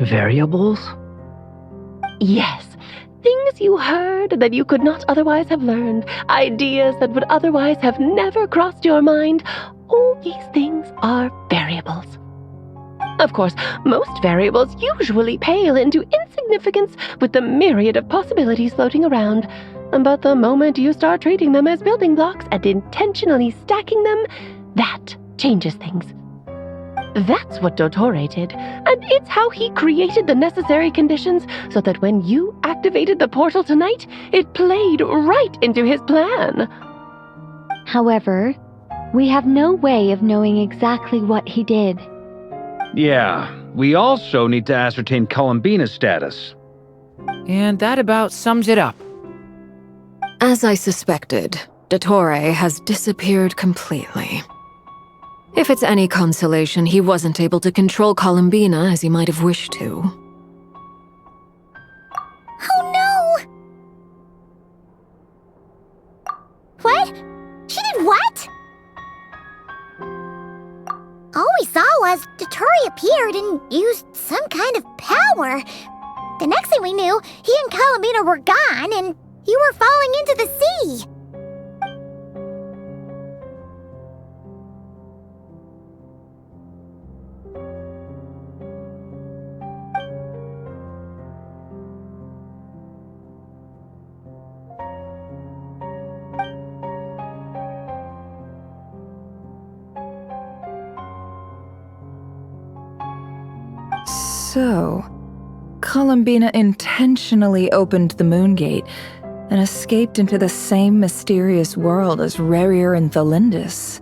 Variables? Yes, things you heard that you could not otherwise have learned, ideas that would otherwise have never crossed your mind. All these things are variables. Of course, most variables usually pale into insignificance with the myriad of possibilities floating around. But the moment you start treating them as building blocks and intentionally stacking them, that changes things. That's what Dottore did, and it's how he created the necessary conditions so that when you activated the portal tonight, it played right into his plan. However, we have no way of knowing exactly what he did. Yeah, we also need to ascertain Columbina's status. And that about sums it up. As I suspected, Dottore has disappeared completely. If it's any consolation, he wasn't able to control Columbina as he might have wished to. Oh no! What? She did what? All we saw was Dottore appeared and used some kind of power. The next thing we knew, he and Columbina were gone and you were falling into the sea. So, Columbina intentionally opened the moon gate and escaped into the same mysterious world as Rarier and Thalindis.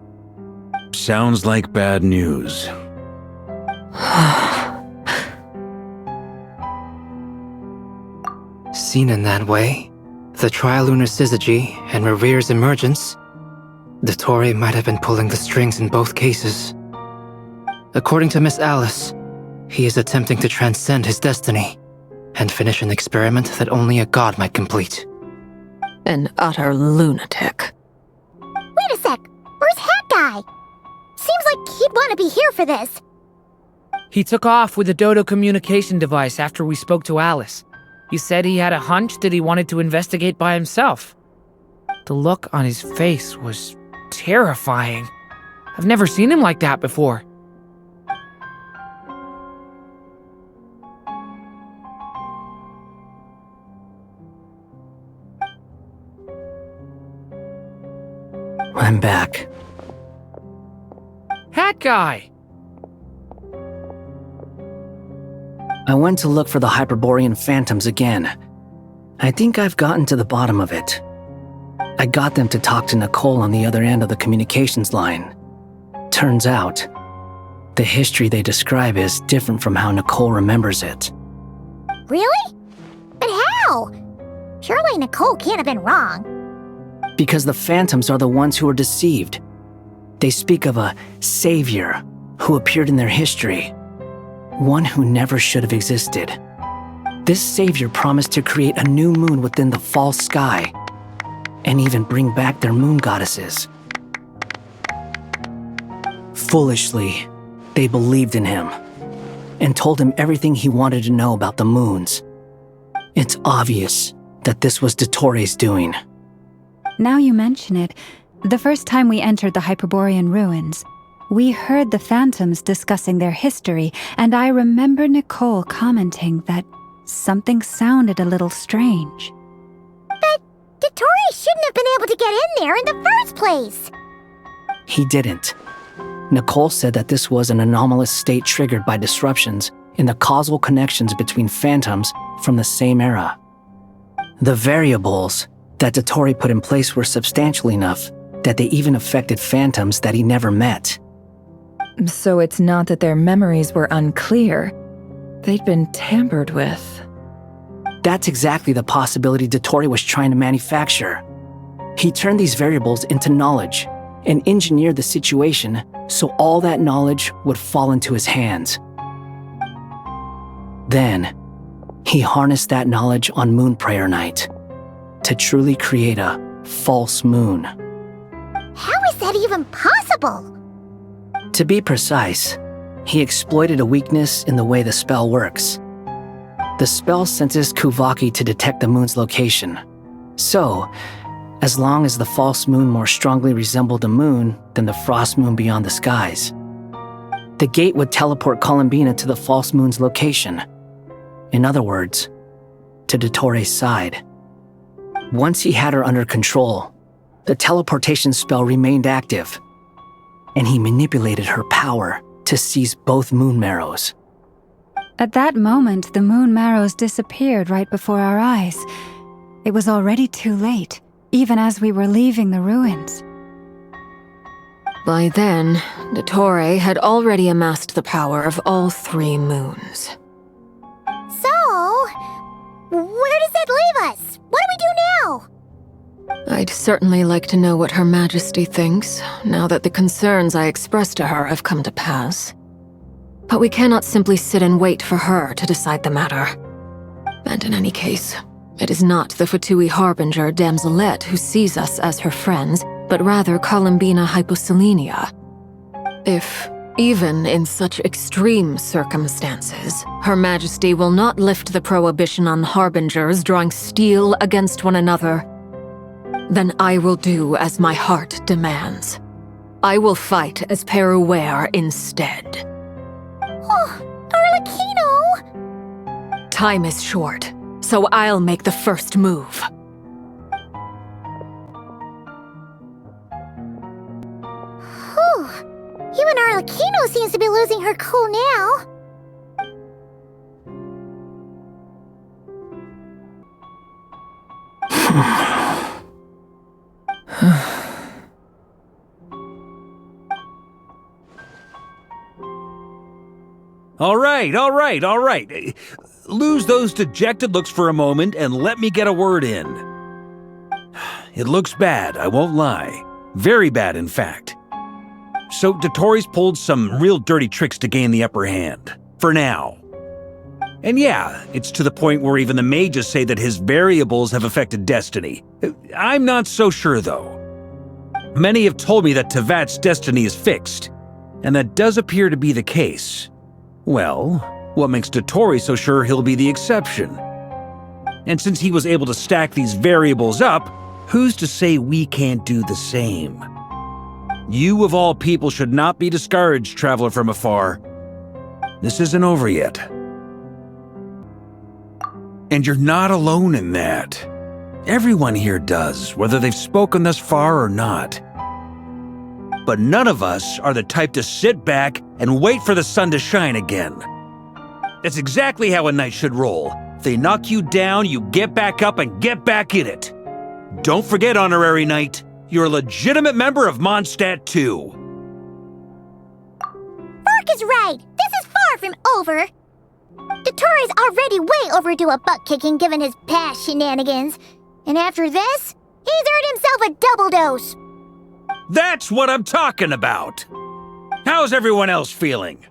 Sounds like bad news. Seen in that way, the Trilunar Syzygy and Rarier's emergence, Dottore might have been pulling the strings in both cases. According to Miss Alice, he is attempting to transcend his destiny and finish an experiment that only a god might complete. An utter lunatic. Wait a sec, where's Hat Guy? Seems like he'd want to be here for this. He took off with the Dodo communication device after we spoke to Alice. He said he had a hunch that he wanted to investigate by himself. The look on his face was terrifying. I've never seen him like that before. I'm back. Hat Guy! I went to look for the Hyperborean phantoms again. I think I've gotten to the bottom of it. I got them to talk to Nicole on the other end of the communications line. Turns out, the history they describe is different from how Nicole remembers it. Really? But how? Surely Nicole can't have been wrong. Because the phantoms are the ones who are deceived. They speak of a savior who appeared in their history. One who never should have existed. This savior promised to create a new moon within the false sky, and even bring back their moon goddesses. Foolishly, they believed in him, and told him everything he wanted to know about the moons. It's obvious that this was Dottore's doing. Now you mention it, the first time we entered the Hyperborean ruins, we heard the phantoms discussing their history, and I remember Nicole commenting that something sounded a little strange. But Dottore shouldn't have been able to get in there in the first place! He didn't. Nicole said that this was an anomalous state triggered by disruptions in the causal connections between phantoms from the same era. The variables that Dottore put in place were substantial enough that they even affected phantoms that he never met. So it's not that their memories were unclear. They'd been tampered with. That's exactly the possibility Dottore was trying to manufacture. He turned these variables into knowledge and engineered the situation so all that knowledge would fall into his hands. Then, he harnessed that knowledge on Moon Prayer Night to truly create a false moon. How is that even possible? To be precise, he exploited a weakness in the way the spell works. The spell senses Kuvaki to detect the moon's location. So, as long as the false moon more strongly resembled the moon than the frost moon beyond the skies, the gate would teleport Columbina to the false moon's location. In other words, to Dottore's side. Once he had her under control, the teleportation spell remained active, and he manipulated her power to seize both moon marrows. At that moment, the moon marrows disappeared right before our eyes. It was already too late, even as we were leaving the ruins. By then, Dottore had already amassed the power of all 3 moons. So, where does that leave us? What do we do now? I'd certainly like to know what Her Majesty thinks, now that the concerns I expressed to her have come to pass. But we cannot simply sit and wait for her to decide the matter. And in any case, it is not the Fatui Harbinger Damselette who sees us as her friends, but rather Columbina Hyposelenia. If, even in such extreme circumstances, Her Majesty will not lift the prohibition on Harbingers drawing steel against one another, then I will do as my heart demands. I will fight as Peruware instead. Oh, Arlecchino! Time is short, so I'll make the first move. Whew. Even Arlecchino seems to be losing her cool now. All right. Lose those dejected looks for a moment and let me get a word in. It looks bad, I won't lie. Very bad, in fact. So Dottore's pulled some real dirty tricks to gain the upper hand. For now. And yeah, it's to the point where even the mages say that his variables have affected destiny. I'm not so sure, though. Many have told me that Tevat's destiny is fixed, and that does appear to be the case. Well, what makes Dottore so sure he'll be the exception? And since he was able to stack these variables up, who's to say we can't do the same? You of all people should not be discouraged, traveler from afar. This isn't over yet. And you're not alone in that. Everyone here does, whether they've spoken thus far or not. But none of us are the type to sit back and wait for the sun to shine again. That's exactly how a knight should roll. If they knock you down, you get back up and get back in it. Don't forget, honorary knight, you're a legitimate member of Mondstadt too. Mark is right. This is far from over. Dottore's already way overdue a butt-kicking given his past shenanigans. And after this, he's earned himself a double dose. That's what I'm talking about! How's everyone else feeling?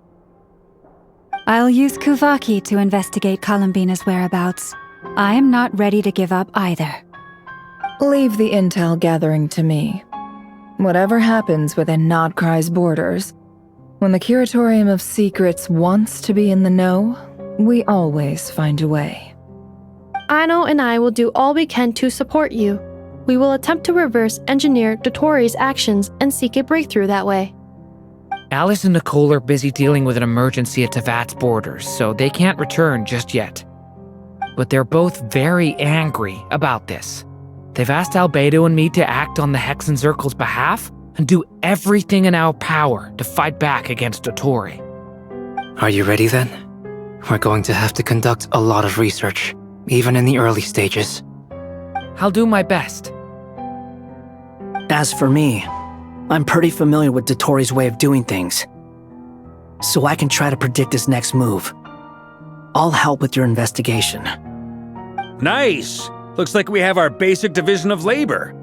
I'll use Kuvaki to investigate Columbina's whereabouts. I am not ready to give up either. Leave the intel gathering to me. Whatever happens within Nodcry's borders, when the Curatorium of Secrets wants to be in the know, we always find a way. Aino and I will do all we can to support you. We will attempt to reverse engineer Dottore's actions and seek a breakthrough that way. Alice and Nicole are busy dealing with an emergency at Tevat's borders, so they can't return just yet. But they're both very angry about this. They've asked Albedo and me to act on the Hex and Zircle's behalf, and do everything in our power to fight back against Dotori. Are you ready then? We're going to have to conduct a lot of research, even in the early stages. I'll do my best. As for me, I'm pretty familiar with Dotori's way of doing things, so I can try to predict his next move. I'll help with your investigation. Nice! Looks like we have our basic division of labor.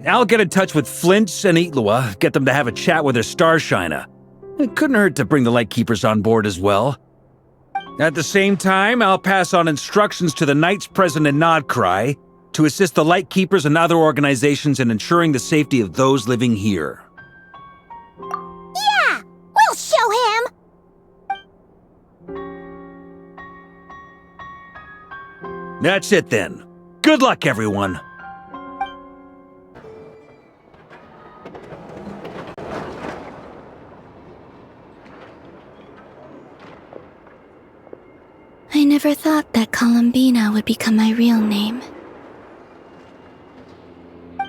I'll get in touch with Flints and Itlua, get them to have a chat with their Starshiner. It couldn't hurt to bring the Lightkeepers on board as well. At the same time, I'll pass on instructions to the Knights present in Nodcry to assist the Lightkeepers and other organizations in ensuring the safety of those living here. Yeah! We'll show him! That's it then. Good luck, everyone. I never thought that Columbina would become my real name.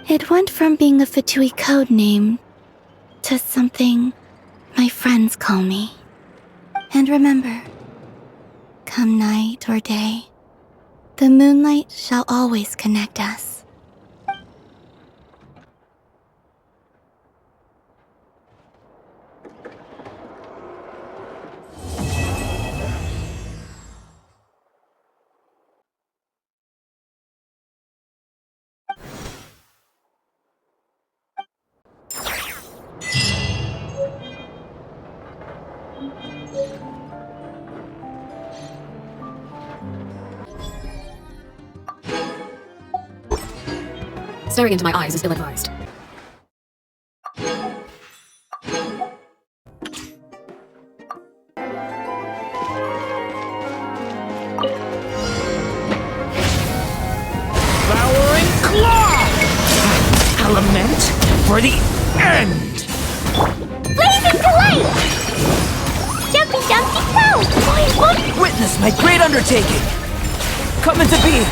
It went from being a Fatui code name to something my friends call me. And remember, come night or day, the moonlight shall always connect us. Staring into my eyes is ill-advised. Devouring Claw! Element for the end! Blazing Delight! Jumpy Jumpy Go! Witness my great undertaking! Coming to be!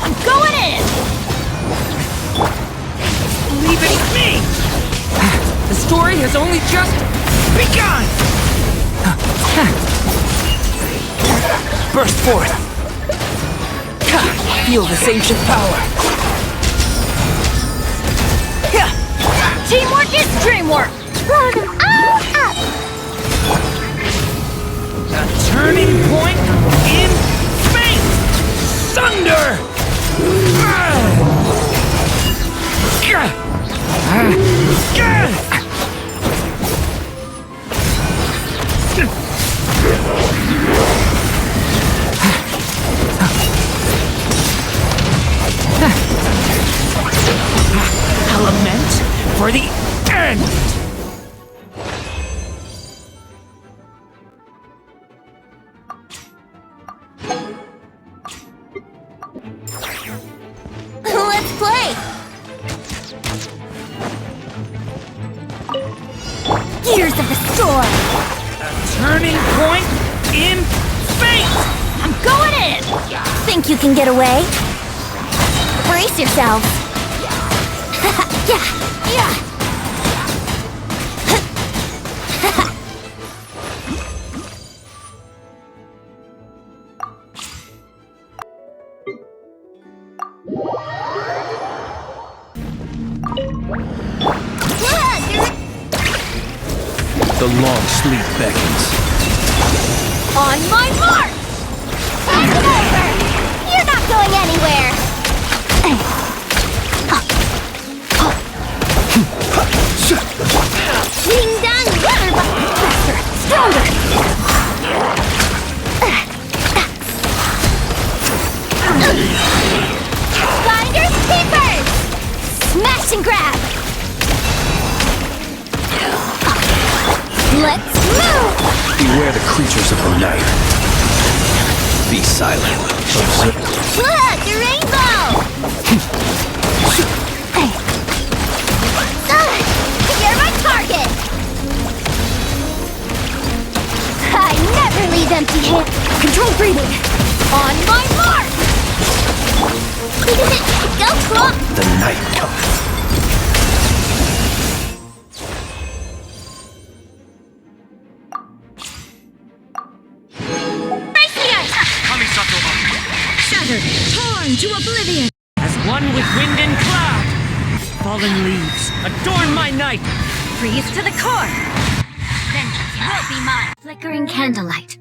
I'm going in! Leave it to me! The story has only just begun! Burst forth! Feel this ancient power! Teamwork is dreamwork! Blow them all up! A turning point in fate! Thunder! Element for the end! Let's play! Gears of the Storm! A turning point in fate! I'm going in! Think you can get away? Brace yourselves! Yeah! The long sleep beckons. On my mark! Pass it over! You're not going anywhere! Ding dong, water faster, stronger! Finders keepers! Smash and grab! Let's move! Beware the creatures of the night. Be silent. Observe. Look, the rainbow! You're my target! I never leave empty-handed. Control breathing. On my mark! Go, Claw! The night cometh. Torn to oblivion! As one with wind and cloud! Fallen leaves, adorn my night! Freeze to the core! Vengeance will be mine! Flickering candlelight.